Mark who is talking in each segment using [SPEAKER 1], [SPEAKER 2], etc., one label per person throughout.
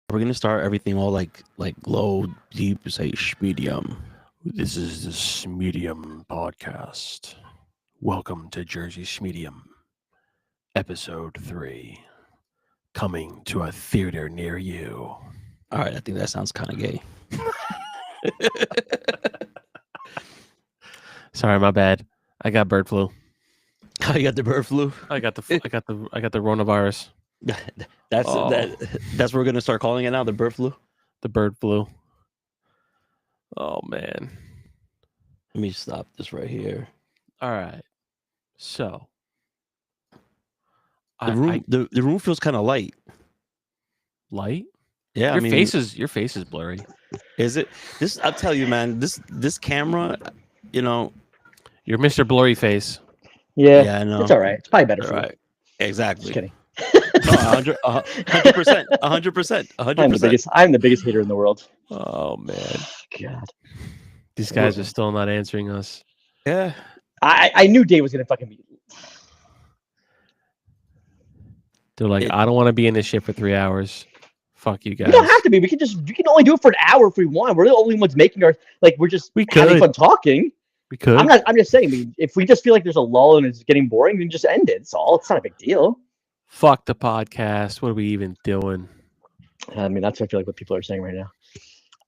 [SPEAKER 1] We're gonna start everything all like low, deep, say medium.
[SPEAKER 2] This is the Medium podcast. Welcome to Jersey Schmedium, episode 3, coming to a theater near you.
[SPEAKER 1] All right, I think that sounds kind of gay.
[SPEAKER 2] Sorry, my bad. I got bird flu.
[SPEAKER 1] Oh, you got the bird flu.
[SPEAKER 2] I got the coronavirus.
[SPEAKER 1] That's
[SPEAKER 2] Oh.
[SPEAKER 1] that's what we're gonna start calling it now. The bird flu.
[SPEAKER 2] The bird flu. Oh man.
[SPEAKER 1] Let me stop this right here.
[SPEAKER 2] All right. So
[SPEAKER 1] The room, the room feels kind of light.
[SPEAKER 2] light.
[SPEAKER 1] Yeah,
[SPEAKER 2] Your face is blurry.
[SPEAKER 1] Is it? This I'll tell you, man. This camera, you know.
[SPEAKER 2] You're Mr. Blurry Face.
[SPEAKER 1] Yeah, I know.
[SPEAKER 3] It's all right. It's probably better for
[SPEAKER 1] Right. Exactly.
[SPEAKER 3] Just kidding.
[SPEAKER 1] 100%, 100%, 100%.
[SPEAKER 3] I'm the biggest hater in the world.
[SPEAKER 2] Oh man.
[SPEAKER 3] God.
[SPEAKER 2] These guys are still not answering us.
[SPEAKER 1] Yeah.
[SPEAKER 3] I knew Dave was gonna fucking be.
[SPEAKER 2] They're like, I don't want to be in this shit for 3 hours. Fuck you guys.
[SPEAKER 3] We don't have to be. We can only do it for an hour if we want. We're the only ones making we're just having
[SPEAKER 2] could.
[SPEAKER 3] fun talking.
[SPEAKER 2] We could.
[SPEAKER 3] I'm just saying. I mean, if we just feel like there's a lull and it's getting boring, we can just end it. It's not a big deal.
[SPEAKER 2] Fuck the podcast. What are we even doing?
[SPEAKER 3] I mean, that's what I feel like what people are saying right now.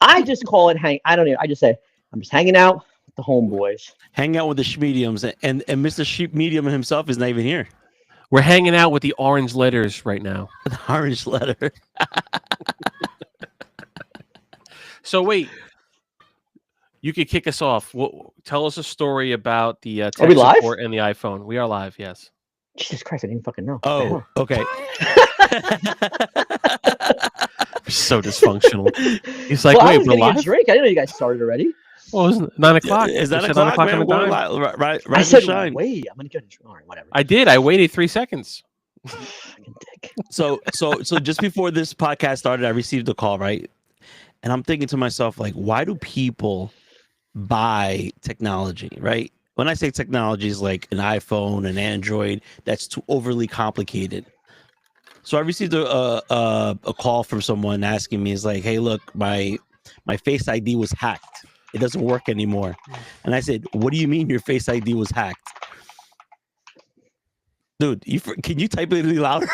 [SPEAKER 3] I just call it I don't know. I just say I'm just hanging out with the homeboys.
[SPEAKER 1] Hang out with the Schmediums, and Mr. Sheep Medium himself is not even here.
[SPEAKER 2] We're hanging out with the orange letters right now.
[SPEAKER 1] The orange letter.
[SPEAKER 2] So wait, you could kick us off. Tell us a story about the tech
[SPEAKER 3] Are we live?
[SPEAKER 2] support and the iPhone. We are live. Yes.
[SPEAKER 3] Jesus Christ, I didn't fucking know.
[SPEAKER 1] Oh, okay.
[SPEAKER 2] So dysfunctional. He's like,
[SPEAKER 3] Well, I
[SPEAKER 2] wait,
[SPEAKER 3] was
[SPEAKER 2] we're
[SPEAKER 3] getting a
[SPEAKER 2] live.
[SPEAKER 3] drink. I didn't know you guys started already.
[SPEAKER 2] Well, it was 9 o'clock.
[SPEAKER 1] Is that
[SPEAKER 2] It said
[SPEAKER 1] 9 o'clock,
[SPEAKER 2] on
[SPEAKER 1] man?
[SPEAKER 2] the dime.
[SPEAKER 1] Right,
[SPEAKER 3] I said, wait, I'm gonna get a drink. All right, whatever.
[SPEAKER 2] I did. I waited 3 seconds.
[SPEAKER 3] Fucking dick.
[SPEAKER 1] So just before this podcast started, I received a call, right? And I'm thinking to myself, like, why do people buy technology, right? When I say technology is like an iPhone, an Android, that's too overly complicated. So I received a call from someone asking me, is like, hey, look, my Face ID was hacked. It doesn't work anymore. And I said, what do you mean your Face ID was hacked? Dude, can you type it really louder?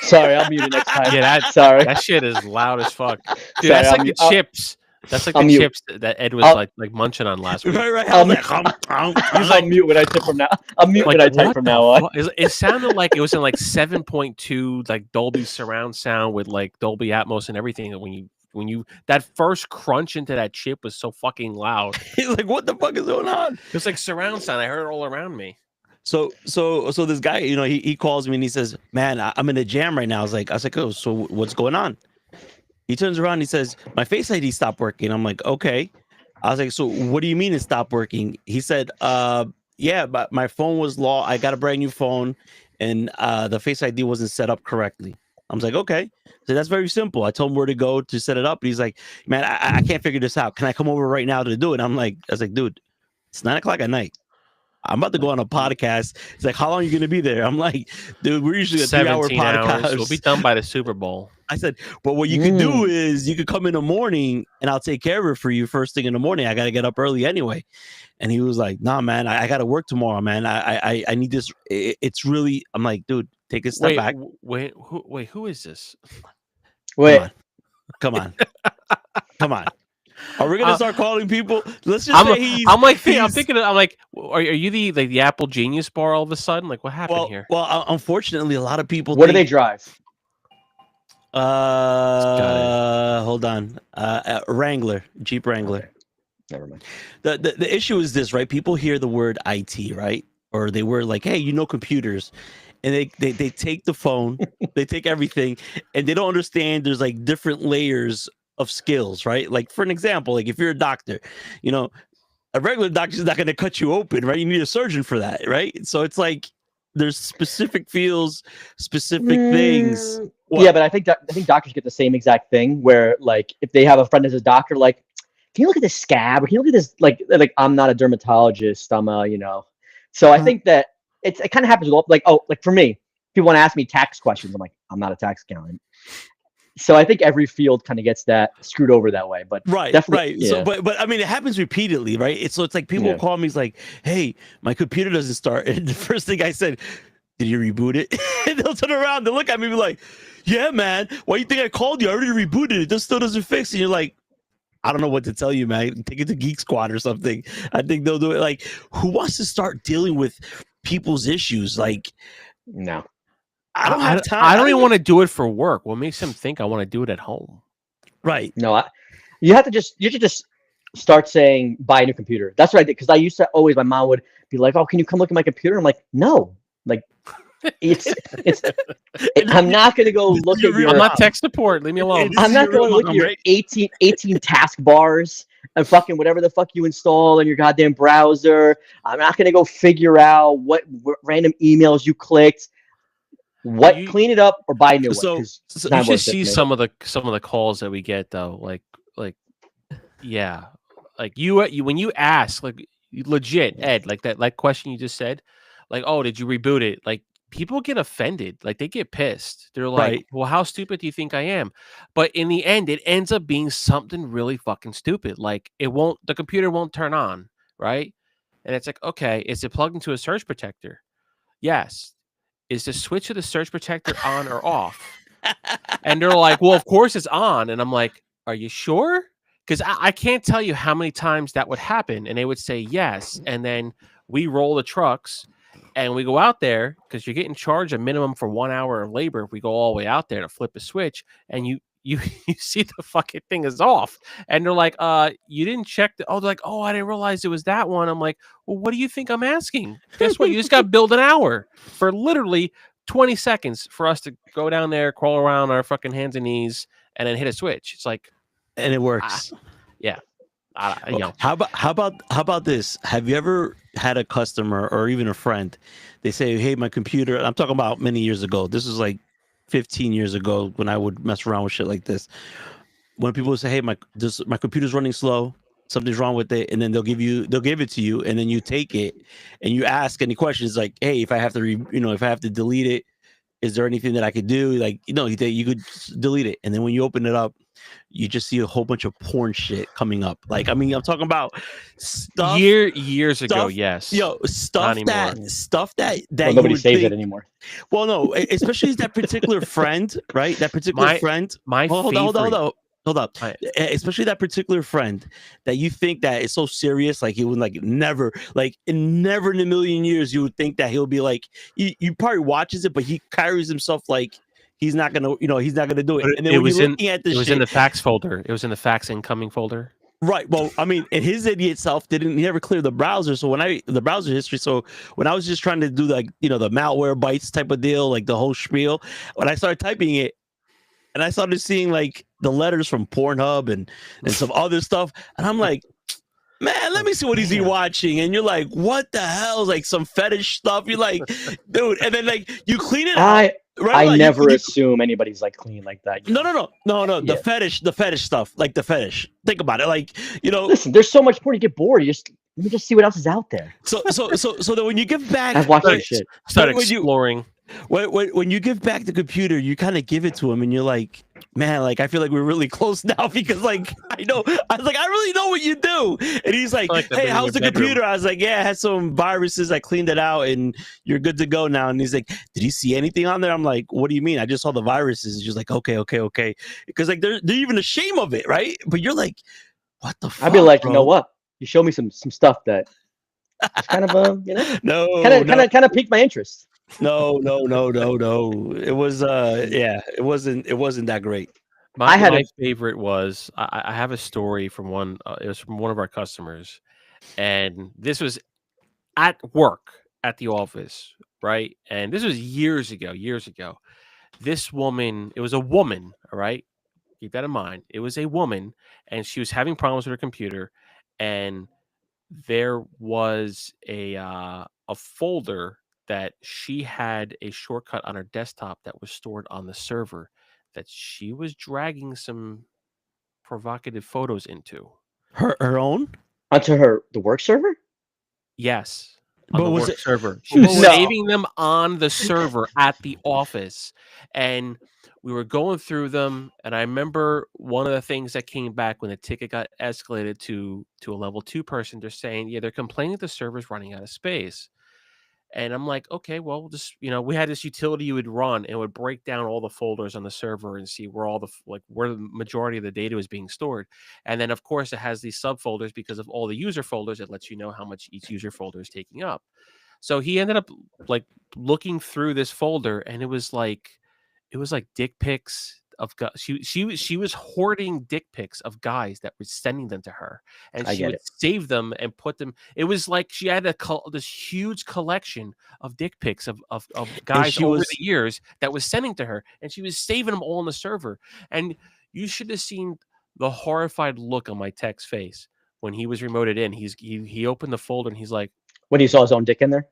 [SPEAKER 3] Sorry, I'll mute it next time.
[SPEAKER 2] Yeah,
[SPEAKER 3] Sorry.
[SPEAKER 2] that shit is loud as fuck. Dude,
[SPEAKER 3] Sorry,
[SPEAKER 2] that's
[SPEAKER 3] I'll
[SPEAKER 2] like
[SPEAKER 3] mute-
[SPEAKER 2] the chips. That's like
[SPEAKER 3] I'll
[SPEAKER 2] the
[SPEAKER 3] mute.
[SPEAKER 2] chips that Ed was
[SPEAKER 3] I'll-
[SPEAKER 2] like munching on last week.
[SPEAKER 1] Right.
[SPEAKER 3] I'll
[SPEAKER 1] Like,
[SPEAKER 3] mute when I type from now. I'll mute
[SPEAKER 2] Like,
[SPEAKER 3] when I type
[SPEAKER 2] what
[SPEAKER 3] from
[SPEAKER 2] the
[SPEAKER 3] now on.
[SPEAKER 2] fuck? It sounded like it was in like 7.2, like Dolby surround sound with like Dolby Atmos and everything. When you that first crunch into that chip was so fucking loud.
[SPEAKER 1] he's like, what the fuck is going on?
[SPEAKER 2] It was like surround sound. I heard it all around me.
[SPEAKER 1] So this guy, he calls me and he says, man, I'm in a jam right now. I was like, oh, so what's going on? He turns around and he says, my Face ID stopped working. I'm like, okay. I was like, so what do you mean it stopped working? He said, yeah, but my phone was lost. I got a brand new phone and the Face ID wasn't set up correctly. I was like, okay. So that's very simple. I told him where to go to set it up. And he's like, man, I can't figure this out. Can I come over right now to do it? I was like, dude, it's 9 o'clock at night. I'm about to go on a podcast. It's like, how long are you going to be there? I'm like, dude, we're usually a 3-hour
[SPEAKER 2] 17
[SPEAKER 1] podcast.
[SPEAKER 2] hours. We'll be done by the Super Bowl.
[SPEAKER 1] I said, but what you can do is you could come in the morning and I'll take care of it for you first thing in the morning. I got to get up early anyway. And he was like, nah, man, I got to work tomorrow, man. I need this. It's really, I'm like, dude, take a step back.
[SPEAKER 2] Wait, who is this?
[SPEAKER 3] Wait,
[SPEAKER 1] Come on. Are we gonna start calling people? Let's just say
[SPEAKER 2] I'm thinking. I'm like, are you the Apple Genius bar all of a sudden? Like, what happened here?
[SPEAKER 1] Well, unfortunately, a lot of people.
[SPEAKER 3] what do they drive?
[SPEAKER 1] Hold on. Wrangler, Jeep Wrangler.
[SPEAKER 3] Okay. Never mind.
[SPEAKER 1] The issue is this, right? People hear the word IT, right? Or they were like, hey, computers. And they take the phone, they take everything, and they don't understand there's like different layers of skills, right? Like, for an example, like if you're a doctor, a regular doctor is not going to cut you open, right? You need a surgeon for that, right? So it's like there's specific fields, specific things. What?
[SPEAKER 3] Yeah, but I think doctors get the same exact thing where, like, if they have a friend as a doctor, like, can you look at this scab? Or can you look at this? Like I'm not a dermatologist. I'm a. So I think that it kind of happens with like for me, people want to ask me tax questions. I'm like, I'm not a tax accountant. So I think every field kind of gets that screwed over that way. But
[SPEAKER 1] Right,
[SPEAKER 3] definitely,
[SPEAKER 1] right. So,
[SPEAKER 3] yeah.
[SPEAKER 1] but I mean, it happens repeatedly, right? It's like people
[SPEAKER 3] Yeah.
[SPEAKER 1] call me, it's like, "Hey, my computer doesn't start," and the first thing I said, "Did you reboot it?" And they'll turn around, they'll look at me, and be like, "Yeah, man. Why do you think I called you? I already rebooted it. This still doesn't fix." And you're like, "I don't know what to tell you, man. Take it to Geek Squad or something." I think they'll do it. Like, who wants to start dealing with people's issues? Like,
[SPEAKER 3] No.
[SPEAKER 1] I don't have time.
[SPEAKER 2] I don't even want to do it for work. What makes them think I want to do it at home?
[SPEAKER 1] Right.
[SPEAKER 3] No, you should just start saying buy a new computer. That's what I did because I used to always. My mom would be like, "Oh, can you come look at my computer?" I'm like, "No, like it's I'm not gonna go look at your.
[SPEAKER 2] I'm not tech support. Leave me alone.
[SPEAKER 1] This
[SPEAKER 3] I'm
[SPEAKER 1] is
[SPEAKER 3] not
[SPEAKER 1] your
[SPEAKER 3] going to
[SPEAKER 1] real
[SPEAKER 3] look
[SPEAKER 1] mom,
[SPEAKER 3] at your
[SPEAKER 1] right?
[SPEAKER 3] 18 task bars and fucking whatever the fuck you install in your goddamn browser. I'm not going to go figure out what random emails you clicked. Clean it up or buy a new one
[SPEAKER 1] So-
[SPEAKER 3] because
[SPEAKER 1] so
[SPEAKER 3] it's
[SPEAKER 2] You
[SPEAKER 3] not
[SPEAKER 2] should
[SPEAKER 3] worth it
[SPEAKER 2] see
[SPEAKER 3] to me.
[SPEAKER 2] some of the calls that we get though. Like yeah, like you when you ask like legit Ed like that question you just said, like, oh, did you reboot it? Like people get offended, like they get pissed. They're like,
[SPEAKER 1] Right.
[SPEAKER 2] well, how stupid do you think I am? But in the end, it ends up being something really fucking stupid. Like the computer won't turn on, right? And it's like, okay, is it plugged into a surge protector? Yes. Is the switch of the surge protector on or off? And they're like, well, of course it's on. And I'm like, are you sure? Because I can't tell you how many times that would happen. And they would say yes. And then we roll the trucks and we go out there because you're getting charged a minimum for 1 hour of labor if we go all the way out there to flip a switch. And you see the fucking thing is off. And they're like, you didn't check they're like, oh, I didn't realize it was that one. I'm like, well, what do you think I'm asking? Guess what? You just got billed an hour for literally 20 seconds for us to go down there, crawl around our fucking hands and knees, and then hit a switch. It's like,
[SPEAKER 1] And it works.
[SPEAKER 2] you know,
[SPEAKER 1] How about this? Have you ever had a customer or even a friend? They say, "Hey, my computer." I'm talking about many years ago. This was like 15 years ago when I would mess around with shit like this. When people would say, "Hey, my computer's running slow. Something's wrong with it," and then they'll give it to you, and then you take it and you ask any questions like, "Hey, if I have to, if I have to delete it, is there anything that I could do?" Like, you could delete it, and then when you open it up, you just see a whole bunch of porn shit coming up. Like, I mean, I'm talking about stuff.
[SPEAKER 2] years ago,
[SPEAKER 1] stuff-
[SPEAKER 2] yes.
[SPEAKER 1] Stuff
[SPEAKER 2] Not
[SPEAKER 1] that
[SPEAKER 3] Well,
[SPEAKER 1] you
[SPEAKER 3] nobody
[SPEAKER 1] would
[SPEAKER 3] saves
[SPEAKER 1] think,
[SPEAKER 3] it anymore.
[SPEAKER 1] Well, no, especially that particular friend, right? That particular friend.
[SPEAKER 2] My
[SPEAKER 1] Hold
[SPEAKER 2] favorite.
[SPEAKER 1] up. Especially that particular friend that you think that is so serious, like he would never in a million years you would think that he'll be like you probably watches it, but he carries himself like he's not gonna do it. And then
[SPEAKER 2] It
[SPEAKER 1] when
[SPEAKER 2] was
[SPEAKER 1] you're looking at this
[SPEAKER 2] It was
[SPEAKER 1] shit,
[SPEAKER 2] in the fax folder. It was in the fax incoming folder.
[SPEAKER 1] right. Well, I mean, and his idiot self he never cleared the browser. So the browser history. So when I was just trying to do the malware bytes type of deal, like the whole spiel, when I started typing it, and I started seeing like the letters from Pornhub and some other stuff, and I'm like, man, let me see what he's watching. And you're like, what the hell? Like some fetish stuff. You're like, dude, and then like you clean it out. Right?
[SPEAKER 3] I never assume anybody's like clean like that.
[SPEAKER 1] No.
[SPEAKER 3] Yeah.
[SPEAKER 1] The fetish stuff, like the fetish. Think about it, like
[SPEAKER 3] Listen, there's so much porn. You get bored. Let me just see what else is out there.
[SPEAKER 1] So that when you give back,
[SPEAKER 3] I've watched that shit.
[SPEAKER 2] Start exploring.
[SPEAKER 1] When you give back the computer, you kind of give it to him, and you're like, man, like I feel like we're really close now because like I was like, I really know what you do. And he's like, hey, how's the computer? I was like, yeah, it had some viruses. I cleaned it out, and you're good to go now. And he's like, did you see anything on there? I'm like, what do you mean? I just saw the viruses. He's just like, okay, because like they're even ashamed of it, right? But you're like, what the fuck?
[SPEAKER 3] I'd be like,
[SPEAKER 1] bro?
[SPEAKER 3] you know what? You show me some stuff that kind of kind of piqued my interest.
[SPEAKER 1] No. It was it wasn't that great.
[SPEAKER 2] My favorite was I have a story from one. It was from one of our customers, and this was at work at the office, right? And this was years ago. This woman, it was a woman, all right? Keep that in mind. It was a woman, and she was having problems with her computer, and there was a folder that she had a shortcut on her desktop that was stored on the server that she was dragging some provocative photos into.
[SPEAKER 1] Her own?
[SPEAKER 3] Onto the work server?
[SPEAKER 2] Yes. on
[SPEAKER 1] But
[SPEAKER 2] the
[SPEAKER 1] was
[SPEAKER 2] work
[SPEAKER 1] it-
[SPEAKER 2] server. She was
[SPEAKER 3] No.
[SPEAKER 2] saving them on the server at the office, and we were going through them. And I remember one of the things that came back when the ticket got escalated to a level 2 person. They're saying, yeah, they're complaining that the server's running out of space. And I'm like, okay, well, just we had this utility you would run, and it would break down all the folders on the server and see where all the where the majority of the data is being stored. And then, of course, it has these subfolders because of all the user folders. It lets you know how much each user folder is taking up. So he ended up looking through this folder, and it was like dick pics of guys. She was hoarding dick pics of guys that were sending them to her, and
[SPEAKER 3] I
[SPEAKER 2] she
[SPEAKER 3] get
[SPEAKER 2] would
[SPEAKER 3] it.
[SPEAKER 2] save them and put them. It was like she had this huge collection of dick pics of guys
[SPEAKER 1] she
[SPEAKER 2] over
[SPEAKER 1] was-
[SPEAKER 2] the years that was sending to her, and she was saving them all on the server. And you should have seen the horrified look on my tech's face when he was remoted in. He opened the folder and he's like,
[SPEAKER 3] When he saw his own dick in there.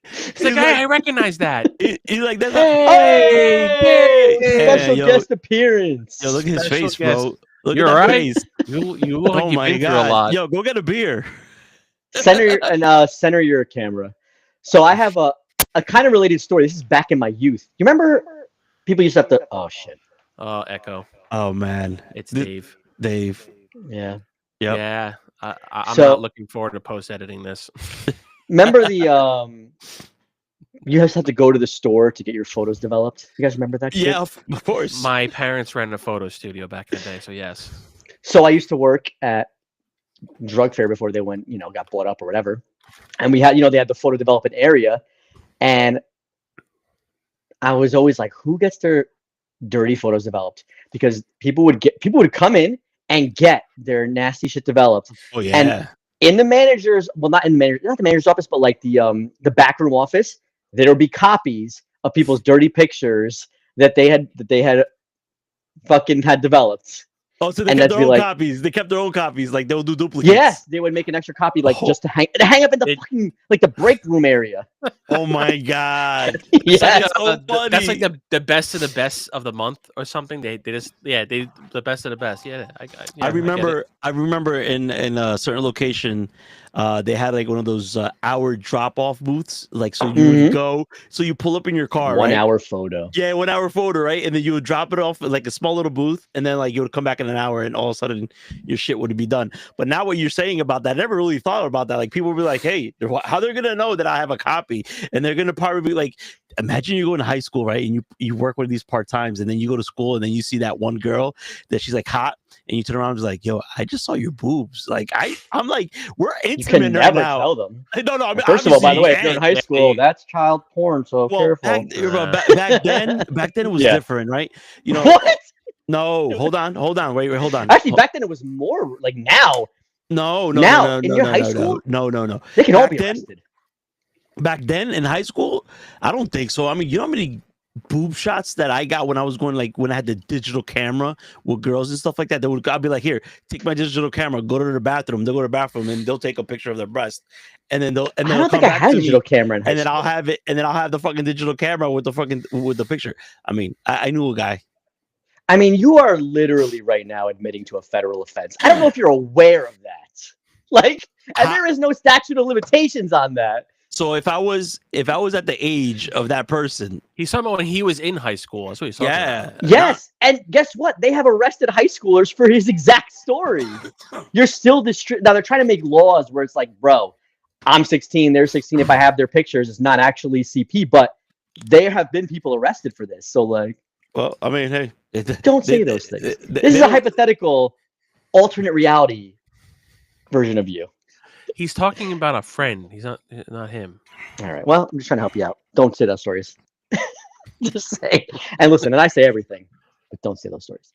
[SPEAKER 2] he's like, I recognize that.
[SPEAKER 1] He's like, that's
[SPEAKER 3] Hey,
[SPEAKER 1] Yeah,
[SPEAKER 3] special
[SPEAKER 1] yo.
[SPEAKER 3] guest appearance.
[SPEAKER 1] Yo, look at his
[SPEAKER 2] Special
[SPEAKER 1] face,
[SPEAKER 2] guest.
[SPEAKER 1] bro. Look
[SPEAKER 2] You're
[SPEAKER 1] at that
[SPEAKER 2] right.
[SPEAKER 1] face.
[SPEAKER 2] You look like
[SPEAKER 1] Oh
[SPEAKER 2] you've
[SPEAKER 1] my
[SPEAKER 2] been through a
[SPEAKER 1] god.
[SPEAKER 2] lot.
[SPEAKER 1] Yo, go get a beer.
[SPEAKER 3] Center your camera. So I have a kind of related story. This is back in my youth. You remember people used to have to? Oh shit.
[SPEAKER 2] Echo.
[SPEAKER 1] Oh man.
[SPEAKER 2] It's
[SPEAKER 1] Th-
[SPEAKER 2] Dave.
[SPEAKER 1] Dave.
[SPEAKER 3] Yeah.
[SPEAKER 1] Yep.
[SPEAKER 2] Yeah. I'm
[SPEAKER 3] So-
[SPEAKER 2] not looking forward to post editing this.
[SPEAKER 3] Remember the you guys had to go to the store to get your photos developed. You guys remember that? Shit?
[SPEAKER 1] Yeah, of course.
[SPEAKER 2] My parents ran a photo studio back in the day, so yes.
[SPEAKER 3] So I used to work at drug fair before they went, got bought up or whatever. And we had, they had the photo development area. And I was always like, who gets their dirty photos developed? Because people would come in and get their nasty shit developed
[SPEAKER 1] Oh yeah.
[SPEAKER 3] in the manager's, well, not the manager's office, but like the backroom office. There would be copies of people's dirty pictures that they had fucking had developed.
[SPEAKER 1] Oh, so they
[SPEAKER 3] and
[SPEAKER 1] kept
[SPEAKER 3] that'd
[SPEAKER 1] their
[SPEAKER 3] be
[SPEAKER 1] own
[SPEAKER 3] like-
[SPEAKER 1] copies. They kept their own copies. Like they'll do duplicates.
[SPEAKER 3] Yes, they would make an extra copy, like
[SPEAKER 1] Oh.
[SPEAKER 3] just to hang up in the
[SPEAKER 2] It-
[SPEAKER 3] fucking the break room area.
[SPEAKER 1] Oh my god.
[SPEAKER 2] It's like,
[SPEAKER 3] Yeah,
[SPEAKER 1] so
[SPEAKER 2] that's like
[SPEAKER 1] funny.
[SPEAKER 2] the best of the best of the month or something. They the best of the best. Yeah,
[SPEAKER 1] I
[SPEAKER 2] get it.
[SPEAKER 1] remember in a certain location, they had like one of those hour drop off booths. Like so you would go, so you pull up in your car,
[SPEAKER 3] 1
[SPEAKER 1] right?
[SPEAKER 3] hour photo.
[SPEAKER 1] Yeah, 1 hour photo, right? And then you would drop it off at like a small little booth, and then like you would come back in an hour, and all of a sudden your shit would be done. But now what you're saying about that, I never really thought about that. Like people would be like, "Hey, how they're gonna know that I have a copy?" And they're gonna probably be like, "Imagine you go to high school, right? And you work with these part times, and then you go to school, and then you see that one girl that she's like hot, and you turn around and be like, "Yo, I just saw your boobs." Like I'm like, we're
[SPEAKER 3] You can
[SPEAKER 1] intimate right
[SPEAKER 3] never
[SPEAKER 1] now.
[SPEAKER 3] tell them.
[SPEAKER 1] No, I mean,
[SPEAKER 3] First of all, by the way, if
[SPEAKER 1] obviously
[SPEAKER 3] you're in
[SPEAKER 1] you
[SPEAKER 3] high school,
[SPEAKER 2] Hey.
[SPEAKER 3] that's child porn, so
[SPEAKER 1] well,
[SPEAKER 3] careful.
[SPEAKER 1] back then it was
[SPEAKER 3] Yeah.
[SPEAKER 1] different, right? You know,
[SPEAKER 3] What?
[SPEAKER 1] no, hold on, wait, hold on.
[SPEAKER 3] Actually, back then it was more like now.
[SPEAKER 1] No,
[SPEAKER 3] Now, in your high school?
[SPEAKER 1] no.
[SPEAKER 3] They can all
[SPEAKER 1] Back
[SPEAKER 3] be
[SPEAKER 1] then-
[SPEAKER 3] arrested.
[SPEAKER 1] Back then in high school, I don't think so. I mean, you know how many boob shots that I got when I was going, like when I had the digital camera with girls and stuff like that. I'd be like, here, take my digital camera, go to the bathroom. They'll go to the bathroom and they'll take a picture of their breast, and then they'll
[SPEAKER 3] I
[SPEAKER 1] come
[SPEAKER 3] don't think I
[SPEAKER 1] back
[SPEAKER 3] had a
[SPEAKER 1] to
[SPEAKER 3] digital
[SPEAKER 1] me,
[SPEAKER 3] camera in high
[SPEAKER 1] and then
[SPEAKER 3] school.
[SPEAKER 1] I'll have it, and then I'll have the fucking digital camera with the picture. I mean, I knew a guy.
[SPEAKER 3] I mean, you are literally right now admitting to a federal offense. I don't know if you're aware of that. Like, and there is no statute of limitations on that.
[SPEAKER 1] So if I was at the age of that person,
[SPEAKER 2] He's talking about when he was in high school. That's what he's talking
[SPEAKER 1] yeah,
[SPEAKER 2] about.
[SPEAKER 3] Yes, and guess what? They have arrested high schoolers for his exact story. You're still now they're trying to make laws where it's like, bro, I'm 16, they're 16. If I have their pictures, it's not actually CP, but there have been people arrested for this. So like,
[SPEAKER 1] well, I mean, hey,
[SPEAKER 3] don't say those things. This is a hypothetical alternate reality version of you.
[SPEAKER 2] He's talking about a friend. He's not him.
[SPEAKER 3] All right. Well, I'm just trying to help you out. Don't say those stories. Just say. And listen, and I say everything, but don't say those stories.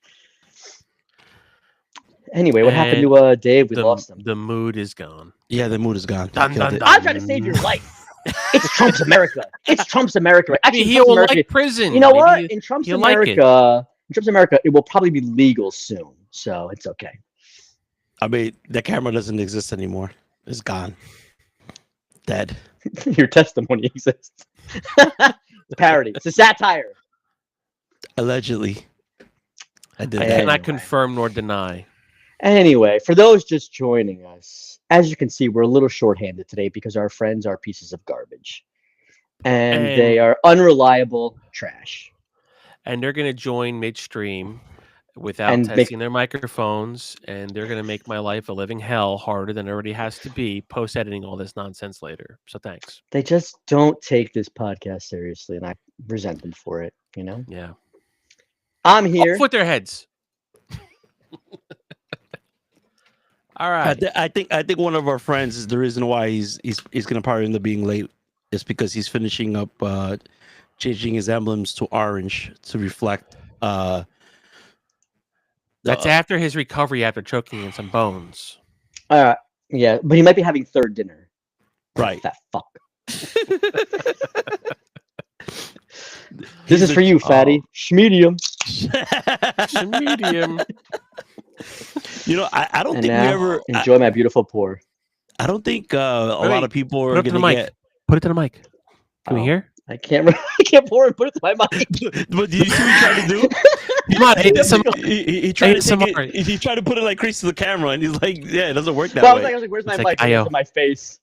[SPEAKER 3] Anyway, what happened to Dave? We lost him.
[SPEAKER 2] The mood is gone.
[SPEAKER 1] Yeah, the mood is gone.
[SPEAKER 2] Dun,
[SPEAKER 1] Killed
[SPEAKER 2] dun,
[SPEAKER 1] it.
[SPEAKER 2] dun.
[SPEAKER 3] I'm trying to save your life. It's Trump's America. It's Trump's America. Actually,
[SPEAKER 2] Maybe
[SPEAKER 3] Trump's
[SPEAKER 2] he'll
[SPEAKER 3] America.
[SPEAKER 2] like prison.
[SPEAKER 3] You know
[SPEAKER 2] Maybe
[SPEAKER 3] what? In Trump's
[SPEAKER 2] he'll like it.
[SPEAKER 3] America, it will probably be legal soon, so it's okay.
[SPEAKER 1] I mean, the camera doesn't exist anymore. It's gone. Dead.
[SPEAKER 3] Your testimony exists. It's a parody. It's a satire.
[SPEAKER 1] Allegedly. I did
[SPEAKER 2] I
[SPEAKER 1] that.
[SPEAKER 3] Anyway.
[SPEAKER 2] cannot confirm nor deny.
[SPEAKER 3] Anyway, for those just joining us, as you can see, we're a little shorthanded today because our friends are pieces of garbage, and they are unreliable trash.
[SPEAKER 2] And they're gonna join midstream without
[SPEAKER 3] And make-
[SPEAKER 2] testing their microphones, and they're gonna make my life a living hell harder than it already has to be post editing all this nonsense later. So thanks.
[SPEAKER 3] They just don't take this podcast seriously, and I resent them for it. You know,
[SPEAKER 2] Yeah.
[SPEAKER 3] I'm here.
[SPEAKER 2] Off with their heads. All right.
[SPEAKER 1] I think one of our friends is the reason why he's gonna probably end up being late is because he's finishing up changing his emblems to orange to reflect
[SPEAKER 2] That's after his recovery after choking in some bones.
[SPEAKER 3] Yeah, but he might be having third dinner.
[SPEAKER 1] right.
[SPEAKER 3] That fuck. This is for you, fatty. Schmedium.
[SPEAKER 2] Medium.
[SPEAKER 1] You know, I don't
[SPEAKER 3] And
[SPEAKER 1] think we
[SPEAKER 3] now,
[SPEAKER 1] ever.
[SPEAKER 3] enjoy my beautiful pour.
[SPEAKER 1] I don't think a lot of people
[SPEAKER 2] Put
[SPEAKER 1] are
[SPEAKER 2] it up to the
[SPEAKER 1] gonna
[SPEAKER 2] mic.
[SPEAKER 1] get.
[SPEAKER 2] Put it to the mic. Can we
[SPEAKER 3] Oh.
[SPEAKER 2] hear?
[SPEAKER 3] I can't. I can't pour and put it to my mic.
[SPEAKER 1] But did you see what he tried to do?
[SPEAKER 2] Come on, ASMR.
[SPEAKER 1] He tried to take
[SPEAKER 2] ASMR.
[SPEAKER 1] it, he tried to put it like crazy to the camera, and he's like, "Yeah, it doesn't work that
[SPEAKER 3] Well, I
[SPEAKER 1] way."
[SPEAKER 3] was like, where's my
[SPEAKER 2] It's
[SPEAKER 3] mic?
[SPEAKER 2] like,
[SPEAKER 3] It was
[SPEAKER 2] Io.
[SPEAKER 3] in my face.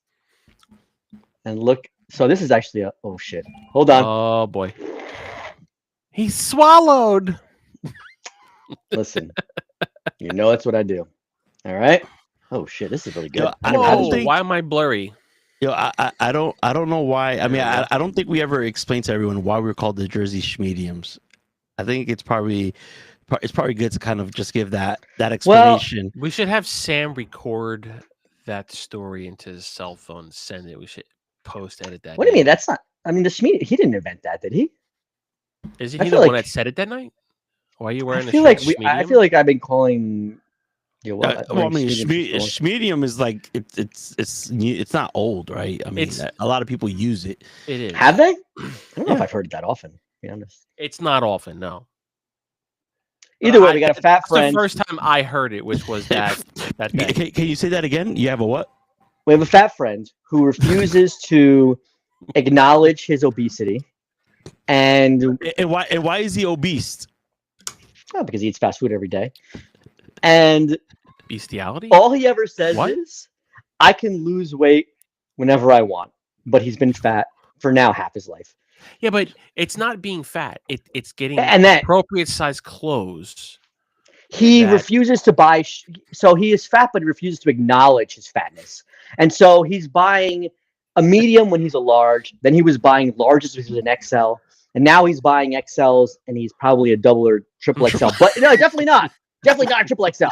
[SPEAKER 3] And look, so this is actually a. Oh shit! Hold on.
[SPEAKER 2] Oh boy. He swallowed.
[SPEAKER 3] Listen, you know that's what I do. All right. Oh shit! This is really good.
[SPEAKER 1] Yo,
[SPEAKER 3] I never had
[SPEAKER 2] Whoa,
[SPEAKER 3] this
[SPEAKER 1] think-
[SPEAKER 2] why am I blurry?
[SPEAKER 1] Yo, I don't know why. I mean,
[SPEAKER 2] There we go.
[SPEAKER 1] I don't think we ever explained to everyone why we're called the Jersey Schmediums. I think it's probably good to kind of just give that explanation.
[SPEAKER 2] We should have Sam record that story into his cell phone and send it. We should post edit that.
[SPEAKER 3] What do you
[SPEAKER 2] in.
[SPEAKER 3] mean? That's not. I mean, the Schmied. He didn't invent that, did he?
[SPEAKER 2] Isn't
[SPEAKER 3] I
[SPEAKER 2] he
[SPEAKER 3] feel
[SPEAKER 2] the one
[SPEAKER 3] like-
[SPEAKER 2] that said it that night? Why are you
[SPEAKER 3] I
[SPEAKER 2] wearing a
[SPEAKER 3] feel
[SPEAKER 2] shirt
[SPEAKER 3] like I
[SPEAKER 2] Schmedium?
[SPEAKER 3] feel like I've been calling. Yeah, well,
[SPEAKER 1] Well, I mean,
[SPEAKER 3] Schmedium
[SPEAKER 1] Schmedium is like it's not old, right? I mean,
[SPEAKER 2] It's-
[SPEAKER 1] a lot of people use it.
[SPEAKER 2] it is.
[SPEAKER 3] Have they? I don't know if
[SPEAKER 1] Yeah.
[SPEAKER 3] I've heard it that often. To be honest.
[SPEAKER 2] It's not often, no.
[SPEAKER 3] Either way, we got a fat
[SPEAKER 2] That's the
[SPEAKER 3] friend.
[SPEAKER 2] first time I heard it, which was that day.
[SPEAKER 1] Can you say that again? You have a what?
[SPEAKER 3] We have a fat friend who refuses to acknowledge his obesity, and
[SPEAKER 1] And why is he obese?
[SPEAKER 3] because he eats fast food every day, and
[SPEAKER 2] Bestiality?
[SPEAKER 3] all he ever says
[SPEAKER 2] What?
[SPEAKER 3] is, "I can lose weight whenever I want," but he's been fat for now half his life.
[SPEAKER 2] Yeah, but it's not being fat. It's getting
[SPEAKER 3] And that
[SPEAKER 2] appropriate size clothes.
[SPEAKER 3] he
[SPEAKER 2] that-
[SPEAKER 3] refuses to buy. So he is fat, but he refuses to acknowledge his fatness, and so he's buying a medium when he's a large. Then he was buying larges when he was an XL, and now he's buying XLs, and he's probably a double or triple XL. But no, definitely not. Definitely not a triple XL.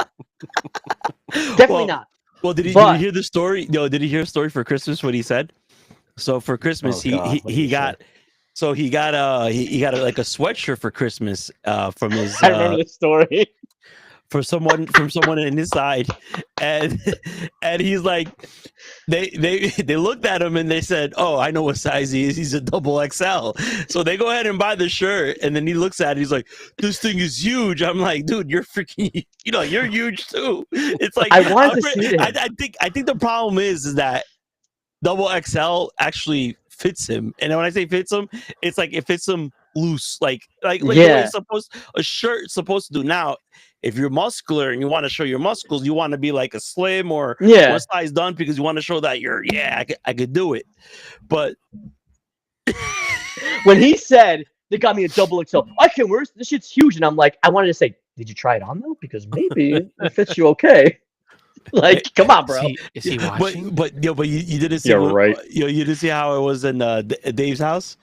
[SPEAKER 3] Definitely
[SPEAKER 1] Well,
[SPEAKER 3] not.
[SPEAKER 1] Well, did you
[SPEAKER 3] But-
[SPEAKER 1] hear the story? No, did you hear a story for Christmas? What he said? So for Christmas,
[SPEAKER 3] Oh, God, what did
[SPEAKER 1] he
[SPEAKER 3] he
[SPEAKER 1] got. So he got like a sweatshirt for Christmas from his
[SPEAKER 3] I remember this story.
[SPEAKER 1] from someone in his side, and he's like, they looked at him and they said, "Oh, I know what size he is. He's a double XL." So they go ahead and buy the shirt, and then he looks at it. He's like, "This thing is huge." I'm like, "Dude, you're freaking. You're huge too." It's like
[SPEAKER 3] I wanted to see it.
[SPEAKER 1] I think the problem is that double XL actually fits him, and when I say fits him, it's like it fits him loose, like the way
[SPEAKER 3] Yeah.
[SPEAKER 1] it's a shirt is supposed to do. Now, if you're muscular and you want to show your muscles, you want to be like a slim or
[SPEAKER 3] Yeah.
[SPEAKER 1] one size done because you want to show that I could do it. But
[SPEAKER 3] When he said they got me a double XL, I can wear this shit's huge, and I'm like, I wanted to say, did you try it on though? Because maybe it fits you okay. Like, come on, bro.
[SPEAKER 2] Is he watching?
[SPEAKER 1] but you didn't see.
[SPEAKER 3] You're right.
[SPEAKER 1] You didn't see how it was in Dave's house.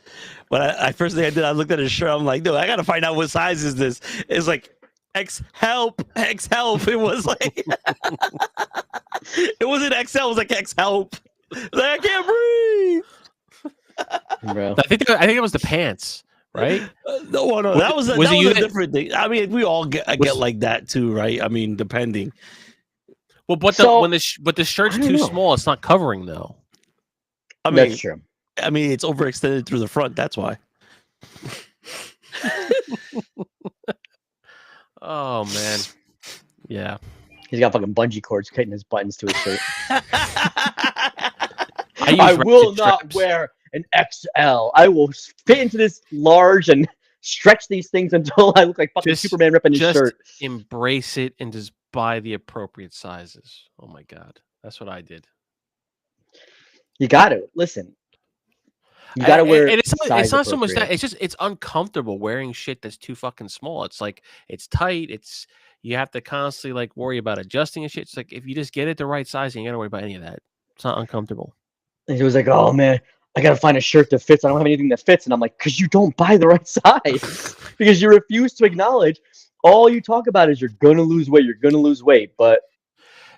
[SPEAKER 1] But I first thing I did, I looked at his shirt. I'm like, dude, I gotta find out what size is this. It's like X help. It was like it wasn't XL. It was like X help. Like, I can't breathe.
[SPEAKER 3] Bro.
[SPEAKER 2] I think it was the pants, right?
[SPEAKER 1] No, that was
[SPEAKER 2] Was
[SPEAKER 1] that
[SPEAKER 2] it you
[SPEAKER 1] was a
[SPEAKER 2] that-
[SPEAKER 1] different thing. I mean, we all get like that too, right? I mean, depending.
[SPEAKER 2] Well, but
[SPEAKER 3] So-
[SPEAKER 2] the shirt's
[SPEAKER 3] I don't
[SPEAKER 2] too
[SPEAKER 3] know.
[SPEAKER 2] small. It's not covering though.
[SPEAKER 1] I mean,
[SPEAKER 3] That's true.
[SPEAKER 1] it's overextended through the front. That's why.
[SPEAKER 2] Oh man, yeah.
[SPEAKER 3] He's got fucking bungee cords cutting his buttons to his shirt.
[SPEAKER 2] use
[SPEAKER 3] I will
[SPEAKER 2] ratchet
[SPEAKER 3] not
[SPEAKER 2] straps.
[SPEAKER 3] wear an XL. I will fit into this large and stretch these things until I look like fucking
[SPEAKER 2] Just-
[SPEAKER 3] Superman ripping his
[SPEAKER 2] just
[SPEAKER 3] shirt.
[SPEAKER 2] embrace it and just buy the appropriate sizes. Oh my god. That's what I did.
[SPEAKER 3] You got to listen. You got to wear.
[SPEAKER 2] And it's not so much that
[SPEAKER 3] appropriate.
[SPEAKER 2] it's uncomfortable wearing shit that's too fucking small. It's like it's tight. You have to constantly like worry about adjusting and shit. It's like if you just get it the right size, you ain't gotta worry about any of that. It's not uncomfortable.
[SPEAKER 3] And he was like, "Oh man, I gotta find a shirt that fits. I don't have anything that fits." And I'm like, "Cause you don't buy the right size. Because you refuse to acknowledge all you talk about is you're gonna lose weight. You're gonna lose weight, but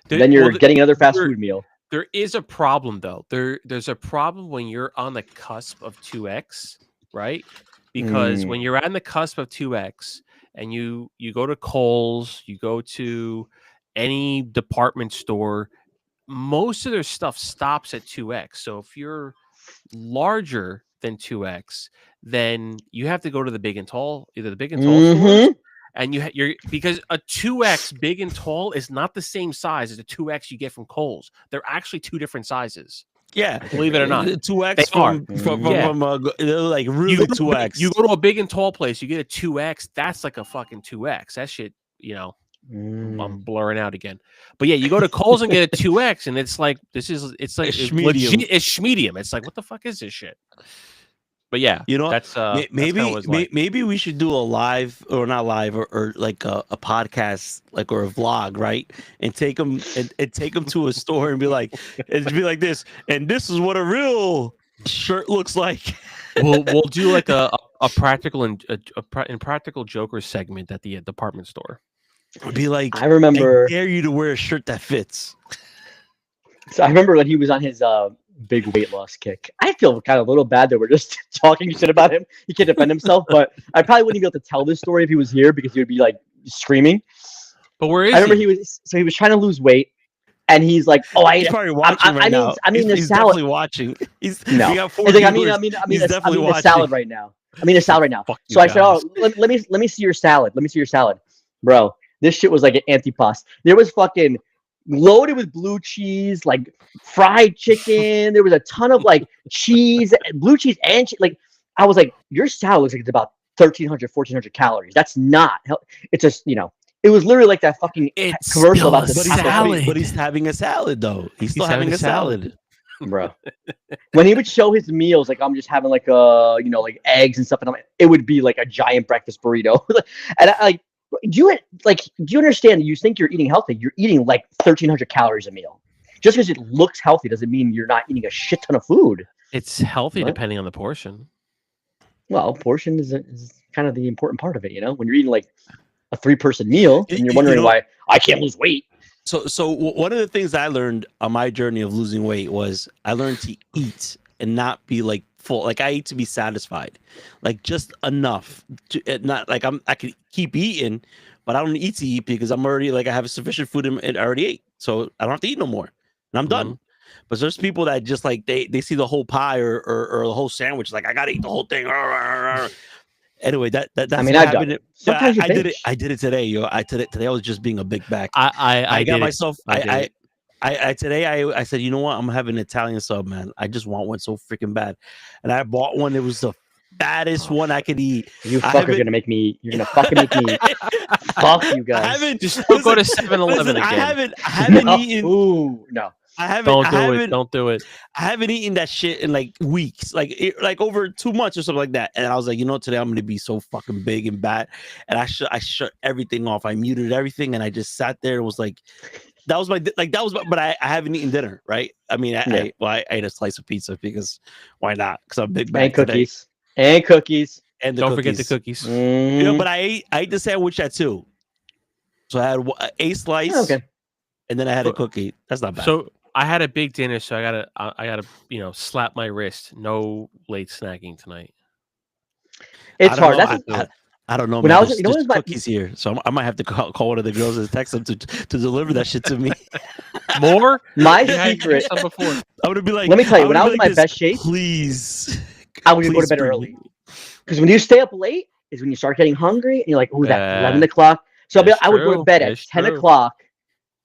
[SPEAKER 3] then you're getting another fast food meal."
[SPEAKER 2] There is a problem though. There's a problem when you're on the cusp of 2X, right? Because when you're on the cusp of 2X and you go to Kohl's, you go to any department store, most of their stuff stops at 2X. So if you're larger than 2X, then you have to go to the big and tall, either the big and tall stores. And you're because a 2X big and tall is not the same size as a 2X you get from Kohl's. They're actually two different sizes.
[SPEAKER 1] Yeah,
[SPEAKER 2] believe it or not.
[SPEAKER 1] 2X from like really 2X.
[SPEAKER 2] You go to a big and tall place, you get a 2X. That's like a fucking 2X. That shit, I'm blurring out again. But yeah, you go to Kohl's and get a 2X, and it's like it's
[SPEAKER 1] schmedium.
[SPEAKER 2] It's schmedium. It's like what the fuck is this shit? But yeah, that's
[SPEAKER 1] maybe we should do a live or not live or like a podcast like or a vlog, right? And take them and take them to a store and be like this. And this is what a real shirt looks like.
[SPEAKER 2] We'll do like a practical and practical joker segment at the department store.
[SPEAKER 1] It'd be like,
[SPEAKER 3] I remember,
[SPEAKER 1] I dare you to wear a shirt that fits.
[SPEAKER 3] So I remember when he was on his big weight loss kick. I feel kind of a little bad that we're just talking shit about him. He can't defend himself, but I probably wouldn't be able to tell this story if he was here because he would be like screaming.
[SPEAKER 2] But where is
[SPEAKER 3] I remember he was trying to lose weight, and he's like, "Oh,
[SPEAKER 1] he's probably watching right now.
[SPEAKER 3] I mean,
[SPEAKER 1] he's
[SPEAKER 3] salad.
[SPEAKER 1] Definitely watching. He's
[SPEAKER 3] no.
[SPEAKER 1] He's like,
[SPEAKER 3] I mean, the salad right now. So I said, "Oh, let me see your salad. Let me see your salad, bro." This shit was like an antipasto. There was fucking loaded with blue cheese, like fried chicken. There was a ton of like cheese, blue cheese, and like I was like, your salad looks like it's about 1,300, 1,400 calories. That's not. It's just it was literally like that fucking commercial about the
[SPEAKER 1] salad. But he's having a salad though. He's still having a salad.
[SPEAKER 3] Bro. When he would show his meals, like I'm just having like like eggs and stuff, and it would be like a giant breakfast burrito, and do you understand? You think you're eating healthy? You're eating like 1,300 calories a meal. Just because it looks healthy doesn't mean you're not eating a shit ton of food.
[SPEAKER 2] It's healthy depending on the portion.
[SPEAKER 3] Well, portion is kind of the important part of it. When you're eating like a 3-person meal and you're wondering why I can't lose weight.
[SPEAKER 1] So one of the things I learned on my journey of losing weight was I learned to eat and not be like full. Like I eat to be satisfied, like just enough to not like I can keep eating, but I don't eat to eat because I'm already like I have sufficient food and I already ate, so I don't have to eat no more, and I'm done. But there's people that just like they see the whole pie or the whole sandwich, like I gotta eat the whole thing. Anyway, that's
[SPEAKER 3] I mean, I've done it. Sometimes
[SPEAKER 1] I did it. I did it today, yo. Today I was just being a big back.
[SPEAKER 2] I
[SPEAKER 1] got
[SPEAKER 2] did
[SPEAKER 1] myself.
[SPEAKER 2] it.
[SPEAKER 1] Today I said, you know what? I'm having an Italian sub, man. I just want one so freaking bad, and I bought one. It was the fattest one I could eat.
[SPEAKER 3] You fuckers gonna make me. You're gonna fucking make me. Fuck you guys.
[SPEAKER 1] I haven't
[SPEAKER 2] just go to 7-Eleven again.
[SPEAKER 1] I haven't eaten.
[SPEAKER 3] Ooh, no.
[SPEAKER 2] Don't do it.
[SPEAKER 1] I haven't eaten that shit in like weeks, like over 2 months or something like that. And I was like, today I'm gonna be so fucking big and bad. And I shut everything off. I muted everything, and I just sat there and was like, but I haven't eaten dinner, right? I mean, I ate a slice of pizza because why not? Because I'm big bag
[SPEAKER 3] and cookies
[SPEAKER 1] and
[SPEAKER 2] don't forget the cookies.
[SPEAKER 1] But I ate the sandwich at 2, so I had a slice, and then I had a cookie. That's not bad.
[SPEAKER 2] So I had a big dinner, so I gotta slap my wrist. No late snacking tonight.
[SPEAKER 3] It's hard.
[SPEAKER 1] I don't know.
[SPEAKER 3] When
[SPEAKER 1] man.
[SPEAKER 3] I was,
[SPEAKER 1] there's cookies here, so I might have to call one of the girls and text them to deliver that shit to me.
[SPEAKER 2] More?
[SPEAKER 3] My secret.
[SPEAKER 2] I'm
[SPEAKER 3] gonna be like, let me tell you, when I was in my best shape,
[SPEAKER 1] please,
[SPEAKER 3] I would go to bed early. Because when you stay up late, is when you start getting hungry, and you're like, oh, that 11 o'clock. So I would go to bed at 10 o'clock,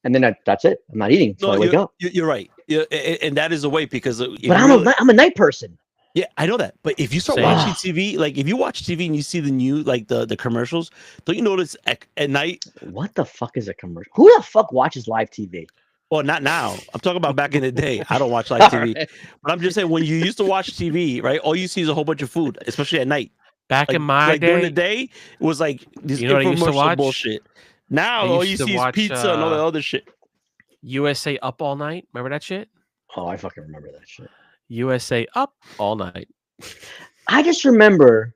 [SPEAKER 3] and then that's it. I'm not eating until I wake up.
[SPEAKER 1] You're right. Yeah, and that is the way because.
[SPEAKER 3] But I'm a night person.
[SPEAKER 1] Yeah, I know that. But if you start watching TV, like if you watch TV and you see the new, like the commercials, don't you notice at night?
[SPEAKER 3] What the fuck is a commercial? Who the fuck watches live TV?
[SPEAKER 1] Well, not now. I'm talking about back in the day. I don't watch live TV,
[SPEAKER 3] Alright.
[SPEAKER 1] but I'm just saying when you used to watch TV, right? All you see is a whole bunch of food, especially at night.
[SPEAKER 2] Back
[SPEAKER 1] Like,
[SPEAKER 2] in my
[SPEAKER 1] during the
[SPEAKER 2] day,
[SPEAKER 1] day, it was like this
[SPEAKER 2] You know what I used to
[SPEAKER 1] infomercial
[SPEAKER 2] watch?
[SPEAKER 1] bullshit. Now
[SPEAKER 2] I
[SPEAKER 1] all
[SPEAKER 2] used
[SPEAKER 1] you
[SPEAKER 2] to
[SPEAKER 1] see is
[SPEAKER 2] watch,
[SPEAKER 1] pizza and all the other shit.
[SPEAKER 2] USA Up All Night. Remember that shit?
[SPEAKER 3] Oh, I fucking remember that shit.
[SPEAKER 2] USA Up All Night.
[SPEAKER 3] I just remember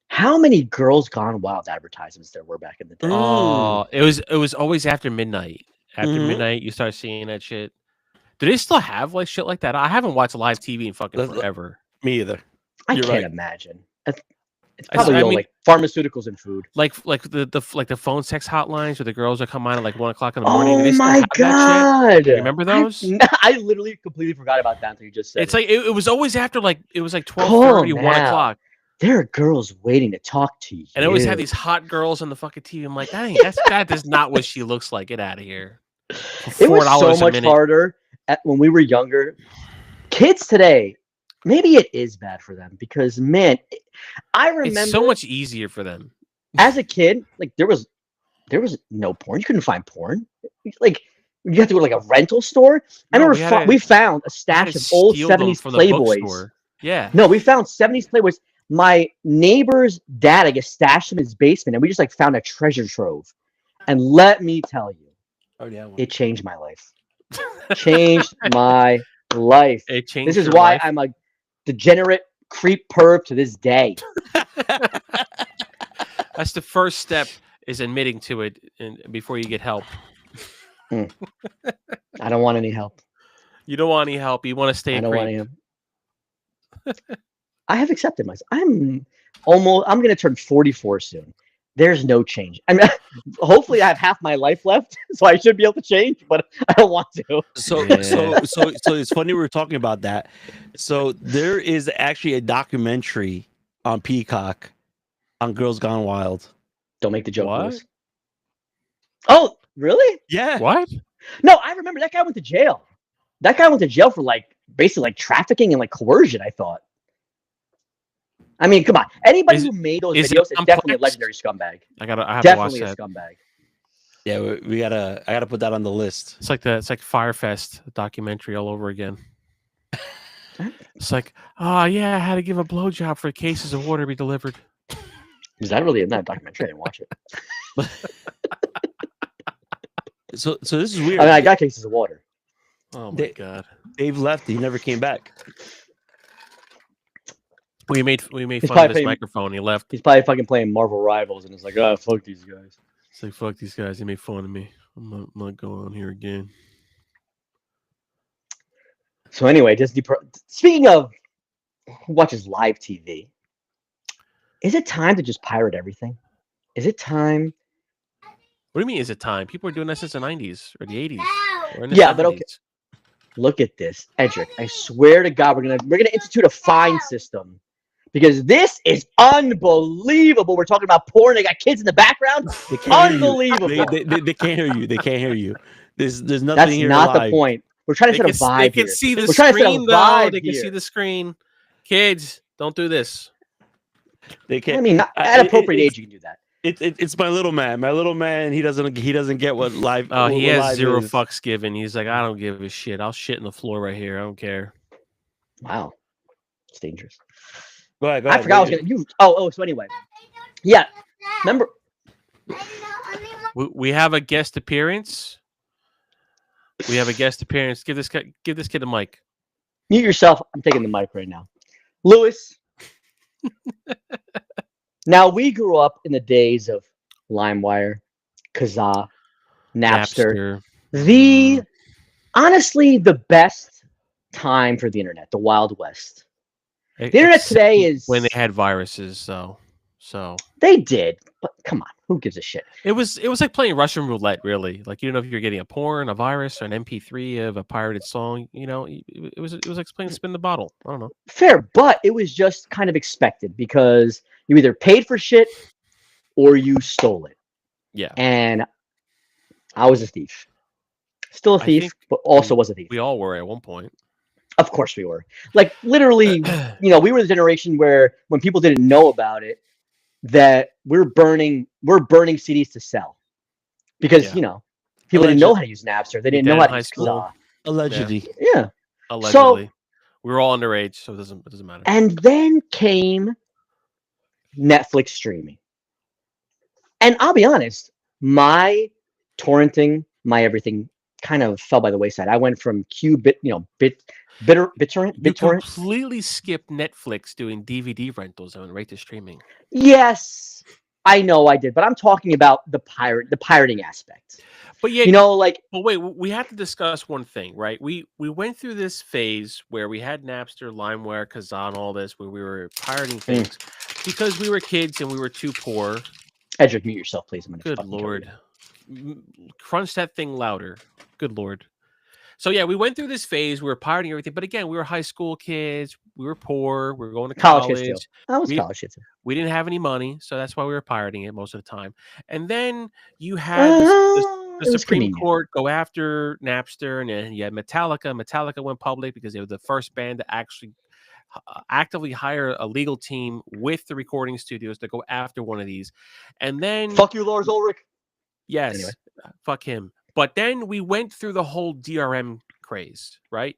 [SPEAKER 3] how many Girls Gone Wild advertisements there were back in the day.
[SPEAKER 2] Oh, it was always after midnight. After
[SPEAKER 1] Mhm.
[SPEAKER 2] midnight, you start seeing that shit. Do they still have like shit like that? I haven't watched live TV in fucking
[SPEAKER 1] That's-
[SPEAKER 2] forever.
[SPEAKER 1] Me either.
[SPEAKER 3] I
[SPEAKER 1] You're
[SPEAKER 3] can't
[SPEAKER 1] right.
[SPEAKER 3] imagine. It's
[SPEAKER 2] I
[SPEAKER 3] probably all
[SPEAKER 2] mean-
[SPEAKER 3] like pharmaceuticals and food.
[SPEAKER 2] Like the phone sex hotlines where the girls are come on at like 1 o'clock in the morning.
[SPEAKER 3] Oh
[SPEAKER 2] They still
[SPEAKER 3] my
[SPEAKER 2] have that
[SPEAKER 3] god!
[SPEAKER 2] You remember those?
[SPEAKER 3] I literally completely forgot about that until you just said
[SPEAKER 2] It's
[SPEAKER 3] it.
[SPEAKER 2] like it was always after like it was like
[SPEAKER 3] Come
[SPEAKER 2] 12:30, 1
[SPEAKER 3] now.
[SPEAKER 2] o'clock,
[SPEAKER 3] There are girls waiting to talk to you.
[SPEAKER 2] and they always had these hot girls on the fucking TV. I'm like, that is not what she looks like. Get out of here.
[SPEAKER 3] It was so
[SPEAKER 2] $4 a
[SPEAKER 3] much
[SPEAKER 2] minute.
[SPEAKER 3] harder when we were younger. Kids today, maybe it is bad for them because man, I remember
[SPEAKER 2] It's so much easier for them.
[SPEAKER 3] as a kid, like there was no porn. You couldn't find porn. Like you have to go to like a rental store. I
[SPEAKER 2] No,
[SPEAKER 3] remember we found a
[SPEAKER 2] I had
[SPEAKER 3] stash
[SPEAKER 2] to
[SPEAKER 3] of old
[SPEAKER 2] steal them
[SPEAKER 3] 70s
[SPEAKER 2] from the
[SPEAKER 3] Playboys.
[SPEAKER 2] bookstore. Yeah.
[SPEAKER 3] No, we found 70s Playboys. My neighbor's dad, I guess, stashed them in his basement, and we just like found a treasure trove. And let me tell you, it changed my life. Changed my life.
[SPEAKER 2] It changed.
[SPEAKER 3] This is
[SPEAKER 2] your
[SPEAKER 3] why
[SPEAKER 2] life.
[SPEAKER 3] I'm a degenerate creep perv to this day.
[SPEAKER 2] That's the first step, is admitting to it, and before you get help.
[SPEAKER 3] I don't want any help.
[SPEAKER 2] You don't want any help. You want to stay
[SPEAKER 3] I
[SPEAKER 2] a
[SPEAKER 3] don't want
[SPEAKER 2] creep.
[SPEAKER 3] any help. I have accepted myself. I'm going to turn 44 soon. There's no change. I mean, hopefully I have half my life left, so I should be able to change, but I don't want to.
[SPEAKER 1] So
[SPEAKER 2] Yeah.
[SPEAKER 1] so it's funny we were talking about that. So there is actually a documentary on Peacock on Girls Gone Wild.
[SPEAKER 3] Don't make the joke.
[SPEAKER 2] What?
[SPEAKER 3] Louis. Oh, really?
[SPEAKER 1] Yeah.
[SPEAKER 2] What?
[SPEAKER 3] No, I remember that guy went to jail. That guy went to jail for like basically like trafficking and like coercion, I thought. I mean, come on. Anybody
[SPEAKER 2] Is-
[SPEAKER 3] who made those
[SPEAKER 2] is it
[SPEAKER 3] videos is definitely a
[SPEAKER 2] complex?
[SPEAKER 3] legendary scumbag.
[SPEAKER 2] I have
[SPEAKER 3] Definitely a
[SPEAKER 2] to watch that.
[SPEAKER 3] scumbag.
[SPEAKER 1] Yeah, I gotta put that on the list.
[SPEAKER 2] It's like Firefest documentary all over again. It's like, oh yeah, I had to give a blowjob for cases of water to be delivered.
[SPEAKER 3] Is that really in that documentary? I didn't watch it.
[SPEAKER 1] So this is weird.
[SPEAKER 3] I mean, I got cases of water.
[SPEAKER 2] Oh my
[SPEAKER 1] They-
[SPEAKER 2] god.
[SPEAKER 1] Dave left. He never came back.
[SPEAKER 2] We made
[SPEAKER 3] He's
[SPEAKER 2] fun of his
[SPEAKER 3] probably paying-
[SPEAKER 2] microphone. He left.
[SPEAKER 3] He's probably fucking playing Marvel Rivals and it's like, oh, fuck these guys.
[SPEAKER 2] It's like, fuck these guys. They made fun of me. I'm not going on here again.
[SPEAKER 3] So anyway, Disney Pro. Speaking of who watches live TV, is it time to just pirate everything? Is it time?
[SPEAKER 2] What do you mean? Is it time? People are doing that since the 90s or the 80s. Or in the
[SPEAKER 3] Yeah, but okay.
[SPEAKER 2] 70s.
[SPEAKER 3] Look at this, Edric. I swear to God, we're gonna institute a fine system because this is unbelievable. We're talking about porn. They got kids in the background.
[SPEAKER 1] They can't hear you.
[SPEAKER 3] Unbelievable.
[SPEAKER 1] They can't hear you. They can't hear you. There's nothing
[SPEAKER 3] That's
[SPEAKER 1] here
[SPEAKER 3] not
[SPEAKER 1] live.
[SPEAKER 3] the point. We're trying to
[SPEAKER 2] They
[SPEAKER 3] set a
[SPEAKER 2] can, they
[SPEAKER 3] vibe
[SPEAKER 2] can
[SPEAKER 3] here.
[SPEAKER 2] see the
[SPEAKER 3] We're trying to set a
[SPEAKER 2] screen, though.
[SPEAKER 3] vibe
[SPEAKER 2] They can see
[SPEAKER 3] here.
[SPEAKER 2] the screen. Kids, don't do this.
[SPEAKER 1] They
[SPEAKER 3] I
[SPEAKER 1] can't.
[SPEAKER 3] mean, at appropriate age, you can do that.
[SPEAKER 1] It's my little man. My little man. He doesn't get what live.
[SPEAKER 2] Oh, he
[SPEAKER 1] what
[SPEAKER 2] has
[SPEAKER 1] live
[SPEAKER 2] zero
[SPEAKER 1] is.
[SPEAKER 2] fucks given. He's like, I don't give a shit. I'll shit in the floor right here. I don't care.
[SPEAKER 3] Wow, it's dangerous.
[SPEAKER 1] Go ahead.
[SPEAKER 3] I forgot I was gonna. So anyway, yeah. Remember?
[SPEAKER 2] We have a guest appearance. We have a guest appearance. Give this kid a mic.
[SPEAKER 3] Mute yourself. I'm taking the mic right now. Lewis. Now, we grew up in the days of LimeWire, Kazaa, Napster. Honestly, the best time for the internet, the Wild West. The internet today is
[SPEAKER 2] when they had viruses, so
[SPEAKER 3] they did, but come on, who gives a shit?
[SPEAKER 2] it was like playing Russian roulette, really. Like, you don't know if you're getting a porn, a virus, or an MP3 of a pirated song. You know, it was like playing spin the bottle. I don't know.
[SPEAKER 3] Fair, but it was just kind of expected because you either paid for shit or you stole it.
[SPEAKER 2] Yeah,
[SPEAKER 3] And I was a thief. Still a
[SPEAKER 2] I
[SPEAKER 3] thief,
[SPEAKER 2] think
[SPEAKER 3] but also was a thief.
[SPEAKER 2] we all were at one point.
[SPEAKER 3] Of course we were. Like literally, we were the generation where when people didn't know about it, that we're burning CDs to sell. Because,
[SPEAKER 2] Yeah.
[SPEAKER 3] People didn't
[SPEAKER 1] Alleged-
[SPEAKER 3] know how to use Napster. They didn't
[SPEAKER 2] did
[SPEAKER 3] know
[SPEAKER 2] in
[SPEAKER 3] how to
[SPEAKER 2] high
[SPEAKER 3] use
[SPEAKER 2] school.
[SPEAKER 3] Kazaa.
[SPEAKER 1] Allegedly.
[SPEAKER 3] Yeah.
[SPEAKER 2] Allegedly. We were all underage, so it doesn't matter.
[SPEAKER 3] And then came Netflix streaming. And I'll be honest, my torrenting, my everything kind of fell by the wayside. I went from BitTorrent.
[SPEAKER 2] You completely skipped Netflix doing DVD rentals and went right to streaming.
[SPEAKER 3] Yes, I know I did, but I'm talking about the pirating aspect.
[SPEAKER 2] But yeah,
[SPEAKER 3] like,
[SPEAKER 2] but wait, we have to discuss one thing, right? We went through this phase where we had Napster, LimeWire, Kazaa, and all this, where we were pirating things because we were kids and we were too poor.
[SPEAKER 3] Edric, mute yourself, please. I'm gonna
[SPEAKER 2] Good
[SPEAKER 3] fucking kill
[SPEAKER 2] Lord.
[SPEAKER 3] you.
[SPEAKER 2] Crunch that thing louder. Good Lord. So yeah, we went through this phase. We were pirating everything, but again, we were high school kids. We were poor. We were going to college.
[SPEAKER 3] Kids too. I was college kids too.
[SPEAKER 2] We didn't have any money, so that's why we were pirating it most of the time. And then you had the Supreme Court go after Napster, and then you had Metallica. Metallica went public because they were the first band to actually actively hire a legal team with the recording studios to go after one of these. And then
[SPEAKER 3] fuck you, Lars Ulrich.
[SPEAKER 2] Yes,
[SPEAKER 3] Anyway.
[SPEAKER 2] Fuck him. But then we went through the whole DRM craze, right?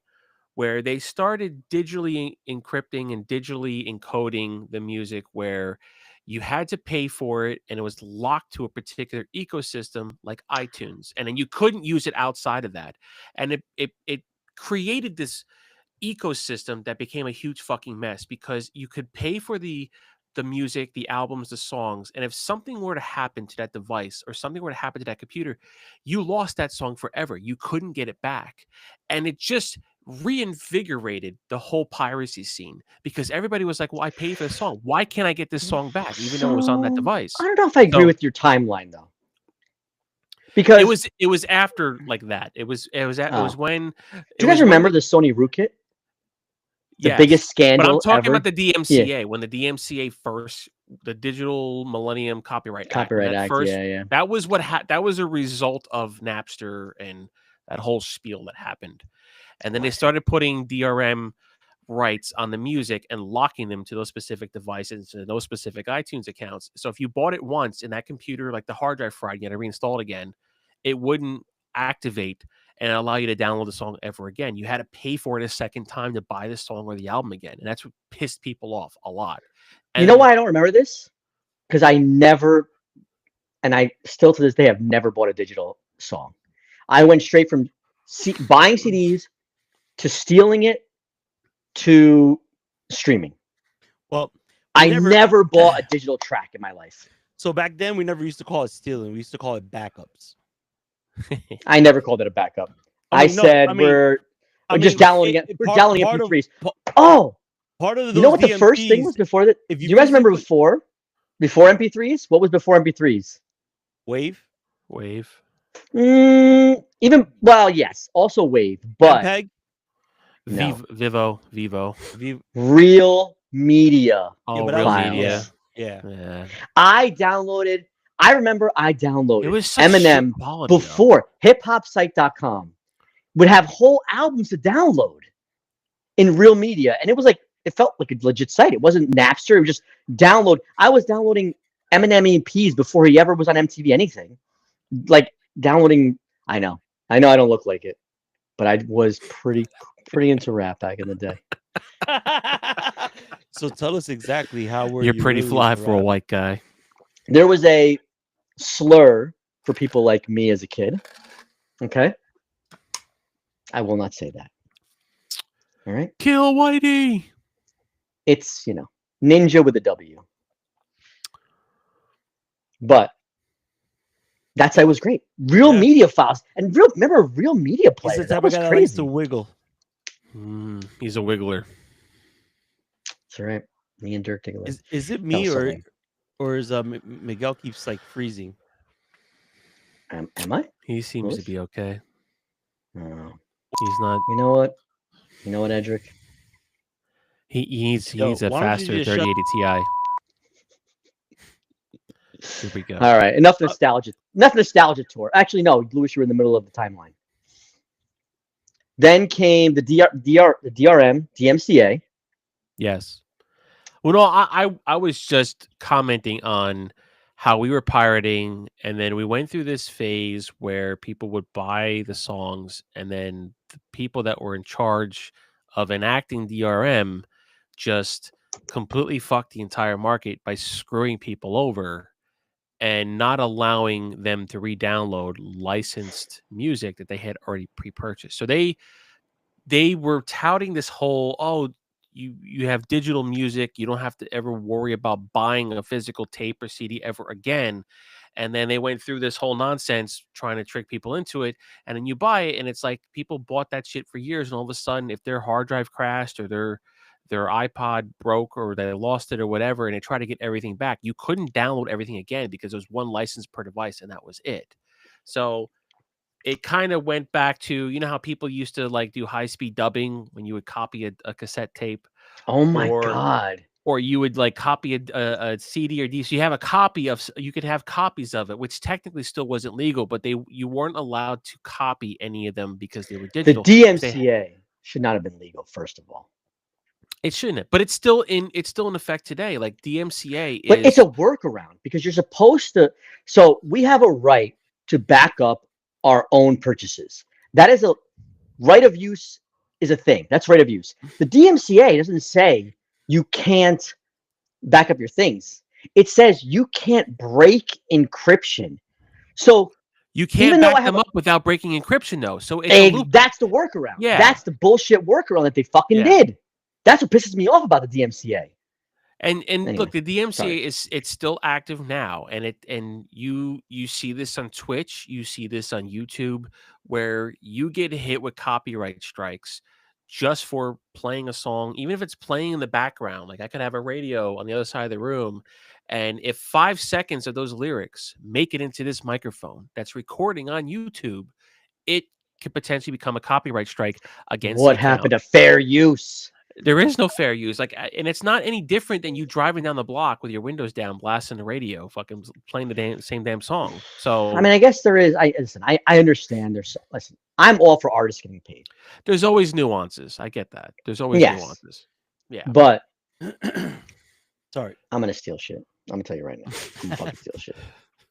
[SPEAKER 2] Where they started digitally encrypting and digitally encoding the music, where you had to pay for it and it was locked to a particular ecosystem like iTunes. And then you couldn't use it outside of that. And it created this ecosystem that became a huge fucking mess because you could pay for the music, the albums, the songs, and if something were to happen to that device or something were to happen to that computer, you lost that song forever. You couldn't get it back. And it just reinvigorated the whole piracy scene because everybody was like, well, I paid for the song. Why can't I get this song back even though it was on that device?
[SPEAKER 3] I don't know if I agree with your timeline though. Because
[SPEAKER 2] it was after like that. It was when
[SPEAKER 3] do you guys remember the Sony Rootkit? The biggest scandal.
[SPEAKER 2] But I'm talking
[SPEAKER 3] ever?
[SPEAKER 2] about the DMCA when the DMCA first, the Digital Millennium Copyright Act. That was that was a result of Napster and that whole spiel that happened. And then they started putting DRM rights on the music and locking them to those specific devices and those specific iTunes accounts. So if you bought it once in that computer, like the hard drive fried, you had to reinstall it again, it wouldn't activate and allow you to download the song ever again. You had to pay for it a second time to buy the song or the album again. And that's what pissed people off a lot. And
[SPEAKER 3] you know why I don't remember this? Because I never, and I still to this day have never bought a digital song. I went straight from buying CDs to stealing it to streaming.
[SPEAKER 1] Well,
[SPEAKER 3] I never bought a digital track in my life.
[SPEAKER 1] So back then, we never used to call it stealing. We used to call it backups.
[SPEAKER 3] I never called it a backup. We're just downloading it. We're downloading MP3s.
[SPEAKER 1] Part of
[SPEAKER 3] you know what the first thing was before that? Do you guys remember before MP3s? What was before MP3s?
[SPEAKER 1] Wave.
[SPEAKER 3] Yes, also Wave, but
[SPEAKER 1] MPEG?
[SPEAKER 2] Vivo.
[SPEAKER 3] Real Media.
[SPEAKER 2] Oh,
[SPEAKER 1] Yeah,
[SPEAKER 2] Real
[SPEAKER 1] but
[SPEAKER 2] Media.
[SPEAKER 1] Yeah.
[SPEAKER 3] I remember I downloaded
[SPEAKER 2] It was such
[SPEAKER 3] Eminem
[SPEAKER 2] quality,
[SPEAKER 3] before hiphopsite.com would have whole albums to download in Real Media. And it was like, it felt like a legit site. It wasn't Napster. It was just download. I was downloading Eminem EPs before he ever was on MTV anything. Like downloading, I know I don't look like it, but I was pretty into rap back in the day.
[SPEAKER 1] So tell us exactly how
[SPEAKER 2] You're pretty
[SPEAKER 1] really
[SPEAKER 2] fly
[SPEAKER 1] into
[SPEAKER 2] for a
[SPEAKER 1] rap?
[SPEAKER 2] white guy.
[SPEAKER 3] There was a slur for people like me as a kid. Okay. I will not say that. All right.
[SPEAKER 2] Kill Whitey.
[SPEAKER 3] It's, ninja with a W. But that site was great. Real Media Files. And remember Real Media
[SPEAKER 1] He's
[SPEAKER 3] Player.
[SPEAKER 1] the type
[SPEAKER 3] That
[SPEAKER 1] of
[SPEAKER 3] was
[SPEAKER 1] guy that likes
[SPEAKER 3] crazy.
[SPEAKER 1] to wiggle.
[SPEAKER 2] He's a wiggler.
[SPEAKER 3] That's right. Me and Dirk Diggler.
[SPEAKER 1] Is it
[SPEAKER 3] That
[SPEAKER 1] me
[SPEAKER 3] was
[SPEAKER 1] or
[SPEAKER 3] something.
[SPEAKER 1] is Miguel keeps like freezing?
[SPEAKER 3] Am I?
[SPEAKER 2] He seems to
[SPEAKER 3] Really?
[SPEAKER 2] be okay.
[SPEAKER 3] Oh.
[SPEAKER 2] He's not.
[SPEAKER 3] You know what? Edric?
[SPEAKER 2] He needs
[SPEAKER 1] Yo,
[SPEAKER 2] a
[SPEAKER 1] why don't you
[SPEAKER 2] faster
[SPEAKER 1] just
[SPEAKER 2] 3080 Ti. Here we go.
[SPEAKER 3] All right. Enough nostalgia. Enough nostalgia tour. Actually, no, Louis, you were in the middle of the timeline. Then came the DRM, DMCA.
[SPEAKER 2] Yes. Well, no, I was just commenting on how we were pirating, and then we went through this phase where people would buy the songs, and then the people that were in charge of enacting DRM just completely fucked the entire market by screwing people over and not allowing them to re-download licensed music that they had already pre-purchased. So they were touting this whole, oh, you have digital music, you don't have to ever worry about buying a physical tape or CD ever again. And then they went through this whole nonsense trying to trick people into it. And then you buy it, and it's like people bought that shit for years, and all of a sudden, if their hard drive crashed or their iPod broke or they lost it or whatever, and they try to get everything back, you couldn't download everything again because there was one license per device, and that was it. So it kind of went back to, you know, how people used to like do high speed dubbing when you would copy a cassette tape,
[SPEAKER 3] Oh my
[SPEAKER 2] or
[SPEAKER 3] god.
[SPEAKER 2] or you would like copy a CD or D. So you have a copy of, you could have copies of it, which technically still wasn't legal, but you weren't allowed to copy any of them because they were
[SPEAKER 3] The
[SPEAKER 2] digital.
[SPEAKER 3] DMCA should not have been legal, first of all.
[SPEAKER 2] It shouldn't have, but it's still in effect today. Like DMCA
[SPEAKER 3] But
[SPEAKER 2] is,
[SPEAKER 3] it's a workaround because you're supposed to. So we have a right to back up our own purchases. That is a right of use, is a thing. That's right of use. The DMCA doesn't say you can't back up your things. It says you can't break encryption. So
[SPEAKER 2] you
[SPEAKER 3] even
[SPEAKER 2] can't
[SPEAKER 3] though I
[SPEAKER 2] back
[SPEAKER 3] have
[SPEAKER 2] them up without breaking encryption, though. So it's a loop.
[SPEAKER 3] that's the workaround.
[SPEAKER 2] Yeah.
[SPEAKER 3] That's the bullshit workaround that they fucking
[SPEAKER 2] Yeah.
[SPEAKER 3] did. That's what pisses me off about the DMCA.
[SPEAKER 2] And
[SPEAKER 3] Anyway,
[SPEAKER 2] look, the DMCA
[SPEAKER 3] sorry.
[SPEAKER 2] it's still active now, and you see this on Twitch, you see this on YouTube, where you get hit with copyright strikes just for playing a song, even if it's playing in the background. Like I could have a radio on the other side of the room, and if 5 seconds of those lyrics make it into this microphone that's recording on YouTube, it could potentially become a copyright strike against
[SPEAKER 3] What
[SPEAKER 2] the account.
[SPEAKER 3] happened to fair use?
[SPEAKER 2] There is no fair use. Like, and it's not any different than you driving down the block with your windows down, blasting the radio, fucking playing the same damn song. So
[SPEAKER 3] I mean, I guess there is. I understand. Listen. I'm all for artists getting paid,
[SPEAKER 2] there's always nuances. I get that. There's always
[SPEAKER 3] Yes.
[SPEAKER 2] nuances. Yeah.
[SPEAKER 3] but
[SPEAKER 1] Sorry.
[SPEAKER 3] I'm gonna steal shit. I'm gonna tell you right now. I'm gonna fucking steal shit.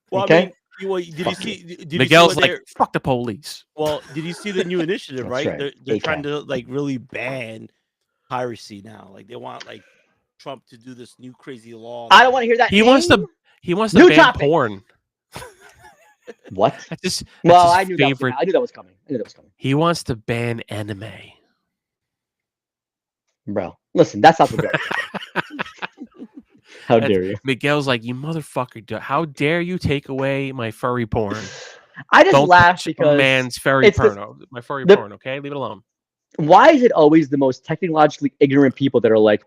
[SPEAKER 1] Well,
[SPEAKER 3] Okay.
[SPEAKER 1] I mean, did you
[SPEAKER 3] Fuck
[SPEAKER 1] see? Did you
[SPEAKER 2] Miguel's
[SPEAKER 1] see
[SPEAKER 2] like,
[SPEAKER 1] like,
[SPEAKER 2] fuck the police.
[SPEAKER 1] well, did you see the new initiative?
[SPEAKER 3] That's
[SPEAKER 1] Right,
[SPEAKER 3] right.
[SPEAKER 1] they're
[SPEAKER 3] ACAB.
[SPEAKER 1] trying to like really ban piracy now. Like they want like Trump to do this new crazy law.
[SPEAKER 3] I don't want to hear that.
[SPEAKER 2] He wants
[SPEAKER 3] name.
[SPEAKER 2] to
[SPEAKER 3] New
[SPEAKER 2] ban
[SPEAKER 3] topic.
[SPEAKER 2] porn.
[SPEAKER 3] What?
[SPEAKER 2] That's
[SPEAKER 3] Well,
[SPEAKER 2] his
[SPEAKER 3] I knew
[SPEAKER 2] favorite.
[SPEAKER 3] that was coming. I knew that was coming.
[SPEAKER 2] He wants to ban anime.
[SPEAKER 3] Bro, listen, that's not the way. How
[SPEAKER 2] That's-
[SPEAKER 3] dare you?
[SPEAKER 2] Miguel's like, you motherfucker! How dare you take away my furry porn?
[SPEAKER 3] I just
[SPEAKER 2] Don't
[SPEAKER 3] laugh
[SPEAKER 2] touch a
[SPEAKER 3] because
[SPEAKER 2] man's furry
[SPEAKER 3] it's the-
[SPEAKER 2] porno. My furry
[SPEAKER 3] the-
[SPEAKER 2] porn. Okay, leave it alone.
[SPEAKER 3] why is it always the most technologically ignorant people that are like,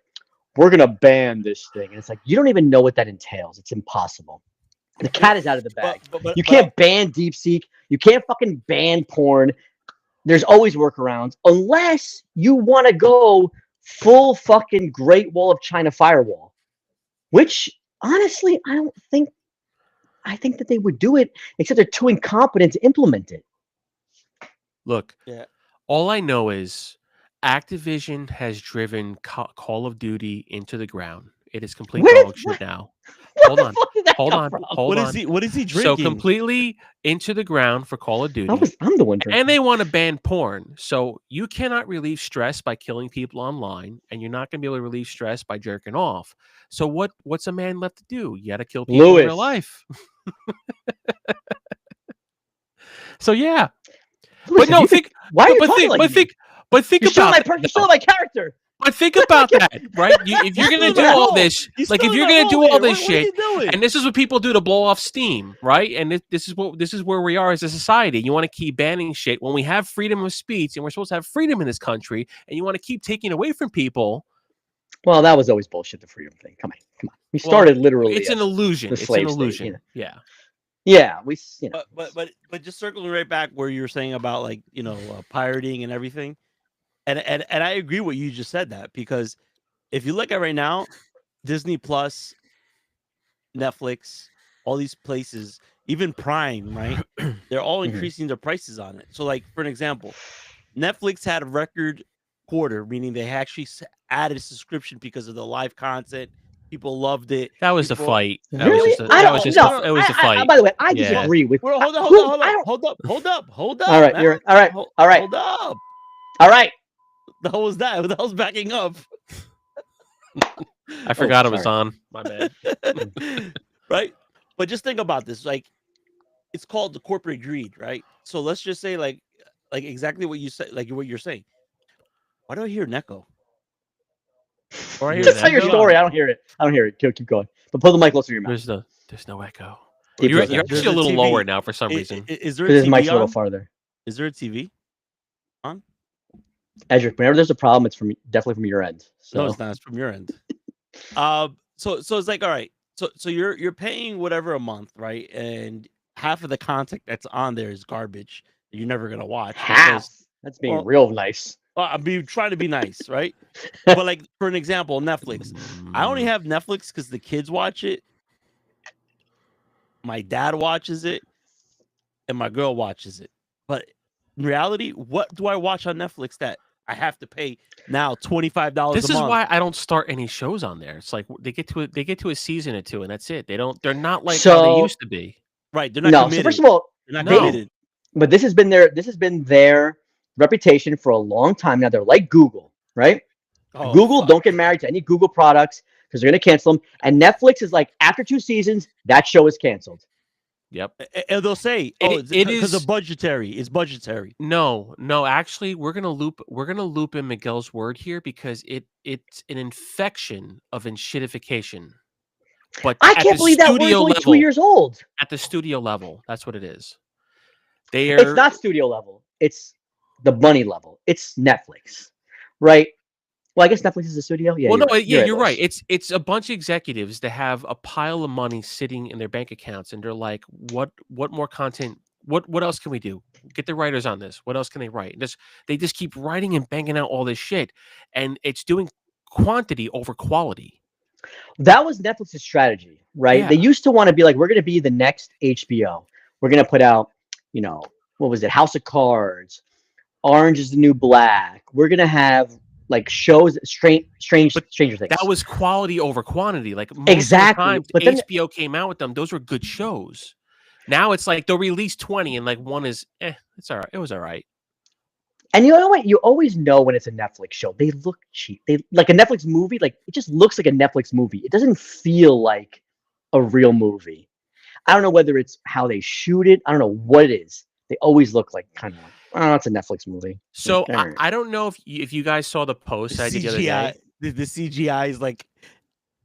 [SPEAKER 3] we're gonna ban this thing? And it's like, you don't even know what that entails. It's impossible. The cat is out of the bag.
[SPEAKER 1] But
[SPEAKER 3] You can't ban DeepSeek. You can't fucking ban porn. There's always workarounds unless you want to go full fucking Great Wall of China firewall, which honestly, I think that they would do it, except they're too incompetent to implement it.
[SPEAKER 2] Look,
[SPEAKER 1] Yeah.
[SPEAKER 2] all I know is Activision has driven Call of Duty into the ground. It is complete
[SPEAKER 3] Where-
[SPEAKER 2] dog shit now.
[SPEAKER 3] What
[SPEAKER 2] Hold
[SPEAKER 3] the
[SPEAKER 2] on,
[SPEAKER 3] fuck did that
[SPEAKER 2] hold
[SPEAKER 3] come
[SPEAKER 2] on,
[SPEAKER 3] from?
[SPEAKER 2] hold on.
[SPEAKER 1] What is he
[SPEAKER 2] So
[SPEAKER 1] drinking?
[SPEAKER 2] completely into the ground for Call of Duty.
[SPEAKER 3] I'm the one drinking.
[SPEAKER 2] And they want to ban porn. So you cannot relieve stress by killing people online, and you're not going to be able to relieve stress by jerking off. So what's a man left to do? You got to kill people in real
[SPEAKER 3] Lewis.
[SPEAKER 2] life. So yeah, but
[SPEAKER 3] Listen,
[SPEAKER 2] no,
[SPEAKER 3] you
[SPEAKER 2] think.
[SPEAKER 3] why are you
[SPEAKER 2] But
[SPEAKER 3] talking
[SPEAKER 2] think,
[SPEAKER 3] like
[SPEAKER 2] but
[SPEAKER 3] me?
[SPEAKER 2] think, but think
[SPEAKER 3] You're stealing
[SPEAKER 2] about
[SPEAKER 3] my
[SPEAKER 2] that,
[SPEAKER 3] you're stealing my character.
[SPEAKER 2] But think about that, right? If you're gonna
[SPEAKER 1] He's
[SPEAKER 2] do
[SPEAKER 1] spilling
[SPEAKER 2] all
[SPEAKER 1] my
[SPEAKER 2] this,
[SPEAKER 1] He's
[SPEAKER 2] like if
[SPEAKER 1] spilling
[SPEAKER 2] you're
[SPEAKER 1] my
[SPEAKER 2] gonna do
[SPEAKER 1] role
[SPEAKER 2] all
[SPEAKER 1] here.
[SPEAKER 2] this
[SPEAKER 1] What are
[SPEAKER 2] shit,
[SPEAKER 1] you doing?
[SPEAKER 2] and this is what people do to blow off steam, right? And this is where we are as a society. You want to keep banning shit when we have freedom of speech, and we're supposed to have freedom in this country, and you want to keep taking away from people.
[SPEAKER 3] Well, that was always bullshit. The freedom thing. Come on. We
[SPEAKER 2] Well,
[SPEAKER 3] started literally.
[SPEAKER 2] It's an
[SPEAKER 3] as-
[SPEAKER 2] illusion.
[SPEAKER 3] the
[SPEAKER 2] It's an
[SPEAKER 3] slave state,
[SPEAKER 2] illusion.
[SPEAKER 3] you know.
[SPEAKER 2] Yeah.
[SPEAKER 3] Yeah,
[SPEAKER 1] But just circling right back where you were saying about like pirating and everything, and I agree what you just said, that because if you look at right now, Disney Plus, Netflix, all these places, even Prime, right? They're all
[SPEAKER 3] Mhm.
[SPEAKER 1] increasing their prices on it. So like for an example, Netflix had a record quarter, meaning they actually added a subscription because of the live content People loved it.
[SPEAKER 2] That was the
[SPEAKER 1] People-
[SPEAKER 2] fight. That
[SPEAKER 3] Really?
[SPEAKER 2] was just,
[SPEAKER 3] I
[SPEAKER 2] that
[SPEAKER 3] don't
[SPEAKER 2] was just
[SPEAKER 3] know.
[SPEAKER 2] it was the fight.
[SPEAKER 3] By the way, I
[SPEAKER 2] Yeah.
[SPEAKER 3] disagree with.
[SPEAKER 1] Well, hold on,
[SPEAKER 3] who-
[SPEAKER 1] hold
[SPEAKER 3] I
[SPEAKER 1] on,
[SPEAKER 3] don't-
[SPEAKER 1] hold up.
[SPEAKER 3] All right,
[SPEAKER 1] man.
[SPEAKER 3] you're all right.
[SPEAKER 1] Hold-
[SPEAKER 3] All right.
[SPEAKER 1] Hold up.
[SPEAKER 3] All right.
[SPEAKER 1] The hell was that? That was backing up.
[SPEAKER 2] I forgot it was
[SPEAKER 3] sorry.
[SPEAKER 2] on. My bad.
[SPEAKER 1] Right? But just think about this. Like, it's called the corporate greed, right? So let's just say, like exactly what you said, like what you're saying. Why do I hear an echo? Or I hear
[SPEAKER 3] Just tell your
[SPEAKER 1] an
[SPEAKER 3] story.
[SPEAKER 1] echo.
[SPEAKER 3] I don't hear it. Keep going. But pull the mic closer to your mouth.
[SPEAKER 2] There's no echo.
[SPEAKER 3] Keep
[SPEAKER 2] You're,
[SPEAKER 3] going.
[SPEAKER 2] you're
[SPEAKER 1] There's
[SPEAKER 2] actually a
[SPEAKER 1] a
[SPEAKER 2] little
[SPEAKER 1] TV.
[SPEAKER 2] lower now for some
[SPEAKER 1] I-
[SPEAKER 2] reason.
[SPEAKER 1] Is there a
[SPEAKER 3] Because his mic's
[SPEAKER 1] TV
[SPEAKER 3] a little
[SPEAKER 1] on?
[SPEAKER 3] farther.
[SPEAKER 1] Is there a TV?
[SPEAKER 3] Edric, whenever there's a problem, it's definitely from your end. So
[SPEAKER 1] No, it's not. It's from your end. So it's like, all right. So you're paying whatever a month, right? And half of the content that's on there is garbage that you're never gonna watch.
[SPEAKER 3] half.
[SPEAKER 1] because-
[SPEAKER 3] That's being
[SPEAKER 1] well,
[SPEAKER 3] real nice.
[SPEAKER 1] I'm trying to be nice, right? But like for an example, Netflix. I only have Netflix because the kids watch it. My dad watches it, and my girl watches it. But in reality, what do I watch on Netflix that I have to pay now $25
[SPEAKER 2] This
[SPEAKER 1] a
[SPEAKER 2] is
[SPEAKER 1] month?
[SPEAKER 2] why I don't start any shows on there. It's like they get to a season or two, and that's it. They're not like how they
[SPEAKER 3] So-
[SPEAKER 2] used to be.
[SPEAKER 1] Right? They're not
[SPEAKER 3] No.
[SPEAKER 1] committed.
[SPEAKER 3] So first of all,
[SPEAKER 1] They're not
[SPEAKER 2] No.
[SPEAKER 1] committed.
[SPEAKER 3] but this has been their reputation for a long time now. They're like Google, right?
[SPEAKER 1] Oh,
[SPEAKER 3] Google
[SPEAKER 1] fuck.
[SPEAKER 3] don't get married to any Google products because they're going to cancel them. And Netflix is like, after 2 seasons, that show is canceled.
[SPEAKER 2] Yep.
[SPEAKER 1] And they'll say,
[SPEAKER 2] It-
[SPEAKER 1] "Oh, it's
[SPEAKER 2] it
[SPEAKER 1] because
[SPEAKER 2] is-
[SPEAKER 1] of budgetary. It's budgetary."
[SPEAKER 2] No. Actually, we're gonna loop in Miguel's word here because it's an infection of shitification. But
[SPEAKER 3] I
[SPEAKER 2] at
[SPEAKER 3] can't
[SPEAKER 2] the
[SPEAKER 3] believe that word's
[SPEAKER 2] studio
[SPEAKER 3] only
[SPEAKER 2] level,
[SPEAKER 3] 2 years old.
[SPEAKER 2] at the studio level, that's what it is. They
[SPEAKER 3] It's
[SPEAKER 2] are
[SPEAKER 3] not studio level. It's the money level. It's Netflix, right? Well, I guess Netflix is a studio. Yeah.
[SPEAKER 2] well, no,
[SPEAKER 3] right.
[SPEAKER 2] you're right.
[SPEAKER 3] Lewis.
[SPEAKER 2] It's a bunch of executives that have a pile of money sitting in their bank accounts, and they're like, "What more content? What else can we do? Get the writers on this. What else can they write?" They just keep writing and banging out all this shit, and it's doing quantity over quality.
[SPEAKER 3] That was Netflix's strategy, right?
[SPEAKER 2] Yeah.
[SPEAKER 3] They used to want to be like, we're going to be the next HBO. We're going to put out, what was it? House of Cards, Orange is the New Black. We're going to have like shows, Stranger Things.
[SPEAKER 2] That was quality over quantity. Like most
[SPEAKER 3] Exactly,
[SPEAKER 2] of the times
[SPEAKER 3] but then-
[SPEAKER 2] HBO came out with them, those were good shows. Now it's like they'll release 20 and like one is it's all right. It was all right.
[SPEAKER 3] And you know what? You always know when it's a Netflix show. They look cheap. They like a Netflix movie. Like it just looks like a Netflix movie. It doesn't feel like a real movie. I don't know whether it's how they shoot it. I don't know what it is. They always look like kind of like, oh, it's a Netflix movie.
[SPEAKER 2] So
[SPEAKER 3] Like, all right.
[SPEAKER 2] I don't know if you guys saw the post I did the other day.
[SPEAKER 1] The CGI is like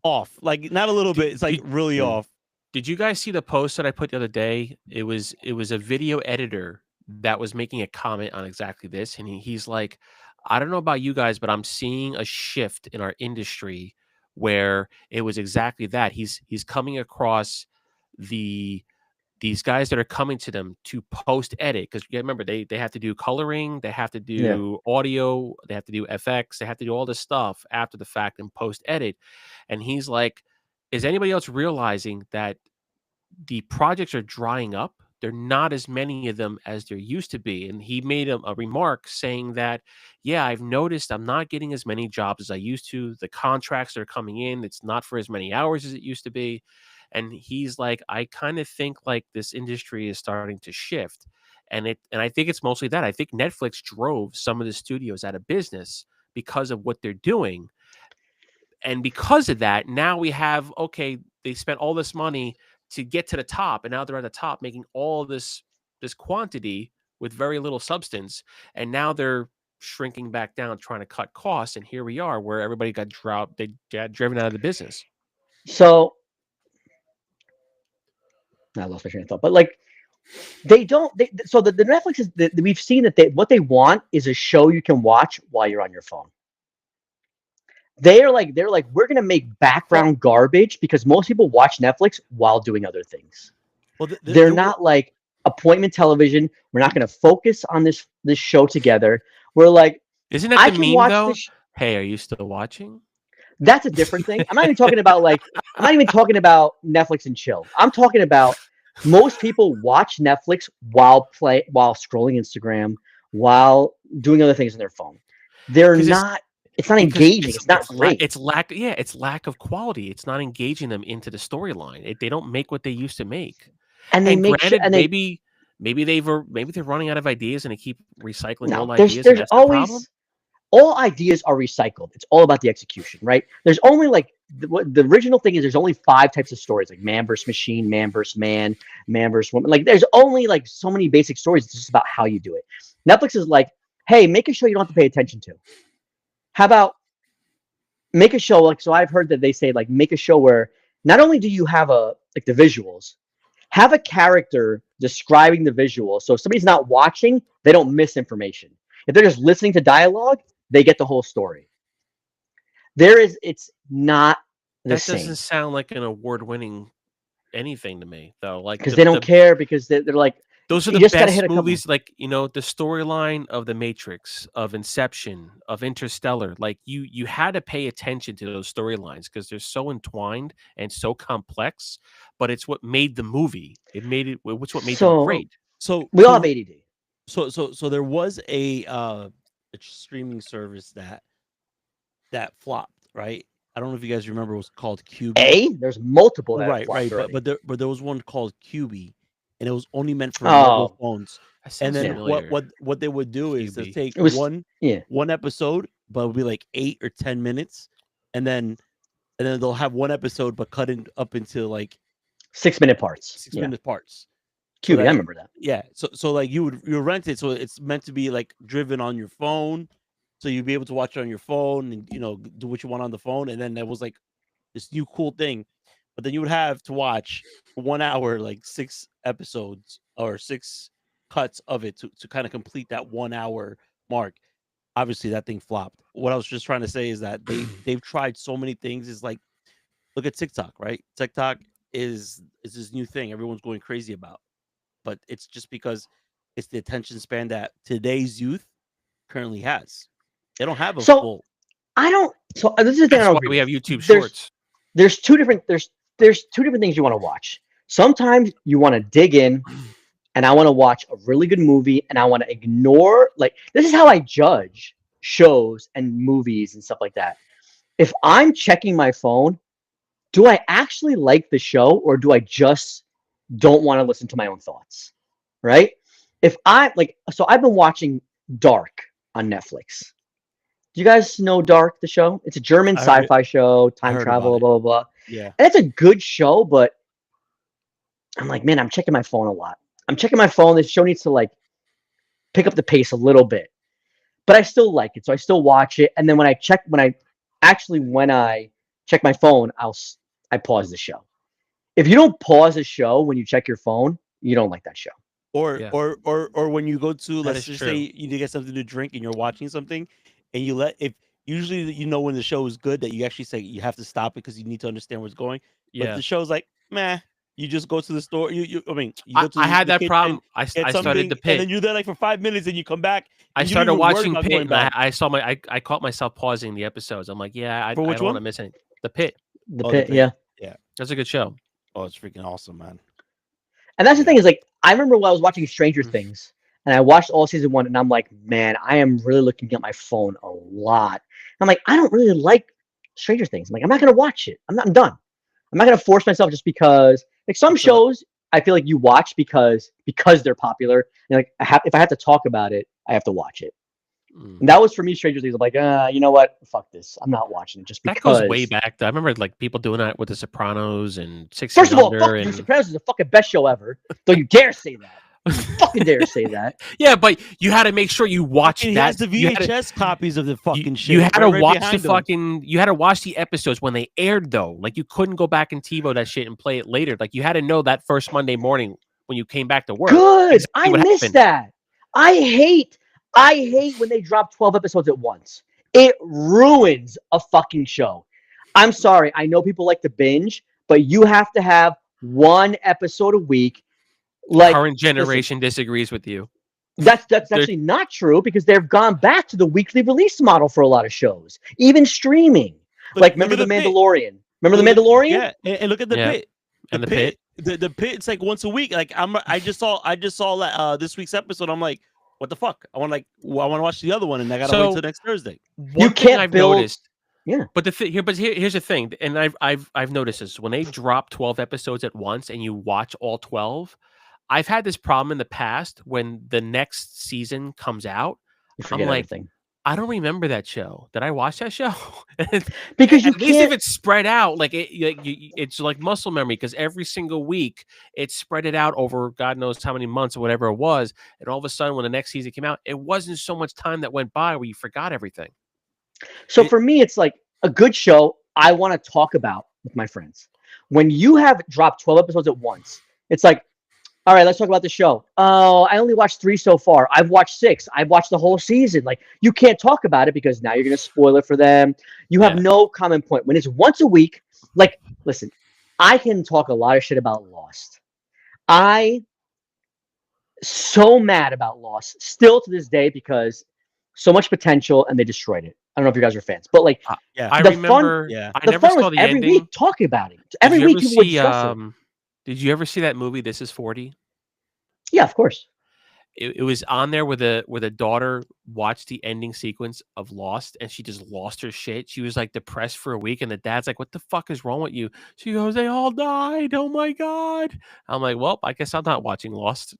[SPEAKER 1] off, like not a little bit. It's like really off.
[SPEAKER 2] Did you guys see the post that I put the other day? It was a video editor that was making a comment on exactly this, and he's like, I don't know about you guys, but I'm seeing a shift in our industry where it was exactly that. He's coming across these guys that are coming to them to post edit, because remember they have to do coloring, they have to do audio, they have to do FX, they have to do all this stuff after the fact and post edit. And he's like, is anybody else realizing that the projects are drying up? There are not as many of them as there used to be. And he made a remark saying that, yeah, I've noticed I'm not getting as many jobs as I used to. The contracts that are coming in, it's not for as many hours as it used to be. And he's like, I kind of think like this industry is starting to shift. And I think it's mostly that. I think Netflix drove some of the studios out of business because of what they're doing. And because of that, now we have, okay, they spent all this money to get to the top, and now they're at the top making all this quantity with very little substance, and now they're shrinking back down trying to cut costs, and here we are where everybody got driven out of the business.
[SPEAKER 3] So I lost my train of thought, but like so the Netflix is we've seen that what they want is a show you can watch while you're on your phone. They're like we're gonna make background garbage because most people watch Netflix while doing other things.
[SPEAKER 1] Well,
[SPEAKER 3] They're not like appointment television. We're not gonna focus on this show together. We're like,
[SPEAKER 2] Isn't
[SPEAKER 3] I
[SPEAKER 2] that the
[SPEAKER 3] can
[SPEAKER 2] meme
[SPEAKER 3] watch
[SPEAKER 2] though?
[SPEAKER 3] this.
[SPEAKER 2] Hey, are you still watching?
[SPEAKER 3] That's a different thing. I'm not even talking about Netflix and chill. I'm talking about most people watch Netflix while scrolling Instagram, while doing other things on their phone. They're
[SPEAKER 2] 'Cause
[SPEAKER 3] not It's not
[SPEAKER 2] Because
[SPEAKER 3] engaging. It's not great.
[SPEAKER 2] It's lack of quality. It's not engaging them into the storyline. They don't make what they used to make.
[SPEAKER 3] And they
[SPEAKER 2] And
[SPEAKER 3] make
[SPEAKER 2] granted,
[SPEAKER 3] sure, and
[SPEAKER 2] maybe they're running out of ideas and they keep recycling old
[SPEAKER 3] there's
[SPEAKER 2] ideas. And that's the problem.
[SPEAKER 3] always all ideas are recycled. It's all about the execution, right? There's only like the original thing is there's only 5 types of stories, like man versus machine, man versus man, man versus woman. Like there's only like so many basic stories. It's just about how you do it. Netflix is like, hey, make a show you don't have to pay attention to. How about make a show like, so I've heard that they say like make a show where not only do you have the visuals, have a character describing the visual. So if somebody's not watching, they don't miss information. If they're just listening to dialogue, they get the whole story. It's not the same.
[SPEAKER 2] That doesn't sound like an award-winning anything to me, though. Like
[SPEAKER 3] because they don't care, because they're like,
[SPEAKER 2] those are
[SPEAKER 3] you
[SPEAKER 2] the
[SPEAKER 3] just gotta
[SPEAKER 2] best
[SPEAKER 3] hit a couple.
[SPEAKER 2] movies. Like, you know, the storyline of The Matrix, of Inception, of Interstellar. Like you had to pay attention to those storylines because they're so entwined and so complex. But it's what made the movie. It's what made them great.
[SPEAKER 1] So
[SPEAKER 3] we all have ADD.
[SPEAKER 1] So there was a streaming service that flopped, right? I don't know if you guys remember. It was called QB.
[SPEAKER 3] There's multiple that
[SPEAKER 1] right.
[SPEAKER 3] already.
[SPEAKER 1] But there was one called QB, and it was only meant for mobile phones. And then what they would do is they take one episode, but it would be like 8 or 10 minutes, and then they'll have one episode but cut it up into like
[SPEAKER 3] 6-minute parts.
[SPEAKER 1] 6-minute parts.
[SPEAKER 3] QB, I remember that.
[SPEAKER 1] Yeah. So like you rent it, so it's meant to be like driven on your phone, so you'd be able to watch it on your phone and do what you want on the phone. And then there was like this new cool thing, but then you would have to watch 1 hour, like 6 episodes or 6 cuts of it to kind of complete that 1 hour mark. Obviously that thing flopped. What I was just trying to say is that they've tried so many things. It's like, look at TikTok, right? TikTok is this new thing everyone's going crazy about. But it's just because it's the attention span that today's youth currently has. They don't have a full.
[SPEAKER 3] So this is the thing.
[SPEAKER 2] That's why we have YouTube Shorts.
[SPEAKER 3] There's two different things you want to watch. Sometimes you want to dig in, and I want to watch a really good movie, and I want to ignore, like, this is how I judge shows and movies and stuff like that. If I'm checking my phone, do I actually like the show, or do I just don't want to listen to my own thoughts? Right? If I so I've been watching Dark on Netflix. Do you guys know Dark, the show? It's a German sci-fi show, time travel, blah, blah, blah.
[SPEAKER 1] Yeah.
[SPEAKER 3] And it's a good show, but I'm like, man, I'm checking my phone a lot. I'm checking my phone. This show needs to like pick up the pace a little bit. But I still like it. So I still watch it. And then when I check my phone, I pause the show. If you don't pause a show when you check your phone, you don't like that show.
[SPEAKER 1] Or when you go to, let's just say you need to get something to drink and you're watching something, and usually when the show is good, that you actually say you have to stop it because you need to understand what's going. Yeah. But the show's like, meh. You just go to the store.
[SPEAKER 2] I had that problem. I started The Pit,
[SPEAKER 1] and then you're there like for 5 minutes, and you come back.
[SPEAKER 2] I started watching Pit. I caught myself pausing the episodes. I'm like, I don't want to miss anything. The Pit.
[SPEAKER 3] The Pit, yeah.
[SPEAKER 2] That's a good show.
[SPEAKER 1] Oh, it's freaking awesome, man.
[SPEAKER 3] And that's the thing is, like, I remember when I was watching Stranger Things, and I watched all season 1, and I'm like, man, I am really looking at my phone a lot. I'm like, I don't really like Stranger Things. I'm like, I'm not gonna watch it. I'm done. I'm not gonna force myself just because. Like, some shows, I feel like you watch because they're popular. And like, if I have to talk about it, I have to watch it. And that was for me, Stranger Things. I'm like, you know what? Fuck this. I'm not watching it just because.
[SPEAKER 2] That goes way back. I remember like people doing that with The Sopranos and Six.
[SPEAKER 3] First of all, The Sopranos is the fucking best show ever. Don't you dare say that. Fucking dare say that.
[SPEAKER 2] Yeah, but you had to make sure you watched that.
[SPEAKER 1] He has the VHS copies of the fucking shit.
[SPEAKER 2] You had to watch You had to watch the episodes when they aired, though. Like, you couldn't go back and TiVo that shit and play it later. Like, you had to know that first Monday morning when you came back to work.
[SPEAKER 3] Good. Exactly, I missed that. I hate when they drop 12 episodes at once. It ruins a fucking show. I'm sorry. I know people like to binge, but you have to have one episode a week. Like,
[SPEAKER 2] current generation disagrees with you.
[SPEAKER 3] That's actually not true, because they've gone back to the weekly release model for a lot of shows, even streaming. Like, remember The Mandalorian? Remember The Mandalorian?
[SPEAKER 1] Yeah, and look at The Pit.
[SPEAKER 2] And The Pit.
[SPEAKER 1] The Pit. It's like once a week. Like, I just saw this week's episode. I'm like, what the fuck? I want to watch the other one, and I gotta wait
[SPEAKER 2] So-
[SPEAKER 1] till next Thursday.
[SPEAKER 2] One thing
[SPEAKER 3] can't
[SPEAKER 2] I've
[SPEAKER 3] build-
[SPEAKER 2] noticed.
[SPEAKER 3] Yeah.
[SPEAKER 2] But here's the thing, and I've noticed this when they drop 12 episodes at once and you watch all 12. I've had this problem in the past when the next season comes out.
[SPEAKER 3] You forget
[SPEAKER 2] like,
[SPEAKER 3] everything
[SPEAKER 2] I don't remember that show. Did I watch that show?
[SPEAKER 3] because you
[SPEAKER 2] At least if
[SPEAKER 3] can't.
[SPEAKER 2] it's spread out, it's like muscle memory because every single week it's spread it out over God knows how many months or whatever it was, and all of a sudden when the next season came out, it wasn't so much time that went by where you forgot everything.
[SPEAKER 3] So for me, it's like a good show I want to talk about with my friends. When you have dropped 12 episodes at once, it's like, all right, let's talk about the show. Oh, I only watched 3 so far. I've watched 6. I've watched the whole season. Like, you can't talk about it because now you're going to spoil it for them. You have
[SPEAKER 2] Yeah.
[SPEAKER 3] no common point. When it's once a week, like, listen, I can talk a lot of shit about Lost. So mad about Lost still to this day because so much potential and they destroyed it. I don't know if you guys are fans, but like
[SPEAKER 1] Yeah,
[SPEAKER 2] I
[SPEAKER 3] The fun-
[SPEAKER 2] remember.
[SPEAKER 1] yeah.
[SPEAKER 2] I
[SPEAKER 3] the
[SPEAKER 2] never
[SPEAKER 3] fun
[SPEAKER 2] saw
[SPEAKER 3] was
[SPEAKER 2] the
[SPEAKER 3] every
[SPEAKER 2] ending.
[SPEAKER 3] week talking about it.
[SPEAKER 2] Did
[SPEAKER 3] Every
[SPEAKER 2] you
[SPEAKER 3] week
[SPEAKER 2] ever
[SPEAKER 3] people would
[SPEAKER 2] see,
[SPEAKER 3] discuss it.
[SPEAKER 2] Did you ever see that movie? This is 40.
[SPEAKER 3] Yeah, of course.
[SPEAKER 2] It was on there where the daughter watched the ending sequence of Lost and she just lost her shit. She was like depressed for a week, and the dad's like, "What the fuck is wrong with you?" She goes, "They all died. Oh my god." I'm like, "Well, I guess I'm not watching Lost."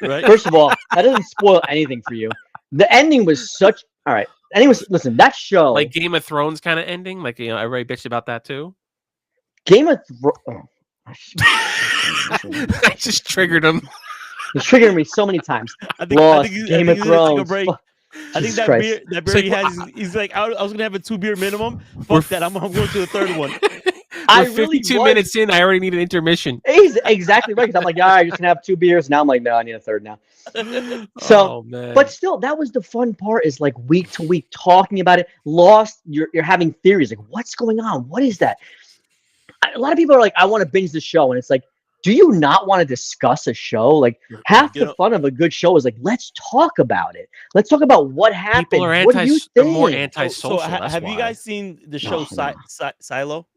[SPEAKER 1] Right.
[SPEAKER 3] First of all, that doesn't spoil anything for you. The ending was such. All right. Anyways, listen, that show,
[SPEAKER 2] Like Game of Thrones kind of ending. Like, everybody bitched about that too.
[SPEAKER 3] Game of Thrones. Oh,
[SPEAKER 2] I just triggered him.
[SPEAKER 3] it's triggering me so many times.
[SPEAKER 1] I think
[SPEAKER 3] Lost,
[SPEAKER 1] he's
[SPEAKER 3] Game of
[SPEAKER 1] gonna take a
[SPEAKER 3] Thrones.
[SPEAKER 1] break.
[SPEAKER 3] Fuck.
[SPEAKER 1] I think
[SPEAKER 3] Jesus
[SPEAKER 1] that
[SPEAKER 3] Christ.
[SPEAKER 1] beer
[SPEAKER 2] It's
[SPEAKER 1] he
[SPEAKER 2] like,
[SPEAKER 1] has, he's like, I was gonna have a 2 beer minimum.
[SPEAKER 2] We're
[SPEAKER 1] Fuck that, I'm going to the third one.
[SPEAKER 3] I
[SPEAKER 2] We're
[SPEAKER 3] really
[SPEAKER 2] 52
[SPEAKER 3] was.
[SPEAKER 2] minutes in. I already need an intermission.
[SPEAKER 3] He's exactly right. 'Cause I'm like, all right, just gonna have 2 beers. Now I'm like, no, I need a third now. So,
[SPEAKER 2] Oh man.
[SPEAKER 3] but still, that was the fun part. Is like week to week talking about it. Lost, you're having theories like, what's going on? What is that? A lot of people are like, I want to binge the show, and it's like, do you not want to discuss a show? Like half
[SPEAKER 1] You
[SPEAKER 3] the
[SPEAKER 1] know-
[SPEAKER 3] fun of a good show is like, let's talk about it. Let's talk about what happened.
[SPEAKER 2] People are
[SPEAKER 3] What do you
[SPEAKER 2] they're more
[SPEAKER 3] think?
[SPEAKER 2] antisocial. that's
[SPEAKER 1] have you
[SPEAKER 2] why.
[SPEAKER 1] guys seen the show
[SPEAKER 3] No.
[SPEAKER 1] Silo?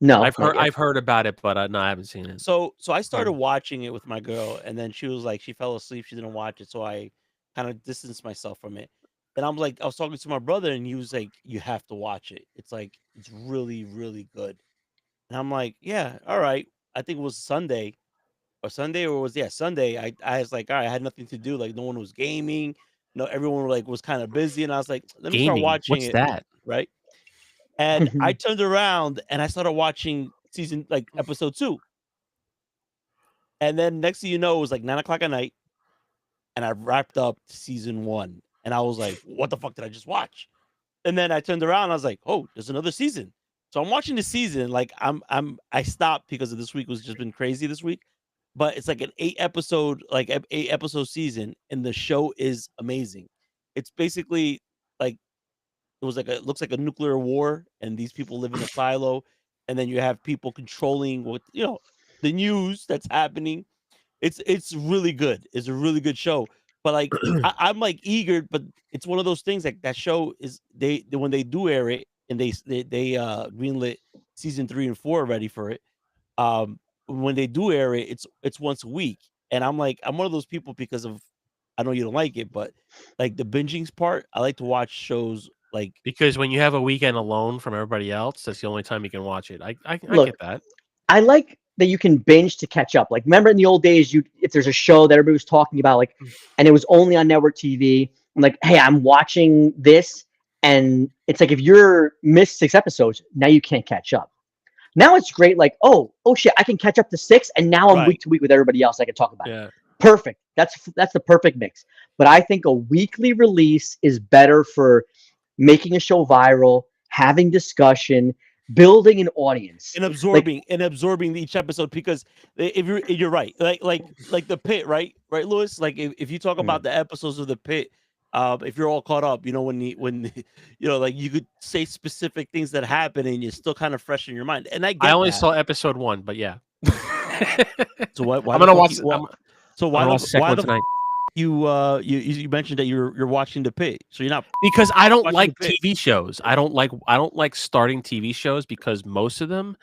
[SPEAKER 3] No,
[SPEAKER 2] I've
[SPEAKER 3] not
[SPEAKER 2] heard
[SPEAKER 3] yet.
[SPEAKER 2] I've heard about it, but no, I haven't seen it.
[SPEAKER 1] So I started watching it with my girl, and then she was like, she fell asleep, she didn't watch it, so I kind of distanced myself from it. And I'm like, I was talking to my brother, and he was like, you have to watch it. It's like, it's really, really good. And I'm like, yeah, all right. I think it was Sunday, Sunday. I was like, all right, I had nothing to do. Like, no one was gaming. No, everyone like was kind of busy, and I was like, let me start
[SPEAKER 2] Gaming.
[SPEAKER 1] watching
[SPEAKER 2] What's
[SPEAKER 1] it.
[SPEAKER 2] that?
[SPEAKER 1] Right. And I turned around and I started watching episode 2. And then next thing you know, it was like 9:00 at night, and I wrapped up season 1. And I was like, what the fuck did I just watch? And then I turned around and I was like, oh, there's another season. So I'm watching the season. Like I stopped because of this week was just been crazy this week. But it's like an 8 episode season, and the show is amazing. It's basically like it looks like a nuclear war, and these people live in a silo, and then you have people controlling the news that's happening. It's really good. It's a really good show. But like I'm like eager, but it's one of those things like that show is when they do air it, and they greenlit season 3 and 4 already for it. When they do air it, it's once a week, and I'm one of those people because of, I know you don't like it, but like the binging part, I like to watch shows like,
[SPEAKER 2] Because when you have a weekend alone from everybody else, that's the only time you can watch it. I
[SPEAKER 3] Look,
[SPEAKER 2] get that.
[SPEAKER 3] I like that you can binge to catch up. Like, remember in the old days, if there's a show that everybody was talking about, like, and it was only on network TV, I'm like, hey, I'm watching this, and it's like if you're missed 6 episodes, now you can't catch up. Now it's great. Like, oh shit, I can catch up to 6, and now I'm
[SPEAKER 1] Right.
[SPEAKER 3] week to week with everybody else. I can talk about it.
[SPEAKER 2] Yeah.
[SPEAKER 3] Perfect. That's the perfect mix. But I think a weekly release is better for making a show viral, having discussion, building an audience.
[SPEAKER 1] and absorbing each episode, because if you're right, like the Pit, right, Lewis, like if you talk about the episodes of the Pit, if you're all caught up, when like you could say specific things that happen and you're still kind of fresh in your mind. And I
[SPEAKER 2] I only
[SPEAKER 1] that.
[SPEAKER 2] saw episode 1, but yeah.
[SPEAKER 1] So why
[SPEAKER 2] I'm gonna watch.
[SPEAKER 1] so
[SPEAKER 2] I'm
[SPEAKER 1] why
[SPEAKER 2] gonna
[SPEAKER 1] the,
[SPEAKER 2] watch the second
[SPEAKER 1] why
[SPEAKER 2] one
[SPEAKER 1] the
[SPEAKER 2] tonight
[SPEAKER 1] you mentioned that you're watching the Pit, so you're not
[SPEAKER 2] because I don't
[SPEAKER 1] watching
[SPEAKER 2] like
[SPEAKER 1] the Pit.
[SPEAKER 2] TV shows. I don't like starting TV shows because most of them.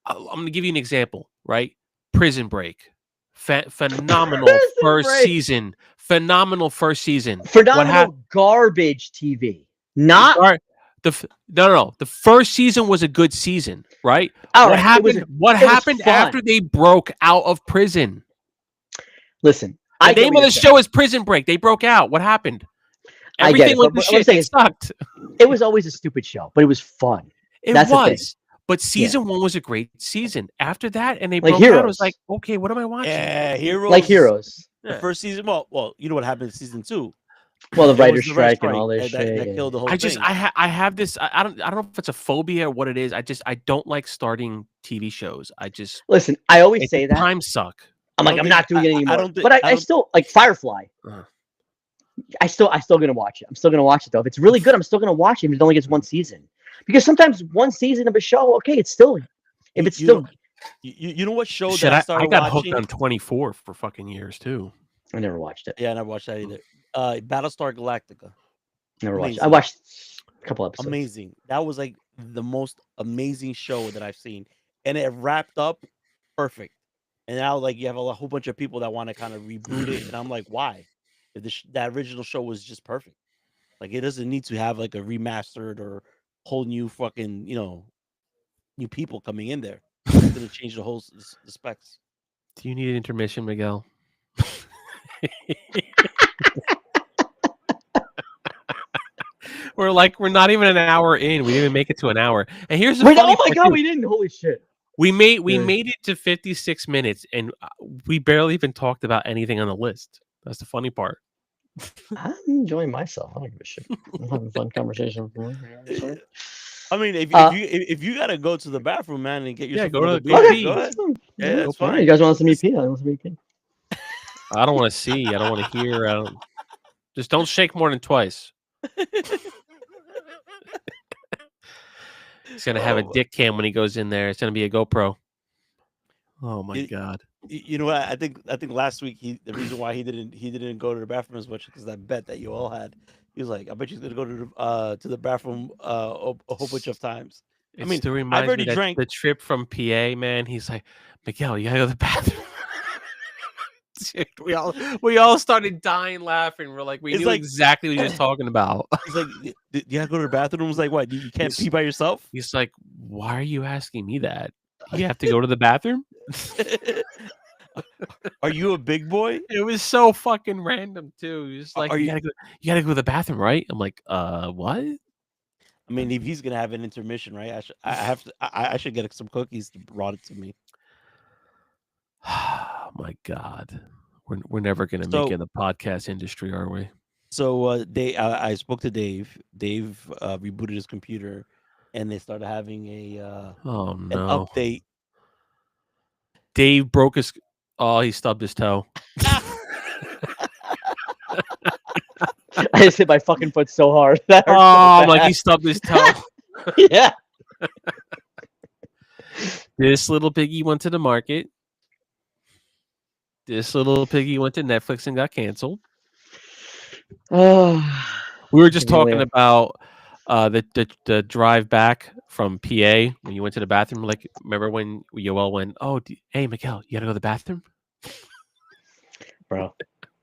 [SPEAKER 2] I'm gonna give you an example, right? Prison Break. Phenomenal first
[SPEAKER 3] Break.
[SPEAKER 2] season. Phenomenal first season.
[SPEAKER 3] Phenomenal garbage TV. Not
[SPEAKER 2] No. The first season was a good season, right?
[SPEAKER 3] all
[SPEAKER 2] What
[SPEAKER 3] right.
[SPEAKER 2] happened? What happened
[SPEAKER 3] fun.
[SPEAKER 2] after they broke out of prison?
[SPEAKER 3] Listen,
[SPEAKER 2] The
[SPEAKER 3] I get
[SPEAKER 2] name
[SPEAKER 3] what
[SPEAKER 2] of the
[SPEAKER 3] you're
[SPEAKER 2] show is Prison Break. They broke out. What happened?
[SPEAKER 3] I get
[SPEAKER 2] Everything
[SPEAKER 3] it,
[SPEAKER 2] went
[SPEAKER 3] but
[SPEAKER 2] to
[SPEAKER 3] what I'm
[SPEAKER 2] shit.
[SPEAKER 3] saying
[SPEAKER 2] It
[SPEAKER 3] is-
[SPEAKER 2] sucked.
[SPEAKER 3] saying. It was always a stupid show, but it was fun.
[SPEAKER 2] It
[SPEAKER 3] That's the thing.
[SPEAKER 2] was. But season 1 was a great season. After that, and they
[SPEAKER 3] Like
[SPEAKER 2] broke out, I was
[SPEAKER 3] Heroes.
[SPEAKER 2] like, okay, what am I watching?
[SPEAKER 1] Yeah, Heroes.
[SPEAKER 3] Like Heroes.
[SPEAKER 1] The first season. Well, you know what happened in season 2?
[SPEAKER 3] Well, the
[SPEAKER 1] There was
[SPEAKER 3] writer's strike and all this
[SPEAKER 1] that
[SPEAKER 3] shit.
[SPEAKER 1] killed the whole
[SPEAKER 2] I just
[SPEAKER 1] thing.
[SPEAKER 2] I have this I don't know if it's a phobia or what it is. I don't like starting TV shows.
[SPEAKER 3] Listen, I always
[SPEAKER 2] It's
[SPEAKER 3] say that.
[SPEAKER 2] time suck.
[SPEAKER 3] I'm like,
[SPEAKER 1] don't
[SPEAKER 3] I'm
[SPEAKER 1] think-
[SPEAKER 3] not doing it
[SPEAKER 1] I
[SPEAKER 3] anymore.
[SPEAKER 1] don't think-
[SPEAKER 3] but
[SPEAKER 1] I
[SPEAKER 3] I
[SPEAKER 1] don't-
[SPEAKER 3] still like Firefly.
[SPEAKER 2] Uh.
[SPEAKER 3] I still gonna watch it. I'm still gonna watch it though. If it's really good, I'm still gonna watch it. If it only gets one season, because sometimes one season of a show, okay, it's still if it's
[SPEAKER 1] You
[SPEAKER 3] still.
[SPEAKER 1] know- you know what show
[SPEAKER 2] Shit,
[SPEAKER 1] that I
[SPEAKER 2] I
[SPEAKER 1] started
[SPEAKER 2] got
[SPEAKER 1] watching?
[SPEAKER 2] hooked on 24 for fucking years too.
[SPEAKER 3] I never watched it.
[SPEAKER 1] Yeah, I never watched that either. Battlestar Galactica.
[SPEAKER 3] Never watched. It. I
[SPEAKER 1] Amazing.
[SPEAKER 3] watched a couple episodes.
[SPEAKER 1] Amazing. That was like the most amazing show that I've seen, and it wrapped up perfect. And now, like, you have a whole bunch of people that want to kind of reboot it, and I'm like, why? If that original show was just perfect, like, it doesn't need to have like a remastered or whole new fucking new people coming in there. It's gonna change the whole the specs.
[SPEAKER 2] Do you need an intermission, Miguel? We're not even an hour in. We didn't even make it to an hour. And here's the
[SPEAKER 3] Wait,
[SPEAKER 2] funny
[SPEAKER 3] oh my
[SPEAKER 2] part,
[SPEAKER 3] god,
[SPEAKER 2] too.
[SPEAKER 3] we didn't! Holy shit!
[SPEAKER 2] We made
[SPEAKER 3] Yeah.
[SPEAKER 2] it to 56 minutes, and we barely even talked about anything on the list. That's the funny part.
[SPEAKER 3] I'm enjoying myself. I don't give a shit. I'm having a fun conversation.
[SPEAKER 1] I mean,
[SPEAKER 3] Uh,
[SPEAKER 1] if you gotta go to the bathroom, man, and get
[SPEAKER 2] Yeah,
[SPEAKER 1] yourself
[SPEAKER 2] go to
[SPEAKER 1] another
[SPEAKER 2] the-
[SPEAKER 1] beer,
[SPEAKER 2] go
[SPEAKER 3] Okay.
[SPEAKER 2] to
[SPEAKER 1] go ahead. Yeah,
[SPEAKER 2] Go
[SPEAKER 1] that's
[SPEAKER 2] for it.
[SPEAKER 1] fine.
[SPEAKER 3] You guys want some EP? I want some EP.
[SPEAKER 2] I don't want to see. I don't want to hear. Just don't shake more than twice. He's gonna have a
[SPEAKER 1] Oh.
[SPEAKER 2] dick cam when he goes in there. It's gonna be a GoPro. Oh my
[SPEAKER 1] It-
[SPEAKER 2] god!
[SPEAKER 1] You know what? I think last week the reason why he didn't go to the bathroom as much because that bet that you all had. He was like, I bet he's gonna go to the bathroom a whole bunch of times.
[SPEAKER 2] It
[SPEAKER 1] mean,
[SPEAKER 2] still
[SPEAKER 1] I've
[SPEAKER 2] reminds me
[SPEAKER 1] already
[SPEAKER 2] that
[SPEAKER 1] drank.
[SPEAKER 2] the trip from PA. Man, he's like, Miguel, you gotta go to the bathroom. Dude, we all started dying laughing. We're like, we
[SPEAKER 1] It's
[SPEAKER 2] knew
[SPEAKER 1] like-
[SPEAKER 2] exactly what he was talking about.
[SPEAKER 1] He's like, you gotta go to the bathroom. I was like, what? You can't
[SPEAKER 2] He's-
[SPEAKER 1] pee by yourself?
[SPEAKER 2] He's like, why are you asking me that? You have to go to the bathroom?
[SPEAKER 1] Are you a big boy?
[SPEAKER 2] It was so fucking random too. He's like,
[SPEAKER 1] Are
[SPEAKER 2] you
[SPEAKER 1] you-
[SPEAKER 2] gotta go to the bathroom, right? I'm like, what?
[SPEAKER 1] I mean, if he's gonna have an intermission, right? I should get some cookies to brought it to me.
[SPEAKER 2] Oh my god, we're never gonna
[SPEAKER 1] So-
[SPEAKER 2] make it in the podcast industry, are we?
[SPEAKER 1] So I spoke to Dave. Dave rebooted his computer, and they started having
[SPEAKER 2] Oh
[SPEAKER 1] an
[SPEAKER 2] no,
[SPEAKER 1] update.
[SPEAKER 2] Dave broke his. Oh, he stubbed his toe.
[SPEAKER 3] I just hit my fucking foot so hard. That hurt so
[SPEAKER 2] Oh, I'm like
[SPEAKER 3] bad.
[SPEAKER 2] he stubbed his toe.
[SPEAKER 3] Yeah.
[SPEAKER 2] This little piggy went to the market. This little piggy went to Netflix and got canceled.
[SPEAKER 3] Oh,
[SPEAKER 2] We were just
[SPEAKER 3] Give me
[SPEAKER 2] talking
[SPEAKER 3] later.
[SPEAKER 2] about the drive back from PA when you went to the bathroom. Like, remember when Yoel went, "Oh, hey Miguel, you gotta go to the bathroom?"
[SPEAKER 3] bro,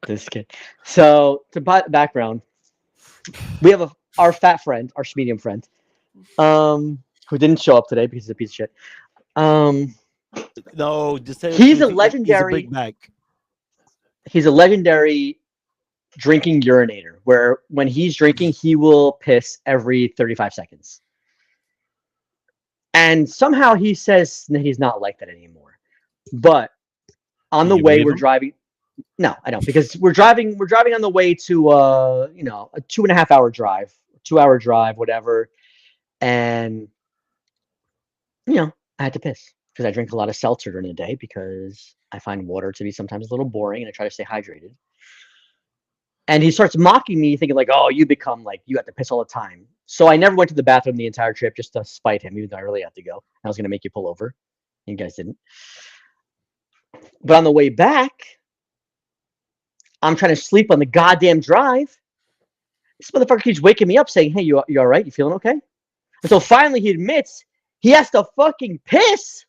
[SPEAKER 3] this kid. So to background, we have our fat friend, our medium friend, who didn't show up today because he's a piece of shit.
[SPEAKER 1] No, just say
[SPEAKER 3] He's a
[SPEAKER 1] he's
[SPEAKER 3] legendary-
[SPEAKER 1] big back.
[SPEAKER 3] He's a legendary drinking urinator, where when he's drinking, he will piss every 35 seconds. And somehow he says that he's not like that anymore. But on
[SPEAKER 2] Do
[SPEAKER 3] the
[SPEAKER 2] you
[SPEAKER 3] way
[SPEAKER 2] believe
[SPEAKER 3] we're
[SPEAKER 2] him?
[SPEAKER 3] driving, no, I don't, because we're driving on the way to a 2.5 hour drive, 2 hour drive, whatever. And I had to piss because I drink a lot of seltzer during the day because I find water to be sometimes a little boring and I try to stay hydrated. And he starts mocking me, thinking like, "Oh, you become like you have to piss all the time." So I never went to the bathroom the entire trip just to spite him, even though I really had to go. I was going to make you pull over. You guys didn't. But on the way back, I'm trying to sleep on the goddamn drive. This motherfucker keeps waking me up saying, "Hey, you all right? You feeling okay?" And so finally he admits he has to fucking piss.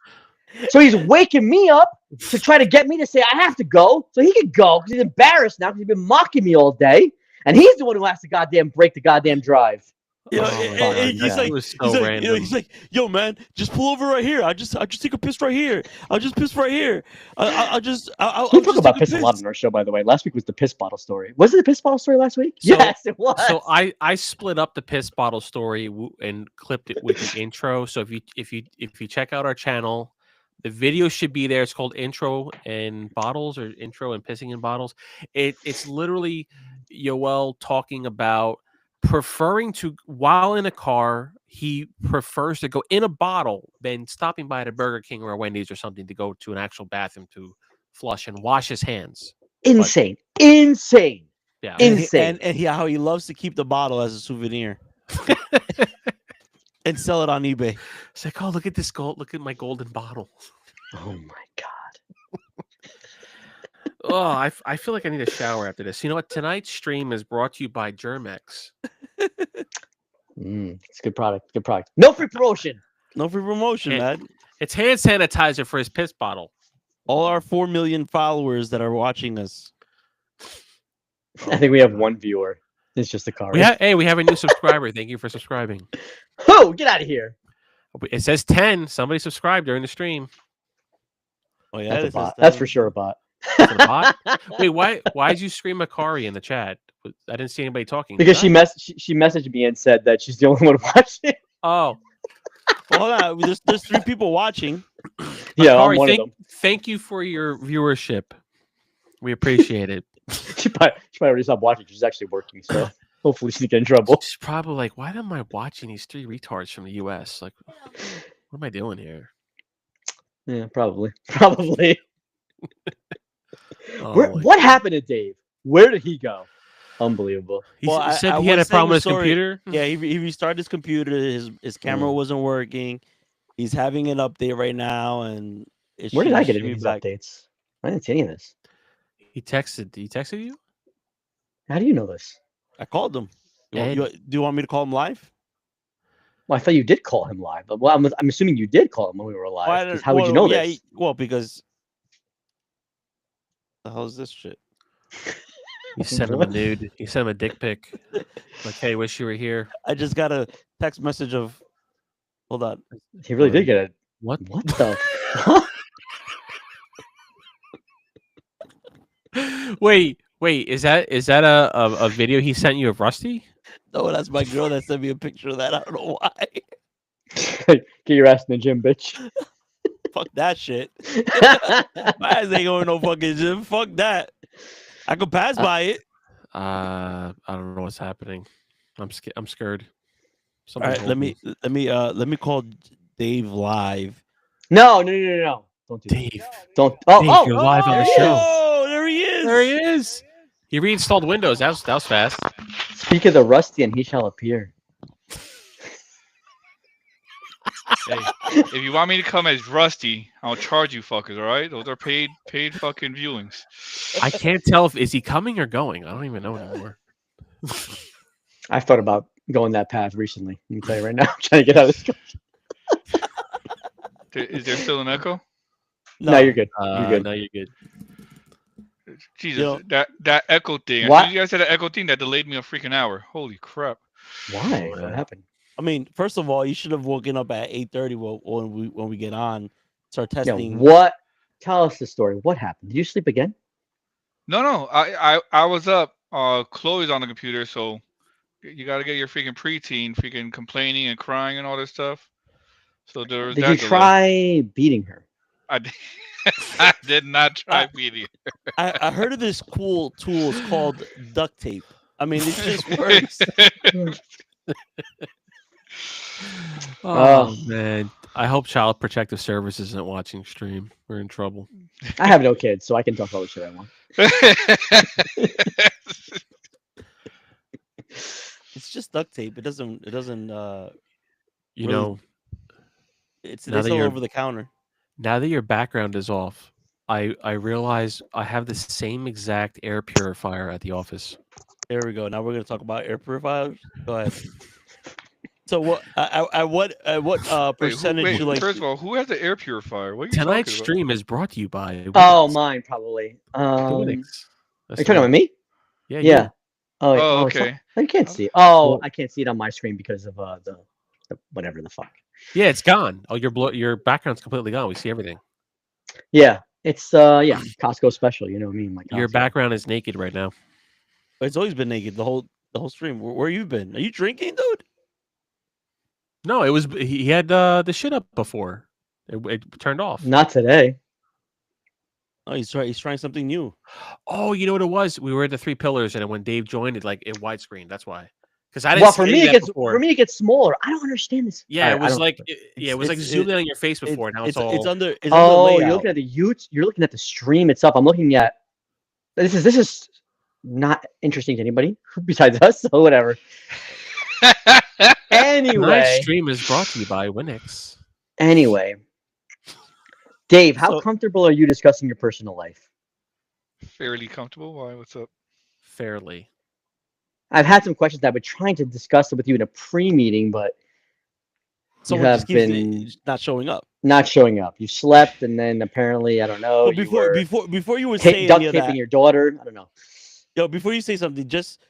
[SPEAKER 3] So he's waking me up to try to get me to say I have to go so he could go because he's embarrassed now because he's been mocking me all day. And he's the one who has to goddamn break the goddamn drive.
[SPEAKER 1] Yeah,
[SPEAKER 2] Oh my
[SPEAKER 3] God,
[SPEAKER 1] he's
[SPEAKER 3] that
[SPEAKER 1] like,
[SPEAKER 2] was so
[SPEAKER 1] he's like,
[SPEAKER 2] random.
[SPEAKER 1] he's like, yo, man, just pull over right here. I just take a piss right here. I'll just piss right here. I'll
[SPEAKER 3] We
[SPEAKER 1] just
[SPEAKER 3] talk about
[SPEAKER 1] take
[SPEAKER 3] piss a lot on our show, by the way. Last week was the piss bottle story. Was it the piss bottle story last week?
[SPEAKER 2] So-
[SPEAKER 3] Yes, it was.
[SPEAKER 2] So I split up the piss bottle story and clipped it with the intro. So if you check out our channel, the video should be there. It's called Intro and Bottles or Intro and Pissing in Bottles. It's literally Yoel talking about preferring to, while in a car, he prefers to go in a bottle than stopping by at a Burger King or a Wendy's or something to go to an actual bathroom to flush and wash his hands.
[SPEAKER 3] insane.
[SPEAKER 2] Yeah.
[SPEAKER 3] Insane.
[SPEAKER 1] and how he loves to keep the bottle as a souvenir and sell it on eBay.
[SPEAKER 2] It's like, oh, look at this gold. Look at my golden bottle.
[SPEAKER 3] Oh my god.
[SPEAKER 2] Oh, I feel like I need a shower after this. You know what? Tonight's stream is brought to you by Germex.
[SPEAKER 3] It's a good product. Good product. No free promotion.
[SPEAKER 1] No free promotion,
[SPEAKER 2] Yeah.
[SPEAKER 1] man.
[SPEAKER 2] It's hand sanitizer for his piss bottle.
[SPEAKER 1] All our 4 million followers that are watching us.
[SPEAKER 3] I think we have one viewer. It's just a car.
[SPEAKER 2] We have a new subscriber. Thank you for subscribing.
[SPEAKER 3] Oh, get out of here.
[SPEAKER 2] It says 10. Somebody subscribed during the stream.
[SPEAKER 1] Oh yeah,
[SPEAKER 3] That's a
[SPEAKER 1] this
[SPEAKER 3] bot.
[SPEAKER 1] is-
[SPEAKER 3] That's for sure a bot.
[SPEAKER 2] Is it a bot? Wait, why did you scream Akari in the chat? I didn't see anybody talking.
[SPEAKER 3] Because
[SPEAKER 2] Did I?
[SPEAKER 3] she messaged me and said that she's the only one watching.
[SPEAKER 2] Oh,
[SPEAKER 1] Well, hold on. There's 3 people watching.
[SPEAKER 3] Yeah,
[SPEAKER 2] Akari,
[SPEAKER 3] I'm one of them.
[SPEAKER 2] thank you for your viewership. We appreciate it.
[SPEAKER 3] She probably already stopped watching. She's actually working, so hopefully she didn't get in trouble.
[SPEAKER 2] She's probably like, why am I watching these 3 retards from the US? Like, what am I doing here?
[SPEAKER 3] Yeah, probably. Probably.
[SPEAKER 2] Oh,
[SPEAKER 3] What happened to Dave? Where did he go? Unbelievable.
[SPEAKER 2] He
[SPEAKER 1] Well, I-
[SPEAKER 2] said
[SPEAKER 1] I
[SPEAKER 2] he had a
[SPEAKER 1] was saying
[SPEAKER 2] problem
[SPEAKER 1] the
[SPEAKER 2] with his
[SPEAKER 1] story-
[SPEAKER 2] computer.
[SPEAKER 1] Yeah, he restarted his computer. His camera wasn't working. He's having an update right now, and it
[SPEAKER 3] Where did I
[SPEAKER 1] should
[SPEAKER 3] get any
[SPEAKER 1] be
[SPEAKER 3] of these
[SPEAKER 1] back.
[SPEAKER 3] updates? I didn't see any of this.
[SPEAKER 2] He texted you?
[SPEAKER 3] How do you know this?
[SPEAKER 1] I called him.
[SPEAKER 2] Ed?
[SPEAKER 1] Do you want me to call him live?
[SPEAKER 3] Well, I thought you did call him live. But well, I'm assuming you did call him when we were live.
[SPEAKER 1] Well, I
[SPEAKER 3] 'cause
[SPEAKER 1] don't-
[SPEAKER 3] how would you
[SPEAKER 1] well,
[SPEAKER 3] know
[SPEAKER 1] yeah,
[SPEAKER 3] this?
[SPEAKER 1] because the hell is this shit?
[SPEAKER 2] You sent him a nude. You sent him a dick pic. Like, hey, wish you were here.
[SPEAKER 1] I just got a text message of. Hold on.
[SPEAKER 3] He really did get it.
[SPEAKER 2] What?
[SPEAKER 3] What the? Huh?
[SPEAKER 2] Wait, is that a video he sent you of Rusty?
[SPEAKER 1] No, that's my girl that sent me a picture of that. I don't know why.
[SPEAKER 3] Get your ass in the gym, bitch.
[SPEAKER 1] Fuck that shit. My ass ain't going no fucking gym. Fuck that. I could pass by it.
[SPEAKER 2] I don't know what's happening. I'm scared.
[SPEAKER 1] All right, let me call Dave live.
[SPEAKER 3] No. Don't do that.
[SPEAKER 2] Dave.
[SPEAKER 3] Don't.
[SPEAKER 2] Dave,
[SPEAKER 3] Oh,
[SPEAKER 2] you're live on the
[SPEAKER 3] there he
[SPEAKER 2] show.
[SPEAKER 3] is.
[SPEAKER 1] Oh, there he is.
[SPEAKER 2] There he is. He reinstalled Windows. That was fast.
[SPEAKER 3] Speak of the rusty, and he shall appear.
[SPEAKER 4] Hey, if you want me to come as Rusty, I'll charge you fuckers, all right? Those are paid fucking viewings.
[SPEAKER 2] I can't tell if is he coming or going. I don't even know anymore.
[SPEAKER 3] I've thought about going that path recently. Let me tell you right now. I'm trying to get out of this.
[SPEAKER 4] Is there still an echo?
[SPEAKER 3] No, you're good. You're good.
[SPEAKER 2] No, you're good.
[SPEAKER 4] Jesus,
[SPEAKER 1] Yo.
[SPEAKER 4] that echo thing.
[SPEAKER 3] What?
[SPEAKER 4] As soon as you guys said that echo thing, that delayed me a freaking hour. Holy crap.
[SPEAKER 3] Why?
[SPEAKER 2] Oh,
[SPEAKER 3] What
[SPEAKER 2] yeah.
[SPEAKER 3] happened?
[SPEAKER 1] I mean, first of all, you should have woken up at 8:30 when we get on, start
[SPEAKER 3] Yeah,
[SPEAKER 1] testing.
[SPEAKER 3] what? Tell us the story. What happened? Did you sleep again?
[SPEAKER 4] No. I was up. Chloe's on the computer, so you got to get your freaking preteen freaking complaining and crying and all this stuff. So there was
[SPEAKER 3] Did
[SPEAKER 4] that
[SPEAKER 3] you
[SPEAKER 4] delay.
[SPEAKER 3] try beating her?
[SPEAKER 4] I did, I did not try beating her.
[SPEAKER 1] I heard of this cool tool. It's called duct tape. I mean, it just works.
[SPEAKER 2] Oh man, I hope Child Protective Services isn't watching stream. We're in trouble.
[SPEAKER 3] I have no kids, so I can talk all the shit I want.
[SPEAKER 1] It's just duct tape. It doesn't.
[SPEAKER 2] You
[SPEAKER 1] Really?
[SPEAKER 2] know,
[SPEAKER 1] It's
[SPEAKER 2] Now that
[SPEAKER 1] all
[SPEAKER 2] you're-
[SPEAKER 1] over the counter.
[SPEAKER 2] now that your background is off, I realize I have the same exact air purifier at the office.
[SPEAKER 1] There we go. Now we're gonna talk about air purifiers. Go ahead. So what? What percentage you like?
[SPEAKER 4] First of all, who has the air purifier? What are you
[SPEAKER 2] Tonight's
[SPEAKER 4] talking about?
[SPEAKER 2] stream is brought to you by
[SPEAKER 3] Oh,
[SPEAKER 2] Windex.
[SPEAKER 3] mine probably.
[SPEAKER 2] The
[SPEAKER 3] Are
[SPEAKER 2] Windex.
[SPEAKER 3] you
[SPEAKER 2] That's
[SPEAKER 3] talking about me?
[SPEAKER 2] Yeah.
[SPEAKER 3] Yeah. Oh, wait,
[SPEAKER 4] Oh,
[SPEAKER 3] it's not-
[SPEAKER 4] okay.
[SPEAKER 3] I can't see. Oh,
[SPEAKER 2] Well-
[SPEAKER 3] I can't see it on my screen because of the whatever the fuck.
[SPEAKER 2] Yeah, it's gone. Oh, your background's completely gone. We see everything.
[SPEAKER 3] Yeah, it's Costco special. You know what I mean? Like
[SPEAKER 2] Your background is naked right now.
[SPEAKER 1] It's always been naked the whole stream. Where you been? Are you drinking, dude?
[SPEAKER 2] No, it was he had the shit up before. It turned off.
[SPEAKER 3] Not today.
[SPEAKER 1] Oh, he's trying something new.
[SPEAKER 2] Oh, you know what it was? We were at the Three Pillars, and when Dave joined it, like in widescreen. That's why. Because I didn't.
[SPEAKER 3] Well,
[SPEAKER 2] see
[SPEAKER 3] for
[SPEAKER 2] any
[SPEAKER 3] me
[SPEAKER 2] of
[SPEAKER 3] it
[SPEAKER 2] that
[SPEAKER 3] gets
[SPEAKER 2] before.
[SPEAKER 3] for me it gets smaller. I don't understand this.
[SPEAKER 2] Yeah,
[SPEAKER 3] Alright,
[SPEAKER 2] it
[SPEAKER 3] I
[SPEAKER 2] was
[SPEAKER 3] don't-
[SPEAKER 2] like it was like
[SPEAKER 1] It's-
[SPEAKER 2] zooming in on your face before. Now it's all.
[SPEAKER 1] It's under. It's
[SPEAKER 3] Oh,
[SPEAKER 1] under
[SPEAKER 3] you're
[SPEAKER 1] layout.
[SPEAKER 3] looking at the You're looking at the stream itself. I'm looking at this is not interesting to anybody besides us. So whatever.
[SPEAKER 2] Tonight's
[SPEAKER 3] Anyway,
[SPEAKER 2] stream is brought to you by Windex.
[SPEAKER 3] anyway, Dave, how
[SPEAKER 1] So-
[SPEAKER 3] comfortable are you discussing your personal life?
[SPEAKER 4] Fairly comfortable. Why? What's up?
[SPEAKER 2] Fairly.
[SPEAKER 3] I've had some questions that I've been trying to discuss it with you in a pre-meeting, but
[SPEAKER 1] Someone
[SPEAKER 3] have
[SPEAKER 1] just keeps
[SPEAKER 3] been-
[SPEAKER 1] not showing up.
[SPEAKER 3] not showing up. You slept, and then apparently, I don't know.
[SPEAKER 1] Well,
[SPEAKER 3] you were
[SPEAKER 1] before you were
[SPEAKER 3] ta-
[SPEAKER 1] saying
[SPEAKER 3] duct
[SPEAKER 1] any of
[SPEAKER 3] taping
[SPEAKER 1] that,
[SPEAKER 3] your daughter. I don't know.
[SPEAKER 1] before you say something, just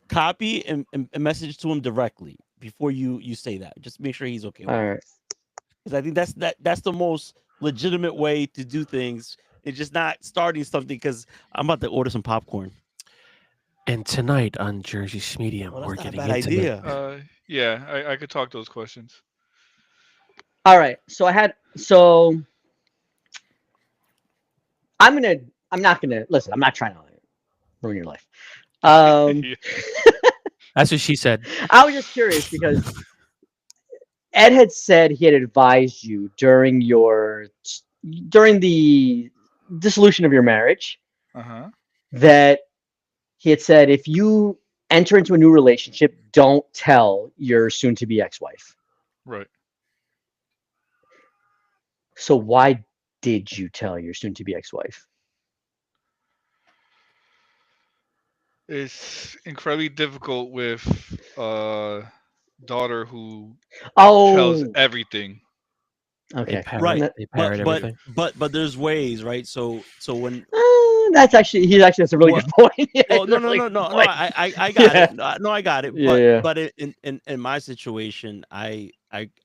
[SPEAKER 1] copy and message to him directly before you say that. Just make sure he's okay.
[SPEAKER 3] All right.
[SPEAKER 1] Because I think that's the most legitimate way to do things. It's just not starting something because I'm about to order some popcorn.
[SPEAKER 2] And tonight on Jersey Medium,
[SPEAKER 1] Well,
[SPEAKER 2] we're
[SPEAKER 1] that's not a
[SPEAKER 2] getting
[SPEAKER 1] bad
[SPEAKER 2] intimate.
[SPEAKER 1] idea.
[SPEAKER 4] Yeah, I could talk those questions.
[SPEAKER 3] All right. So I'm not gonna listen. I'm not trying to ruin your life.
[SPEAKER 4] Yeah.
[SPEAKER 2] That's what she said.
[SPEAKER 3] I was just curious because Ed had said he had advised you during the dissolution of your marriage
[SPEAKER 4] Uh-huh.
[SPEAKER 3] that he had said if you enter into a new relationship, don't tell your soon-to-be ex-wife.
[SPEAKER 4] Right.
[SPEAKER 3] So why did you tell your soon-to-be ex-wife?
[SPEAKER 4] It's incredibly difficult with a daughter who tells
[SPEAKER 3] Oh,
[SPEAKER 4] everything.
[SPEAKER 3] okay.
[SPEAKER 2] They parrot,
[SPEAKER 1] Right.
[SPEAKER 2] they parrot everything.
[SPEAKER 1] But there's ways, right? So when
[SPEAKER 3] That's a really good point. Yeah,
[SPEAKER 1] well, no,
[SPEAKER 3] that's a really good
[SPEAKER 1] no,
[SPEAKER 3] point.
[SPEAKER 1] I got
[SPEAKER 3] Yeah.
[SPEAKER 1] it. No, I got it.
[SPEAKER 3] Yeah,
[SPEAKER 1] But
[SPEAKER 3] yeah.
[SPEAKER 1] but in my situation, I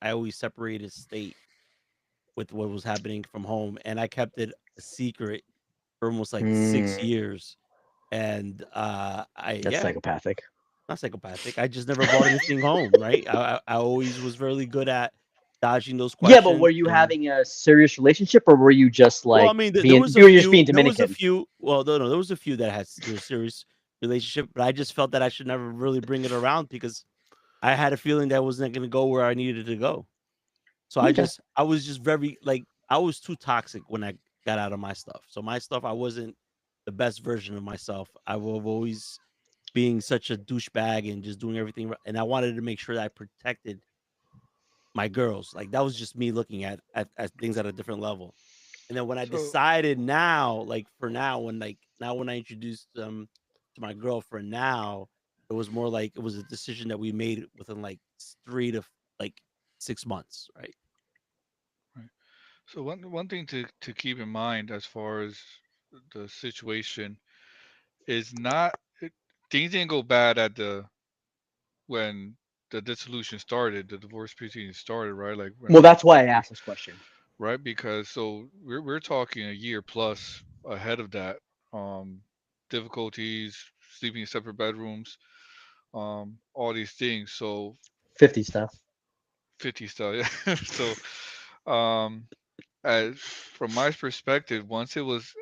[SPEAKER 1] always separated state with what was happening from home, and I kept it a secret for almost like 6 years. And
[SPEAKER 3] That's psychopathic.
[SPEAKER 1] not psychopathic. I just never brought anything home, right? I always was really good at dodging those questions.
[SPEAKER 3] Yeah, but were you
[SPEAKER 1] and-
[SPEAKER 3] having a serious relationship, or were you just like
[SPEAKER 1] well, I mean,
[SPEAKER 3] being, you were just being Dominican?
[SPEAKER 1] There was a few. Well, no, there was a few that had a serious relationship, but I just felt that I should never really bring it around because I had a feeling that wasn't going to go where I needed to go. So
[SPEAKER 3] Okay.
[SPEAKER 1] I was just very I was too toxic when I got out of my stuff. So my stuff, I wasn't the best version of myself. I was always being such a douchebag and just doing everything. And I wanted to make sure that I protected my girls. Like that was just me looking at things at a different level. And then when I
[SPEAKER 4] So-
[SPEAKER 1] decided now, like for now, when I introduced them to my girlfriend now, it was more like it was a decision that we made within like 3 to 6 months, right?
[SPEAKER 4] So one thing to keep in mind as far as the situation is things didn't go bad when the dissolution started, the divorce proceedings started, right? Like when,
[SPEAKER 3] Well, that's why I asked this question.
[SPEAKER 4] right, because so we're talking a year plus ahead of that. Difficulties, sleeping in separate bedrooms, all these things. So
[SPEAKER 3] 50 stuff.
[SPEAKER 4] 50 stuff. Yeah. So as from my perspective, once it was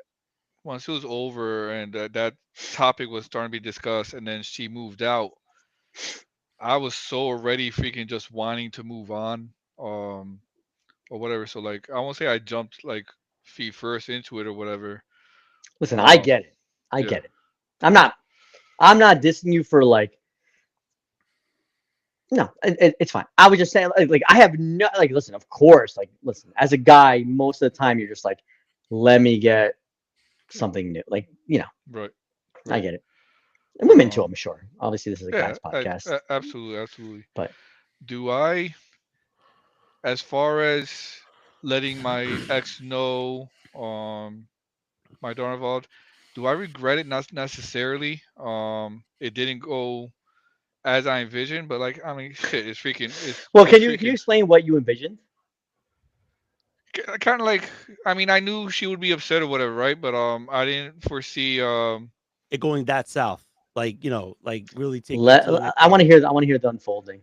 [SPEAKER 4] over and that topic was starting to be discussed and then she moved out, I was so already freaking just wanting to move on, or whatever. So like I won't say I jumped like feet first into it or whatever.
[SPEAKER 3] Listen, I get it. I
[SPEAKER 4] yeah.
[SPEAKER 3] get it. I'm not dissing you for like. No, it's fine. I was just saying, like I have no, like, listen, of course, like, listen, as a guy, most of the time you're just like, let me get something new. Like,
[SPEAKER 4] Right.
[SPEAKER 3] I get it. And women too, I'm sure. Obviously, this is a guy's podcast.
[SPEAKER 4] Absolutely.
[SPEAKER 3] But-
[SPEAKER 4] Do I, as far as letting my ex know, my daughter involved, do I regret it? Not necessarily. It didn't go as I envisioned, but like, I mean, shit,
[SPEAKER 3] Well,
[SPEAKER 4] it's
[SPEAKER 3] can you
[SPEAKER 4] freaking
[SPEAKER 3] explain what you envisioned?
[SPEAKER 4] kind of like, I mean, I knew she would be upset or whatever, right? But I didn't foresee
[SPEAKER 1] It going that south, like like really taking it
[SPEAKER 3] Let
[SPEAKER 1] to the next
[SPEAKER 3] I want
[SPEAKER 1] level.
[SPEAKER 3] to hear. I want to hear the unfolding.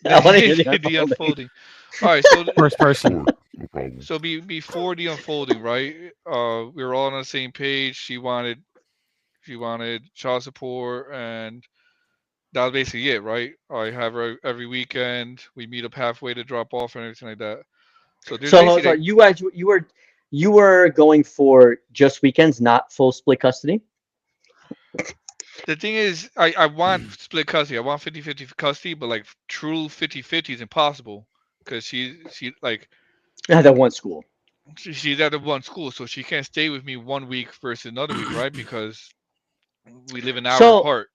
[SPEAKER 3] I want to hear the
[SPEAKER 4] the
[SPEAKER 3] unfolding.
[SPEAKER 4] unfolding. All right, so
[SPEAKER 2] First person.
[SPEAKER 4] before the unfolding, right? We were all on the same page. She wanted child support, and that was basically it, right? I have her every weekend. We meet up halfway to drop off and everything like that. So there's
[SPEAKER 3] So
[SPEAKER 4] basically like,
[SPEAKER 3] you guys, you were going for just weekends, not full split custody.
[SPEAKER 4] the thing is, I want split custody. I want 50-50 custody, but like true 50-50 is impossible because she like
[SPEAKER 3] At that one school.
[SPEAKER 4] she's at the one school, so she can't stay with me 1 week versus another week, right? Because we live an hour
[SPEAKER 3] So
[SPEAKER 4] apart.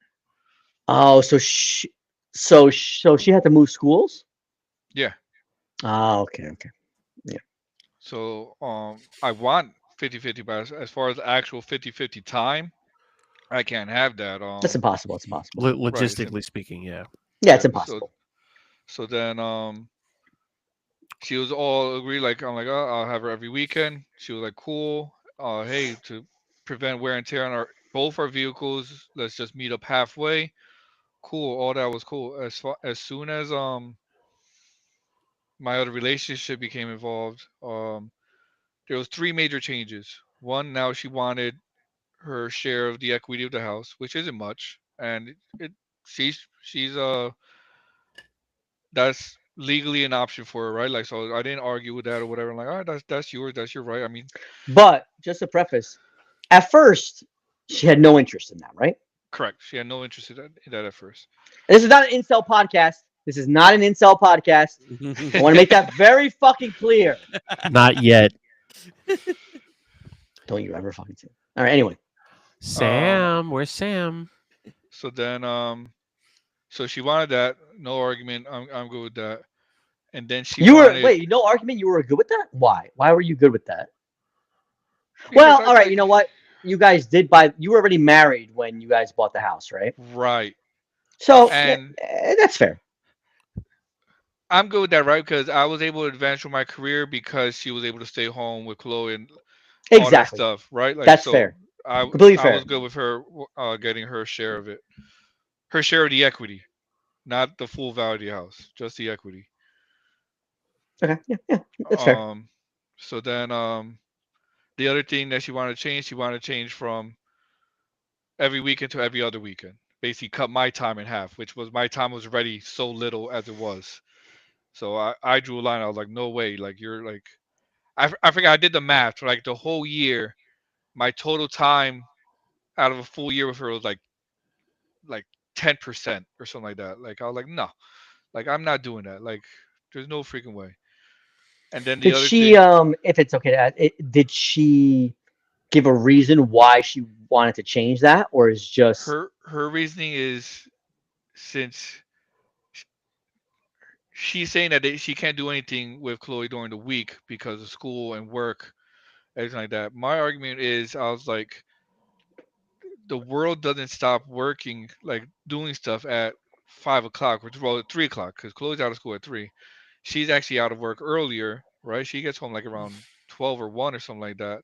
[SPEAKER 3] oh, so she had to move schools.
[SPEAKER 4] Yeah.
[SPEAKER 3] Oh, okay, okay.
[SPEAKER 4] So I want 50-50, but as far as actual 50-50 time, I can't have that.
[SPEAKER 3] That's impossible. It's impossible.
[SPEAKER 4] Right.
[SPEAKER 2] Logistically speaking, yeah.
[SPEAKER 3] Yeah, it's
[SPEAKER 4] Yeah.
[SPEAKER 3] impossible.
[SPEAKER 4] So then she was all agree, like, I'm like, oh, I'll have her every weekend. She was like, cool. Hey, to prevent wear and tear on both our vehicles, let's just meet up halfway. Cool. All that was cool. As soon as my other relationship became involved, there was three major changes. One, now she wanted her share of the equity of the house, which isn't much, and she's that's legally an option for her, right? Like, so I didn't argue with that or whatever. I'm like, all right, that's yours, that's your right. I mean,
[SPEAKER 3] But just to preface, at first she had no interest in that, right?
[SPEAKER 4] correct. She had no interest in that at first.
[SPEAKER 3] This is not an incel podcast. This is not an incel podcast. I want to make that very fucking clear.
[SPEAKER 2] Not yet.
[SPEAKER 3] Don't you ever fucking say it. All right. Anyway,
[SPEAKER 2] Sam, where's Sam?
[SPEAKER 4] So then, so she wanted that, no argument. I'm good with that. And then she
[SPEAKER 3] you were
[SPEAKER 4] wanted
[SPEAKER 3] wait. No argument. You were good with that. Why? Why were you good with that?
[SPEAKER 4] because
[SPEAKER 3] Well,
[SPEAKER 4] I
[SPEAKER 3] all right.
[SPEAKER 4] like
[SPEAKER 3] You know what? You guys did buy. You were already married when you guys bought the house, right?
[SPEAKER 4] right,
[SPEAKER 3] So
[SPEAKER 4] and
[SPEAKER 3] that's fair.
[SPEAKER 4] I'm good with that, right? Because I was able to advance with my career because she was able to stay home with Chloe and all that
[SPEAKER 3] Exactly.
[SPEAKER 4] stuff, right? Like,
[SPEAKER 3] That's
[SPEAKER 4] so
[SPEAKER 3] fair.
[SPEAKER 4] I
[SPEAKER 3] Completely
[SPEAKER 4] I
[SPEAKER 3] fair.
[SPEAKER 4] was good with her getting her share of it, her share of the equity, not the full value of the house, just the equity.
[SPEAKER 3] Okay. Yeah. Yeah. That's fair.
[SPEAKER 4] So then the other thing that she wanted to change from every weekend to every other weekend. Basically, cut my time in half, which was my time was already so little as it was. So I drew a line. I was like, no way. Like, you're like, I forgot I did the math for like the whole year. My total time out of a full year with her was like 10% or something like that. Like, I was like, no, like, I'm not doing that. Like, there's no freaking way. And then the
[SPEAKER 3] Did
[SPEAKER 4] other
[SPEAKER 3] she?
[SPEAKER 4] thing,
[SPEAKER 3] If it's okay to ask, did she give a reason why she wanted to change that, or is just
[SPEAKER 4] her reasoning is, since she's saying that she can't do anything with Chloe during the week because of school and work, everything like that. My argument is, I was like, the world doesn't stop working, like doing stuff at 5 o'clock, which, well, at 3 o'clock, because Chloe's out of school at 3. She's actually out of work earlier, right? She gets home like around 12 or 1 or something like that.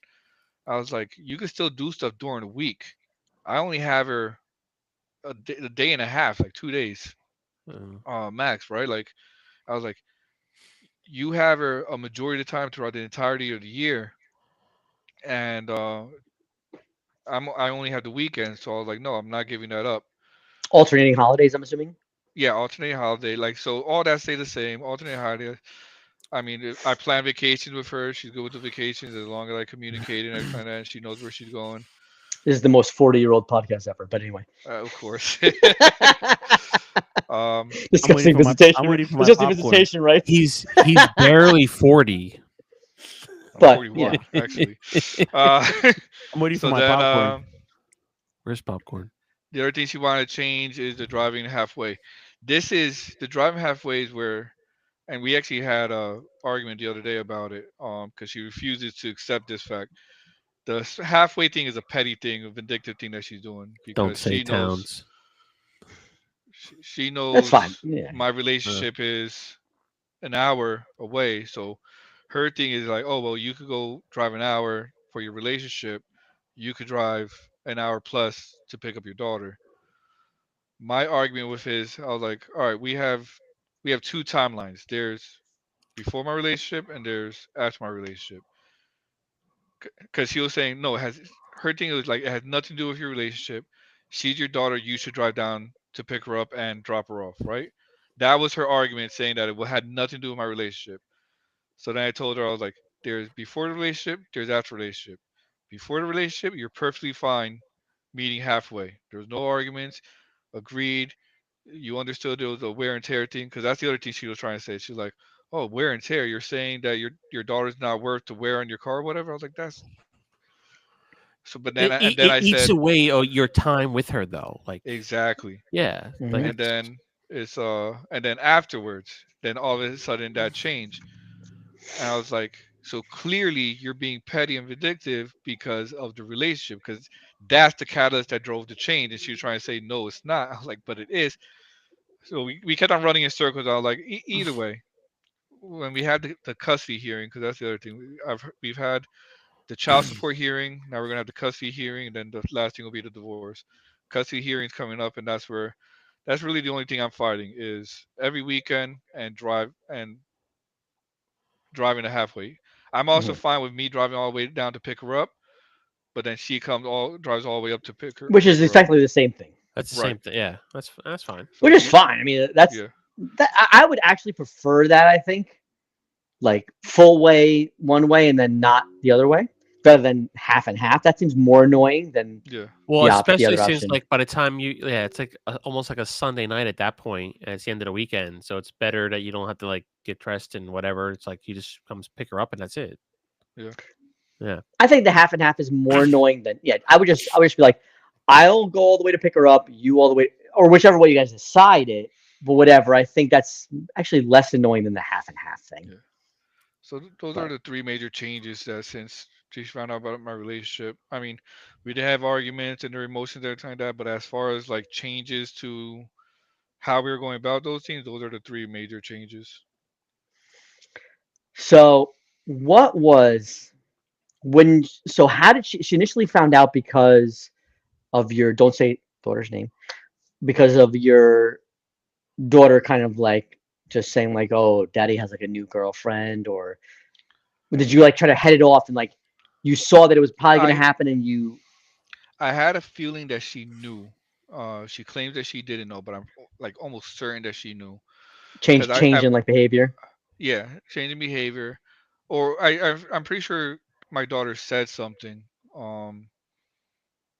[SPEAKER 4] I was like, you can still do stuff during the week. I only have her a day and a half, like 2 days, max, right? Like, I was like, you have her a majority of the time throughout the entirety of the year, and I only have the weekend, so I was like, no, I'm not giving that up.
[SPEAKER 3] alternating holidays? I'm assuming.
[SPEAKER 4] Yeah, alternate holiday, like, so all that stay the same. Alternate holiday. I mean, I plan vacations with her. She's good with the vacations as long as I communicate and everything like that. And she knows where she's going.
[SPEAKER 3] This is the most 40-year-old podcast ever. But anyway,
[SPEAKER 4] Of course. um,
[SPEAKER 3] discussing
[SPEAKER 1] I'm
[SPEAKER 3] visitation.
[SPEAKER 1] waiting for my
[SPEAKER 3] Discussing
[SPEAKER 1] popcorn.
[SPEAKER 3] visitation, right?
[SPEAKER 2] He's barely 40.
[SPEAKER 4] I'm
[SPEAKER 3] But,
[SPEAKER 4] 41,
[SPEAKER 3] yeah.
[SPEAKER 4] actually.
[SPEAKER 1] I'm waiting for
[SPEAKER 4] So
[SPEAKER 1] my
[SPEAKER 4] then,
[SPEAKER 1] popcorn.
[SPEAKER 2] Where's popcorn?
[SPEAKER 4] the other thing she wanted to change is the driving halfway. This is the driving halfway is where, and we actually had a argument the other day about it, because she refuses to accept this fact. The halfway thing is a petty thing, a vindictive thing that she's doing
[SPEAKER 2] Don't
[SPEAKER 4] because
[SPEAKER 2] say towns.
[SPEAKER 4] she
[SPEAKER 3] That's fine.
[SPEAKER 4] knows
[SPEAKER 3] Yeah.
[SPEAKER 4] my relationship is an hour away. So her thing is like, oh well, you could go drive an hour for your relationship. You could drive an hour plus to pick up your daughter. My argument with is, I was like, all right, we have two timelines. There's before my relationship and there's after my relationship. Because she was saying no, it has her thing was like it has nothing to do with your relationship. She's your daughter. You should drive down to pick her up and drop her off, right? That was her argument, saying that it had nothing to do with my relationship. So then I told her, I was like, there's before the relationship, there's after the relationship. Before the relationship, you're perfectly fine meeting halfway. There was no arguments, agreed. You understood there was a wear and tear thing, because that's the other thing she was trying to say. She's like, "Oh, wear and tear. You're saying that your daughter's not worth the wear on your car, or whatever." I was like, "That's so." But then and then
[SPEAKER 2] It
[SPEAKER 4] I
[SPEAKER 2] eats
[SPEAKER 4] said,
[SPEAKER 2] away your time with her, though. Like,
[SPEAKER 4] exactly.
[SPEAKER 2] yeah, like
[SPEAKER 3] Mhm.
[SPEAKER 4] And then and then afterwards, then all of a sudden that changed. And I was like, so clearly you're being petty and vindictive because of the relationship, because that's the catalyst that drove the change. And she was trying to say, no, it's not. I was like, but it is. So we kept on running in circles. I was like, either way, when we had the custody hearing, because that's the other thing, we've had the child support hearing. Now we're gonna have the custody hearing, and then the last thing will be the divorce. Custody hearings coming up, and that's really the only thing I'm fighting is every weekend and driving a halfway. I'm also
[SPEAKER 3] Mhm.
[SPEAKER 4] fine with me driving all the way down to pick her up, but then she drives all the way up to
[SPEAKER 3] Which is
[SPEAKER 4] pick her up.
[SPEAKER 3] effectively the same thing.
[SPEAKER 2] that's the
[SPEAKER 4] Right.
[SPEAKER 2] same thing. Yeah, that's fine.
[SPEAKER 3] Which
[SPEAKER 4] So
[SPEAKER 3] is fine. I mean, that's
[SPEAKER 4] yeah,
[SPEAKER 3] that. I would actually prefer that. I think like full way one way and then not the other way, rather than half and half. That seems more annoying than
[SPEAKER 4] yeah,
[SPEAKER 2] Well,
[SPEAKER 3] the
[SPEAKER 2] especially
[SPEAKER 3] other
[SPEAKER 2] since
[SPEAKER 3] option.
[SPEAKER 2] like by the time it's like almost like a Sunday night at that point, and it's the end of the weekend. So it's better that you don't have to like get dressed and whatever. It's like you just comes pick her up and that's it.
[SPEAKER 4] yeah.
[SPEAKER 2] Yeah.
[SPEAKER 3] I think the half and half is more annoying than yeah. I would just be like, I'll go all the way to pick her up, you all the way, or whichever way you guys decide it. But whatever, I think that's actually less annoying than the half and half thing.
[SPEAKER 4] Yeah. So those are
[SPEAKER 3] But
[SPEAKER 4] the three major changes that since she found out about my relationship. I mean, we did have arguments and their emotions and everything like that, but as far as like changes to how we were going about those things, those are the three major changes.
[SPEAKER 3] so what was when? So how did she initially found out because of your don't say daughter's name because of your daughter kind of like just saying like oh daddy has like a new girlfriend or did you like try to head it off and like you saw that it was probably going to
[SPEAKER 4] I
[SPEAKER 3] happen and you
[SPEAKER 4] I had a feeling that she knew. She claims that she didn't know, but I'm like almost certain that she knew because
[SPEAKER 3] change in like behavior?
[SPEAKER 4] yeah, changing behavior, or I'm pretty sure my daughter said something, um,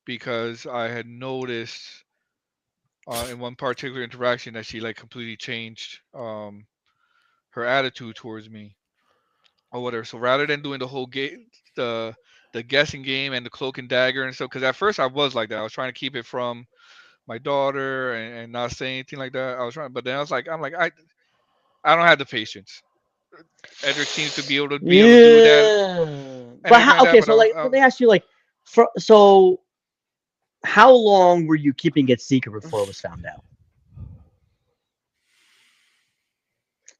[SPEAKER 4] because I had noticed in one particular interaction that she like completely changed her attitude towards me or whatever. So rather than doing the whole game, the the guessing game and the cloak and dagger and stuff, because at first I was like that. I was trying to keep it from my daughter and not say anything like that. I was trying, but then I'm like I don't have the patience. Edric seems to be able to do that
[SPEAKER 3] Yeah.
[SPEAKER 4] and
[SPEAKER 3] But
[SPEAKER 4] everything
[SPEAKER 3] how
[SPEAKER 4] like that.
[SPEAKER 3] okay,
[SPEAKER 4] But
[SPEAKER 3] so like let me ask you like so how long were you keeping it secret before it was found out?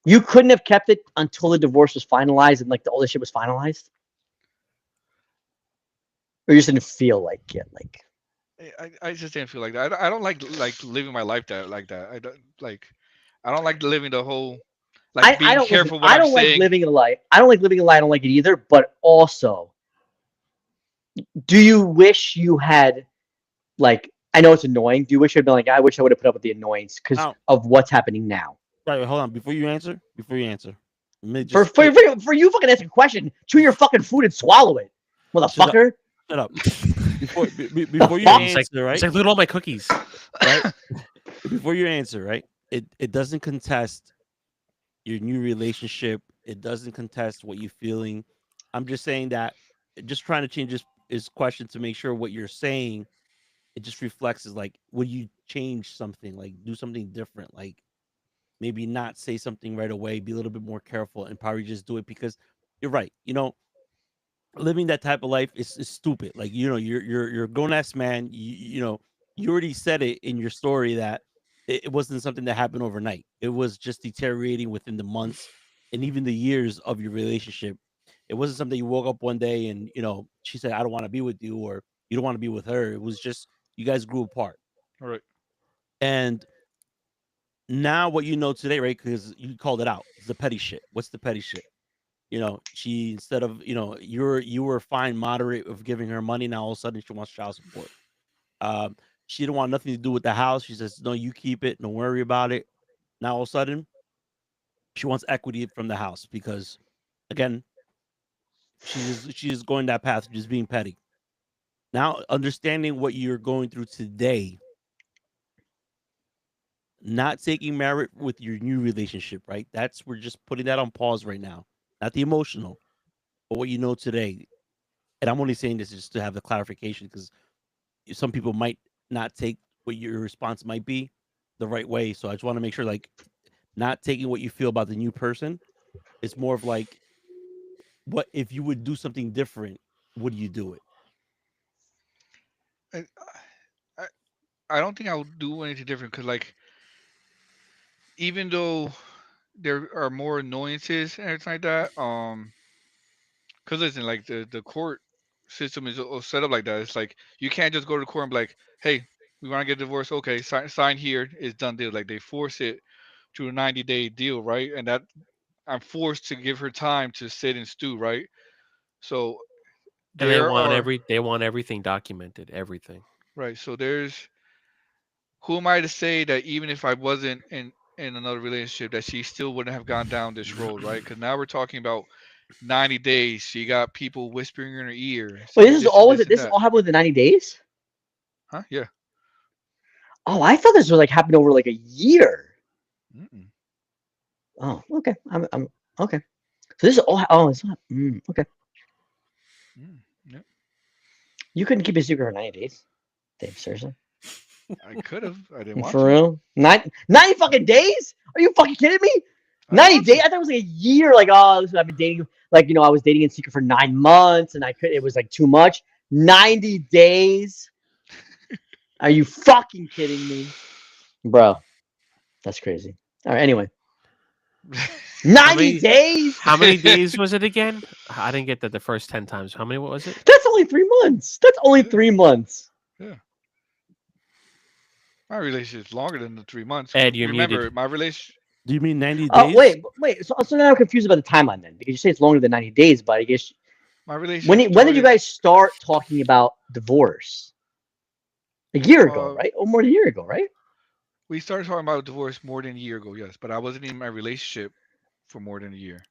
[SPEAKER 3] You couldn't have kept it until the divorce was finalized and like all this shit was finalized? Or you just didn't feel like it like
[SPEAKER 4] I just didn't feel like that. I don't like living my life that like that. I don't like living the whole like
[SPEAKER 3] I
[SPEAKER 4] being
[SPEAKER 3] don't listen,
[SPEAKER 4] careful what
[SPEAKER 3] I
[SPEAKER 4] I'm
[SPEAKER 3] don't like
[SPEAKER 4] saying.
[SPEAKER 3] living a lie. I don't like living a lie, I don't like it either, but also do you wish you had like I know it's annoying. Do you wish you'd been like I wish I would have put up with the annoyance because
[SPEAKER 1] Now,
[SPEAKER 3] of what's happening now?
[SPEAKER 1] right, hold on. Before you answer, let me
[SPEAKER 3] For
[SPEAKER 1] just
[SPEAKER 3] for, for you fucking asking a question, chew your fucking food and swallow it,
[SPEAKER 1] shut up.
[SPEAKER 3] motherfucker.
[SPEAKER 1] Shut up. Before you
[SPEAKER 3] fuck?
[SPEAKER 2] He's
[SPEAKER 1] answer, right?
[SPEAKER 2] like, look at all my cookies.
[SPEAKER 1] Right. Before you answer, right? It doesn't contest your new relationship. It doesn't contest what you're feeling. I'm just saying that just trying to change this question to make sure what you're saying it just reflects is like would you change something like do something different like maybe not say something right away, be a little bit more careful, and probably just do it because you're right. Living that type of life is stupid. Like, you're a grown ass man. You already said it in your story that it wasn't something that happened overnight. It was just deteriorating within the months and even the years of your relationship. It wasn't something you woke up one day and she said, "I don't want to be with you," or you don't want to be with her. It was just you guys grew apart.
[SPEAKER 4] Right.
[SPEAKER 1] And now what you know today, right? Because you called it out. It's the petty shit. What's the petty shit? She, instead of, you were fine, moderate of giving her money. Now all of a sudden she wants child support. She didn't want nothing to do with the house. She says, "No, you keep it. Don't worry about it." Now all of a sudden she wants equity from the house because, again, she's going that path, just being petty. Now understanding what you're going through today, not taking merit with your new relationship, right? We're just putting that on pause right now. Not the emotional, but what you know today. And I'm only saying this just to have the clarification because some people might not take what your response might be the right way. So I just want to make sure, like, not taking what you feel about the new person. It's more of like, what if you would do something different? Would you do it?
[SPEAKER 4] I, I I don't think I would do anything different because, like, even though there are more annoyances and everything like that, because listen, like the court system is set up like that. It's like you can't just go to the court and be like, "Hey, we want to get divorced. Okay, sign here. It's done deal." Like they force it to a 90-day deal, right? And that I'm forced to give her time to sit and stew, right? So
[SPEAKER 2] And
[SPEAKER 4] there are
[SPEAKER 2] they want everything documented, everything.
[SPEAKER 4] right. So there's who am I to say that even if I wasn't in another relationship that she still wouldn't have gone down this road, right? Because now we're talking about 90 days. She got people whispering in her ear
[SPEAKER 3] Wait,
[SPEAKER 4] saying this and
[SPEAKER 3] this is
[SPEAKER 4] that.
[SPEAKER 3] all happened within 90 days?
[SPEAKER 4] Huh? Yeah.
[SPEAKER 3] Oh, I thought this was like happened over like a year.
[SPEAKER 4] Mm-mm.
[SPEAKER 3] Oh, okay. I'm okay. So this is all. Oh, it's not. Okay.
[SPEAKER 4] Yep.
[SPEAKER 3] You couldn't keep a secret for 90 days, Dave. Seriously?
[SPEAKER 4] I could have. I didn't want
[SPEAKER 3] For
[SPEAKER 4] to.
[SPEAKER 3] real? 90 fucking days? Are you fucking kidding me?
[SPEAKER 4] I didn't
[SPEAKER 3] 90
[SPEAKER 4] want
[SPEAKER 3] days?
[SPEAKER 4] to.
[SPEAKER 3] I thought it was like a year. Like, oh, listen, I've been dating. Like, I was dating in secret for 9 months, and it was like too much. 90 days? Are you fucking kidding me, bro? That's crazy. All right. Anyway, 90 days?
[SPEAKER 2] How many days was it again? I didn't get that the first 10 times. How many was it?
[SPEAKER 3] That's only 3 months. That's only 3 months.
[SPEAKER 4] Yeah. My relationship is longer than the 3 months.
[SPEAKER 2] Ed, you're
[SPEAKER 4] Remember,
[SPEAKER 2] muted.
[SPEAKER 4] my relationship.
[SPEAKER 1] Do you mean 90
[SPEAKER 3] Oh,
[SPEAKER 1] days?
[SPEAKER 3] wait. So now I'm confused about the timeline then, because you say it's longer than 90 days, but I guess
[SPEAKER 4] My relationship.
[SPEAKER 3] when did you guys start talking about divorce? A year ago, right? Or more than a year ago, right?
[SPEAKER 4] We started talking about divorce more than a year ago, yes, but I wasn't in my relationship for more than a year.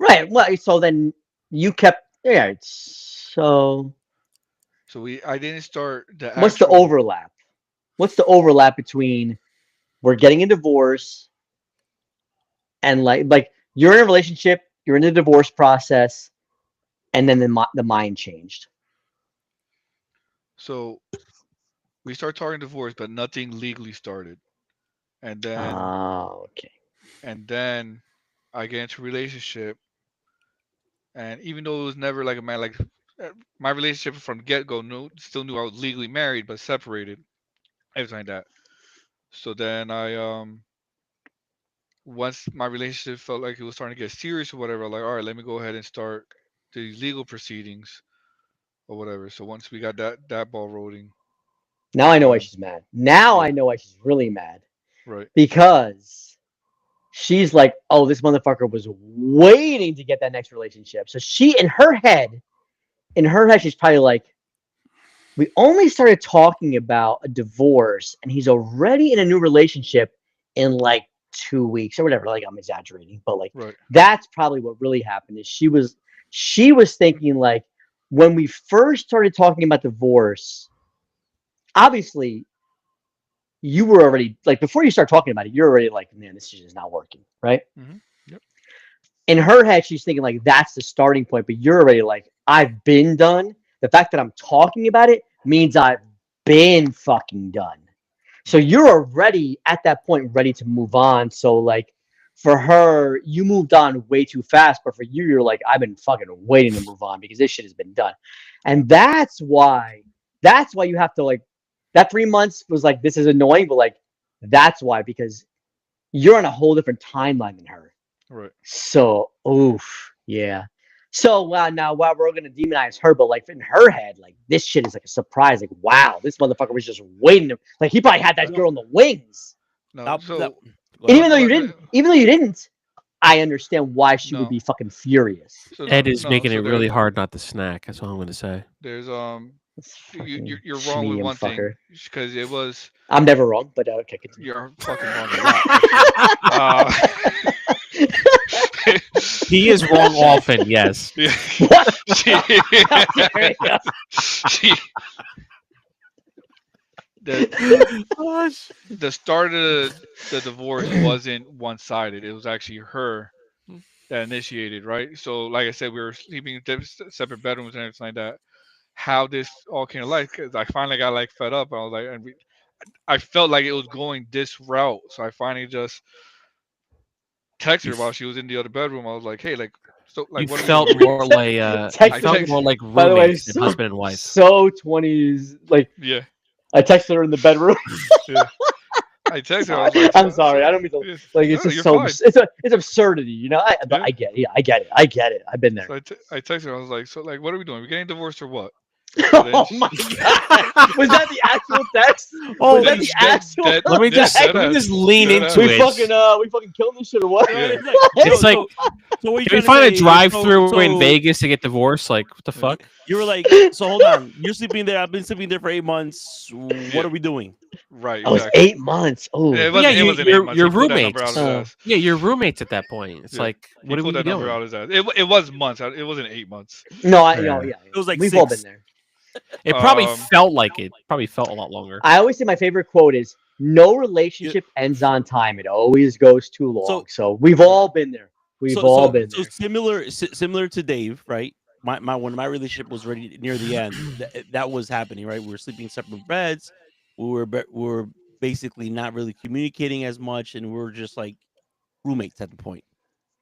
[SPEAKER 3] Right. Well, so then you kept. Yeah. So
[SPEAKER 4] So I didn't start the
[SPEAKER 3] what's the overlap? What's the overlap between we're getting a divorce and like you're in a relationship, you're in the divorce process, and then the mind changed?
[SPEAKER 4] So we started talking divorce, but nothing legally started. And then
[SPEAKER 3] Okay.
[SPEAKER 4] I get into a relationship, and even though it was never like a man, like my relationship from get go, still knew I was legally married but separated, everything like that. So then I once my relationship felt like it was starting to get serious or whatever, I'm like, all right, let me go ahead and start the legal proceedings or whatever. So once we got that ball rolling,
[SPEAKER 3] Now I know why
[SPEAKER 4] then
[SPEAKER 3] she's mad. Now I
[SPEAKER 4] yeah,
[SPEAKER 3] know why she's really mad.
[SPEAKER 4] right,
[SPEAKER 3] Because she's like, oh, this motherfucker was waiting to get that next relationship. So she, in her head, she's probably like, we only started talking about a divorce and he's already in a new relationship in like 2 weeks or whatever. Like, I'm exaggerating, but like
[SPEAKER 4] right,
[SPEAKER 3] that's probably what really happened is she was thinking like when we first started talking about divorce, obviously you were already like before you start talking about it, you're already like, man, this is just not working, right?
[SPEAKER 4] yep,
[SPEAKER 3] In her head, she's thinking like that's the starting point, but you're already like, I've been done. The fact that I'm talking about it means I've been fucking done. So you're already at that point ready to move on. So like for her, you moved on way too fast, but for you, you're like, I've been fucking waiting to move on because this shit has been done. And that's why you have to like that 3 months was like this is annoying, but like that's why because you're on a whole different timeline than her.
[SPEAKER 4] Right.
[SPEAKER 3] So oof, yeah. So now while we're gonna demonize her, but like in her head, like this shit is like a surprise. Like wow, this motherfucker was just waiting. Like he probably had that girl in the wings.
[SPEAKER 4] No.
[SPEAKER 1] Now-
[SPEAKER 4] So
[SPEAKER 1] now-
[SPEAKER 3] And even though you
[SPEAKER 4] But-
[SPEAKER 3] didn't, I understand why she would
[SPEAKER 4] No.
[SPEAKER 3] be fucking furious.
[SPEAKER 4] so
[SPEAKER 2] Ed
[SPEAKER 4] no-
[SPEAKER 2] is
[SPEAKER 4] no,
[SPEAKER 2] making
[SPEAKER 4] so
[SPEAKER 2] it
[SPEAKER 4] there-
[SPEAKER 2] really hard not to snack. That's all I'm going to say.
[SPEAKER 4] There's
[SPEAKER 3] This
[SPEAKER 4] you,
[SPEAKER 3] fucking
[SPEAKER 4] you're wrong with
[SPEAKER 3] schmeem
[SPEAKER 4] one
[SPEAKER 3] fucker.
[SPEAKER 4] thing because it was
[SPEAKER 3] I'm never wrong, but okay, continue.
[SPEAKER 4] you're fucking wrong. with that.
[SPEAKER 2] He is wrong often, yes.
[SPEAKER 4] Yeah.
[SPEAKER 3] What?
[SPEAKER 4] She- she- the start of the divorce wasn't one-sided. It was actually her that initiated, right? So, like I said, we were sleeping in separate bedrooms and everything like that. How this all came to life? Because I finally got like fed up. I was like, I felt like it was going this route, so I finally just texted her while she was in the other bedroom. I was like, hey, like, so, like,
[SPEAKER 2] You
[SPEAKER 4] what are we
[SPEAKER 2] felt
[SPEAKER 4] doing?
[SPEAKER 2] more like
[SPEAKER 3] Text
[SPEAKER 2] you felt
[SPEAKER 4] her.
[SPEAKER 2] more like
[SPEAKER 3] By the way,
[SPEAKER 2] roommates than husband and wife.
[SPEAKER 3] So 20s. Like
[SPEAKER 4] Yeah,
[SPEAKER 3] I texted her in the bedroom.
[SPEAKER 4] yeah. I texted her. I was like,
[SPEAKER 3] I'm sorry. I don't mean to.
[SPEAKER 4] yeah.
[SPEAKER 3] Like it's
[SPEAKER 4] No,
[SPEAKER 3] just
[SPEAKER 4] you're
[SPEAKER 3] so.
[SPEAKER 4] fine.
[SPEAKER 3] It's absurdity, you know. But
[SPEAKER 4] Yeah.
[SPEAKER 3] I get it. Yeah, I get it. I get it. I've been there.
[SPEAKER 4] So I texted her. I was like, so like, what are we doing? We getting divorced or what?
[SPEAKER 3] Oh my god! Was that the actual text?
[SPEAKER 2] Oh,
[SPEAKER 3] Was that the actual?
[SPEAKER 2] Let me just lean
[SPEAKER 4] Dead
[SPEAKER 2] into
[SPEAKER 4] ass.
[SPEAKER 2] it.
[SPEAKER 3] we fucking killed this shit or what?
[SPEAKER 4] Yeah.
[SPEAKER 2] It's like,
[SPEAKER 1] so what you
[SPEAKER 2] can we
[SPEAKER 1] trying to
[SPEAKER 2] find a
[SPEAKER 1] say is,
[SPEAKER 2] drive-through in
[SPEAKER 1] so
[SPEAKER 2] Vegas to get divorced? Like, what the fuck?
[SPEAKER 1] You were like, so hold on, you're sleeping there. I've been sleeping there for 8 months. What are we doing?
[SPEAKER 4] Right.
[SPEAKER 3] Oh, it's
[SPEAKER 4] Exactly.
[SPEAKER 3] 8 months. Oh,
[SPEAKER 4] Yeah, it
[SPEAKER 2] Well,
[SPEAKER 4] wasn't,
[SPEAKER 2] yeah,
[SPEAKER 4] it wasn't
[SPEAKER 2] you're
[SPEAKER 4] 8 months.
[SPEAKER 2] you're
[SPEAKER 4] He pulled that number
[SPEAKER 2] roommates.
[SPEAKER 4] out of his ass.
[SPEAKER 2] Yeah, you're roommates at that point. It's
[SPEAKER 4] Yeah.
[SPEAKER 2] like,
[SPEAKER 4] He
[SPEAKER 2] what are we
[SPEAKER 4] pulled that number
[SPEAKER 2] doing?
[SPEAKER 4] out of his ass. It was months. It wasn't 8 months.
[SPEAKER 3] no,
[SPEAKER 2] Yeah.
[SPEAKER 3] yeah.
[SPEAKER 1] It was like
[SPEAKER 3] We've all been
[SPEAKER 1] 6.
[SPEAKER 3] there.
[SPEAKER 2] It probably
[SPEAKER 4] Um,
[SPEAKER 2] felt like it. Probably felt a lot longer.
[SPEAKER 3] I always say my favorite quote is "No relationship ends on time. It always goes too long." So we've all been there. We've all been
[SPEAKER 1] so
[SPEAKER 3] there.
[SPEAKER 1] similar to Dave, right? My when my relationship was ready near the end, that was happening, right? We were sleeping in separate beds. We were basically not really communicating as much, and we were just like roommates at the point.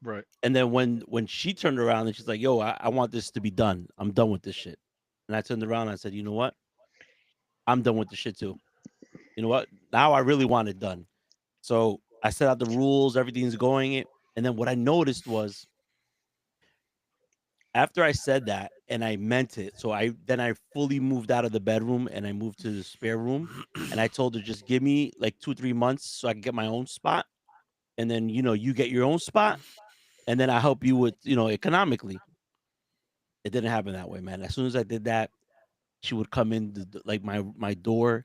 [SPEAKER 4] Right.
[SPEAKER 1] And then when she turned around and she's like, "Yo, I want this to be done. I'm done with this shit." And I turned around and I said, "You know what? I'm done with this shit too. You know what? Now I really want it done." So I set out the rules. Everything's going it. And then what I noticed was after I said that and I meant it, so I fully moved out of the bedroom and I moved to the spare room and I told her just give me like 2-3 months so I can get my own spot. And then you get your own spot and then I help you with economically. It didn't happen that way, man. As soon as I did that, she would come in like my door,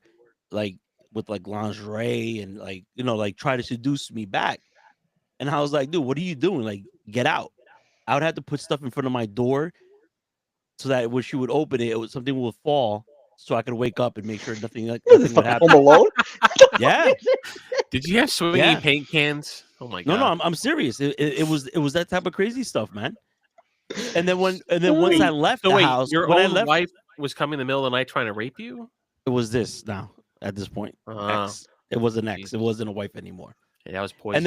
[SPEAKER 1] like with like lingerie and like like try to seduce me back. And I was like, dude, what are you doing? Like, get out. I would have to put stuff in front of my door so that when she would open it, something would fall, so I could wake up and make sure nothing would
[SPEAKER 3] Fucking
[SPEAKER 1] happen.
[SPEAKER 3] Home Alone.
[SPEAKER 1] Yeah.
[SPEAKER 2] Did you have swinging
[SPEAKER 1] Yeah.
[SPEAKER 2] paint cans? Oh my
[SPEAKER 1] No,
[SPEAKER 2] god!
[SPEAKER 1] no, I'm serious. It was that type of crazy stuff, man. And then once I left
[SPEAKER 2] So
[SPEAKER 1] the
[SPEAKER 2] wait,
[SPEAKER 1] house,
[SPEAKER 2] your
[SPEAKER 1] when I
[SPEAKER 2] own
[SPEAKER 1] left,
[SPEAKER 2] wife was coming in the middle of the night trying to rape you?
[SPEAKER 1] it was this now at this point. Ex. It was an ex. It wasn't a wife anymore.
[SPEAKER 2] Yeah, that was poison.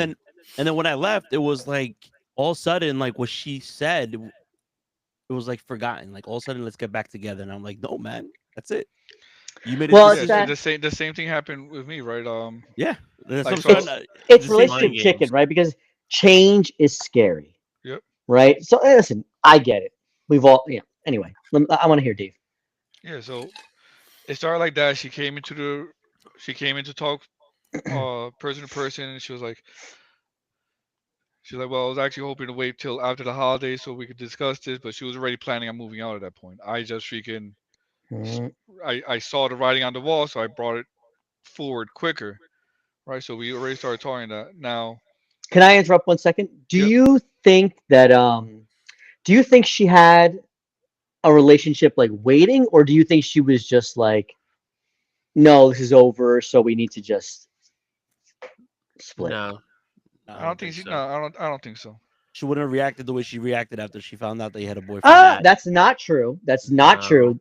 [SPEAKER 1] And then when I left, it was like all of a sudden, like what she said, it was like forgotten. Like all of a sudden, let's get back together. And I'm like, no, man, that's it. You made it.
[SPEAKER 3] Well,
[SPEAKER 4] Yeah,
[SPEAKER 3] it's that-
[SPEAKER 4] the same thing happened with me, right?
[SPEAKER 1] Yeah, that's
[SPEAKER 4] Like,
[SPEAKER 1] what
[SPEAKER 4] so-
[SPEAKER 1] I'm saying.
[SPEAKER 3] It's
[SPEAKER 1] the same
[SPEAKER 3] relationship
[SPEAKER 2] mind
[SPEAKER 3] chicken,
[SPEAKER 2] games.
[SPEAKER 3] right? Because change is scary.
[SPEAKER 4] Yep.
[SPEAKER 3] Right. So listen, I get it. We've all, Anyway, I want to hear Dave.
[SPEAKER 4] Yeah, so it started like that. She came in to talk person to person, and she was like, well, I was actually hoping to wait till after the holidays so we could discuss this, but she was already planning on moving out at that point. I just freaking I saw the writing on the wall, so I brought it forward quicker, right? So we already started talking that now.
[SPEAKER 3] Can I interrupt 1 second? Do
[SPEAKER 4] Yep.
[SPEAKER 3] you think that do you think she had a relationship like waiting, or do you think she was just like, no, this is over, so we need to just split?
[SPEAKER 2] no,
[SPEAKER 4] I don't think
[SPEAKER 2] so.
[SPEAKER 4] no, I don't think so.
[SPEAKER 1] She wouldn't have reacted the way she reacted after she found out that he had a boyfriend.
[SPEAKER 3] That's not true. That's not
[SPEAKER 2] No.
[SPEAKER 3] true.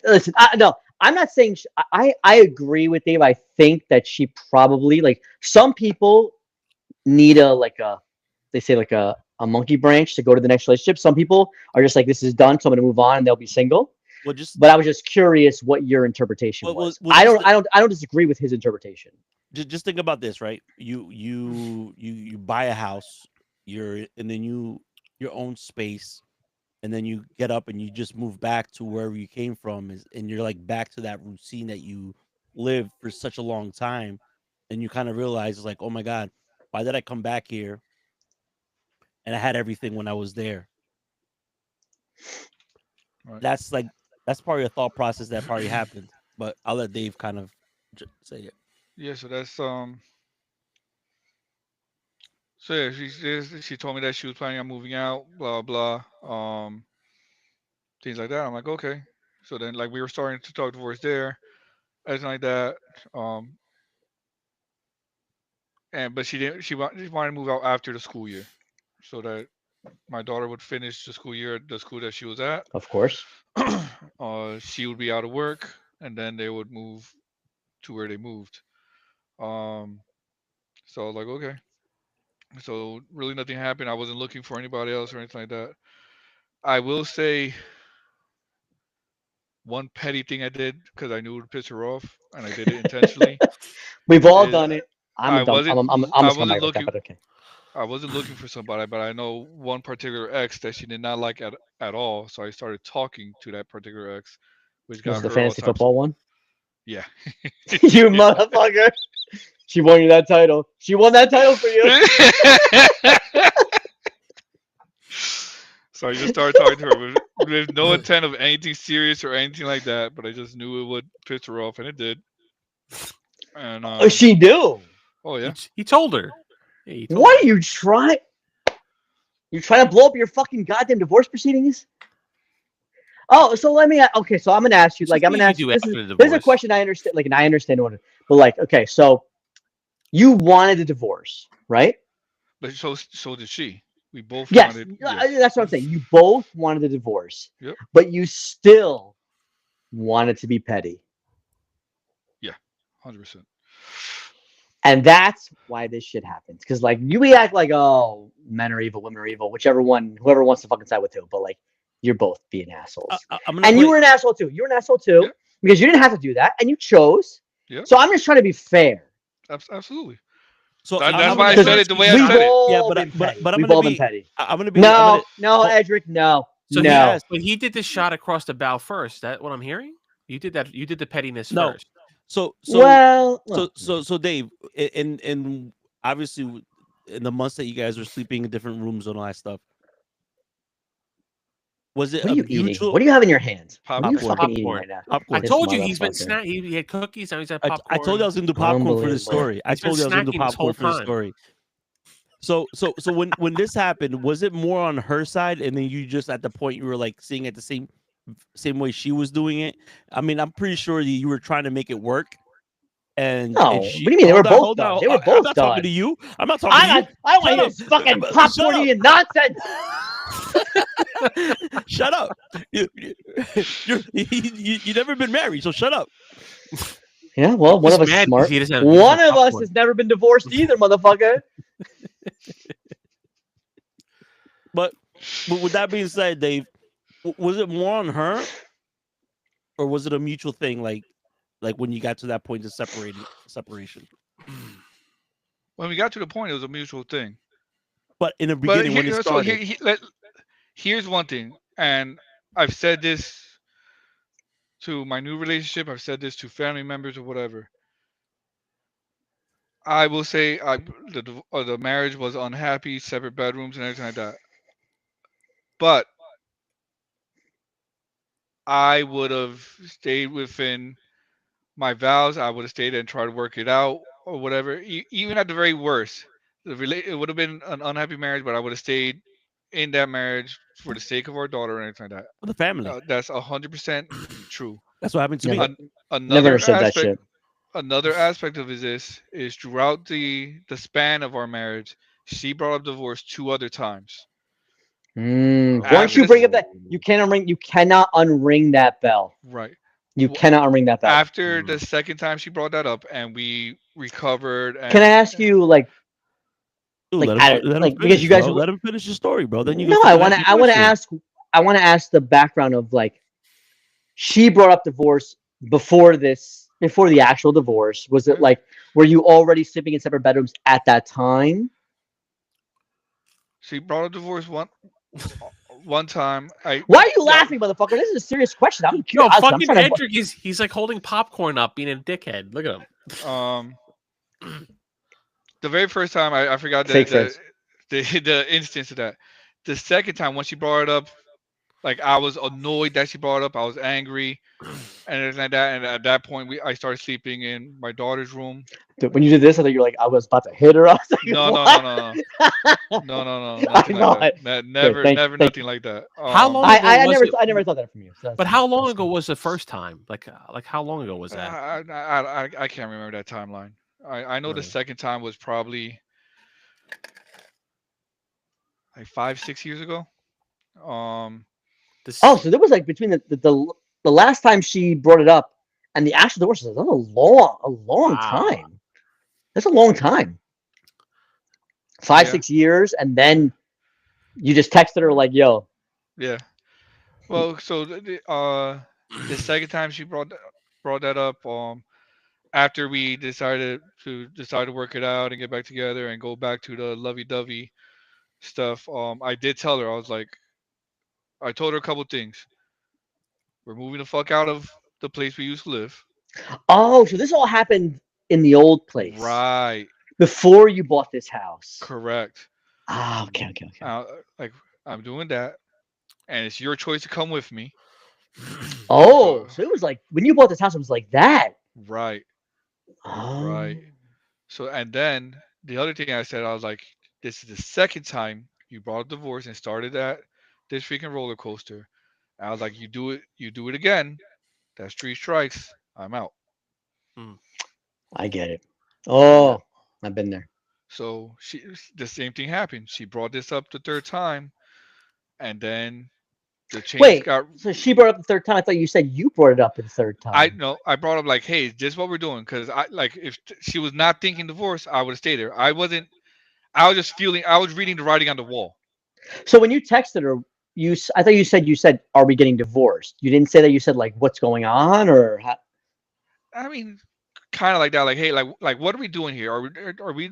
[SPEAKER 3] Listen, no, I'm not saying I agree with Dave. I think that she probably like some people need they say like a monkey branch to go to the next relationship. Some people are just like this is done, so I'm gonna move on and they'll be single.
[SPEAKER 1] Well, just
[SPEAKER 3] But I was just curious what your interpretation was.
[SPEAKER 1] well,
[SPEAKER 3] I
[SPEAKER 1] just
[SPEAKER 3] don't disagree with his interpretation.
[SPEAKER 1] just think about this, right? You buy a house, and then your own space, and then you get up and you just move back to wherever you came from, and you're like back to that routine that you lived for such a long time, and you kind of realize it's like, oh my god, why did I come back here? And I had everything when I was there.
[SPEAKER 4] Right.
[SPEAKER 1] That's probably a thought process that probably happened. But I'll let Dave kind of say it.
[SPEAKER 4] Yeah, so that's So yeah, she told me that she was planning on moving out, blah blah, things like that. I'm like, okay. So then, like, we were starting to talk divorce there, everything like that. Um, but she didn't. She wanted to move out after the school year, so that my daughter would finish the school year at the school that she was at.
[SPEAKER 3] Of course.
[SPEAKER 4] She would be out of work, and then they would move to where they moved. Um, so I was like, okay. So really, nothing happened. I wasn't looking for anybody else or anything like that. I will say one petty thing I did because I knew it would piss her off, and I did it intentionally.
[SPEAKER 3] We've all
[SPEAKER 4] is
[SPEAKER 3] done it. I'm
[SPEAKER 4] I
[SPEAKER 3] a dumb.
[SPEAKER 4] wasn't
[SPEAKER 3] I'm a
[SPEAKER 4] I wasn't
[SPEAKER 3] scumbag like that,
[SPEAKER 4] looking
[SPEAKER 3] but okay.
[SPEAKER 4] I wasn't looking for somebody, but I know one particular ex that she did not like at all. So I started talking to that particular ex, which
[SPEAKER 3] Was
[SPEAKER 4] got
[SPEAKER 3] it the
[SPEAKER 4] her all
[SPEAKER 3] fantasy
[SPEAKER 4] types.
[SPEAKER 3] football one?
[SPEAKER 4] Yeah.
[SPEAKER 3] You motherfucker. She won you that title. She won that title for you.
[SPEAKER 4] So I just started talking to her with no intent of anything serious or anything like that, but I just knew it would piss her off, and it did. And
[SPEAKER 3] Oh, she do.
[SPEAKER 4] oh yeah,
[SPEAKER 2] He told her. Yeah, he told
[SPEAKER 3] What
[SPEAKER 2] her.
[SPEAKER 3] are you trying? You trying to blow up your fucking goddamn divorce proceedings? Oh, so let me. Okay, so I'm gonna ask you.
[SPEAKER 2] It's
[SPEAKER 3] Like,
[SPEAKER 2] just
[SPEAKER 3] I'm gonna
[SPEAKER 2] things you
[SPEAKER 3] ask
[SPEAKER 2] do
[SPEAKER 3] you.
[SPEAKER 2] after the
[SPEAKER 3] This is a
[SPEAKER 2] divorce.
[SPEAKER 3] question I understand. Like, and I understand what. But like, okay, so you wanted a divorce, right?
[SPEAKER 4] but so did she. We both
[SPEAKER 3] Yes,
[SPEAKER 4] wanted. Yes.
[SPEAKER 3] that's what I'm saying. You both wanted a divorce,
[SPEAKER 4] Yep.
[SPEAKER 3] but you still wanted to be petty,
[SPEAKER 4] 100%.
[SPEAKER 3] and that's why this shit happens. Because like we act like, oh, men are evil, women are evil, whichever one, whoever wants to fucking side with who. But like, you're both being assholes,
[SPEAKER 1] I'm gonna
[SPEAKER 3] and you
[SPEAKER 1] play-
[SPEAKER 3] were an asshole too. You were an asshole too
[SPEAKER 4] Yeah.
[SPEAKER 3] because you didn't have to do that, and you chose.
[SPEAKER 4] Yeah.
[SPEAKER 3] So I'm just trying to be fair.
[SPEAKER 4] Absolutely.
[SPEAKER 1] So
[SPEAKER 4] That's
[SPEAKER 1] I'm
[SPEAKER 4] why I
[SPEAKER 1] gonna-
[SPEAKER 4] said it the way I
[SPEAKER 3] We've
[SPEAKER 4] said it.
[SPEAKER 3] all
[SPEAKER 1] Yeah, but
[SPEAKER 3] been petty.
[SPEAKER 1] I'm
[SPEAKER 3] We've
[SPEAKER 1] gonna
[SPEAKER 3] all been
[SPEAKER 1] be-
[SPEAKER 3] petty.
[SPEAKER 1] I'm gonna be.
[SPEAKER 3] No, no,
[SPEAKER 1] Oh.
[SPEAKER 3] Edric, no,
[SPEAKER 2] So
[SPEAKER 3] no.
[SPEAKER 2] he, but he did the shot across the bow first. That what I'm hearing? You did that. You did the pettiness
[SPEAKER 1] No.
[SPEAKER 2] first.
[SPEAKER 1] So Dave, and obviously in the months that you guys were sleeping in different rooms and all that stuff, was it
[SPEAKER 3] What are
[SPEAKER 1] a
[SPEAKER 3] you eating?
[SPEAKER 1] mutual?
[SPEAKER 3] What do you have in your hands? What are you
[SPEAKER 4] Popcorn.
[SPEAKER 3] fucking eating
[SPEAKER 2] Popcorn.
[SPEAKER 3] right now?
[SPEAKER 2] I
[SPEAKER 1] Popcorn.
[SPEAKER 3] This
[SPEAKER 2] told you he's been
[SPEAKER 3] motherfucker.
[SPEAKER 2] snack. He had cookies. Now he's had
[SPEAKER 1] I
[SPEAKER 2] popcorn.
[SPEAKER 1] told you I was gonna do popcorn for
[SPEAKER 3] Unbelievable.
[SPEAKER 1] the story. I
[SPEAKER 2] He's been
[SPEAKER 1] told you I was gonna do
[SPEAKER 2] snacking this
[SPEAKER 1] popcorn
[SPEAKER 2] whole
[SPEAKER 1] for the
[SPEAKER 2] time.
[SPEAKER 1] story. So when this happened, was it more on her side, and then you just at the point you were like seeing it the same way she was doing it? I mean, I'm pretty sure that you were trying to make it work. And
[SPEAKER 3] No,
[SPEAKER 1] and
[SPEAKER 3] what do you mean? They were both done. They were
[SPEAKER 1] I'm
[SPEAKER 3] both
[SPEAKER 1] not
[SPEAKER 3] done.
[SPEAKER 1] talking to you. I'm not talking to you.
[SPEAKER 3] I want
[SPEAKER 1] Shut
[SPEAKER 3] this
[SPEAKER 1] up.
[SPEAKER 3] fucking
[SPEAKER 1] Shut
[SPEAKER 3] popcorn
[SPEAKER 1] up.
[SPEAKER 3] eating nonsense.
[SPEAKER 1] Shut up. You never been married, so shut up.
[SPEAKER 3] Yeah, well, one
[SPEAKER 2] He's
[SPEAKER 3] of us is
[SPEAKER 2] mad
[SPEAKER 3] smart.
[SPEAKER 2] because he doesn't have
[SPEAKER 3] One of us
[SPEAKER 2] popcorn.
[SPEAKER 3] has never been divorced either, motherfucker.
[SPEAKER 1] But with that being said, Dave, was it more on her, or was it a mutual thing? Like when you got to that point of separation.
[SPEAKER 4] When we got to the point, it was a mutual thing.
[SPEAKER 1] But in the
[SPEAKER 4] But
[SPEAKER 1] beginning, when it
[SPEAKER 4] so
[SPEAKER 1] started,
[SPEAKER 4] here's one thing, and I've said this to my new relationship. I've said this to family members or whatever. I will say the marriage was unhappy, separate bedrooms and everything like that. But I would have stayed within my vows. I would have stayed and tried to work it out or whatever. Even at the very worst, it would have been an unhappy marriage, but I would have stayed in that marriage for the sake of our daughter and everything like that.
[SPEAKER 1] for the family.
[SPEAKER 4] That's 100% true.
[SPEAKER 1] That's what happened to me.
[SPEAKER 3] Never- Never
[SPEAKER 4] Another
[SPEAKER 3] understood that
[SPEAKER 4] aspect,
[SPEAKER 3] shit.
[SPEAKER 4] another aspect of this is throughout the span of our marriage, she brought up divorce 2 other times.
[SPEAKER 3] Once
[SPEAKER 4] After
[SPEAKER 3] you
[SPEAKER 4] this-
[SPEAKER 3] bring up that, you cannot unring that bell.
[SPEAKER 4] Right.
[SPEAKER 3] You
[SPEAKER 4] W-
[SPEAKER 3] cannot unring that bell.
[SPEAKER 4] After the second time she brought that up, and we recovered,
[SPEAKER 3] Can I
[SPEAKER 4] and
[SPEAKER 3] ask you, like,
[SPEAKER 1] Dude,
[SPEAKER 3] like,
[SPEAKER 1] let him
[SPEAKER 3] like because
[SPEAKER 1] finish,
[SPEAKER 3] you guys?
[SPEAKER 1] bro. Let him finish the story, bro. Then you
[SPEAKER 3] No,
[SPEAKER 1] can
[SPEAKER 3] I
[SPEAKER 1] fucking
[SPEAKER 3] want
[SPEAKER 1] ask
[SPEAKER 3] to.
[SPEAKER 1] your
[SPEAKER 3] I want to
[SPEAKER 1] question.
[SPEAKER 3] ask. I want to ask the background of, like, she brought up divorce before this, before the actual divorce. Was it
[SPEAKER 4] Yeah.
[SPEAKER 3] like, were you already sleeping in separate bedrooms at that time?
[SPEAKER 4] she brought a divorce one time.
[SPEAKER 3] Why are you laughing, motherfucker? This is a serious question. I'm
[SPEAKER 5] Yo,
[SPEAKER 3] curious. I'm
[SPEAKER 5] fucking
[SPEAKER 3] trying to.
[SPEAKER 5] Edric he's like holding popcorn up, being a dickhead. Look at him.
[SPEAKER 4] The very first time I forgot
[SPEAKER 3] Fake friends.
[SPEAKER 4] the instance of that. The second time when she brought it up, like I was annoyed that she brought it up. I was angry and everything like that. And at that point, I started sleeping in my daughter's room.
[SPEAKER 3] Dude, when you did this, I thought you were like, I was about to hit her. I was like,
[SPEAKER 4] No,
[SPEAKER 3] what?
[SPEAKER 4] no,
[SPEAKER 3] I
[SPEAKER 4] nothing
[SPEAKER 3] know
[SPEAKER 4] like that. Never,
[SPEAKER 3] thank
[SPEAKER 4] nothing like that.
[SPEAKER 5] How long
[SPEAKER 3] I
[SPEAKER 5] ago was
[SPEAKER 3] never,
[SPEAKER 5] it?
[SPEAKER 3] I never thought that from you. So
[SPEAKER 5] But how long ago was the first time? Like how long ago was that?
[SPEAKER 4] I can't remember that timeline. I know the
[SPEAKER 5] Really?
[SPEAKER 4] second time was probably like 5, 6 years ago.
[SPEAKER 5] This,
[SPEAKER 3] Oh, so there was, like, between the last time she brought it up and the actual divorce, that's a long
[SPEAKER 5] Wow.
[SPEAKER 3] time. That's a long time. 5,
[SPEAKER 4] Yeah.
[SPEAKER 3] 6 years, and then you just texted her like, "Yo."
[SPEAKER 4] Yeah. Well, so the second time she brought that up, after we decided to work it out and get back together and go back to the lovey-dovey stuff, I did tell her, I was like, I told her a couple things. We're moving the fuck out of the place we used to live.
[SPEAKER 3] Oh, so this all happened in the old place
[SPEAKER 4] Right.
[SPEAKER 3] before you bought this house.
[SPEAKER 4] Correct.
[SPEAKER 3] Ah, okay.
[SPEAKER 4] Like I'm doing that, and it's your choice to come with me.
[SPEAKER 3] Oh, so it was like when you bought this house, it was like that.
[SPEAKER 4] Right.
[SPEAKER 3] Oh.
[SPEAKER 4] Right. So, and then the other thing I said, I was like, this is the second time you brought up divorce and started this freaking roller coaster. I was like, you do it again. That's 3 strikes. I'm out.
[SPEAKER 3] I get it. Oh, I've been there.
[SPEAKER 4] So the same thing happened. She brought this up the third time, and then the chains
[SPEAKER 3] Wait,
[SPEAKER 4] got.
[SPEAKER 3] so she brought it up the third time. I thought you said you brought it up the third time.
[SPEAKER 4] I brought up like, hey, this is what we're doing, because I like if she was not thinking divorce, I would have stayed there. I wasn't. I was just feeling. I was reading the writing on the wall.
[SPEAKER 3] So when you texted her, I thought you said, "Are we getting divorced?" You didn't say that. You said, like, "What's going on?" or how?
[SPEAKER 4] I mean, kind of like that. Like, hey, like what are we doing here? Are we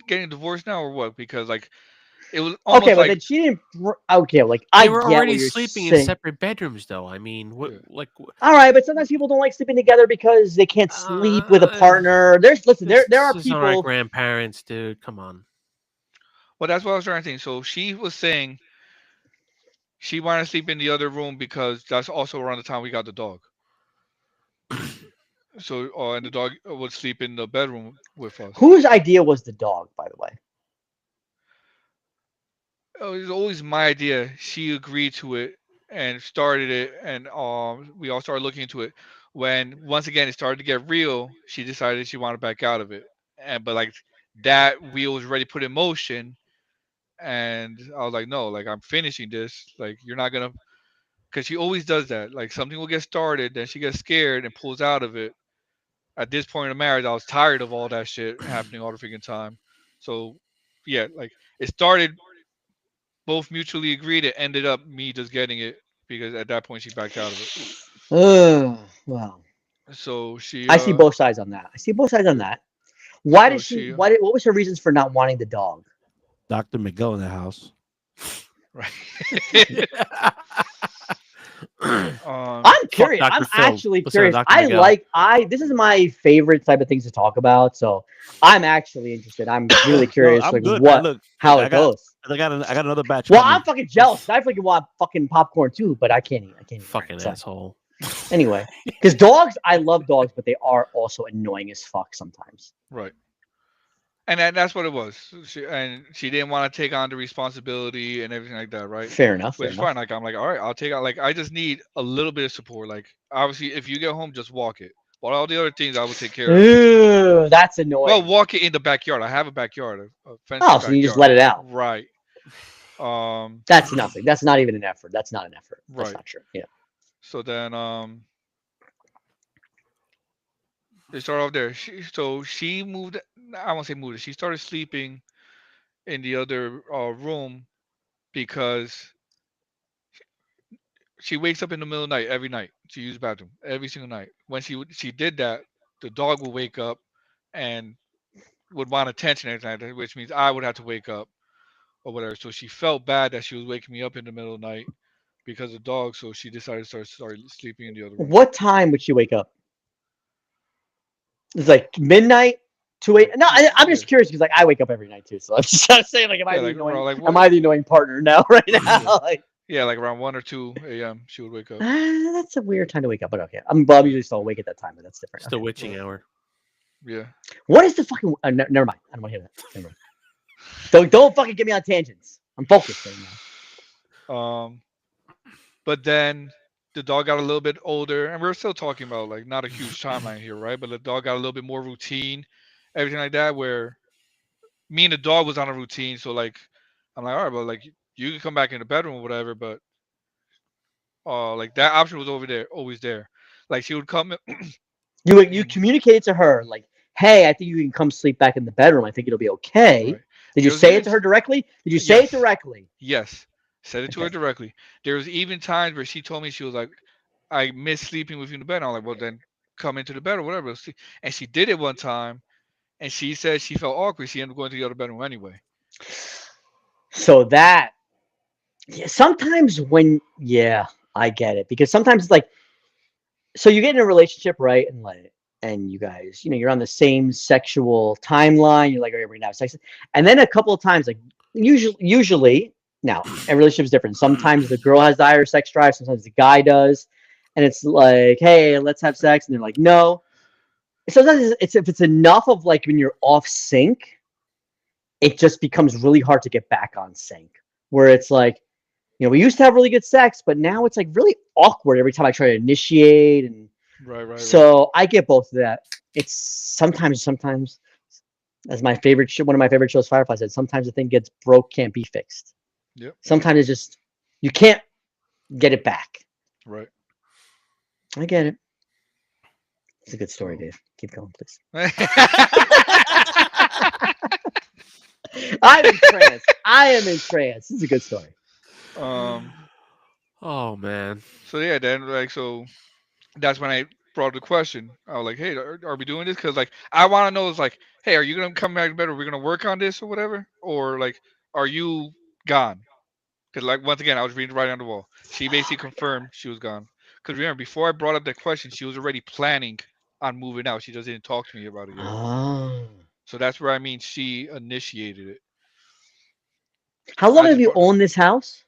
[SPEAKER 4] getting divorced now or what? Because like it was almost
[SPEAKER 3] Okay, but
[SPEAKER 4] like
[SPEAKER 3] then she didn't. Okay, like I
[SPEAKER 5] they were
[SPEAKER 3] get what
[SPEAKER 5] already
[SPEAKER 3] you're
[SPEAKER 5] sleeping
[SPEAKER 3] saying.
[SPEAKER 5] in separate bedrooms, though. I mean, what
[SPEAKER 4] Yeah.
[SPEAKER 5] like
[SPEAKER 3] All right, but sometimes people don't like sleeping together because they can't sleep with a partner. There are
[SPEAKER 5] this is on our
[SPEAKER 3] people.
[SPEAKER 5] grandparents, dude. Come on.
[SPEAKER 4] well, that's what I was trying to think. So she was saying she wanted to sleep in the other room because that's also around the time we got the dog. So, and the dog would sleep in the bedroom with us.
[SPEAKER 3] Whose idea was the dog, by the way?
[SPEAKER 4] It was always my idea. She agreed to it and started it, and we all started looking into it. When once again it started to get real, she decided she wanted back out of it. But like that wheel was already put in motion, and I was like, no, like I'm finishing this. Like you're not gonna, because she always does that. Like something will get started, then she gets scared and pulls out of it. At this point in the marriage, I was tired of all that shit happening all the freaking time. So yeah, like it started both mutually agreed. It ended up me just getting it because at that point she backed out of it.
[SPEAKER 3] Well,
[SPEAKER 4] So she
[SPEAKER 3] I see both sides on that. Why
[SPEAKER 4] So
[SPEAKER 3] did she?
[SPEAKER 4] she,
[SPEAKER 3] What was her reasons for not wanting the dog?
[SPEAKER 1] Dr. Miguel in the house.
[SPEAKER 4] right.
[SPEAKER 3] I'm curious.
[SPEAKER 5] Dr.
[SPEAKER 3] I'm
[SPEAKER 5] Phil.
[SPEAKER 3] actually
[SPEAKER 5] Listen to
[SPEAKER 3] curious.
[SPEAKER 5] Dr. Miguel.
[SPEAKER 3] This is my favorite type of things to talk about. So I'm actually interested. I'm really curious,
[SPEAKER 1] I'm
[SPEAKER 3] like
[SPEAKER 1] good,
[SPEAKER 3] what,
[SPEAKER 1] man. Look,
[SPEAKER 3] how
[SPEAKER 1] I
[SPEAKER 3] it
[SPEAKER 1] got
[SPEAKER 3] goes.
[SPEAKER 1] I got another batch.
[SPEAKER 3] Well,
[SPEAKER 1] coming.
[SPEAKER 3] I'm fucking jealous. I freaking want fucking popcorn too, but I can't eat.
[SPEAKER 5] Fucking
[SPEAKER 3] So,
[SPEAKER 5] asshole.
[SPEAKER 3] anyway, because dogs, I love dogs, but they are also annoying as fuck sometimes.
[SPEAKER 4] right. And that's what it was. She didn't want to take on the responsibility and everything like that, right?
[SPEAKER 3] Fair enough.
[SPEAKER 4] Which is fine. Like I'm like, all right, I'll take out. Like I just need a little bit of support. Like obviously, if you get home, just walk it. But all the other things I will take care of.
[SPEAKER 3] Ooh, that's annoying.
[SPEAKER 4] Well, walk it in the backyard. I have a backyard, a fenced
[SPEAKER 3] Oh, so you just let it out.
[SPEAKER 4] Right.
[SPEAKER 3] That's nothing. That's not even an effort. That's not an effort. That's
[SPEAKER 4] Right.
[SPEAKER 3] not true. Yeah.
[SPEAKER 4] So then They start off there. She moved. I won't say moved. She started sleeping in the other room because she wakes up in the middle of the night every night to use the bathroom every single night. When she did that, the dog would wake up and would want attention every time, which means I would have to wake up or whatever. So she felt bad that she was waking me up in the middle of the night because of the dog. So she decided to start sleeping in the other room.
[SPEAKER 3] What time would she wake up? It's like midnight, 2 a.m. No, I'm just curious because like I wake up every night too. So I'm just saying like, am I the annoying partner now right now? Like,
[SPEAKER 4] yeah, like around 1 or 2 a.m. she would wake up.
[SPEAKER 3] that's a weird time to wake up, but okay. I'm usually still awake at that time, but that's different.
[SPEAKER 5] It's the
[SPEAKER 3] Okay.
[SPEAKER 5] witching hour.
[SPEAKER 4] Yeah.
[SPEAKER 3] What is the fucking? Never mind. I don't want to hear that. Never mind. Don't fucking get me on tangents. I'm focused right now.
[SPEAKER 4] But then the dog got a little bit older, and we're still talking about like not a huge timeline here, right? But the dog got a little bit more routine, everything like that. Where me and the dog was on a routine, so like I'm like, all right, but like you can come back in the bedroom or whatever, but like that option was over there, always there. Like she would come.
[SPEAKER 3] You communicated to her like, hey, I think you can come sleep back in the bedroom. I think it'll be okay.
[SPEAKER 4] Right.
[SPEAKER 3] Did you
[SPEAKER 4] There was
[SPEAKER 3] say
[SPEAKER 4] even-
[SPEAKER 3] it to her directly? Did you say it
[SPEAKER 4] Yes.
[SPEAKER 3] directly?
[SPEAKER 4] Yes, said it to her
[SPEAKER 3] Okay.
[SPEAKER 4] directly. There was even times where she told me she was like, I miss sleeping with you in the bed. I'm like, well then come into the bed or whatever. And she did it one time, and she said she felt awkward. She ended up going to the other bedroom anyway.
[SPEAKER 3] So that, yeah, sometimes I get it because sometimes it's like, so you get in a relationship, right? And you guys, you're on the same sexual timeline. You're like, all right, we're gonna have sex. And then a couple of times, like usually now, every relationship is different. Sometimes the girl has the higher sex drive, sometimes the guy does. And it's like, hey, let's have sex. And they're like, no. Sometimes if it's enough of like when you're off sync, it just becomes really hard to get back on sync. Where it's like, we used to have really good sex, but now it's like really awkward every time I try to initiate. And
[SPEAKER 4] Right.
[SPEAKER 3] so I get both of that. It's sometimes, as my favorite show, one of my favorite shows, Firefly said, sometimes the thing gets broke, can't be fixed.
[SPEAKER 4] Yep.
[SPEAKER 3] Sometimes it's just, you can't get it back.
[SPEAKER 4] Right.
[SPEAKER 3] I get it. It's a good story, Dave. Keep going, please. I'm in trance. I am in trance. This is a good story.
[SPEAKER 5] Oh man.
[SPEAKER 4] So yeah, then like so, that's when I brought up the question. I was like, hey, are we doing this? Because like I want to know is like, hey, are you gonna come back to bed? Are we gonna work on this or whatever? Or like, are you gone? Because like once again, I was reading right on the wall. She basically confirmed she was gone. Because remember, before I brought up that question, she was already planning on moving out. She just didn't talk to me about it yet.
[SPEAKER 3] Oh.
[SPEAKER 4] So that's where I mean she initiated it.
[SPEAKER 3] How long
[SPEAKER 4] I
[SPEAKER 3] have
[SPEAKER 4] just
[SPEAKER 3] you
[SPEAKER 4] brought-
[SPEAKER 3] owned this house?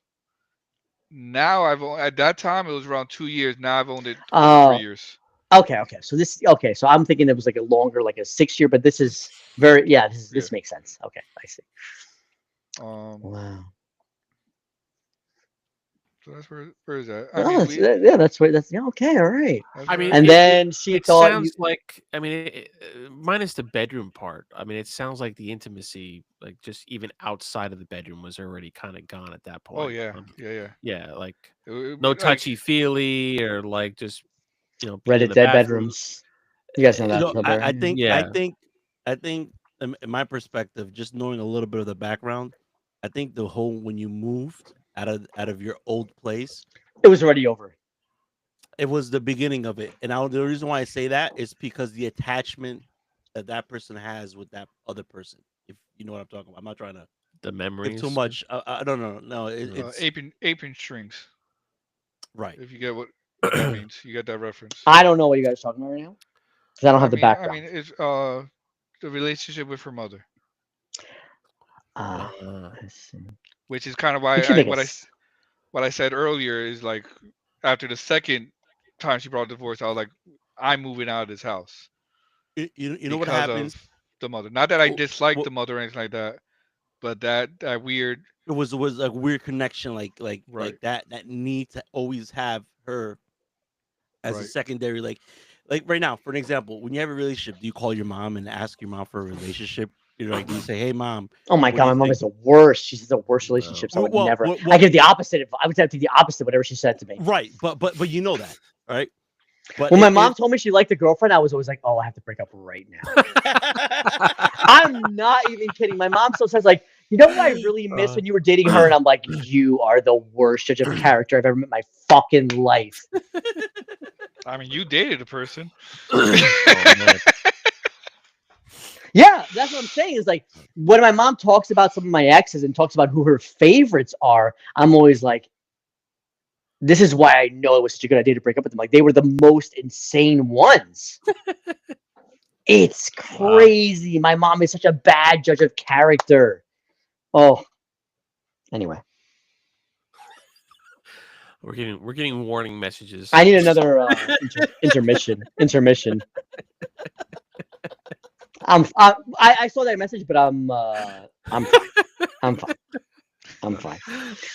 [SPEAKER 4] Now at that time it was around 2 years. Now I've owned it
[SPEAKER 3] Oh.
[SPEAKER 4] 3 years.
[SPEAKER 3] Okay. So I'm thinking it was like a longer, like a 6 year, but this is this makes sense. Okay, I see. Wow.
[SPEAKER 4] So that's where is that?
[SPEAKER 3] Okay, all right.
[SPEAKER 5] I mean,
[SPEAKER 3] And then she
[SPEAKER 5] it
[SPEAKER 3] thought
[SPEAKER 5] sounds like, I mean, minus the bedroom part. I mean, it sounds like the intimacy, like just even outside of the bedroom, was already kind of gone at that point.
[SPEAKER 4] Oh yeah.
[SPEAKER 5] Yeah, like
[SPEAKER 4] It-
[SPEAKER 5] no
[SPEAKER 4] like,
[SPEAKER 5] touchy feely or like just being in
[SPEAKER 3] Reddit
[SPEAKER 5] the
[SPEAKER 3] dead
[SPEAKER 5] bathroom.
[SPEAKER 3] bedrooms. You guys know that.
[SPEAKER 1] You know,
[SPEAKER 3] Hilbert.
[SPEAKER 1] I think
[SPEAKER 5] Yeah.
[SPEAKER 1] I think in my perspective, just knowing a little bit of the background, I think the whole when you moved out of your old place,
[SPEAKER 3] it was already over.
[SPEAKER 1] it was the beginning of it. And the reason why I say that is because the attachment that person has with that other person. If you know what I'm talking about, I'm not trying to
[SPEAKER 5] The memories.
[SPEAKER 1] give too much. I don't know. No, it's
[SPEAKER 4] apron strings.
[SPEAKER 1] right.
[SPEAKER 4] If you get what that means, you get that reference.
[SPEAKER 3] I don't know what you guys are talking about right now because I don't have the background.
[SPEAKER 4] I mean, it's the relationship with her mother,
[SPEAKER 3] I
[SPEAKER 5] Uh,
[SPEAKER 3] see.
[SPEAKER 4] which is kind of why
[SPEAKER 3] You should make
[SPEAKER 4] what I said earlier is like after the second time she brought divorce, I was like, I'm moving out of this house.
[SPEAKER 1] You know what
[SPEAKER 4] because
[SPEAKER 1] happens?
[SPEAKER 4] of the mother. Not that I
[SPEAKER 1] Well,
[SPEAKER 4] dislike
[SPEAKER 1] well-
[SPEAKER 4] the mother or anything like that, but that weird.
[SPEAKER 1] It was a weird connection, like
[SPEAKER 4] Right.
[SPEAKER 1] that need to always have her as a
[SPEAKER 4] Right.
[SPEAKER 1] secondary, like right now, for an example, when you have a relationship, do you call your mom and ask your mom for a relationship? You're like, do you say, hey mom?
[SPEAKER 3] Oh my
[SPEAKER 1] What do
[SPEAKER 3] god,
[SPEAKER 1] you
[SPEAKER 3] my mom
[SPEAKER 1] think?
[SPEAKER 3] is the worst. She's the worst relationships. I would
[SPEAKER 1] Well,
[SPEAKER 3] never.
[SPEAKER 1] well,
[SPEAKER 3] I give the opposite. I would have to do the opposite. Whatever she said to me.
[SPEAKER 1] Right, but you know that, right? But
[SPEAKER 3] When my mom told me she liked a girlfriend, I was always like, "Oh, I have to break up right now." I'm not even kidding. My mom still says, like, "You know what I really miss when you were dating her?" And I'm like, "You are the worst judge of character I've ever met in my fucking life."
[SPEAKER 4] I mean, you dated a person.
[SPEAKER 5] Oh, man.
[SPEAKER 3] Yeah, that's what I'm saying. Is like when my mom talks about some of my exes and talks about who her favorites are, I'm always like, this is why I know it was such a good idea to break up with them. Like they were the most insane ones. It's crazy. My mom is such a bad judge of character. Oh, anyway,
[SPEAKER 5] We're getting warning messages.
[SPEAKER 3] I need another intermission. Intermission. I saw that message, but I'm fine. I'm fine.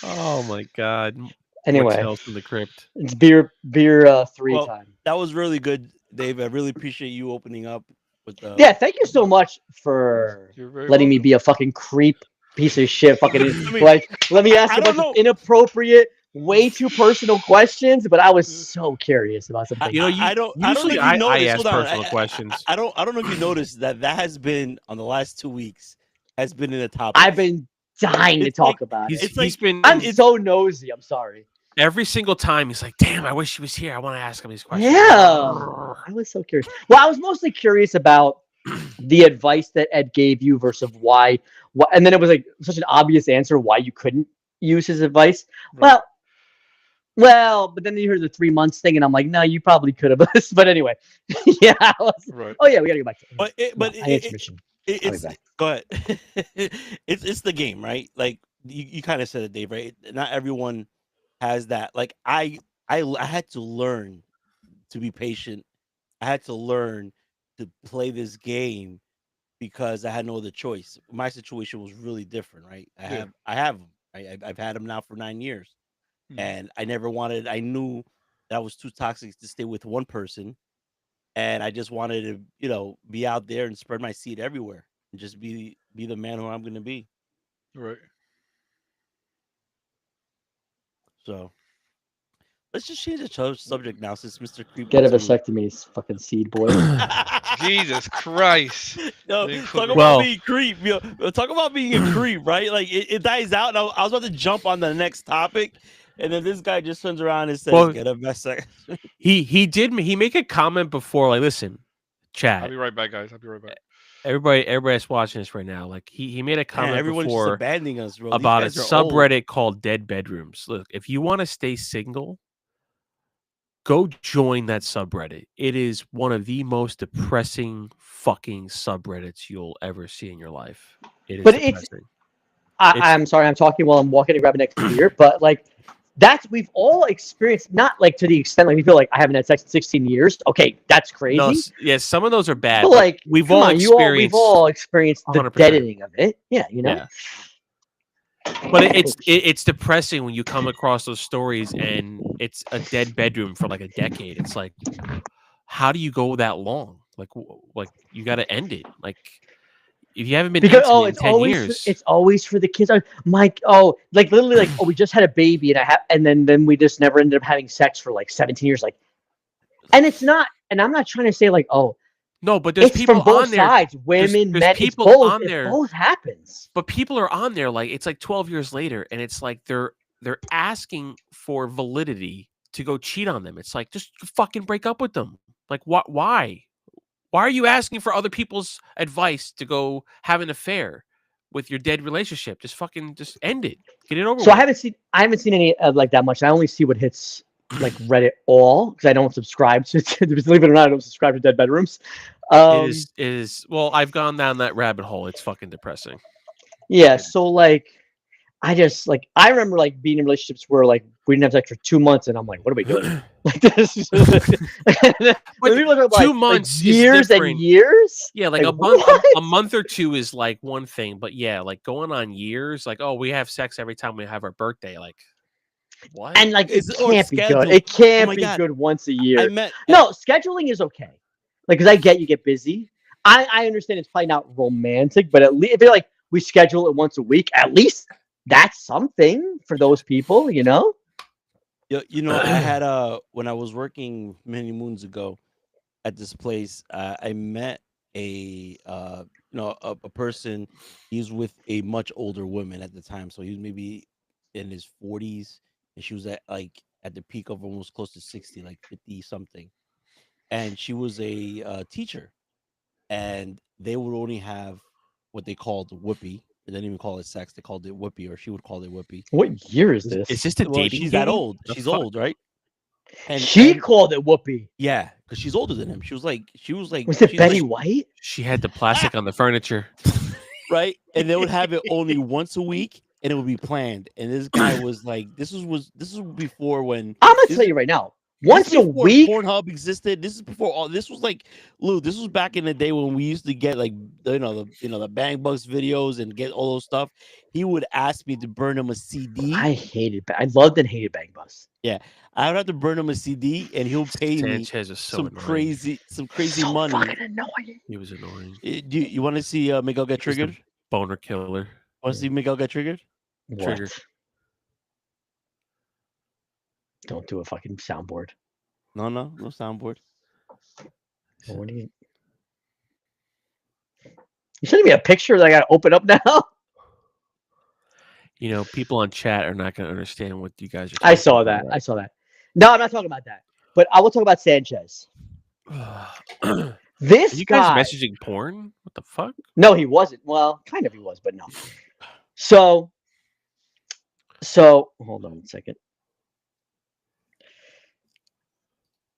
[SPEAKER 5] Oh my god. What
[SPEAKER 3] Anyway,
[SPEAKER 5] Tales from the Crypt.
[SPEAKER 3] it's beer 3
[SPEAKER 1] Well,
[SPEAKER 3] time.
[SPEAKER 1] that was really good, Dave. I really appreciate you opening up with the.
[SPEAKER 3] Yeah, thank you so much for
[SPEAKER 4] You're very
[SPEAKER 3] letting me
[SPEAKER 4] welcome.
[SPEAKER 3] be a fucking creep piece of shit. Fucking
[SPEAKER 1] mean,
[SPEAKER 3] like, let me ask
[SPEAKER 1] I
[SPEAKER 3] you a
[SPEAKER 1] don't
[SPEAKER 3] bunch of
[SPEAKER 1] know.
[SPEAKER 3] inappropriate, way too personal questions, but I was so curious about something.
[SPEAKER 5] You know,
[SPEAKER 1] I don't know
[SPEAKER 5] usually
[SPEAKER 1] if you noticed.
[SPEAKER 5] ask
[SPEAKER 1] Hold on.
[SPEAKER 5] personal questions.
[SPEAKER 1] I don't know if you noticed that has been on the last 2 weeks has been in the topic.
[SPEAKER 3] I've been dying to
[SPEAKER 1] It's
[SPEAKER 3] talk
[SPEAKER 1] like-
[SPEAKER 3] about it.
[SPEAKER 5] He's been
[SPEAKER 3] I'm so nosy. I'm sorry.
[SPEAKER 5] every single time. He's like, "Damn, I wish he was here. I want to ask him these questions."
[SPEAKER 3] Yeah, I was so curious. Well, I was mostly curious about the advice that Ed gave you versus why, and then it was like such an obvious answer why you couldn't use his advice.
[SPEAKER 4] Right.
[SPEAKER 3] Well, but then you heard the 3 months thing, and I'm like, no, you probably could have. But anyway, yeah.
[SPEAKER 4] Right.
[SPEAKER 3] Oh yeah, we gotta go back to.
[SPEAKER 1] But
[SPEAKER 3] I need intermission. I'll be
[SPEAKER 1] it's
[SPEAKER 3] back.
[SPEAKER 1] go ahead. It's the game, right? Like you kind of said it, Dave. Right? Not everyone has that. Like I had to learn to be patient. I had to learn to play this game because I had no other choice. My situation was really different, right? I have them. I've had them now for 9 years,
[SPEAKER 4] Mhm.
[SPEAKER 1] and I never wanted. I knew that I was too toxic to stay with one person, and I just wanted to, be out there and spread my seed everywhere and just be the man who I'm going to be.
[SPEAKER 4] Right.
[SPEAKER 1] So let's just change the subject now, since Mr. Creep.
[SPEAKER 3] Get a
[SPEAKER 1] wants to-
[SPEAKER 3] vasectomy, fucking seed boy.
[SPEAKER 4] Jesus Christ.
[SPEAKER 1] Yo,
[SPEAKER 4] Being
[SPEAKER 1] talk
[SPEAKER 4] fucking-
[SPEAKER 1] about
[SPEAKER 5] Well-
[SPEAKER 1] being creep. Talk about being a creep, right? Like it dies out. And I was about to jump on the next topic, and then this guy just turns around and says,
[SPEAKER 5] Well-
[SPEAKER 1] "Get a vasectomy."
[SPEAKER 5] He make a comment before, like, listen,
[SPEAKER 4] I'll
[SPEAKER 5] chat,
[SPEAKER 4] be right back, guys. I'll be right back.
[SPEAKER 5] everybody that's watching this right now, like he made a
[SPEAKER 1] Man,
[SPEAKER 5] comment
[SPEAKER 1] everyone's just
[SPEAKER 5] before
[SPEAKER 1] abandoning us, bro. These
[SPEAKER 5] about a
[SPEAKER 1] guys are old.
[SPEAKER 5] subreddit called Dead Bedrooms. Look, if you want to stay single, go join that subreddit. It is one of the most depressing fucking subreddits you'll ever see in your life. It is
[SPEAKER 3] But it's-
[SPEAKER 5] depressing.
[SPEAKER 3] I'm sorry, I'm talking while I'm walking to grab an extra beer, but like we've all experienced, not like to the extent like we feel like I haven't had sex in 16 years. Okay, that's crazy.
[SPEAKER 5] No, yeah, some of those are bad.
[SPEAKER 3] but
[SPEAKER 5] but
[SPEAKER 3] like
[SPEAKER 5] we've
[SPEAKER 3] come
[SPEAKER 5] all
[SPEAKER 3] on,
[SPEAKER 5] experienced.
[SPEAKER 3] we've all experienced the
[SPEAKER 5] 100%.
[SPEAKER 3] deadening of it. Yeah,
[SPEAKER 5] Yeah. But it's depressing when you come across those stories and it's a dead bedroom for like a decade. It's like, how do you go that long? Like you got to end it. Like if you haven't been
[SPEAKER 3] because
[SPEAKER 5] intimate in
[SPEAKER 3] it's
[SPEAKER 5] 10
[SPEAKER 3] always
[SPEAKER 5] years,
[SPEAKER 3] it's always for the kids. Like literally like we just had a baby and then we just never ended up having sex for like 17 years. Like, and it's not. And I'm not trying to say like, oh,
[SPEAKER 5] no, but there's
[SPEAKER 3] it's
[SPEAKER 5] people
[SPEAKER 3] from both
[SPEAKER 5] on there.
[SPEAKER 3] sides, women,
[SPEAKER 5] there's
[SPEAKER 3] men.
[SPEAKER 5] people
[SPEAKER 3] It's both.
[SPEAKER 5] on there.
[SPEAKER 3] It both happens.
[SPEAKER 5] But people are on there like it's like 12 years later, and it's like they're asking for validity to go cheat on them. It's like just fucking break up with them. Like what? Why? Why are you asking for other people's advice to go have an affair with your dead relationship? Just fucking just end it. Get it over
[SPEAKER 3] So
[SPEAKER 5] with.
[SPEAKER 3] I haven't seen any like that much. I only see what hits like Reddit all because I don't subscribe to. Believe it or not, I don't subscribe to Dead Bedrooms.
[SPEAKER 5] It is well, I've gone down that rabbit hole. It's fucking depressing.
[SPEAKER 3] Yeah. So like, I just like I remember like being in relationships where like we didn't have sex for 2 months, and I'm like, what are we doing? Like this.
[SPEAKER 5] But
[SPEAKER 3] People are,
[SPEAKER 5] 2 months is
[SPEAKER 3] years and
[SPEAKER 5] different.
[SPEAKER 3] years.
[SPEAKER 5] Yeah, like
[SPEAKER 3] Like,
[SPEAKER 5] a month,
[SPEAKER 3] what?
[SPEAKER 5] a month or two is like one thing, but yeah, like going on years, like oh, we have sex every time we have our birthday, like what?
[SPEAKER 3] And like it
[SPEAKER 1] It's- or
[SPEAKER 3] can't be good.
[SPEAKER 1] scheduled.
[SPEAKER 3] It can't
[SPEAKER 1] my
[SPEAKER 3] be
[SPEAKER 1] God.
[SPEAKER 3] good once a
[SPEAKER 1] I
[SPEAKER 3] year.
[SPEAKER 1] met
[SPEAKER 3] No, scheduling is okay. Like, because I get you get busy. I understand it's probably not romantic, but at least if you're like we schedule it once a week, at least that's something for those people, you know.
[SPEAKER 1] You know, I had when I was working many moons ago at this place, I met a person. He's with a much older woman at the time, so he was maybe in his 40s, and she was at the peak of almost close to 60, like 50 something, and she was a teacher, and they would only have what they called whoopee. They didn't even call it sex; they called it whoopee, or she would call it whoopee.
[SPEAKER 3] What year is this?
[SPEAKER 5] Is this the
[SPEAKER 1] Well,
[SPEAKER 5] dating
[SPEAKER 1] she's
[SPEAKER 5] game?
[SPEAKER 1] that old.
[SPEAKER 5] The
[SPEAKER 1] She's
[SPEAKER 5] fuck?
[SPEAKER 1] old, right?
[SPEAKER 3] She called it whoopee.
[SPEAKER 1] Yeah, because she's older than him. She was like
[SPEAKER 3] Was it
[SPEAKER 1] she's
[SPEAKER 3] Betty
[SPEAKER 1] like-
[SPEAKER 3] White?
[SPEAKER 5] She had the plastic on the furniture.
[SPEAKER 1] right? And they would have it only once a week, and it would be planned. And this guy was like, this was before when
[SPEAKER 3] I'm gonna
[SPEAKER 1] This-
[SPEAKER 3] tell you right now.
[SPEAKER 1] this
[SPEAKER 3] Once
[SPEAKER 1] is
[SPEAKER 3] a
[SPEAKER 1] before
[SPEAKER 3] week,
[SPEAKER 1] Pornhub existed. This is before all. This was like, Lou. This was back in the day when we used to get like the Bang Bucks videos and get all those stuff. He would ask me to burn him a CD.
[SPEAKER 3] I loved and hated Bang Bus.
[SPEAKER 1] I would have to burn him a CD, and he'll pay me
[SPEAKER 5] Sanchez was so
[SPEAKER 1] some
[SPEAKER 5] annoying.
[SPEAKER 1] crazy
[SPEAKER 3] So
[SPEAKER 1] money.
[SPEAKER 3] fucking annoying.
[SPEAKER 5] He was annoying.
[SPEAKER 1] You want to see Miguel get
[SPEAKER 5] He was the
[SPEAKER 1] triggered?
[SPEAKER 5] Boner killer.
[SPEAKER 1] Want to see Miguel get triggered?
[SPEAKER 5] Trigger.
[SPEAKER 3] What? Don't do a fucking soundboard.
[SPEAKER 1] No soundboard.
[SPEAKER 3] What do you? You sending me a picture that I gotta open up now?
[SPEAKER 5] You know, people on chat are not going to understand what you guys are.
[SPEAKER 3] I
[SPEAKER 5] talking
[SPEAKER 3] saw
[SPEAKER 5] about,
[SPEAKER 3] that. I saw that. No, I'm not talking about that. But I will talk about Sanchez.
[SPEAKER 5] Are
[SPEAKER 3] This
[SPEAKER 5] you guys
[SPEAKER 3] guy.
[SPEAKER 5] messaging porn? What the fuck?
[SPEAKER 3] No, he wasn't. Well, kind of he was, but no. So hold on a second.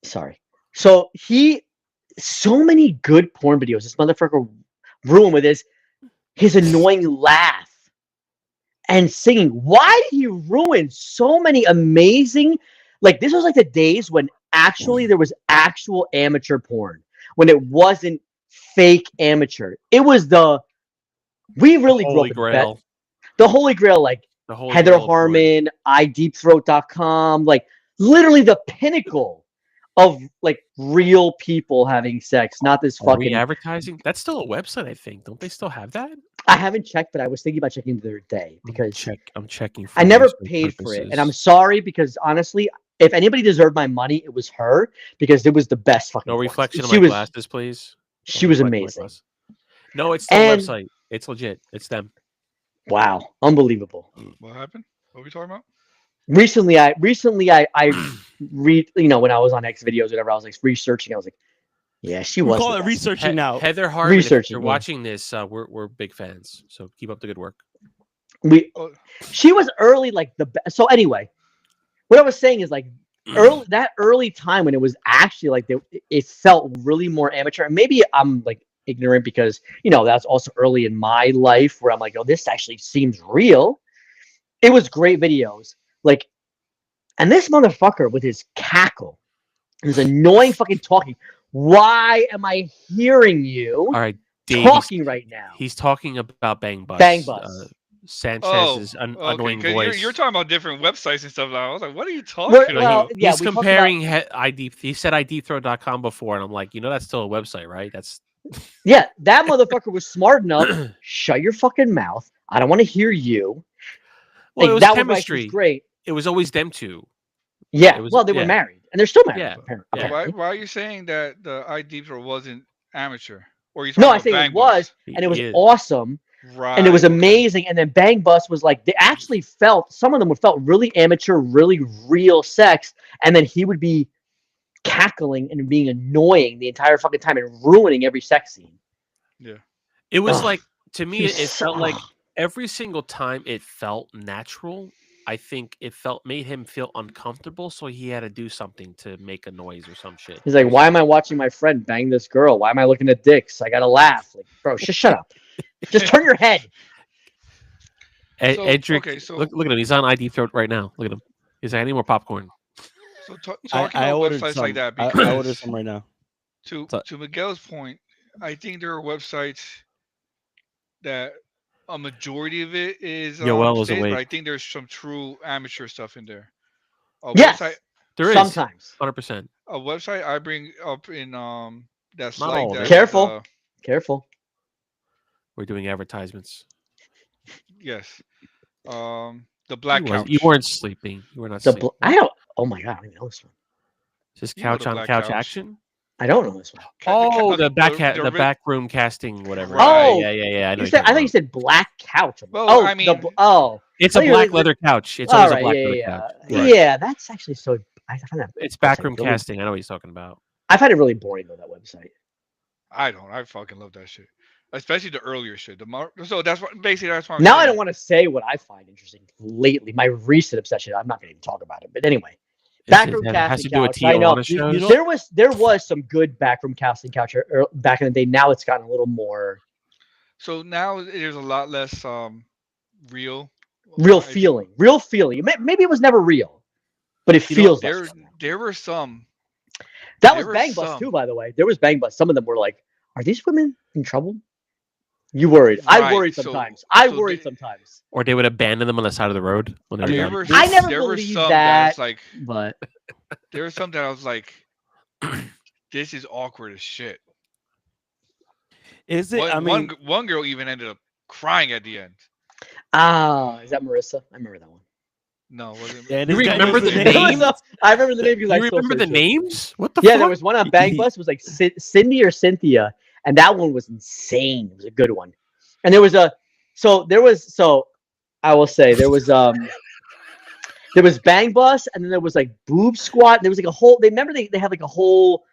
[SPEAKER 3] Sorry. So so many good porn videos. This motherfucker ruined with his annoying laugh and singing. Why did he ruin so many amazing? Like this was like the days when actually there was actual amateur porn, when it wasn't fake amateur. It was we really grew
[SPEAKER 5] Holy
[SPEAKER 3] up in
[SPEAKER 5] Grail.
[SPEAKER 3] the Holy Grail, like
[SPEAKER 5] The Holy
[SPEAKER 3] Heather
[SPEAKER 5] Grail of porn.
[SPEAKER 3] Harmon, iDeepthroat.com, like literally the pinnacle of like real people having sex, not this
[SPEAKER 5] Are we
[SPEAKER 3] fucking.
[SPEAKER 5] advertising? That's still a website, I think. Don't they still have that?
[SPEAKER 3] I haven't checked, but I was thinking about checking the other day because
[SPEAKER 5] I'm checking.
[SPEAKER 3] I never
[SPEAKER 5] research
[SPEAKER 3] paid for it, and
[SPEAKER 5] purposes.
[SPEAKER 3] I'm sorry because honestly, if anybody deserved my money, it was her because it was the best fucking.
[SPEAKER 5] No
[SPEAKER 3] porn.
[SPEAKER 5] reflection of
[SPEAKER 3] She
[SPEAKER 5] my
[SPEAKER 3] was
[SPEAKER 5] glasses, please.
[SPEAKER 3] she
[SPEAKER 5] No
[SPEAKER 3] was
[SPEAKER 5] reflection of my
[SPEAKER 3] amazing.
[SPEAKER 5] glasses. No, it's still
[SPEAKER 3] And-
[SPEAKER 5] a website. It's legit. It's them.
[SPEAKER 3] Wow, unbelievable.
[SPEAKER 4] What happened? What are we talking about?
[SPEAKER 3] Recently I read, when I was on X videos, whatever, I was like researching. I was like, yeah, she
[SPEAKER 1] We
[SPEAKER 3] was.
[SPEAKER 1] call
[SPEAKER 3] the
[SPEAKER 1] it
[SPEAKER 3] best.
[SPEAKER 1] researching now.
[SPEAKER 5] Heather Harmon, if
[SPEAKER 3] Researching,
[SPEAKER 5] you're
[SPEAKER 3] yeah.
[SPEAKER 5] watching this, we're big fans. So keep up the good work.
[SPEAKER 4] Oh,
[SPEAKER 3] She was early, like the best. So anyway, what I was saying is like early time when it was actually like it felt really more amateur. And maybe I'm like ignorant because that's also early in my life where I'm like, oh, this actually seems real. It was great videos, like, and this motherfucker with his cackle, his annoying fucking talking. Why am I hearing you
[SPEAKER 5] All right, Dave.
[SPEAKER 3] talking right now?
[SPEAKER 5] He's talking about Bang Bus.
[SPEAKER 3] Bang Bus.
[SPEAKER 5] Sanchez's
[SPEAKER 4] okay,
[SPEAKER 5] annoying
[SPEAKER 4] 'cause
[SPEAKER 5] voice.
[SPEAKER 4] You're talking about different websites and stuff. I was like, what are you talking
[SPEAKER 3] We're-
[SPEAKER 4] about?
[SPEAKER 3] well, yeah,
[SPEAKER 5] He's
[SPEAKER 3] we talked
[SPEAKER 5] comparing ID. He said IDthrow.com before, and I'm like, that's still a website, right? That's
[SPEAKER 3] Yeah, that motherfucker was smart enough. Shut your fucking mouth. I don't want to hear you.
[SPEAKER 5] well, it was
[SPEAKER 3] that
[SPEAKER 5] chemistry.
[SPEAKER 3] was great.
[SPEAKER 5] It was always them two.
[SPEAKER 3] Yeah.
[SPEAKER 5] It was-
[SPEAKER 3] well, they
[SPEAKER 5] yeah.
[SPEAKER 3] were married, and they're still married.
[SPEAKER 5] Yeah,
[SPEAKER 3] Apparently.
[SPEAKER 5] yeah.
[SPEAKER 4] Why are you saying that the iDeepthroat wasn't amateur? Or are you
[SPEAKER 3] No,
[SPEAKER 4] talking
[SPEAKER 3] I
[SPEAKER 4] about
[SPEAKER 3] think
[SPEAKER 4] Bang
[SPEAKER 3] it was,
[SPEAKER 5] He-
[SPEAKER 3] and it was
[SPEAKER 5] he is.
[SPEAKER 3] awesome,
[SPEAKER 4] Right.
[SPEAKER 3] and it was
[SPEAKER 4] okay.
[SPEAKER 3] amazing. And then Bang Bus was like, they actually felt, some of them felt really amateur, really real sex, and then he would be cackling and being annoying the entire fucking time and ruining every sex scene.
[SPEAKER 5] It was
[SPEAKER 3] Ugh.
[SPEAKER 5] like, to me,
[SPEAKER 3] He's
[SPEAKER 5] it felt like
[SPEAKER 3] ugh.
[SPEAKER 5] every single time it felt natural. I think it made him feel uncomfortable, so he had to do something to make a noise or some shit.
[SPEAKER 3] He's like, why am I watching my friend bang this girl? Why am I looking at dicks? I gotta laugh. Like, bro, just shut up. Just turn your head.
[SPEAKER 4] So,
[SPEAKER 5] Edric,
[SPEAKER 4] okay, so-
[SPEAKER 5] look at him. He's on ID Throat right now. Look at him. He's like, I need more popcorn.
[SPEAKER 4] So talking
[SPEAKER 1] I
[SPEAKER 4] about
[SPEAKER 1] ordered
[SPEAKER 4] websites
[SPEAKER 1] some.
[SPEAKER 4] like that,
[SPEAKER 1] I
[SPEAKER 4] because
[SPEAKER 1] ordered some right now.
[SPEAKER 4] to
[SPEAKER 1] So-
[SPEAKER 4] to Miguel's point, I think there are websites that a majority of it is
[SPEAKER 5] Yoel was
[SPEAKER 4] staged, but
[SPEAKER 5] awake.
[SPEAKER 4] I think there's some true amateur stuff in there. A
[SPEAKER 3] Yes.
[SPEAKER 4] website,
[SPEAKER 5] There is
[SPEAKER 3] Sometimes.
[SPEAKER 5] 100%.
[SPEAKER 4] a website I bring up in that's
[SPEAKER 5] Not
[SPEAKER 4] like
[SPEAKER 5] all of
[SPEAKER 4] that.
[SPEAKER 5] it.
[SPEAKER 3] Careful. Careful.
[SPEAKER 5] We're doing advertisements.
[SPEAKER 4] Yes. The Black
[SPEAKER 5] you,
[SPEAKER 4] Couch.
[SPEAKER 5] you weren't sleeping. You were not
[SPEAKER 3] The
[SPEAKER 5] sleeping.
[SPEAKER 3] I don't. Oh my god, I don't even know this one.
[SPEAKER 5] Is this
[SPEAKER 4] You know
[SPEAKER 5] couch
[SPEAKER 4] the
[SPEAKER 5] on
[SPEAKER 4] Black
[SPEAKER 5] couch
[SPEAKER 4] Couch.
[SPEAKER 5] action?
[SPEAKER 3] I don't know this one.
[SPEAKER 5] Oh, the
[SPEAKER 4] the
[SPEAKER 5] back room casting, whatever.
[SPEAKER 3] Oh,
[SPEAKER 5] Yeah. I know
[SPEAKER 3] You
[SPEAKER 5] what
[SPEAKER 3] said,
[SPEAKER 5] you're
[SPEAKER 3] I thought you
[SPEAKER 5] talking
[SPEAKER 3] said black couch.
[SPEAKER 4] Well,
[SPEAKER 3] oh,
[SPEAKER 4] I mean-
[SPEAKER 5] It's
[SPEAKER 3] I
[SPEAKER 5] a
[SPEAKER 3] think
[SPEAKER 5] black
[SPEAKER 3] it-
[SPEAKER 5] leather couch. It's
[SPEAKER 3] all
[SPEAKER 5] always a
[SPEAKER 3] right,
[SPEAKER 5] black
[SPEAKER 3] yeah,
[SPEAKER 5] leather
[SPEAKER 3] yeah,
[SPEAKER 5] couch.
[SPEAKER 3] yeah.
[SPEAKER 4] Right.
[SPEAKER 3] Yeah, that's actually so. I find that
[SPEAKER 5] It's
[SPEAKER 3] website
[SPEAKER 5] backroom
[SPEAKER 3] really-
[SPEAKER 5] casting. I know what he's talking about.
[SPEAKER 3] I find it really boring though, that website.
[SPEAKER 4] I don't. I fucking love that shit, especially the earlier shit. So that's what basically that's what I'm
[SPEAKER 3] Now
[SPEAKER 4] saying.
[SPEAKER 3] I don't want to say what I find interesting lately. My recent obsession. I'm not going to even talk about it. But anyway, backroom
[SPEAKER 5] It has
[SPEAKER 3] casting
[SPEAKER 5] to do with
[SPEAKER 3] couch. I know.
[SPEAKER 5] Tijuana shows.
[SPEAKER 1] you know-
[SPEAKER 3] There was some good backroom casting couch back in the day. Now it's gotten a little more
[SPEAKER 4] So now there's a lot less real.
[SPEAKER 3] real
[SPEAKER 4] I-
[SPEAKER 3] feeling. Real feeling. Maybe it was never real, but it
[SPEAKER 1] You know,
[SPEAKER 3] feels
[SPEAKER 4] There
[SPEAKER 3] like that.
[SPEAKER 4] there were some.
[SPEAKER 3] That
[SPEAKER 4] there
[SPEAKER 3] was
[SPEAKER 4] were
[SPEAKER 3] Bang Bus
[SPEAKER 4] some.
[SPEAKER 3] too, by the way. There was Bang Bus. Some of them were like, "Are these women in trouble?" You worried. I
[SPEAKER 4] Right,
[SPEAKER 3] worried
[SPEAKER 4] so-
[SPEAKER 3] sometimes. I
[SPEAKER 4] so
[SPEAKER 3] worried
[SPEAKER 4] they-
[SPEAKER 3] sometimes.
[SPEAKER 5] Or they would abandon them on the side of the road when they were
[SPEAKER 4] There
[SPEAKER 5] done.
[SPEAKER 4] were,
[SPEAKER 3] I never
[SPEAKER 4] there were
[SPEAKER 3] believed
[SPEAKER 4] some
[SPEAKER 3] that.
[SPEAKER 4] was like
[SPEAKER 3] But
[SPEAKER 4] there was some that I was like, this is awkward as shit.
[SPEAKER 1] Is it? I mean,
[SPEAKER 4] One girl even ended up crying at the end.
[SPEAKER 3] is that Marissa? I remember that one.
[SPEAKER 4] No, it wasn't.
[SPEAKER 1] yeah,
[SPEAKER 5] You
[SPEAKER 1] this guy
[SPEAKER 5] remember
[SPEAKER 1] knows
[SPEAKER 5] the
[SPEAKER 3] There was
[SPEAKER 5] name?
[SPEAKER 3] a- I remember the name because I
[SPEAKER 5] You
[SPEAKER 3] still
[SPEAKER 5] remember the
[SPEAKER 3] search it.
[SPEAKER 5] names? What the
[SPEAKER 3] Yeah,
[SPEAKER 5] fuck?
[SPEAKER 3] there was one on Bang Bus. It was like Cindy or Cynthia, and that one was insane. It was a good one. And there was I will say there was Bang Bus, and then there was like Boob Squat. And there was like a whole. They had like a whole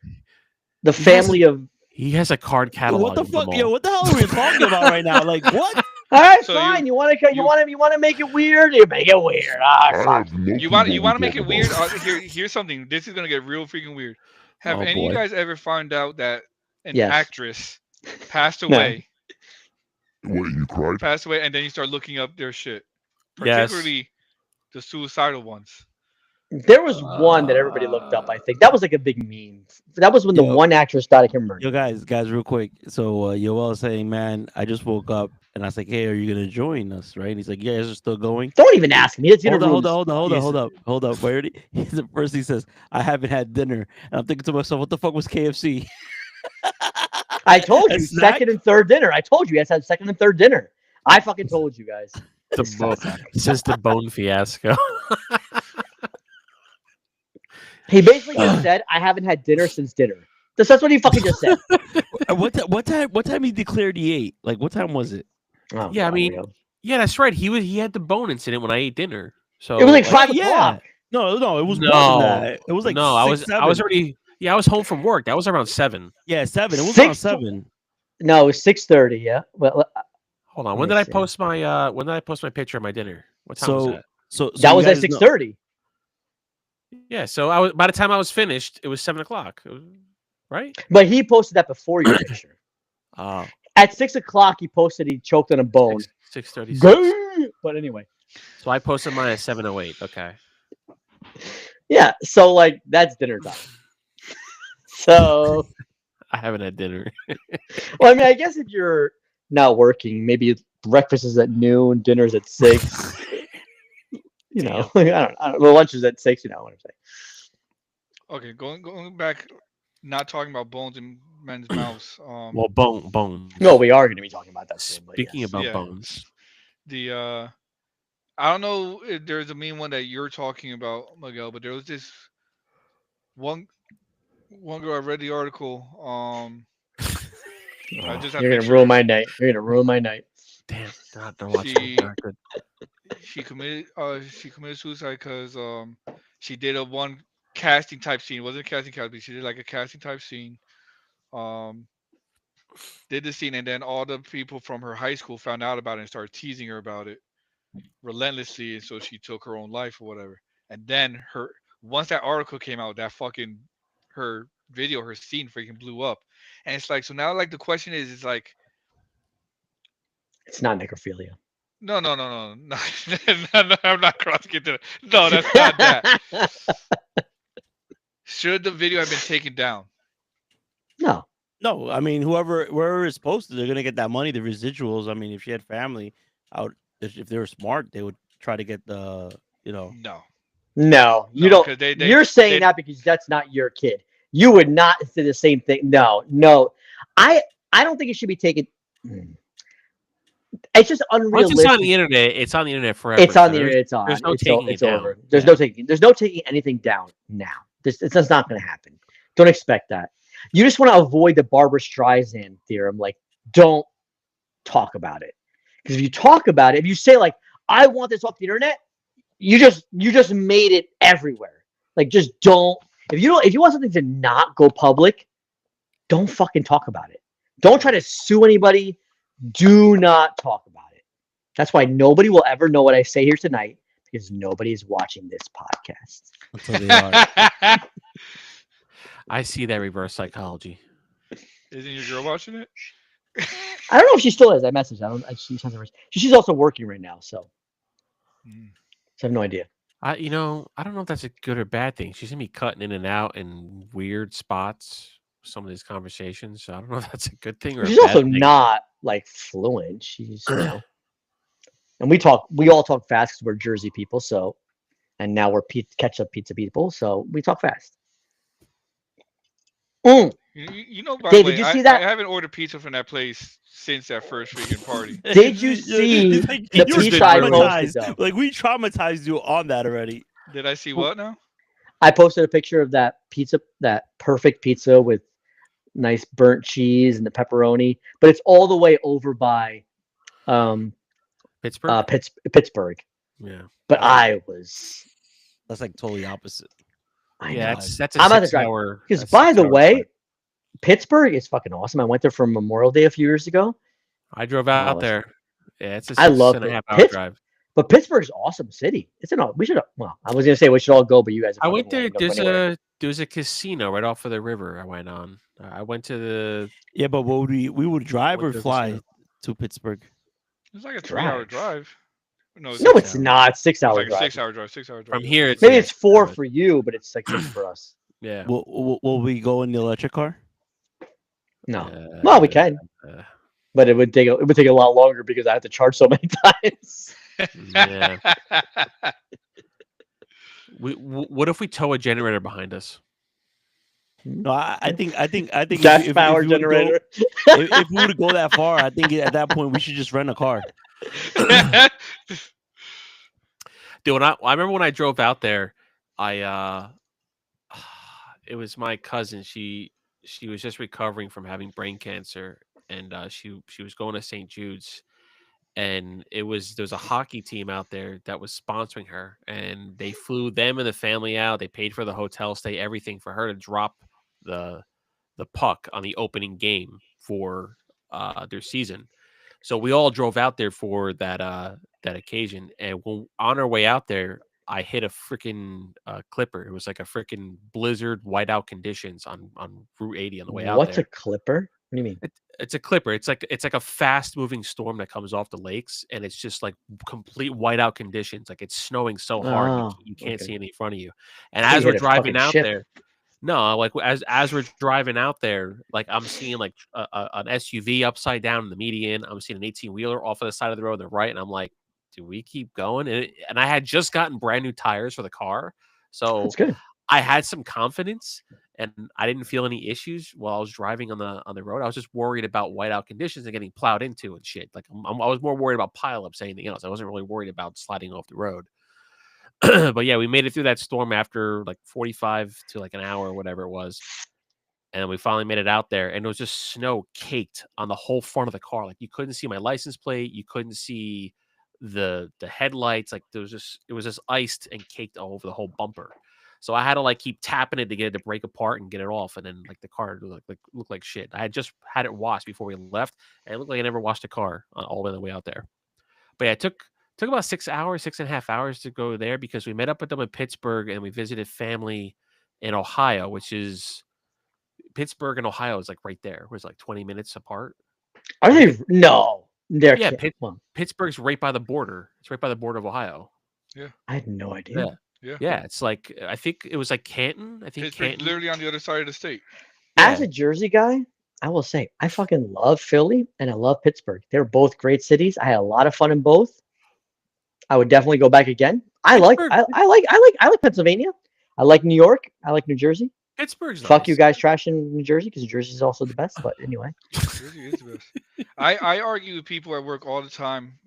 [SPEAKER 3] the
[SPEAKER 5] He has
[SPEAKER 3] family of.
[SPEAKER 5] He has a card catalog.
[SPEAKER 1] what the
[SPEAKER 5] of them
[SPEAKER 1] fuck?
[SPEAKER 5] all.
[SPEAKER 1] Yo, what the hell are we talking about right now? Like what?
[SPEAKER 3] All right,
[SPEAKER 4] So
[SPEAKER 3] fine.
[SPEAKER 4] you-
[SPEAKER 3] You want to make it weird? You make it weird. Fuck.
[SPEAKER 4] You want to make it weird? Here's something. This is gonna get real freaking weird. Have
[SPEAKER 5] Oh,
[SPEAKER 4] any of you
[SPEAKER 5] boy.
[SPEAKER 4] guys ever found out that an
[SPEAKER 3] Yes.
[SPEAKER 4] actress passed
[SPEAKER 3] No.
[SPEAKER 4] away?
[SPEAKER 6] What, you cried?
[SPEAKER 4] Passed away, and then you start looking up their shit,
[SPEAKER 5] Yes.
[SPEAKER 4] particularly the suicidal ones.
[SPEAKER 3] There was one that everybody looked up. I think that was like a big meme. That was when the
[SPEAKER 1] Yo.
[SPEAKER 3] one actress died. I can't remember.
[SPEAKER 1] Yo, guys, real quick. So Yoel is saying, man, I just woke up, and I was like, hey, are you gonna join us? Right? And he's like, yeah, is it still going?
[SPEAKER 3] Don't even ask me. It's
[SPEAKER 1] Hold
[SPEAKER 3] interviews.
[SPEAKER 1] up. Where first he says, I haven't had dinner, and I'm thinking to myself, what the fuck was KFC?
[SPEAKER 3] I told you
[SPEAKER 1] A snack?
[SPEAKER 3] second and third dinner. I told you guys had second and third dinner. I fucking told you guys.
[SPEAKER 5] The since the bone fiasco.
[SPEAKER 3] He basically just said, "I haven't had dinner since dinner." That's what he fucking just said.
[SPEAKER 1] What time he declared he ate? Like what time was it?
[SPEAKER 3] Oh,
[SPEAKER 5] Yeah, I
[SPEAKER 3] God,
[SPEAKER 5] mean,
[SPEAKER 3] Leo.
[SPEAKER 5] Yeah, that's right. He had the bone incident when I ate dinner. So
[SPEAKER 3] it was like
[SPEAKER 1] Oh,
[SPEAKER 3] 5
[SPEAKER 1] yeah.
[SPEAKER 3] o'clock.
[SPEAKER 1] No, it was more
[SPEAKER 5] No.
[SPEAKER 1] than that. It was like
[SPEAKER 5] no, I
[SPEAKER 1] 6,
[SPEAKER 5] was
[SPEAKER 1] 7.
[SPEAKER 5] already I was home from work. That was around 7.
[SPEAKER 1] 7. It was
[SPEAKER 3] 6
[SPEAKER 1] around 7.
[SPEAKER 3] No, it was 6:30. Yeah. Well,
[SPEAKER 5] Hold on.
[SPEAKER 3] Let
[SPEAKER 5] When
[SPEAKER 3] me
[SPEAKER 5] did I
[SPEAKER 3] see.
[SPEAKER 5] post my picture of my dinner? What time was
[SPEAKER 1] So,
[SPEAKER 5] that?
[SPEAKER 1] so
[SPEAKER 3] that
[SPEAKER 1] you
[SPEAKER 3] was at
[SPEAKER 1] guys know-
[SPEAKER 3] 6:30.
[SPEAKER 5] Yeah, so by the time I was finished, it was 7 o'clock. Right?
[SPEAKER 3] But he posted that before your picture.
[SPEAKER 5] Oh,
[SPEAKER 3] At 6 o'clock, he posted he choked on a bone.
[SPEAKER 5] 6:36.
[SPEAKER 3] Gah! But anyway,
[SPEAKER 5] So I posted mine at 7:08. Okay.
[SPEAKER 3] yeah. So like that's dinner time. So
[SPEAKER 5] I haven't had dinner.
[SPEAKER 3] well, I mean, I guess if you're not working, maybe breakfast is at noon, dinner's at 6. You know, I don't. Well, lunch is at 6. You know what I'm saying?
[SPEAKER 4] Okay, going back, not talking about bones in men's mouths.
[SPEAKER 5] Well, bone.
[SPEAKER 3] No, we are going to be talking about that soon. but
[SPEAKER 5] Speaking
[SPEAKER 3] yes.
[SPEAKER 5] about
[SPEAKER 4] Yeah.
[SPEAKER 5] bones.
[SPEAKER 4] I don't know if there's a mean one that you're talking about, Miguel, but there was this one girl. I read the article. I just have
[SPEAKER 3] You're gonna
[SPEAKER 4] pictures.
[SPEAKER 3] ruin my night. You're gonna ruin my night.
[SPEAKER 5] Damn, they're watching.
[SPEAKER 4] She-
[SPEAKER 5] Not good.
[SPEAKER 4] She committed suicide because she did a one casting type scene. It wasn't a casting but she did like a casting type scene. Did the scene, and then all the people from her high school found out about it and started teasing her about it relentlessly, and so she took her own life or whatever. And then once that article came out, that fucking her scene freaking blew up. And it's like, so now like the question is, it's like,
[SPEAKER 3] It's not necrophilia.
[SPEAKER 4] no, no, I'm not crossing it. No, that's not that. Should the video have been taken down?
[SPEAKER 3] No.
[SPEAKER 1] No, I mean whoever is posted, they're gonna get that money, the residuals. I mean, if she had family out, if they were smart, they would try to get the,
[SPEAKER 4] No.
[SPEAKER 3] No, you
[SPEAKER 4] No,
[SPEAKER 3] don't.
[SPEAKER 4] 'cause they-
[SPEAKER 3] You're saying
[SPEAKER 4] they-
[SPEAKER 3] that because that's not your kid. You would not say the same thing. No. I don't think it should be taken. It's just
[SPEAKER 5] Once
[SPEAKER 3] unrealistic.
[SPEAKER 5] it's on the internet, it's on the internet forever.
[SPEAKER 3] It's on
[SPEAKER 5] so
[SPEAKER 3] the internet. It's on.
[SPEAKER 5] there's no
[SPEAKER 3] it's
[SPEAKER 5] taking
[SPEAKER 3] it's
[SPEAKER 5] it
[SPEAKER 3] over.
[SPEAKER 5] down.
[SPEAKER 3] There's
[SPEAKER 5] Yeah.
[SPEAKER 3] no taking. There's no taking anything down now. It's just not going to happen. Don't expect that. You just want to avoid the Barbara Streisand theorem. Like, don't talk about it. Because if you talk about it, if you say like, "I want this off the internet," you just made it everywhere. Like, just don't. If you want something to not go public, don't fucking talk about it. Don't try to sue anybody. Do not talk about it. That's why nobody will ever know what I say here tonight, because nobody is watching this podcast.
[SPEAKER 1] Until they are.
[SPEAKER 5] I see that reverse psychology.
[SPEAKER 4] Isn't your girl watching it?
[SPEAKER 3] I don't know if she still is. I messaged her. She's also working right now, so
[SPEAKER 4] Mm.
[SPEAKER 3] I have no idea.
[SPEAKER 5] I don't know if that's a good or bad thing. She's gonna be cutting in and out in weird spots. Some of these conversations. So I don't know if that's a good thing or
[SPEAKER 3] She's
[SPEAKER 5] a bad
[SPEAKER 3] also
[SPEAKER 5] thing.
[SPEAKER 3] not like fluent. She's and we all talk fast because we're Jersey people. So, and now we're ketchup pizza people. So we talk fast.
[SPEAKER 4] You know, by
[SPEAKER 3] Dave,
[SPEAKER 4] the
[SPEAKER 3] did
[SPEAKER 4] way,
[SPEAKER 3] you see that?
[SPEAKER 4] I haven't ordered pizza from that place since that first freaking party.
[SPEAKER 3] Did you see
[SPEAKER 1] It's like,
[SPEAKER 3] the
[SPEAKER 1] you were
[SPEAKER 3] pizza I
[SPEAKER 1] traumatized.
[SPEAKER 3] posted, though?
[SPEAKER 1] Like we traumatized you on that already.
[SPEAKER 4] Did I see what now?
[SPEAKER 3] I posted a picture of that pizza, that perfect pizza with nice burnt cheese and the pepperoni, but it's all the way over by
[SPEAKER 5] Pittsburgh.
[SPEAKER 3] Pittsburgh.
[SPEAKER 5] Yeah.
[SPEAKER 3] But I was.
[SPEAKER 1] That's like totally opposite.
[SPEAKER 3] I
[SPEAKER 5] Yeah.
[SPEAKER 3] know.
[SPEAKER 5] That's a
[SPEAKER 3] I'm about to
[SPEAKER 5] 6
[SPEAKER 3] drive-
[SPEAKER 5] hour.
[SPEAKER 3] Because
[SPEAKER 5] that's
[SPEAKER 3] by
[SPEAKER 5] 6
[SPEAKER 3] the
[SPEAKER 5] hour
[SPEAKER 3] way,
[SPEAKER 5] flight.
[SPEAKER 3] Pittsburgh is fucking awesome. I went there for Memorial Day a few years ago.
[SPEAKER 5] I drove out
[SPEAKER 3] Oh,
[SPEAKER 5] there. Yeah, it's a
[SPEAKER 3] I love
[SPEAKER 5] 6.5
[SPEAKER 3] it.
[SPEAKER 5] hour
[SPEAKER 3] Pitts-
[SPEAKER 5] drive.
[SPEAKER 3] But Pittsburgh's an awesome city. We should. Well, I was gonna say we should all go, but you guys. Are
[SPEAKER 5] I went
[SPEAKER 3] fucking
[SPEAKER 5] there.
[SPEAKER 3] lame, don't go anywhere.
[SPEAKER 5] There's a casino right off of the river. I went on. I went to the.
[SPEAKER 1] Yeah, but what would we would drive
[SPEAKER 5] What
[SPEAKER 1] or
[SPEAKER 5] does it
[SPEAKER 1] fly
[SPEAKER 5] say?
[SPEAKER 1] to Pittsburgh?
[SPEAKER 4] It's like a 3-hour
[SPEAKER 3] Drive.
[SPEAKER 4] drive. No,
[SPEAKER 3] No,
[SPEAKER 5] 6
[SPEAKER 3] it's
[SPEAKER 5] hours.
[SPEAKER 3] not. 6
[SPEAKER 4] It's
[SPEAKER 3] hours.
[SPEAKER 4] like a 6-hour drive. 6-hour drive.
[SPEAKER 5] From here, it's
[SPEAKER 3] Maybe
[SPEAKER 5] yeah,
[SPEAKER 3] it's 4
[SPEAKER 5] 6
[SPEAKER 3] for you, but it's like 6 for us.
[SPEAKER 5] Yeah.
[SPEAKER 1] Will we go in the electric car?
[SPEAKER 3] No. Well, we can,
[SPEAKER 5] uh,
[SPEAKER 3] but it would take a lot longer because I have to charge so many times.
[SPEAKER 5] yeah. What if we tow a generator behind us?
[SPEAKER 1] No, I think
[SPEAKER 3] Gas
[SPEAKER 1] if
[SPEAKER 3] power
[SPEAKER 1] we would
[SPEAKER 3] generator.
[SPEAKER 1] if we were to go that far, I think at that point we should just rent a car.
[SPEAKER 5] Dude, I remember when I drove out there, it was my cousin. She was just recovering from having brain cancer, and she was going to St. Jude's, and there was a hockey team out there that was sponsoring her, and they flew them and the family out. They paid for the hotel stay, everything for her to drop the puck on the opening game for their season. So we all drove out there for that occasion, and when on our way out there, I hit a freaking clipper. It was like a freaking blizzard, whiteout conditions on Route 80 on the way out
[SPEAKER 3] What's
[SPEAKER 5] there.
[SPEAKER 3] a clipper? What do you mean?
[SPEAKER 5] It's a clipper. It's like a fast moving storm that comes off the lakes, and it's just like complete whiteout conditions. Like it's snowing so hard
[SPEAKER 3] Oh,
[SPEAKER 5] you can't
[SPEAKER 3] okay.
[SPEAKER 5] see any in front of you. And
[SPEAKER 3] I thought
[SPEAKER 5] as
[SPEAKER 3] you
[SPEAKER 5] we're
[SPEAKER 3] hit a
[SPEAKER 5] driving
[SPEAKER 3] fucking
[SPEAKER 5] out
[SPEAKER 3] ship.
[SPEAKER 5] there, no, like as we're driving out there, like I'm seeing like an SUV upside down in the median. I'm seeing an 18-wheeler off of the side of the road on the right, and I'm like, do we keep going? And I had just gotten brand new tires for the car, so
[SPEAKER 3] That's good.
[SPEAKER 5] I had some confidence, and I didn't feel any issues while I was driving on the road. I was just worried about whiteout conditions and getting plowed into and shit. Like I was more worried about pileups than anything else. I wasn't really worried about sliding off the road. But yeah, we made it through that storm after like 45 to like an hour or whatever it was. And we finally made it out there, and it was just snow caked on the whole front of the car. Like you couldn't see my license plate, you couldn't see the headlights. Like it was just iced and caked all over the whole bumper. So I had to like keep tapping it to get it to break apart and get it off, and then like the car looked like shit. I had just had it washed before we left, and it looked like I never washed a car all the way out there. But yeah, it took about 6 hours, 6.5 hours to go there because we met up with them in Pittsburgh and we visited family in Ohio, which is Pittsburgh and Ohio is like right there. It was like 20 minutes apart.
[SPEAKER 3] Are they? No. They're
[SPEAKER 5] Yeah,
[SPEAKER 3] well,
[SPEAKER 5] Pittsburgh's right by the border. It's right by the border of Ohio.
[SPEAKER 3] I had no idea.
[SPEAKER 5] Yeah, it's like I think it was like Canton. I think
[SPEAKER 4] Pittsburgh's
[SPEAKER 5] Canton.
[SPEAKER 4] literally on the other side of the state.
[SPEAKER 3] As
[SPEAKER 5] Yeah.
[SPEAKER 3] a Jersey guy, I will say I fucking love Philly and I love Pittsburgh. They're both great cities. I had a lot of fun in both. I would definitely go back again. I like
[SPEAKER 5] Pittsburgh-
[SPEAKER 3] I like Pennsylvania. I like New York. I like New Jersey.
[SPEAKER 5] Pittsburgh's
[SPEAKER 3] Fuck you
[SPEAKER 5] nice.
[SPEAKER 3] guys trashing New Jersey because New Jersey is also the best. But anyway,
[SPEAKER 4] Jersey is the best. I argue with people at work all the time.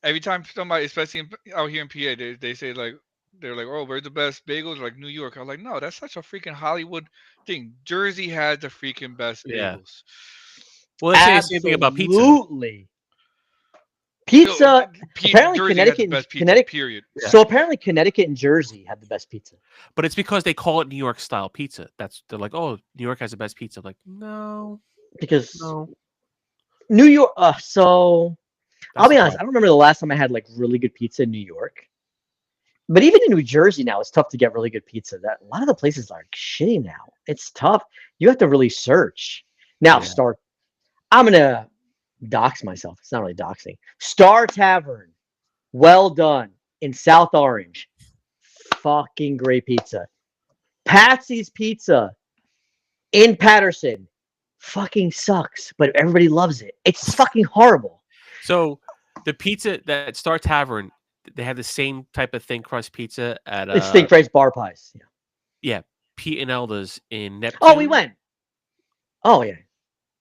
[SPEAKER 4] Every time somebody, especially out here in PA, they say like they're like, oh, we're the best bagels, like New York. I'm like, no, that's such a freaking Hollywood thing. Jersey has the freaking best
[SPEAKER 5] Yeah.
[SPEAKER 4] bagels.
[SPEAKER 5] Well, they say the same thing about pizza.
[SPEAKER 3] absolutely.
[SPEAKER 4] So,
[SPEAKER 3] Pizza. Apparently,
[SPEAKER 4] Jersey has the
[SPEAKER 3] Connecticut,
[SPEAKER 4] best pizza.
[SPEAKER 3] Connecticut.
[SPEAKER 4] Period.
[SPEAKER 5] Yeah.
[SPEAKER 3] So apparently, Connecticut and Jersey have the best pizza.
[SPEAKER 5] But it's because they call it New York style pizza. They're like, oh, New York has the best pizza. I'm like, no,
[SPEAKER 3] Because
[SPEAKER 5] no.
[SPEAKER 3] New York. So I'll
[SPEAKER 5] That's
[SPEAKER 3] be
[SPEAKER 5] the
[SPEAKER 3] honest. I
[SPEAKER 5] problem.
[SPEAKER 3] don't remember the last time I had like really good pizza in New York. But even in New Jersey now, it's tough to get really good pizza. That a lot of the places are shitty now. It's tough. You have to really search. Now,
[SPEAKER 5] Yeah.
[SPEAKER 3] I'm gonna dox myself. It's not really doxing. Star Tavern, well done in South Orange. Fucking great pizza. Patsy's Pizza in Patterson fucking sucks, but everybody loves it. It's fucking horrible.
[SPEAKER 5] So the pizza that Star Tavern, they have the same type of thin crust pizza at
[SPEAKER 3] It's steak fries bar pies. Yeah.
[SPEAKER 5] yeah, Pete and Elda's in Neptune.
[SPEAKER 3] Oh, we went. Oh yeah.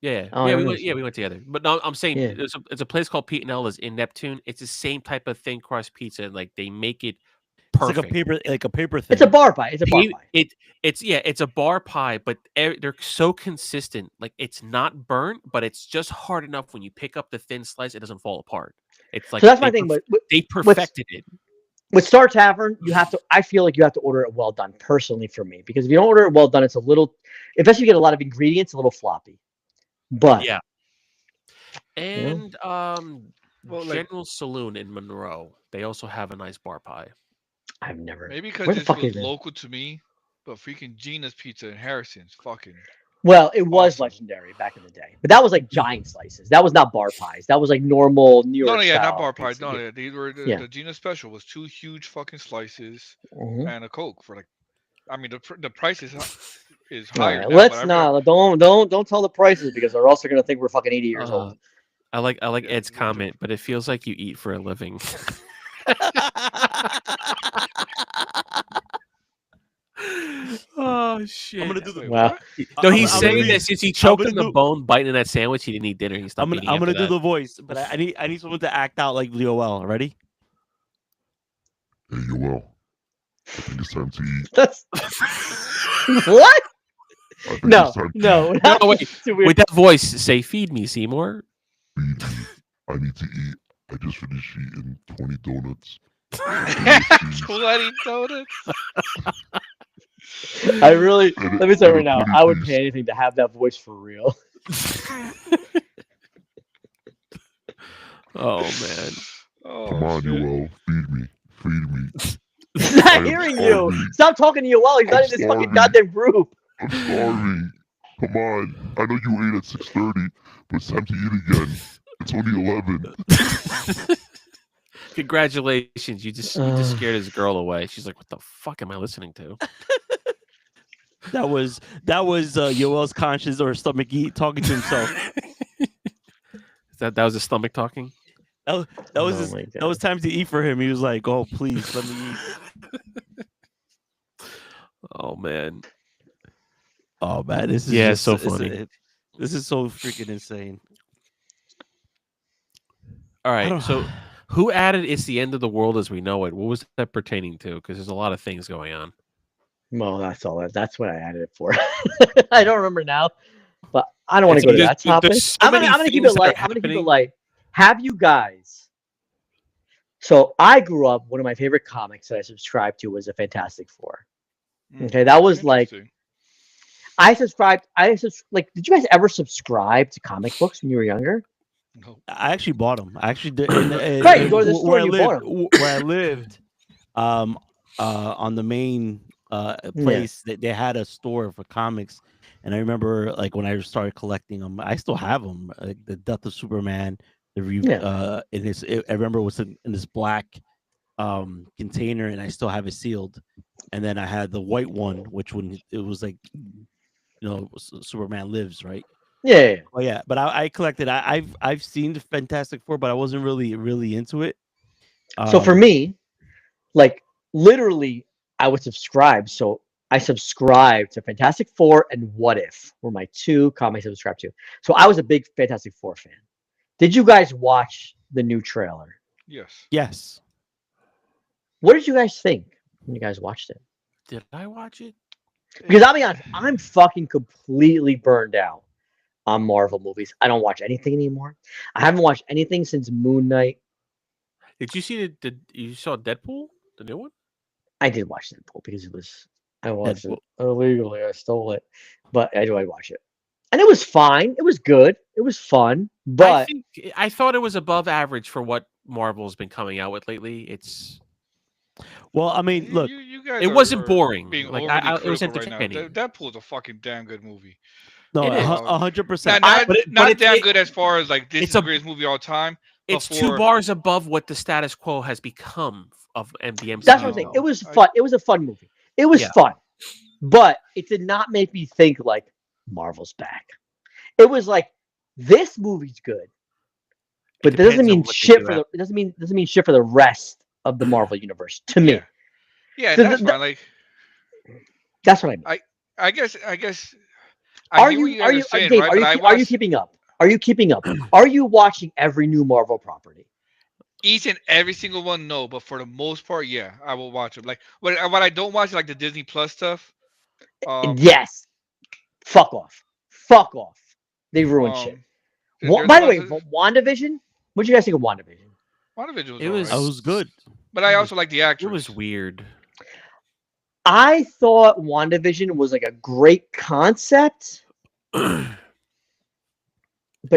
[SPEAKER 5] Yeah,
[SPEAKER 3] Oh, I
[SPEAKER 5] yeah, we
[SPEAKER 3] remember
[SPEAKER 5] went. Yeah,
[SPEAKER 3] seeing
[SPEAKER 5] we went together. But no, I'm saying
[SPEAKER 3] Yeah.
[SPEAKER 5] it's a place called Pete and Elda's in Neptune. It's the same type of thin crust pizza. Like they make it perfect.
[SPEAKER 1] It's like a paper thing.
[SPEAKER 3] It's a bar pie. It's a bar pie.
[SPEAKER 5] It's a bar pie, but they're so consistent. Like it's not burnt, but it's just hard enough when you pick up the thin slice, it doesn't fall apart. It's like
[SPEAKER 3] So that's my thing. But
[SPEAKER 5] they perfected it.
[SPEAKER 3] with Star Tavern, you have to. I feel like you have to order it well done. Personally, for me, because if you don't order it well done, it's a little. Especially if you get a lot of ingredients, a little floppy. But
[SPEAKER 5] Yeah. And
[SPEAKER 4] Well, like
[SPEAKER 5] General Saloon in Monroe, they also have a nice bar pie.
[SPEAKER 3] I've never.
[SPEAKER 4] maybe
[SPEAKER 3] Where
[SPEAKER 4] because
[SPEAKER 3] the
[SPEAKER 4] this
[SPEAKER 3] fuck
[SPEAKER 4] was
[SPEAKER 3] is it?
[SPEAKER 4] local to me, but freaking Gina's Pizza in Harrison's fucking.
[SPEAKER 3] Well, it was
[SPEAKER 4] Awesome.
[SPEAKER 3] legendary back in the day, but that was like giant slices. That was not bar pies. That was like normal New York.
[SPEAKER 4] No, yeah, not
[SPEAKER 3] style
[SPEAKER 4] bar pies.
[SPEAKER 3] pizza.
[SPEAKER 4] No,
[SPEAKER 3] Yeah.
[SPEAKER 4] these were
[SPEAKER 3] Yeah.
[SPEAKER 4] the Gina special was 2 huge fucking slices
[SPEAKER 3] Mhm.
[SPEAKER 4] and a Coke for like. I mean, the price is
[SPEAKER 3] All
[SPEAKER 4] higher.
[SPEAKER 3] right,
[SPEAKER 4] now,
[SPEAKER 3] let's
[SPEAKER 4] but
[SPEAKER 3] not. Don't tell the prices because they're also gonna think we're fucking 80 years old.
[SPEAKER 5] I like
[SPEAKER 4] Yeah,
[SPEAKER 5] Ed's
[SPEAKER 4] we do.
[SPEAKER 5] comment, but it feels like you eat for a living. Oh shit!
[SPEAKER 1] I'm gonna do the.
[SPEAKER 4] Wait,
[SPEAKER 3] Wow.
[SPEAKER 4] what?
[SPEAKER 5] No,
[SPEAKER 1] I'm-
[SPEAKER 5] he's
[SPEAKER 1] I'm
[SPEAKER 5] saying
[SPEAKER 1] gonna
[SPEAKER 5] that
[SPEAKER 1] do-
[SPEAKER 5] since he choked
[SPEAKER 1] gonna
[SPEAKER 5] on the
[SPEAKER 1] do-
[SPEAKER 5] bone biting in that sandwich, he didn't eat dinner. He stopped eating.
[SPEAKER 1] I'm
[SPEAKER 5] after
[SPEAKER 1] gonna do
[SPEAKER 5] that.
[SPEAKER 1] the voice, but I need someone to act out like Leo L. Ready?
[SPEAKER 6] Hey, Yoel. I think it's time to eat.
[SPEAKER 3] That's what?
[SPEAKER 6] I think
[SPEAKER 3] No,
[SPEAKER 6] it's time to
[SPEAKER 3] no.
[SPEAKER 5] No,
[SPEAKER 3] that's
[SPEAKER 5] wait,
[SPEAKER 3] too weird.
[SPEAKER 5] with that voice, say "Feed me, Seymour."
[SPEAKER 6] feed me. I need to eat. I just finished eating 20 donuts.
[SPEAKER 4] 20 donuts.
[SPEAKER 3] I really. Let me tell you right now. I would
[SPEAKER 6] Please.
[SPEAKER 3] pay anything to have that voice for real.
[SPEAKER 5] Oh man.
[SPEAKER 4] Oh,
[SPEAKER 6] Come on,
[SPEAKER 4] shit.
[SPEAKER 6] Yoel. Feed me. Feed me.
[SPEAKER 3] He's not
[SPEAKER 6] I'm
[SPEAKER 3] hearing you.
[SPEAKER 6] starving.
[SPEAKER 3] Stop talking to you while he's not
[SPEAKER 6] I'm
[SPEAKER 3] in this fucking
[SPEAKER 6] starving.
[SPEAKER 3] goddamn group.
[SPEAKER 6] I'm starving. Come on. I know you ate at 6:30, but it's time to eat again. It's only 11.
[SPEAKER 5] Congratulations, you just scared his girl away. She's like, "What the fuck am I listening to?"
[SPEAKER 1] That was Yoel's conscience or stomach talking to himself.
[SPEAKER 5] That was his stomach talking.
[SPEAKER 1] That was
[SPEAKER 3] Oh
[SPEAKER 1] his,
[SPEAKER 3] my
[SPEAKER 1] that was time to eat for him. He was like, "Oh, please let me eat."
[SPEAKER 5] Oh man.
[SPEAKER 1] Oh man, this is
[SPEAKER 5] Yeah,
[SPEAKER 1] just,
[SPEAKER 5] so funny.
[SPEAKER 1] This is so freaking insane.
[SPEAKER 5] All
[SPEAKER 1] I
[SPEAKER 5] right.
[SPEAKER 1] don't-
[SPEAKER 5] So, who added "It's the end of the world as we know it"? What was that pertaining to? Because there's a lot of things going on.
[SPEAKER 3] Well, that's all. That's what I added it for. I don't remember now, but I don't want to
[SPEAKER 5] It's-
[SPEAKER 3] go to that
[SPEAKER 5] there's
[SPEAKER 3] topic.
[SPEAKER 5] so
[SPEAKER 3] I'm
[SPEAKER 5] many
[SPEAKER 3] gonna keep
[SPEAKER 5] things
[SPEAKER 3] it
[SPEAKER 5] that are
[SPEAKER 3] light. I'm gonna keep it
[SPEAKER 5] happening.
[SPEAKER 3] light. Have you guys? So I grew up. One of my favorite comics that I subscribed to was the Fantastic Four.
[SPEAKER 4] Mm,
[SPEAKER 3] Okay, that was like
[SPEAKER 4] interesting.
[SPEAKER 3] Did you guys ever subscribe to comic books when you were younger?
[SPEAKER 4] No.
[SPEAKER 1] I actually bought them. I actually did.
[SPEAKER 3] Right, you go to the store
[SPEAKER 1] where I
[SPEAKER 3] and you bought
[SPEAKER 1] lived, where I lived, on the main place that they had a store for comics, and I remember like when I started collecting them, I still have them. Like the Death of Superman, the in this. I remember it was in this black container, and I still have it sealed. And then I had the white one, which when it was like, Superman Lives, right?
[SPEAKER 3] Yeah.
[SPEAKER 1] Oh yeah, but I collected. I've seen the Fantastic Four, but I wasn't really into it.
[SPEAKER 3] So for me, like literally, I would subscribe. So I subscribed to Fantastic Four and What If were my two comics I subscribed to. So I was a big Fantastic Four fan. Did you guys watch the new trailer?
[SPEAKER 4] Yes.
[SPEAKER 1] Yes.
[SPEAKER 3] What did you guys think when you guys watched it?
[SPEAKER 5] Did I watch it?
[SPEAKER 3] Because I'll be honest, I'm fucking completely burned out on Marvel movies. I don't watch anything anymore. I haven't watched anything since Moon Knight.
[SPEAKER 5] Did you see you saw Deadpool, the new one?
[SPEAKER 3] I did watch Deadpool because I watched
[SPEAKER 1] Deadpool.
[SPEAKER 3] it illegally. I stole it, but I watch it, and it was fine. It was good. It was fun, but
[SPEAKER 5] I thought it was above average for what Marvel's been coming out with lately. It's
[SPEAKER 1] Well, I mean, look,
[SPEAKER 4] you guys
[SPEAKER 5] it wasn't boring.
[SPEAKER 4] Being
[SPEAKER 5] Like,
[SPEAKER 4] overly
[SPEAKER 5] it was
[SPEAKER 4] critical right now.
[SPEAKER 5] entertaining.
[SPEAKER 4] Deadpool's a fucking damn good movie.
[SPEAKER 1] no,
[SPEAKER 5] It is.
[SPEAKER 1] 100%.
[SPEAKER 4] Not
[SPEAKER 5] but
[SPEAKER 4] not
[SPEAKER 5] it's-
[SPEAKER 4] damn good as far as like this
[SPEAKER 5] it's
[SPEAKER 4] is the
[SPEAKER 5] a-
[SPEAKER 4] greatest movie of all time.
[SPEAKER 5] It's
[SPEAKER 4] before-
[SPEAKER 5] 2 bars above what the status quo has become of the MCU.
[SPEAKER 3] that's what I'm saying. It was fun. It was a fun movie. It was
[SPEAKER 5] Yeah.
[SPEAKER 3] fun, but it did not make me think like Marvel's back. It was like this movie's good, but that
[SPEAKER 5] depends
[SPEAKER 3] doesn't
[SPEAKER 5] on
[SPEAKER 3] mean
[SPEAKER 5] what they
[SPEAKER 3] shit
[SPEAKER 5] do
[SPEAKER 3] for the. It doesn't mean shit for the rest of the Marvel universe. To me,
[SPEAKER 4] Yeah. Yeah,
[SPEAKER 3] The-
[SPEAKER 4] that's
[SPEAKER 3] the-
[SPEAKER 4] fine. Like
[SPEAKER 3] that's what I mean.
[SPEAKER 4] I guess I
[SPEAKER 3] Are
[SPEAKER 4] hear what
[SPEAKER 3] you are
[SPEAKER 4] guys
[SPEAKER 3] you
[SPEAKER 4] saying,
[SPEAKER 3] Dave,
[SPEAKER 4] right?
[SPEAKER 3] are
[SPEAKER 4] But
[SPEAKER 3] you
[SPEAKER 4] I
[SPEAKER 3] are you
[SPEAKER 4] watched
[SPEAKER 3] keeping up? Are you keeping up? Are you watching every new Marvel property?
[SPEAKER 4] each and every single one. No, but for the most part, yeah, I will watch them. Like what I don't watch is like the Disney Plus stuff.
[SPEAKER 3] Yes. Fuck off. Fuck off. They ruined shit.
[SPEAKER 4] there's
[SPEAKER 3] By the way,
[SPEAKER 4] ones-
[SPEAKER 3] WandaVision. What do you guys think of WandaVision?
[SPEAKER 4] WandaVision was
[SPEAKER 5] It was-
[SPEAKER 1] I
[SPEAKER 4] alright.
[SPEAKER 1] was good.
[SPEAKER 4] But I also like the actress.
[SPEAKER 5] It was weird.
[SPEAKER 3] I thought WandaVision was like a great concept, but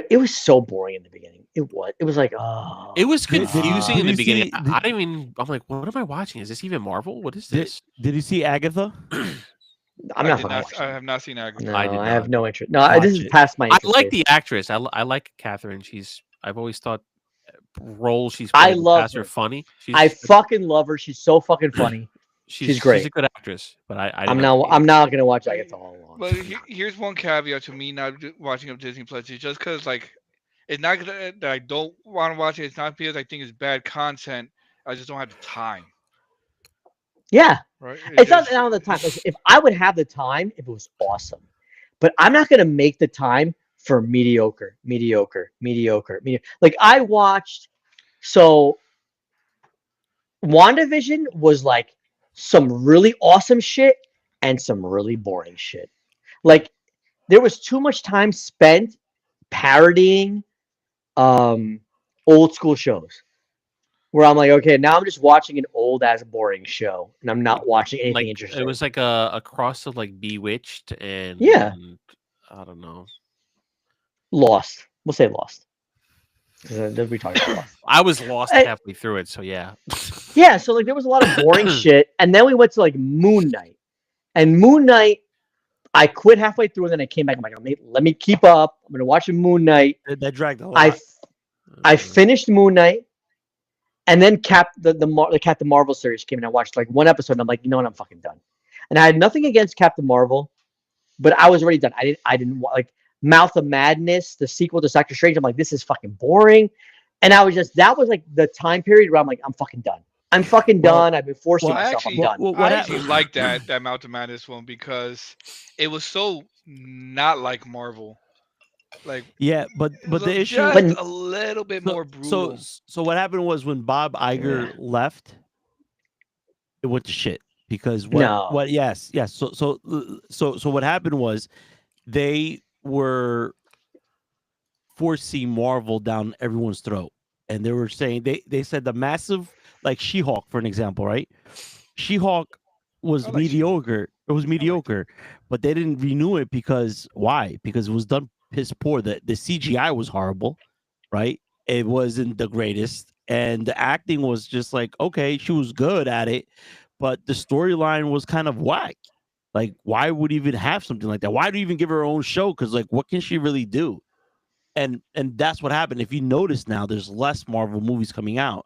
[SPEAKER 3] it was so boring in the beginning. It was like, oh.
[SPEAKER 5] It was
[SPEAKER 1] Did- did-
[SPEAKER 5] confusing in
[SPEAKER 1] did
[SPEAKER 5] the
[SPEAKER 1] you
[SPEAKER 5] beginning.
[SPEAKER 1] see-
[SPEAKER 5] I didn't even. I'm like, what am I watching? Is this even Marvel? What is
[SPEAKER 1] Did,
[SPEAKER 5] this?
[SPEAKER 1] did you see Agatha?
[SPEAKER 3] I'm
[SPEAKER 4] I
[SPEAKER 3] not
[SPEAKER 4] did
[SPEAKER 3] fucking
[SPEAKER 4] not.
[SPEAKER 3] watching
[SPEAKER 4] I
[SPEAKER 3] it.
[SPEAKER 4] have not seen Agatha.
[SPEAKER 3] No,
[SPEAKER 5] I did
[SPEAKER 3] I have
[SPEAKER 5] not.
[SPEAKER 3] no interest. No,
[SPEAKER 1] Watch
[SPEAKER 3] this is
[SPEAKER 1] it.
[SPEAKER 3] past my
[SPEAKER 5] I
[SPEAKER 3] interest.
[SPEAKER 5] like
[SPEAKER 3] phase.
[SPEAKER 5] the actress. I like Catherine. I've always thought roles she's
[SPEAKER 3] I
[SPEAKER 5] played in the
[SPEAKER 3] love
[SPEAKER 5] past are
[SPEAKER 3] her.
[SPEAKER 5] funny.
[SPEAKER 3] I fucking love her. She's so fucking funny. she's great.
[SPEAKER 5] She's a good actress, but I
[SPEAKER 3] I'm
[SPEAKER 5] didn't
[SPEAKER 3] not. I'm not gonna watch Agatha all along.
[SPEAKER 4] But here's one caveat to me not watching up Disney Plus. It's just because like it's not that I don't want to watch it. It's not because I think it's bad content. I just don't have the time.
[SPEAKER 3] Yeah,
[SPEAKER 4] Right?
[SPEAKER 3] it's not on the time. Listen, if I would have the time, if it was awesome, but I'm not gonna make the time for mediocre. Like I watched. So, WandaVision was like some really awesome shit and some really boring shit. Like there was too much time spent parodying old school shows. Where I'm like, okay, now I'm just watching an old ass boring show, and I'm not watching anything
[SPEAKER 5] like.
[SPEAKER 3] interesting.
[SPEAKER 5] It was like a cross of like Bewitched and
[SPEAKER 3] Yeah.
[SPEAKER 5] I don't know.
[SPEAKER 3] Lost. We'll say Lost. We talked about Lost.
[SPEAKER 5] I was lost
[SPEAKER 3] I-
[SPEAKER 5] halfway through it, so yeah.
[SPEAKER 3] Yeah, so like there was a lot of boring shit, and then we went to like Moon Knight, and Moon Knight, I quit halfway through, and then I came back. I'm like, let me keep up. I'm gonna watch Moon Knight.
[SPEAKER 1] That dragged a lot.
[SPEAKER 3] I finished Moon Knight, and then the Captain Marvel series came, and I watched like one episode, and I'm like, you know what, I'm fucking done. And I had nothing against Captain Marvel, but I was already done. I didn't like Mouth of Madness, the sequel to Doctor Strange. I'm like, this is fucking boring, and that was like the time period where I'm like, I'm fucking done. I'm fucking
[SPEAKER 1] Well-
[SPEAKER 3] done. I've been forcing
[SPEAKER 1] well,
[SPEAKER 3] myself.
[SPEAKER 4] actually-
[SPEAKER 3] I'm done.
[SPEAKER 1] What
[SPEAKER 4] I
[SPEAKER 1] hap-
[SPEAKER 4] actually like that Mount of Madness one because it was so not like Marvel. Like
[SPEAKER 1] Yeah, but the issue.
[SPEAKER 4] just
[SPEAKER 3] But-
[SPEAKER 4] a little bit more brutal.
[SPEAKER 1] So what happened was when Bob Iger left, it went to shit because
[SPEAKER 3] No.
[SPEAKER 1] yes. So what happened was they were forcing Marvel down everyone's throat, and they were saying they said the massive, like She-Hulk for an example, right? She-Hulk was
[SPEAKER 4] I like
[SPEAKER 1] mediocre. It was mediocre, but they didn't renew it because why? Because it was done piss poor. The CGI was horrible, right? It wasn't the greatest, and the acting was just like, okay, she was good at it, but the storyline was kind of whack. Like, why would you even have something like that? Why do you even give her own show? Because like, what can she really do? And that's what happened. If you notice now, there's less Marvel movies coming out.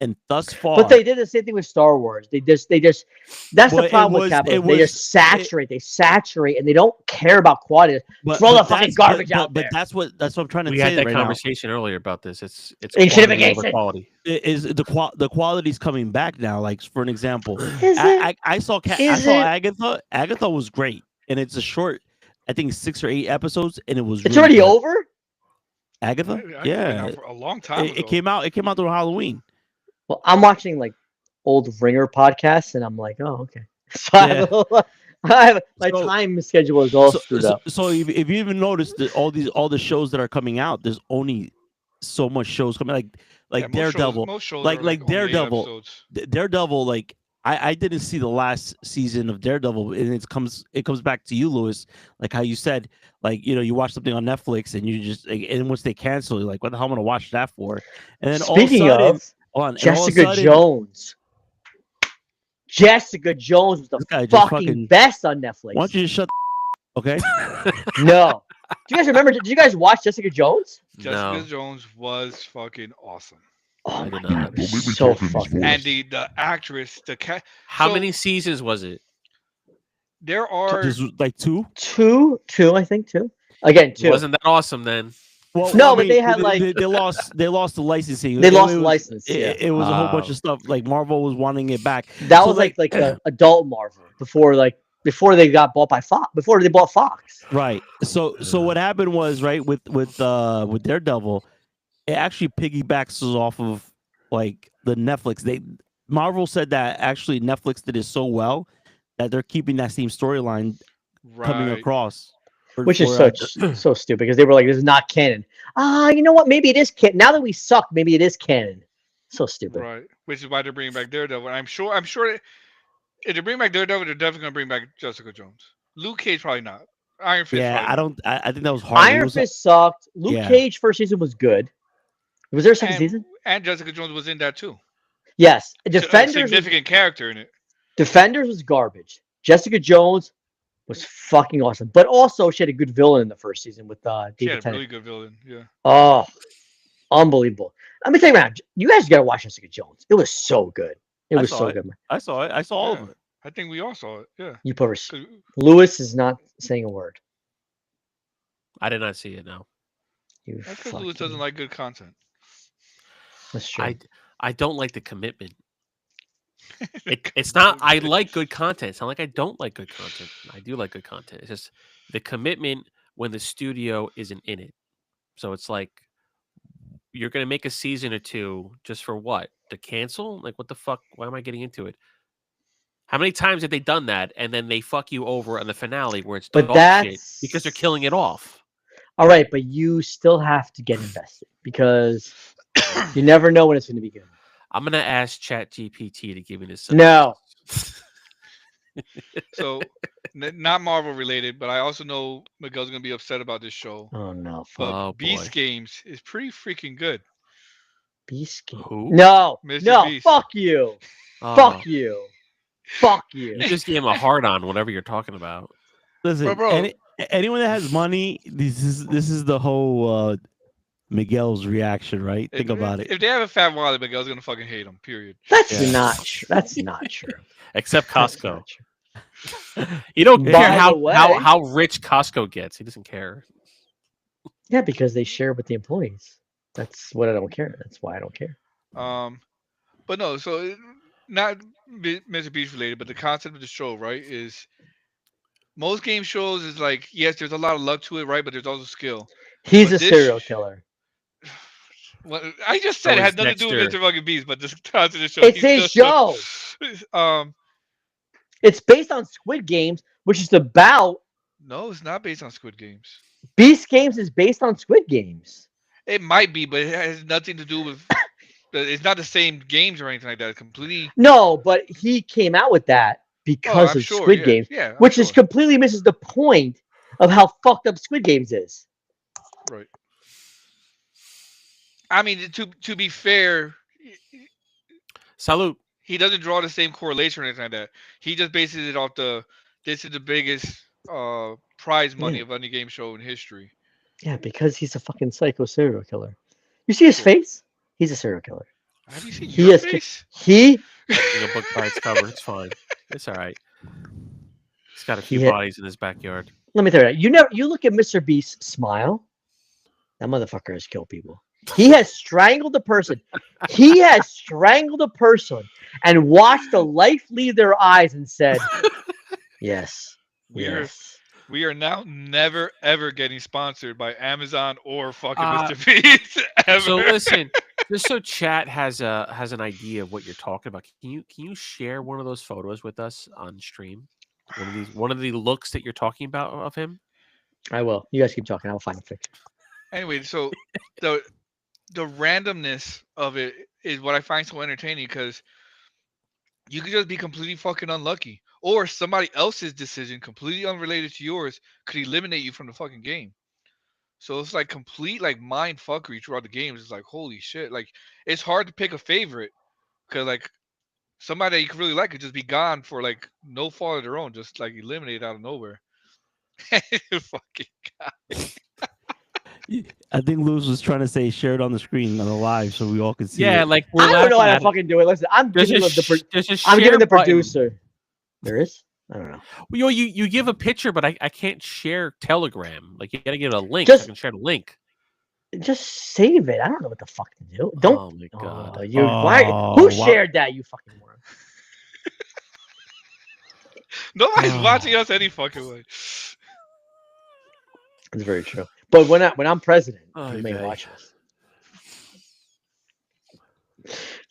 [SPEAKER 1] And thus far,
[SPEAKER 3] But they did the same thing with Star Wars. They just that's
[SPEAKER 1] Well,
[SPEAKER 3] the
[SPEAKER 1] it
[SPEAKER 3] problem with
[SPEAKER 1] was-
[SPEAKER 3] capitalism.
[SPEAKER 1] it
[SPEAKER 3] They
[SPEAKER 1] was-
[SPEAKER 3] just saturate, and they don't care about quality. Throw the fucking
[SPEAKER 1] that's-
[SPEAKER 3] garbage out
[SPEAKER 1] but
[SPEAKER 3] there.
[SPEAKER 1] that's what I'm trying to
[SPEAKER 5] We
[SPEAKER 1] say
[SPEAKER 5] had that
[SPEAKER 1] right
[SPEAKER 5] conversation earlier about this. It's
[SPEAKER 3] Shitification.
[SPEAKER 5] quantity over quality.
[SPEAKER 1] now. Is the quality's coming back now? Like for an example,
[SPEAKER 3] Is it?
[SPEAKER 1] I saw
[SPEAKER 3] Is it?
[SPEAKER 1] Agatha. Agatha was great, and it's a short. I think 6 or 8 episodes, and it was.
[SPEAKER 3] It's
[SPEAKER 1] really
[SPEAKER 3] already
[SPEAKER 1] good.
[SPEAKER 3] over.
[SPEAKER 1] Agatha.
[SPEAKER 4] I- I've been
[SPEAKER 1] Yeah,
[SPEAKER 4] out for a long time
[SPEAKER 1] it
[SPEAKER 4] ago.
[SPEAKER 1] came out. It came out through Halloween.
[SPEAKER 3] Well, I'm watching like old Ringer podcasts, and I'm like, oh, okay. So I have my
[SPEAKER 1] So-
[SPEAKER 3] time schedule is all screwed up.
[SPEAKER 1] So if you even notice that all the shows that are coming out, there's only so much shows coming. Like
[SPEAKER 4] Yeah,
[SPEAKER 1] Daredevil.
[SPEAKER 4] Most shows
[SPEAKER 1] like-
[SPEAKER 4] are
[SPEAKER 1] like
[SPEAKER 4] only 8
[SPEAKER 1] Daredevil.
[SPEAKER 4] episodes.
[SPEAKER 1] Daredevil, like I didn't see the last season of Daredevil, and it comes back to you, Lewis. Like how you said, like you watch something on Netflix, and you just and once they cancel, you're like, what the hell am I gonna watch that for? And then
[SPEAKER 3] Speaking
[SPEAKER 1] all of a sudden,
[SPEAKER 3] of
[SPEAKER 1] hold on, and all of a
[SPEAKER 3] Jessica
[SPEAKER 1] sudden,
[SPEAKER 3] Jones. Jessica Jones was
[SPEAKER 1] This
[SPEAKER 3] the
[SPEAKER 1] guy just
[SPEAKER 3] fucking best on Netflix.
[SPEAKER 1] Why don't you just shut? Okay.
[SPEAKER 3] No. Do you guys remember? Did you guys watch Jessica Jones?
[SPEAKER 4] Jessica
[SPEAKER 5] No.
[SPEAKER 4] Jones was fucking awesome.
[SPEAKER 3] Oh
[SPEAKER 5] I
[SPEAKER 3] my
[SPEAKER 5] did
[SPEAKER 3] god,
[SPEAKER 5] not.
[SPEAKER 3] it was
[SPEAKER 6] Well, maybe
[SPEAKER 3] so
[SPEAKER 6] talk in his
[SPEAKER 3] fucking.
[SPEAKER 6] voice.
[SPEAKER 4] And the actress, the cat.
[SPEAKER 5] How
[SPEAKER 4] So-
[SPEAKER 5] many seasons was it?
[SPEAKER 4] There are
[SPEAKER 1] Just like 2.
[SPEAKER 3] Two, I think two. Again, two.
[SPEAKER 5] Wasn't that awesome then?
[SPEAKER 1] Well,
[SPEAKER 3] No,
[SPEAKER 1] I
[SPEAKER 3] but
[SPEAKER 1] mean,
[SPEAKER 3] they had, like-
[SPEAKER 1] they lost the licensing.
[SPEAKER 3] They
[SPEAKER 1] It
[SPEAKER 3] lost the
[SPEAKER 1] was-
[SPEAKER 3] license,
[SPEAKER 1] It,
[SPEAKER 3] yeah.
[SPEAKER 1] it was a whole bunch
[SPEAKER 5] Oh.
[SPEAKER 1] of stuff. Like Marvel was wanting it back.
[SPEAKER 3] That
[SPEAKER 1] So,
[SPEAKER 3] was
[SPEAKER 1] like-
[SPEAKER 3] like the adult Marvel before they got bought by Fox. Before they bought Fox.
[SPEAKER 1] Right. So what happened was right with Daredevil, it actually piggybacks off of like the Netflix. Marvel said that actually Netflix did it so well that they're keeping that same storyline coming
[SPEAKER 4] right.
[SPEAKER 1] across.
[SPEAKER 3] Which is so stupid because they were like, "This is not canon." You know what? Maybe it is canon. Now that we suck, maybe it is canon. So stupid.
[SPEAKER 4] Right, which is why they're bringing back Daredevil. I'm sure that if they bring back Daredevil, they're definitely gonna bring back Jessica Jones. Luke Cage probably not. Iron Fist.
[SPEAKER 1] Yeah,
[SPEAKER 4] probably
[SPEAKER 1] I
[SPEAKER 4] not.
[SPEAKER 1] don't. I think that was hard. It
[SPEAKER 3] Iron
[SPEAKER 1] was-
[SPEAKER 3] Fist sucked. Luke
[SPEAKER 1] yeah.
[SPEAKER 3] Cage first season was good. Was there a second
[SPEAKER 4] And-
[SPEAKER 3] season?
[SPEAKER 4] And Jessica Jones was in that too.
[SPEAKER 3] Yes.
[SPEAKER 4] A
[SPEAKER 3] Defenders.
[SPEAKER 4] significant character in it.
[SPEAKER 3] Defenders was garbage. Jessica Jones was fucking awesome, but also she had a good villain in the first season with
[SPEAKER 4] She
[SPEAKER 3] David
[SPEAKER 4] had a
[SPEAKER 3] Tennant.
[SPEAKER 4] really good villain. Yeah.
[SPEAKER 3] Oh, unbelievable! Let me tell you, man, you guys gotta watch Jessica Jones. It was so good. It
[SPEAKER 1] I
[SPEAKER 3] was
[SPEAKER 1] saw
[SPEAKER 3] so
[SPEAKER 1] it.
[SPEAKER 3] good. Man.
[SPEAKER 1] I saw it. I saw all
[SPEAKER 4] Yeah.
[SPEAKER 1] of it.
[SPEAKER 4] I think we all saw it. Yeah.
[SPEAKER 3] You put
[SPEAKER 4] 'Cause-
[SPEAKER 3] Lewis is not saying a word.
[SPEAKER 5] I did not see it. No,
[SPEAKER 3] You
[SPEAKER 4] That's because Lewis doesn't
[SPEAKER 3] fucking-
[SPEAKER 4] like good content.
[SPEAKER 3] That's true.
[SPEAKER 5] I don't like the commitment. It's not. I like good content. It's not like I don't like good content. I do like good content. It's just the commitment when the studio isn't in it. So it's like you're gonna make a season or two just for what? To cancel? Like what the fuck? Why am I getting into it? How many times have they done that and then they fuck you over on the finale where it's
[SPEAKER 3] But
[SPEAKER 5] dog shit
[SPEAKER 3] that's
[SPEAKER 5] because they're killing it off?
[SPEAKER 3] All right, but you still have to get invested because you never know when it's going to be good.
[SPEAKER 5] I'm gonna ask Chat GPT to give me this.
[SPEAKER 3] No.
[SPEAKER 4] So, not Marvel related, but I also know Miguel's gonna be upset about this show.
[SPEAKER 3] Oh no,
[SPEAKER 4] But
[SPEAKER 5] Oh,
[SPEAKER 4] Beast
[SPEAKER 5] boy.
[SPEAKER 4] Games is pretty freaking good.
[SPEAKER 3] Beast Game.
[SPEAKER 5] Who?
[SPEAKER 3] No,
[SPEAKER 4] Mr.
[SPEAKER 3] no,
[SPEAKER 4] Beast.
[SPEAKER 3] fuck you,
[SPEAKER 5] Oh,
[SPEAKER 3] fuck you, fuck you.
[SPEAKER 5] You just gave him a hard on, whatever you're talking about.
[SPEAKER 1] Listen,
[SPEAKER 4] Bro.
[SPEAKER 1] anyone that has money, this is the whole Miguel's reaction, right? Think about it.
[SPEAKER 4] If they have a fat wallet, Miguel's gonna fucking hate them. Period.
[SPEAKER 3] That's
[SPEAKER 1] Yeah.
[SPEAKER 3] not true. That's not true.
[SPEAKER 5] Except
[SPEAKER 3] That's
[SPEAKER 5] Costco.
[SPEAKER 3] not true.
[SPEAKER 5] You don't
[SPEAKER 1] By
[SPEAKER 5] care
[SPEAKER 3] the
[SPEAKER 5] how
[SPEAKER 3] way-
[SPEAKER 5] how rich Costco gets. He doesn't care.
[SPEAKER 3] Yeah, because they share with the employees. That's what I don't care. That's why I don't care.
[SPEAKER 4] But no. So not Mr. Beast related, but the concept of the show, right, is most game shows is like yes, there's a lot of luck to it, right, but there's also skill.
[SPEAKER 3] He's
[SPEAKER 4] But
[SPEAKER 3] a
[SPEAKER 4] this-
[SPEAKER 3] serial killer.
[SPEAKER 4] Well, I just said
[SPEAKER 5] So
[SPEAKER 4] it had
[SPEAKER 5] is
[SPEAKER 4] nothing to do with
[SPEAKER 5] Dexter.
[SPEAKER 4] Mr. Fucking Beast, but this concept of the show.
[SPEAKER 3] It's
[SPEAKER 4] he's
[SPEAKER 3] his
[SPEAKER 4] just a-
[SPEAKER 3] It's based on Squid Games, which is about
[SPEAKER 4] No, it's not based on Squid Games.
[SPEAKER 3] Beast Games is based on Squid Games.
[SPEAKER 4] It might be, but it has nothing to do with. It's not the same games or anything like that. It's completely.
[SPEAKER 3] No, but he came out with that because
[SPEAKER 4] I'm
[SPEAKER 3] of
[SPEAKER 4] sure,
[SPEAKER 3] Squid
[SPEAKER 4] yeah,
[SPEAKER 3] Games,
[SPEAKER 4] yeah, I'm
[SPEAKER 3] which is
[SPEAKER 4] sure.
[SPEAKER 3] completely misses the point of how fucked up Squid Games is.
[SPEAKER 4] Right. I mean, to be fair,
[SPEAKER 5] Salute.
[SPEAKER 4] he doesn't draw the same correlation or anything like that. He just bases it off this is the biggest prize money
[SPEAKER 3] Yeah.
[SPEAKER 4] of any game show in history.
[SPEAKER 3] Yeah, because he's a fucking psycho serial killer. You see his face? He's a serial killer.
[SPEAKER 4] Have you seen
[SPEAKER 3] He
[SPEAKER 4] your
[SPEAKER 3] is
[SPEAKER 4] face?
[SPEAKER 3] he
[SPEAKER 5] Judging a book by its cover. It's fine. It's all right. He's got a few
[SPEAKER 3] He-
[SPEAKER 5] bodies in his backyard.
[SPEAKER 3] let me tell you, you look at Mr. Beast smile. That motherfucker has killed people. He has strangled a person. He has strangled a person and watched the life leave their eyes and said, "Yes, yes."
[SPEAKER 4] We are now never ever getting sponsored by Amazon or fucking
[SPEAKER 5] Uh,
[SPEAKER 4] Mr. Beast ever.
[SPEAKER 5] So listen, just so chat has an idea of what you're talking about. Can you share one of those photos with us on stream? One of the looks that you're talking about of him.
[SPEAKER 3] I will. You guys keep talking. I'll find a picture.
[SPEAKER 4] Anyway, so the randomness of it is what I find so entertaining because you could just be completely fucking unlucky, or somebody else's decision, completely unrelated to yours, could eliminate you from the fucking game. So it's like complete like mind fuckery throughout the games. It's like holy shit. Like it's hard to pick a favorite because like somebody that you could really like could just be gone for like no fault of their own, just like eliminated out of nowhere. Fucking God.
[SPEAKER 1] I think Lewis was trying to say share it on the screen on the live so we all could see
[SPEAKER 5] Yeah,
[SPEAKER 1] it.
[SPEAKER 5] like we're
[SPEAKER 3] I don't know how
[SPEAKER 5] laughing
[SPEAKER 3] to
[SPEAKER 5] at it.
[SPEAKER 3] fucking do it. Listen, I'm
[SPEAKER 5] There's
[SPEAKER 3] giving
[SPEAKER 5] a,
[SPEAKER 3] the
[SPEAKER 5] sh- there's a
[SPEAKER 3] I'm
[SPEAKER 5] share
[SPEAKER 3] giving the
[SPEAKER 5] button.
[SPEAKER 3] producer. There is. I don't know.
[SPEAKER 5] Well, you give a picture, but I can't share Telegram. Like you got to give it a link. So I
[SPEAKER 3] Just-
[SPEAKER 5] can share the link.
[SPEAKER 3] Just save it. I don't know what the fuck to do. Don't.
[SPEAKER 5] Oh my god.
[SPEAKER 3] Why?
[SPEAKER 1] Oh,
[SPEAKER 3] Who
[SPEAKER 1] wow.
[SPEAKER 3] shared that? You fucking moron.
[SPEAKER 4] Nobody's
[SPEAKER 5] Oh.
[SPEAKER 4] watching us any fucking way.
[SPEAKER 3] It's very true. But when I'm president,
[SPEAKER 5] Oy
[SPEAKER 3] you may
[SPEAKER 5] vey.
[SPEAKER 3] watch us.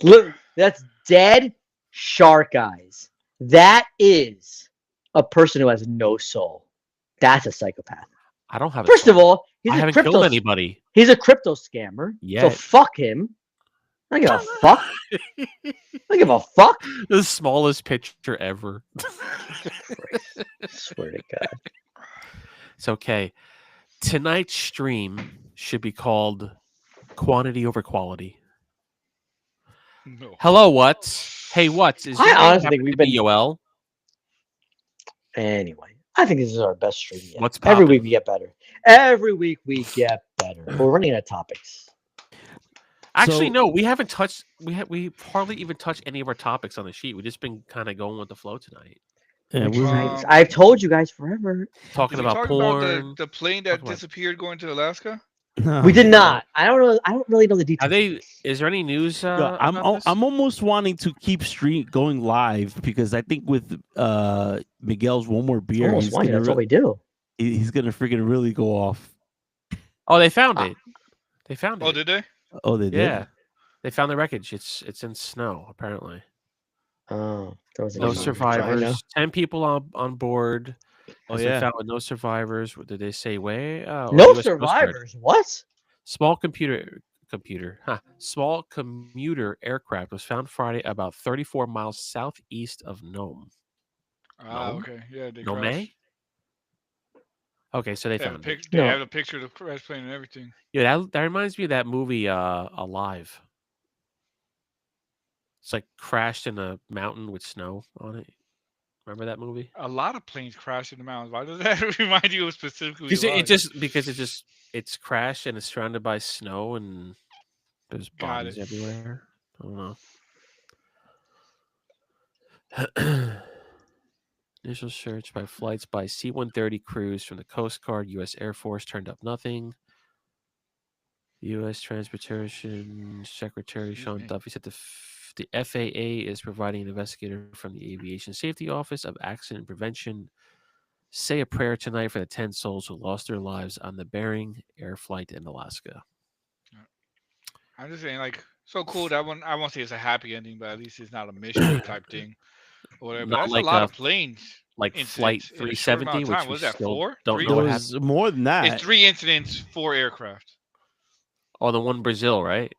[SPEAKER 3] Look, that's dead shark eyes. That is a person who has no soul. That's a psychopath.
[SPEAKER 5] I don't have.
[SPEAKER 3] First of all, he's
[SPEAKER 5] I
[SPEAKER 3] a
[SPEAKER 5] haven't
[SPEAKER 3] crypto.
[SPEAKER 5] killed anybody.
[SPEAKER 3] He's a crypto scammer. So
[SPEAKER 5] Yet.
[SPEAKER 3] fuck him. I don't give a fuck. I don't give a fuck.
[SPEAKER 5] The smallest picture ever.
[SPEAKER 3] I swear to God.
[SPEAKER 5] It's okay. Tonight's stream should be called Quantity Over Quality.
[SPEAKER 4] No.
[SPEAKER 5] Hello, What's? Hey, What's? Is
[SPEAKER 3] I
[SPEAKER 5] your name
[SPEAKER 3] honestly
[SPEAKER 5] happen
[SPEAKER 3] think
[SPEAKER 5] to
[SPEAKER 3] we've
[SPEAKER 5] be
[SPEAKER 3] been-
[SPEAKER 5] Yoel?
[SPEAKER 3] Anyway, I think this is our best stream yet.
[SPEAKER 5] What's
[SPEAKER 3] Every
[SPEAKER 5] poppin'?
[SPEAKER 3] week we get better. Every week we get better. But we're running out of topics.
[SPEAKER 5] Actually,
[SPEAKER 1] So-
[SPEAKER 5] no. We haven't touched. We hardly even touched any of our topics on the sheet. We've just been kind of going with the flow tonight,
[SPEAKER 1] Yeah,
[SPEAKER 3] Which
[SPEAKER 1] we
[SPEAKER 3] is
[SPEAKER 1] were-
[SPEAKER 3] nice. I've told you guys forever.
[SPEAKER 5] talking
[SPEAKER 4] Did we
[SPEAKER 5] about
[SPEAKER 4] talk
[SPEAKER 5] porn.
[SPEAKER 4] about the plane that
[SPEAKER 5] Talk about-
[SPEAKER 4] disappeared going to Alaska?
[SPEAKER 1] No.
[SPEAKER 3] We did not. I don't really know the details.
[SPEAKER 5] Are they? Is there any news?
[SPEAKER 1] Yo,
[SPEAKER 5] about this?
[SPEAKER 1] I'm almost wanting to keep stream going live because I think with Miguel's one more beer,
[SPEAKER 3] Almost one. That's what we do.
[SPEAKER 1] he's gonna freaking really go off.
[SPEAKER 5] Oh, they found it. They found it.
[SPEAKER 4] Oh, did they?
[SPEAKER 1] Oh, they did.
[SPEAKER 5] Yeah, they found the wreckage. It's in snow apparently.
[SPEAKER 3] Oh, that was
[SPEAKER 5] No
[SPEAKER 4] Awesome.
[SPEAKER 5] survivors. 10 people on board.
[SPEAKER 1] Oh,
[SPEAKER 5] Has been
[SPEAKER 1] yeah.
[SPEAKER 5] found with no survivors. What did they say? Where?
[SPEAKER 3] No
[SPEAKER 5] US Coast Guard.
[SPEAKER 3] survivors. What?
[SPEAKER 5] Small Small commuter aircraft was found Friday about 34 miles southeast of Nome.
[SPEAKER 4] Ah,
[SPEAKER 5] No.
[SPEAKER 4] okay. Yeah, they
[SPEAKER 5] Nome?
[SPEAKER 4] crashed.
[SPEAKER 5] Okay, so they
[SPEAKER 4] They have, a
[SPEAKER 5] found it.
[SPEAKER 4] pic- they
[SPEAKER 3] No.
[SPEAKER 4] have a picture of the crash plane and everything.
[SPEAKER 5] Yeah, that reminds me of that movie Alive. It's like crashed in a mountain with snow on it. Remember that movie?
[SPEAKER 4] A lot of planes crash in the mountains. Why does that remind you of specifically?
[SPEAKER 5] Because it's crashed and it's surrounded by snow and there's
[SPEAKER 4] Got
[SPEAKER 5] bodies
[SPEAKER 4] it.
[SPEAKER 5] everywhere. I don't know. Initial search by flights by C-130 crews from the Coast Guard, U.S. Air Force turned up nothing. U.S. Transportation Secretary
[SPEAKER 4] Excuse
[SPEAKER 5] Sean
[SPEAKER 4] me.
[SPEAKER 5] Duffy said the FAA is providing an investigator from the Aviation Safety Office of Accident Prevention say a prayer tonight for the 10 souls who lost their lives on the Bering Air flight in Alaska.
[SPEAKER 4] I'm just saying, like, so cool. That one, I won't say it's a happy ending, but at least it's not a mystery type thing. Or whatever.
[SPEAKER 5] Not
[SPEAKER 4] That's
[SPEAKER 5] like
[SPEAKER 4] a lot
[SPEAKER 5] a
[SPEAKER 4] of planes.
[SPEAKER 5] Like Flight
[SPEAKER 4] Incidents in a short amount
[SPEAKER 5] 370,
[SPEAKER 4] of
[SPEAKER 5] which
[SPEAKER 4] time.
[SPEAKER 5] we
[SPEAKER 4] Was that
[SPEAKER 5] still
[SPEAKER 4] 4?
[SPEAKER 5] don't
[SPEAKER 4] 3?
[SPEAKER 5] know
[SPEAKER 1] There
[SPEAKER 5] what
[SPEAKER 1] was more than that.
[SPEAKER 4] It's 3 incidents, 4 aircraft.
[SPEAKER 5] Oh, the one Brazil, right?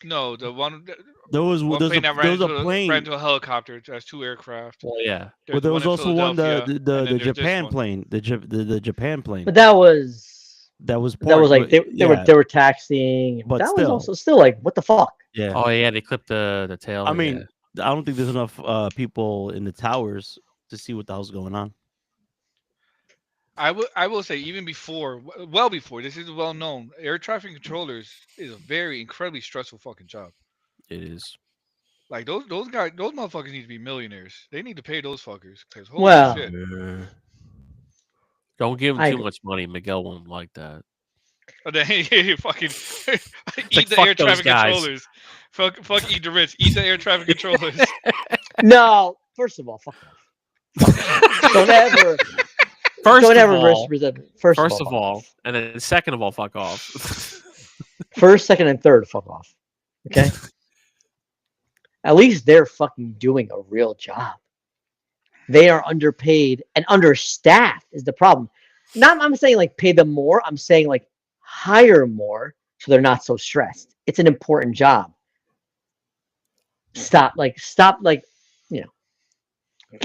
[SPEAKER 4] No, the one
[SPEAKER 1] There was
[SPEAKER 4] one
[SPEAKER 1] there was
[SPEAKER 4] plane that
[SPEAKER 1] a,
[SPEAKER 4] ran
[SPEAKER 1] there was
[SPEAKER 4] into
[SPEAKER 1] a plane.
[SPEAKER 4] ran into a helicopter. That's 2 aircraft.
[SPEAKER 5] Well, yeah.
[SPEAKER 1] Well, there was
[SPEAKER 4] in
[SPEAKER 1] also one
[SPEAKER 4] Philadelphia, and then
[SPEAKER 1] the
[SPEAKER 4] there's this
[SPEAKER 1] Japan
[SPEAKER 4] one.
[SPEAKER 1] plane, the Japan plane.
[SPEAKER 3] But that was
[SPEAKER 1] that was
[SPEAKER 3] like they were taxiing.
[SPEAKER 1] But
[SPEAKER 3] that was
[SPEAKER 1] still.
[SPEAKER 3] also still like what the fuck?
[SPEAKER 1] yeah.
[SPEAKER 5] Oh, yeah. They clipped the tail.
[SPEAKER 1] I mean,
[SPEAKER 5] yeah.
[SPEAKER 1] I don't think there's enough people in the towers to see what the hell's going on.
[SPEAKER 4] I will say even before, well before, this is well known. Air traffic controllers is a very incredibly stressful fucking job.
[SPEAKER 5] It is.
[SPEAKER 4] Like those guys, those motherfuckers need to be millionaires. They need to pay those fuckers. Cause holy
[SPEAKER 3] Well,
[SPEAKER 4] shit.
[SPEAKER 5] Don't give him
[SPEAKER 3] I
[SPEAKER 5] too
[SPEAKER 3] agree.
[SPEAKER 5] much money. Miguel won't like that.
[SPEAKER 4] And then he fucking eat
[SPEAKER 5] like,
[SPEAKER 4] the
[SPEAKER 5] fuck
[SPEAKER 4] air
[SPEAKER 5] those
[SPEAKER 4] traffic
[SPEAKER 5] guys.
[SPEAKER 4] controllers. Fuck eat the rich. Eat the air traffic controllers.
[SPEAKER 3] No, first of all, fuck off. Don't ever,
[SPEAKER 5] First
[SPEAKER 3] don't
[SPEAKER 5] of
[SPEAKER 3] ever
[SPEAKER 5] all,
[SPEAKER 3] mispresent.
[SPEAKER 5] first
[SPEAKER 3] fuck
[SPEAKER 5] of
[SPEAKER 3] off.
[SPEAKER 5] all, and then second of all, fuck off.
[SPEAKER 3] First, second, and third, fuck off. Okay. At least they're fucking doing a real job. They are underpaid and understaffed is the problem. Not I'm saying like pay them more. I'm saying like hire more so they're not so stressed. It's an important job. Stop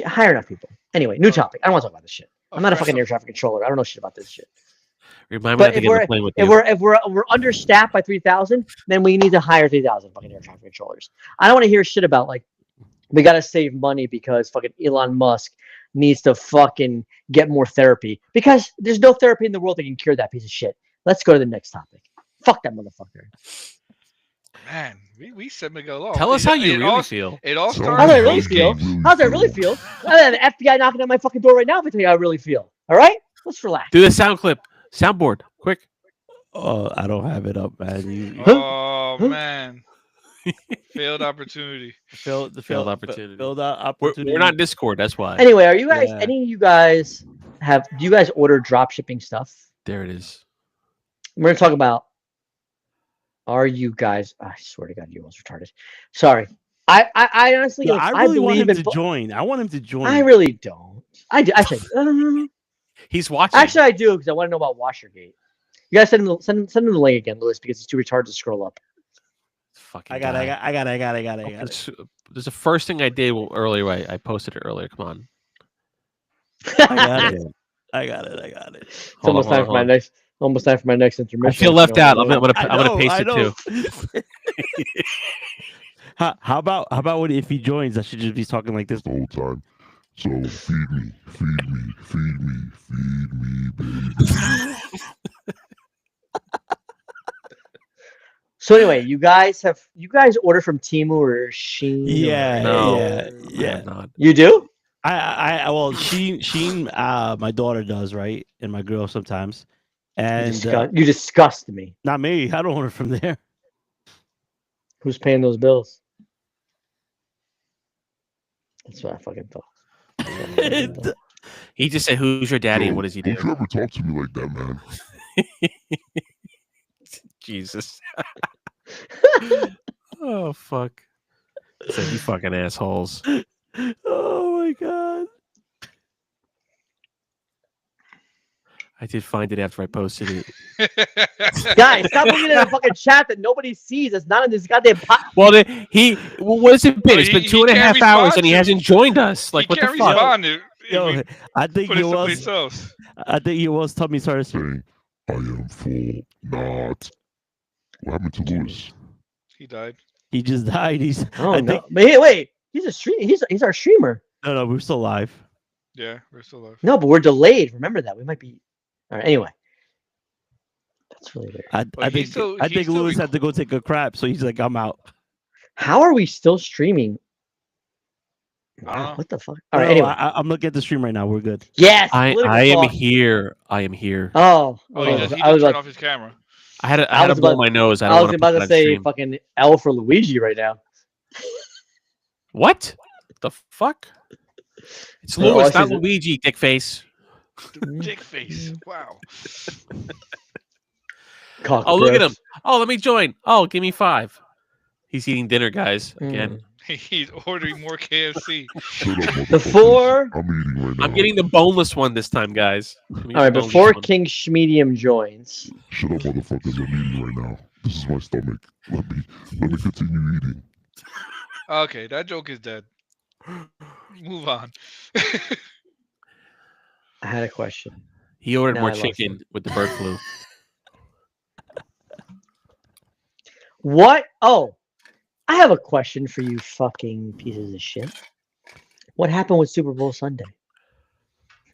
[SPEAKER 3] hire enough people. Anyway, new topic. I don't want to talk about this shit. I'm not a fucking air traffic controller. I don't know shit about this shit.
[SPEAKER 5] Remind me
[SPEAKER 3] But
[SPEAKER 5] not to
[SPEAKER 3] if
[SPEAKER 5] get on the plane with you.
[SPEAKER 3] we're understaffed by 3,000, then we need to hire 3,000 fucking air traffic controllers. I don't want to hear shit about like we gotta save money because fucking Elon Musk needs to fucking get more therapy because there's no therapy in the world that can cure that piece of shit. Let's go to the next topic. Fuck that motherfucker.
[SPEAKER 4] Man, we set Miguel off.
[SPEAKER 5] Tell us how you
[SPEAKER 4] It
[SPEAKER 5] really
[SPEAKER 4] all-
[SPEAKER 5] feel.
[SPEAKER 4] It all
[SPEAKER 6] Sounds
[SPEAKER 3] How
[SPEAKER 4] started.
[SPEAKER 3] do I
[SPEAKER 6] How
[SPEAKER 3] really
[SPEAKER 6] you
[SPEAKER 3] feel?
[SPEAKER 6] really
[SPEAKER 3] How do I really feel? The FBI knocking on my fucking door right now. If I tell you how I really feel. All right, let's relax.
[SPEAKER 5] Do the sound clip. Soundboard. Quick.
[SPEAKER 1] Oh, I don't have it up, man. You
[SPEAKER 4] Oh
[SPEAKER 3] Huh?
[SPEAKER 4] man, failed opportunity.
[SPEAKER 1] failed
[SPEAKER 5] opportunity.
[SPEAKER 1] Failed
[SPEAKER 5] We're
[SPEAKER 1] opportunity.
[SPEAKER 5] not Discord. That's why.
[SPEAKER 3] Anyway, are you guys?
[SPEAKER 1] Yeah.
[SPEAKER 3] Any of you guys have? Do you guys order drop shipping stuff?
[SPEAKER 5] There it is.
[SPEAKER 3] We're gonna talk about. Are you guys? I swear to God, you almost retarded. Sorry. I honestly,
[SPEAKER 1] No,
[SPEAKER 3] look,
[SPEAKER 1] I really want
[SPEAKER 3] believe
[SPEAKER 1] him
[SPEAKER 3] in.
[SPEAKER 1] to join. I want him to join.
[SPEAKER 3] I really don't. I do. Actually,
[SPEAKER 5] He's watching.
[SPEAKER 3] actually, I do because I want to know about Washergate. You guys send him the link again, Lewis, because it's too retarded to scroll up.
[SPEAKER 5] Fucking
[SPEAKER 1] I got
[SPEAKER 5] guy.
[SPEAKER 1] it.
[SPEAKER 5] There's the first thing I did earlier. I posted it earlier. Come on.
[SPEAKER 1] I got it.
[SPEAKER 3] It's
[SPEAKER 5] Hold
[SPEAKER 3] almost
[SPEAKER 5] on,
[SPEAKER 3] time for my next. Almost time for my next intermission.
[SPEAKER 5] I feel left out. I'm gonna paste it too.
[SPEAKER 1] How about if he joins? I should just be talking like this.
[SPEAKER 6] the whole time. So feed me, baby.
[SPEAKER 3] So anyway, you guys order from Temu or Shein?
[SPEAKER 1] Yeah,
[SPEAKER 5] No.
[SPEAKER 1] yeah.
[SPEAKER 5] I'm not.
[SPEAKER 3] You do?
[SPEAKER 1] Well, Sheen, my daughter does, right, and my girl sometimes, and
[SPEAKER 3] You disgust me.
[SPEAKER 1] not me. I don't order from there.
[SPEAKER 3] Who's paying those bills? That's what I fucking thought.
[SPEAKER 5] He just said, "Who's your daddy?" and
[SPEAKER 6] Yo,
[SPEAKER 5] what does he
[SPEAKER 6] don't
[SPEAKER 5] do?
[SPEAKER 6] you ever talk to me like that, man?
[SPEAKER 5] Jesus. Oh fuck. Said you fucking assholes.
[SPEAKER 1] Oh my god.
[SPEAKER 5] I did find it after I posted it.
[SPEAKER 3] Guys, stop looking at a fucking chat that nobody sees. It's not in this goddamn pot.
[SPEAKER 5] Well, what has it been? It's
[SPEAKER 4] He-
[SPEAKER 5] been 2.5
[SPEAKER 4] he can't
[SPEAKER 5] hours
[SPEAKER 4] respond
[SPEAKER 5] and he
[SPEAKER 4] to-
[SPEAKER 5] hasn't joined us. Like,
[SPEAKER 4] He
[SPEAKER 5] what the
[SPEAKER 4] can't
[SPEAKER 5] fuck?
[SPEAKER 4] respond to- if
[SPEAKER 1] Yo,
[SPEAKER 4] we
[SPEAKER 1] I think
[SPEAKER 4] put
[SPEAKER 1] it
[SPEAKER 4] it someplace
[SPEAKER 1] was.
[SPEAKER 4] else.
[SPEAKER 1] I think it was. Tell me, sorry.
[SPEAKER 6] Saying, I am full, not. What happened to Lewis?
[SPEAKER 4] He died.
[SPEAKER 1] He just died. He's.
[SPEAKER 3] Oh
[SPEAKER 1] I
[SPEAKER 3] no!
[SPEAKER 1] think-
[SPEAKER 3] But wait, he's a stream. He's our streamer.
[SPEAKER 1] No, we're still live.
[SPEAKER 4] Yeah, we're still alive.
[SPEAKER 3] No, but we're delayed. Remember that. We might be. All right. Anyway, that's really weird.
[SPEAKER 1] I
[SPEAKER 4] But
[SPEAKER 1] think
[SPEAKER 4] he's still-
[SPEAKER 1] I
[SPEAKER 4] he's
[SPEAKER 1] think
[SPEAKER 4] still
[SPEAKER 1] Lewis had to go take a crap, so he's like, I'm out.
[SPEAKER 3] How are we still streaming?
[SPEAKER 4] I don't
[SPEAKER 3] Wow,
[SPEAKER 4] know.
[SPEAKER 3] what the fuck? All right.
[SPEAKER 1] No,
[SPEAKER 3] Anyway,
[SPEAKER 1] I'm looking at the stream right now. We're good.
[SPEAKER 3] yes.
[SPEAKER 5] I
[SPEAKER 3] political
[SPEAKER 5] am
[SPEAKER 3] talk.
[SPEAKER 5] here. I am here.
[SPEAKER 3] Oh,
[SPEAKER 4] Oh, he
[SPEAKER 3] oh,
[SPEAKER 4] just, he
[SPEAKER 3] I
[SPEAKER 4] just
[SPEAKER 3] was
[SPEAKER 4] turned
[SPEAKER 3] like,
[SPEAKER 4] off his camera.
[SPEAKER 5] I had
[SPEAKER 3] I
[SPEAKER 5] to
[SPEAKER 3] was
[SPEAKER 5] blow
[SPEAKER 3] about-
[SPEAKER 5] my nose. I
[SPEAKER 3] I
[SPEAKER 5] don't
[SPEAKER 3] was
[SPEAKER 5] want to
[SPEAKER 3] about
[SPEAKER 5] put
[SPEAKER 3] to
[SPEAKER 5] that on
[SPEAKER 3] say
[SPEAKER 5] stream.
[SPEAKER 3] fucking L for Luigi right now.
[SPEAKER 5] What? The fuck? It's
[SPEAKER 3] Oh, I
[SPEAKER 5] Lewis,
[SPEAKER 3] see
[SPEAKER 5] not
[SPEAKER 3] the-
[SPEAKER 5] Luigi, dick face.
[SPEAKER 4] Dick face. Wow.
[SPEAKER 3] Cock
[SPEAKER 5] Oh, look at
[SPEAKER 3] gross.
[SPEAKER 5] him. Oh, let me join. Oh, give me 5. He's eating dinner, guys. Again.
[SPEAKER 4] He's ordering more KFC.
[SPEAKER 6] Shut up, motherfuckers.
[SPEAKER 3] Before-
[SPEAKER 6] I'm eating right now.
[SPEAKER 5] I'm getting the boneless one this time, guys. Give me
[SPEAKER 3] All
[SPEAKER 5] the
[SPEAKER 3] right,
[SPEAKER 5] boneless
[SPEAKER 3] before
[SPEAKER 5] one.
[SPEAKER 3] King Schmedium joins,
[SPEAKER 6] Shut up, motherfuckers. I'm eating right now. This is my stomach. Let me continue eating.
[SPEAKER 4] Okay, that joke is dead. Move on.
[SPEAKER 3] I had a question.
[SPEAKER 5] He ordered
[SPEAKER 3] Now
[SPEAKER 5] more
[SPEAKER 3] I lost
[SPEAKER 5] chicken with the bird flu.
[SPEAKER 3] What? Oh, I have a question for you fucking pieces of shit. What happened with Super Bowl Sunday?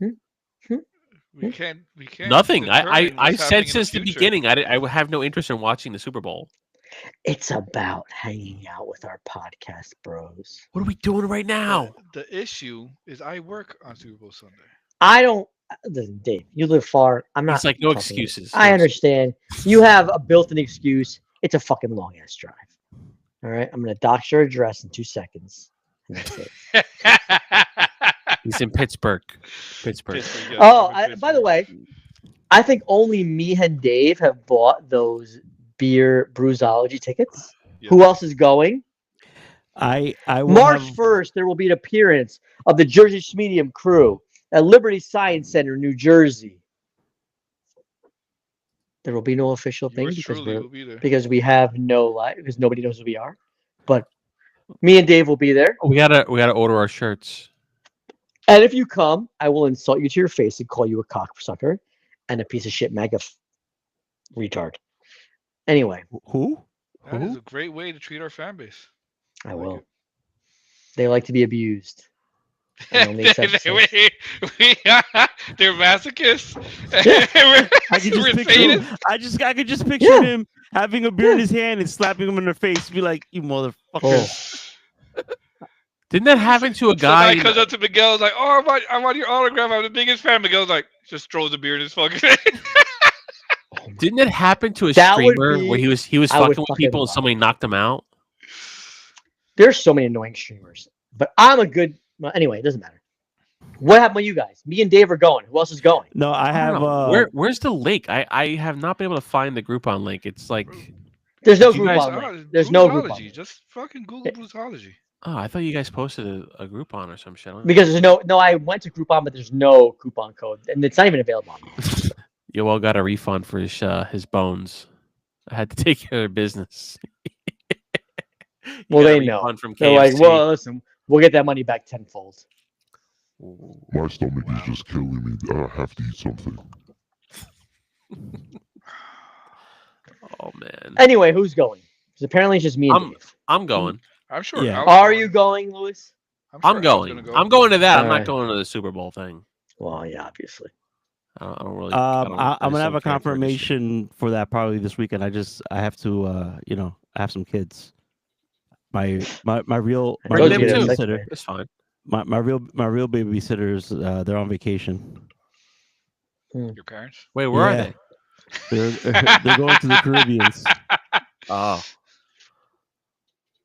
[SPEAKER 4] We can't.
[SPEAKER 5] Nothing.
[SPEAKER 4] determine
[SPEAKER 5] I
[SPEAKER 4] what's
[SPEAKER 5] said
[SPEAKER 4] happening in
[SPEAKER 5] since the
[SPEAKER 4] future.
[SPEAKER 5] beginning, I have no interest in watching the Super Bowl.
[SPEAKER 3] It's about hanging out with our podcast bros.
[SPEAKER 5] What are we doing right now?
[SPEAKER 4] The issue is I work on Super Bowl Sunday.
[SPEAKER 3] I don't. Listen, Dave, you live far. I'm not.
[SPEAKER 5] It's like no
[SPEAKER 3] talking-
[SPEAKER 5] excuses.
[SPEAKER 3] I
[SPEAKER 5] no
[SPEAKER 3] understand. You have a built-in excuse. It's a fucking long ass drive. All right, I'm gonna dox your address in 2 seconds. And that's it.
[SPEAKER 5] He's in Pittsburgh. Pittsburgh.
[SPEAKER 4] Pittsburgh, yes,
[SPEAKER 3] Oh,
[SPEAKER 4] I'm in
[SPEAKER 3] by the
[SPEAKER 4] Pittsburgh.
[SPEAKER 3] way, I think only me and Dave have bought those beer bruisology tickets.
[SPEAKER 4] Yeah.
[SPEAKER 3] Who else is going?
[SPEAKER 1] I will
[SPEAKER 3] March
[SPEAKER 1] have-
[SPEAKER 3] 1st, there will be an appearance of the Jersey Medium crew at Liberty Science Center, New Jersey. There will be no official thing
[SPEAKER 4] Yours
[SPEAKER 3] because
[SPEAKER 4] truly will be there.
[SPEAKER 3] we have no live because nobody knows who we are. But me and Dave will be there.
[SPEAKER 5] We gotta order our shirts.
[SPEAKER 3] And if you come, I will insult you to your face and call you a cocksucker and a piece of shit mega retard. Anyway,
[SPEAKER 1] Who?
[SPEAKER 4] That is a great way to treat our fan base.
[SPEAKER 3] I
[SPEAKER 4] like
[SPEAKER 3] will.
[SPEAKER 4] it.
[SPEAKER 3] They like to be abused. And only exceptions.
[SPEAKER 4] They're masochists.
[SPEAKER 1] I could just
[SPEAKER 4] We're
[SPEAKER 1] picture
[SPEAKER 4] saying
[SPEAKER 1] him. I could just picture
[SPEAKER 3] Yeah.
[SPEAKER 1] him having a beer in his hand and slapping him in the face. Be like, "You motherfucker!"
[SPEAKER 3] Oh.
[SPEAKER 5] Didn't that happen to a
[SPEAKER 4] So
[SPEAKER 5] guy?
[SPEAKER 4] guy comes up to Miguel, is like, "Oh, I want your autograph. I'm the biggest fan." Miguel's like, just throws a beer in his fucking face.
[SPEAKER 5] Didn't that happen to a
[SPEAKER 3] That would
[SPEAKER 5] streamer where
[SPEAKER 3] be-
[SPEAKER 5] he was
[SPEAKER 3] I would
[SPEAKER 5] fucking with
[SPEAKER 3] fucking
[SPEAKER 5] people and
[SPEAKER 3] love
[SPEAKER 5] somebody knocked him out?
[SPEAKER 3] There's so many annoying streamers, but I'm a good. Well, anyway, it doesn't matter. What happened with you guys? Me and Dave are going. Who else is going?
[SPEAKER 1] No, I
[SPEAKER 5] I
[SPEAKER 1] have.
[SPEAKER 5] don't know. Where's the link? I have not been able to find the Groupon link. It's like,
[SPEAKER 3] There's no
[SPEAKER 5] Did you
[SPEAKER 3] group
[SPEAKER 5] guys-
[SPEAKER 3] on.
[SPEAKER 4] Oh,
[SPEAKER 3] link. There's no group
[SPEAKER 4] Bruceology.
[SPEAKER 3] on
[SPEAKER 4] Just fucking Google Bruceology.
[SPEAKER 5] oh, I thought you guys posted a Groupon or some shit. I don't know.
[SPEAKER 3] because there's no. I went to Groupon, but there's no coupon code, and it's not even available.
[SPEAKER 5] Yoel got a refund for his bones. I had to take care of business. You
[SPEAKER 3] Well,
[SPEAKER 5] got a
[SPEAKER 3] they know.
[SPEAKER 5] refund from
[SPEAKER 3] They're like,
[SPEAKER 5] KFC.
[SPEAKER 3] well, listen, we'll get that money back tenfold.
[SPEAKER 5] Ooh.
[SPEAKER 6] My stomach is just killing me. I have to eat something.
[SPEAKER 5] Oh man,
[SPEAKER 3] Anyway, who's going? Because apparently it's just me and Dave.
[SPEAKER 5] I'm going.
[SPEAKER 4] I'm sure.
[SPEAKER 1] Yeah.
[SPEAKER 4] Al's
[SPEAKER 3] Are
[SPEAKER 4] going.
[SPEAKER 3] you going, Louis?
[SPEAKER 4] I'm,
[SPEAKER 5] I'm
[SPEAKER 4] sure Al's
[SPEAKER 5] going.
[SPEAKER 4] gonna go.
[SPEAKER 5] I'm going to that. I'm
[SPEAKER 3] Alright.
[SPEAKER 5] not going to the Super Bowl thing.
[SPEAKER 3] Well, yeah, obviously.
[SPEAKER 5] I don't really. I don't- I
[SPEAKER 1] I'm
[SPEAKER 5] just
[SPEAKER 1] gonna have
[SPEAKER 5] don't
[SPEAKER 1] a
[SPEAKER 5] care for this shit.
[SPEAKER 1] confirmation for that probably this weekend. I have to, I have some kids. My real
[SPEAKER 3] I
[SPEAKER 1] my
[SPEAKER 5] Bring
[SPEAKER 3] told
[SPEAKER 1] real
[SPEAKER 5] them
[SPEAKER 3] you
[SPEAKER 5] too.
[SPEAKER 3] that's
[SPEAKER 1] babysitter.
[SPEAKER 3] right.
[SPEAKER 5] It's fine.
[SPEAKER 1] My real babysitters. They're on vacation.
[SPEAKER 4] Your parents?
[SPEAKER 5] Wait, where are
[SPEAKER 1] Yeah.
[SPEAKER 5] they?
[SPEAKER 1] They're going to the Caribbeans.
[SPEAKER 5] Oh,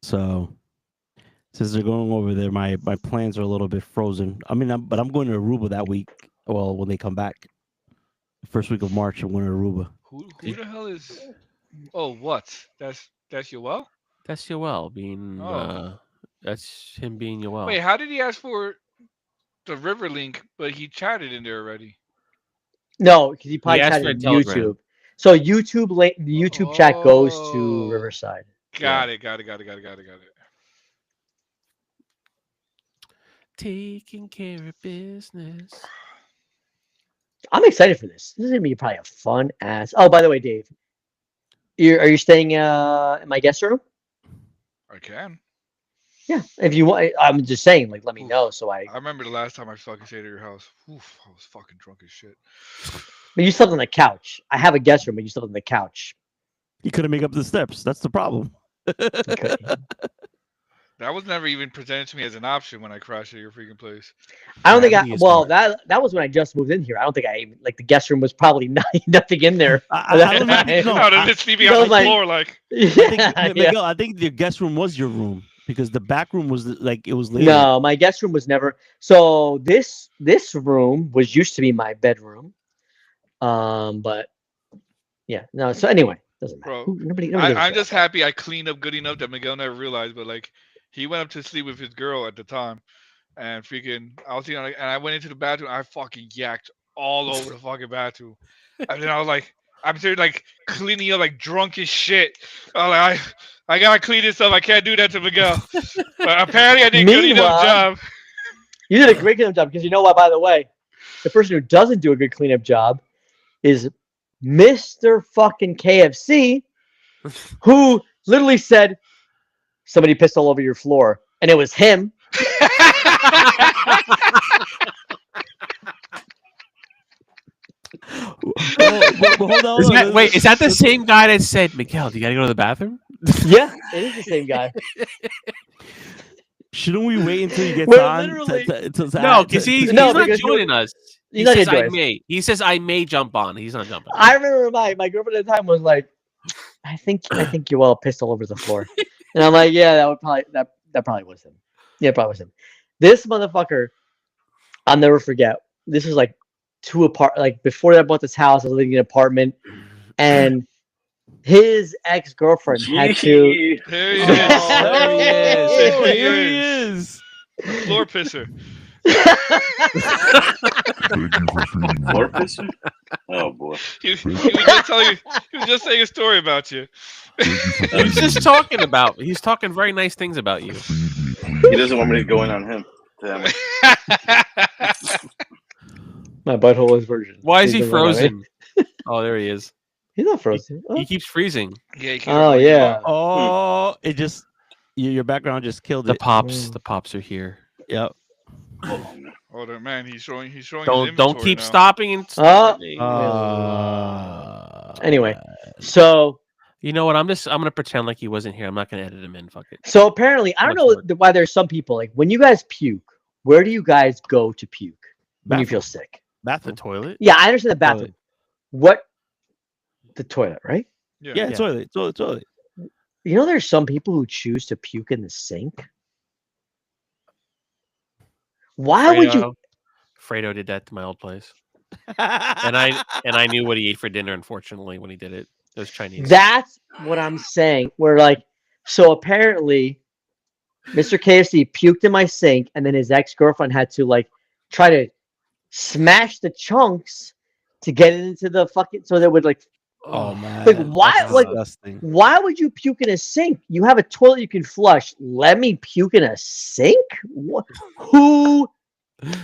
[SPEAKER 1] So since they're going over there, my plans are a little bit frozen. I mean, but I'm going to Aruba that week. Well, when they come back, first week of March, I'm going to Aruba.
[SPEAKER 4] Who the hell is? Oh, what? That's Yoel?
[SPEAKER 5] that's Yoel being.
[SPEAKER 4] Oh.
[SPEAKER 5] That's him being Yoel.
[SPEAKER 4] Wait, how did he ask for the river link, but he chatted in there already?
[SPEAKER 3] No, because he probably
[SPEAKER 5] asked
[SPEAKER 3] had
[SPEAKER 5] for
[SPEAKER 3] it
[SPEAKER 5] a
[SPEAKER 3] on
[SPEAKER 5] Telegram.
[SPEAKER 3] YouTube. So the YouTube chat goes
[SPEAKER 4] Oh.
[SPEAKER 3] to Riverside.
[SPEAKER 4] Got it. Got it.
[SPEAKER 5] Taking care of business.
[SPEAKER 3] I'm excited for this. This is gonna be probably a fun ass. Oh, by the way, Dave, are you staying in my guest room?
[SPEAKER 4] I can.
[SPEAKER 3] Yeah. If you want, I'm just saying, like, let me
[SPEAKER 4] Oof.
[SPEAKER 3] know so I.
[SPEAKER 4] I remember the last time I fucking stayed at your house. Oof, I was fucking drunk as shit.
[SPEAKER 3] But you slept on the couch. I have a guest room, but you slept on the couch.
[SPEAKER 1] You couldn't make up the steps. That's the problem.
[SPEAKER 3] Okay.
[SPEAKER 4] That was never even presented to me as an option when I crashed at your freaking place.
[SPEAKER 3] I don't think
[SPEAKER 5] Gravity
[SPEAKER 3] I.
[SPEAKER 5] is
[SPEAKER 3] Well,
[SPEAKER 5] hard.
[SPEAKER 3] that was when I just moved in here. I don't think I even like the guest room was probably nothing in there.
[SPEAKER 1] I don't think- no,
[SPEAKER 4] Out of
[SPEAKER 1] I-
[SPEAKER 4] this sleeping
[SPEAKER 3] that
[SPEAKER 4] on
[SPEAKER 3] was
[SPEAKER 4] the
[SPEAKER 3] like-
[SPEAKER 4] floor, like
[SPEAKER 1] I think,
[SPEAKER 3] Yeah,
[SPEAKER 1] Miguel, I think the guest room was your room because the back room was like it was later.
[SPEAKER 3] No, my guest room was never. So this room was used to be my bedroom. But yeah, no. So anyway, doesn't matter.
[SPEAKER 4] Bro,
[SPEAKER 3] Nobody gives a
[SPEAKER 4] I'm
[SPEAKER 3] shit
[SPEAKER 4] just
[SPEAKER 3] about
[SPEAKER 4] happy I cleaned up good enough that Miguel never realized. But like, he went up to sleep with his girl at the time, and freaking, I was and I went into the bathroom. I fucking yacked all over the fucking bathroom, and then I was like, I'm there like cleaning up like drunk as shit. I'm like, I gotta clean this up. I can't do that to Miguel. But apparently, I did a good enough
[SPEAKER 3] Meanwhile-
[SPEAKER 4] job.
[SPEAKER 3] that. You did a great cleanup job because you know what? By the way, the person who doesn't do a good cleanup job is Mr. fucking KFC, who literally said, "Somebody pissed all over your floor," and it was him.
[SPEAKER 1] Well, hold on,
[SPEAKER 5] Is
[SPEAKER 1] hold
[SPEAKER 5] that,
[SPEAKER 1] on.
[SPEAKER 5] wait, is that the same guy that said, Miguel, do you gotta go to the bathroom?
[SPEAKER 3] Yeah, it is the same guy.
[SPEAKER 1] Shouldn't we wait until he gets
[SPEAKER 3] We're
[SPEAKER 1] on?
[SPEAKER 3] literally-
[SPEAKER 5] No, because he's
[SPEAKER 3] No,
[SPEAKER 5] not
[SPEAKER 3] because
[SPEAKER 5] joining us. He
[SPEAKER 3] He's not
[SPEAKER 5] says
[SPEAKER 3] gonna
[SPEAKER 5] I
[SPEAKER 3] join us.
[SPEAKER 5] may. He says I may jump on. He's not jumping.
[SPEAKER 3] I remember my girlfriend at the time was like, I think you all pissed all over the floor. And I'm like, yeah, that probably was him. Yeah, probably was him. This motherfucker, I'll never forget. This was like before I bought this house, I was living in an apartment, and his ex-girlfriend had to
[SPEAKER 4] There he is.
[SPEAKER 1] Oh,
[SPEAKER 4] There
[SPEAKER 1] here
[SPEAKER 4] he
[SPEAKER 1] he
[SPEAKER 4] is.
[SPEAKER 1] is.
[SPEAKER 4] Floor pisser.
[SPEAKER 6] Thank you for feeding me.
[SPEAKER 7] Floor pisser? Oh boy.
[SPEAKER 4] He was just telling you. He was just saying a story about you.
[SPEAKER 6] Thank you for feeding
[SPEAKER 5] He's
[SPEAKER 6] me.
[SPEAKER 5] just talking about. He's talking very nice things about you.
[SPEAKER 6] Feed me,
[SPEAKER 7] He
[SPEAKER 6] please.
[SPEAKER 7] doesn't want me to go in on him. Damn it.
[SPEAKER 3] My butthole is virgin.
[SPEAKER 5] Why is he
[SPEAKER 3] Please don't worry.
[SPEAKER 5] frozen? Oh, there he is.
[SPEAKER 3] He's not frozen. Oh,
[SPEAKER 5] He keeps freezing.
[SPEAKER 4] Yeah.
[SPEAKER 3] Oh, yeah.
[SPEAKER 1] Oh, it just your background just killed
[SPEAKER 5] The
[SPEAKER 1] it.
[SPEAKER 5] pops. The pops are here.
[SPEAKER 1] Yep.
[SPEAKER 7] Hold on, man.
[SPEAKER 4] Oh, man, he's showing. His
[SPEAKER 5] Don't
[SPEAKER 4] inventory
[SPEAKER 5] keep
[SPEAKER 4] now.
[SPEAKER 5] stopping and.
[SPEAKER 3] Anyway, so
[SPEAKER 5] You know what? I'm gonna pretend like he wasn't here. I'm not gonna edit him in. Fuck it.
[SPEAKER 3] apparently, I don't know
[SPEAKER 5] Let's
[SPEAKER 3] why there's some people like when you guys puke. Where do you guys go to puke when you
[SPEAKER 1] Bathroom.
[SPEAKER 3] feel sick?
[SPEAKER 5] The
[SPEAKER 1] Bathroom.
[SPEAKER 5] toilet.
[SPEAKER 3] Yeah, I understand the bathroom. What? The toilet, right?
[SPEAKER 1] Yeah,
[SPEAKER 5] Yeah.
[SPEAKER 1] toilet.
[SPEAKER 3] You know, there's some people who choose to puke in the sink. Why would you?
[SPEAKER 5] Fredo did that to my old place, and I knew what he ate for dinner. Unfortunately, when he did it, it was Chinese.
[SPEAKER 3] That's what I'm saying. We're like, so apparently, Mr. KFC puked in my sink, and then his ex-girlfriend had to like try to smash the chunks to get it into the fucking so they would like.
[SPEAKER 1] Oh man.
[SPEAKER 3] Like, why-
[SPEAKER 1] That's
[SPEAKER 3] like-
[SPEAKER 1] disgusting.
[SPEAKER 3] Why would you puke in a sink? You have a toilet you can flush. Let me puke in a sink? What? Who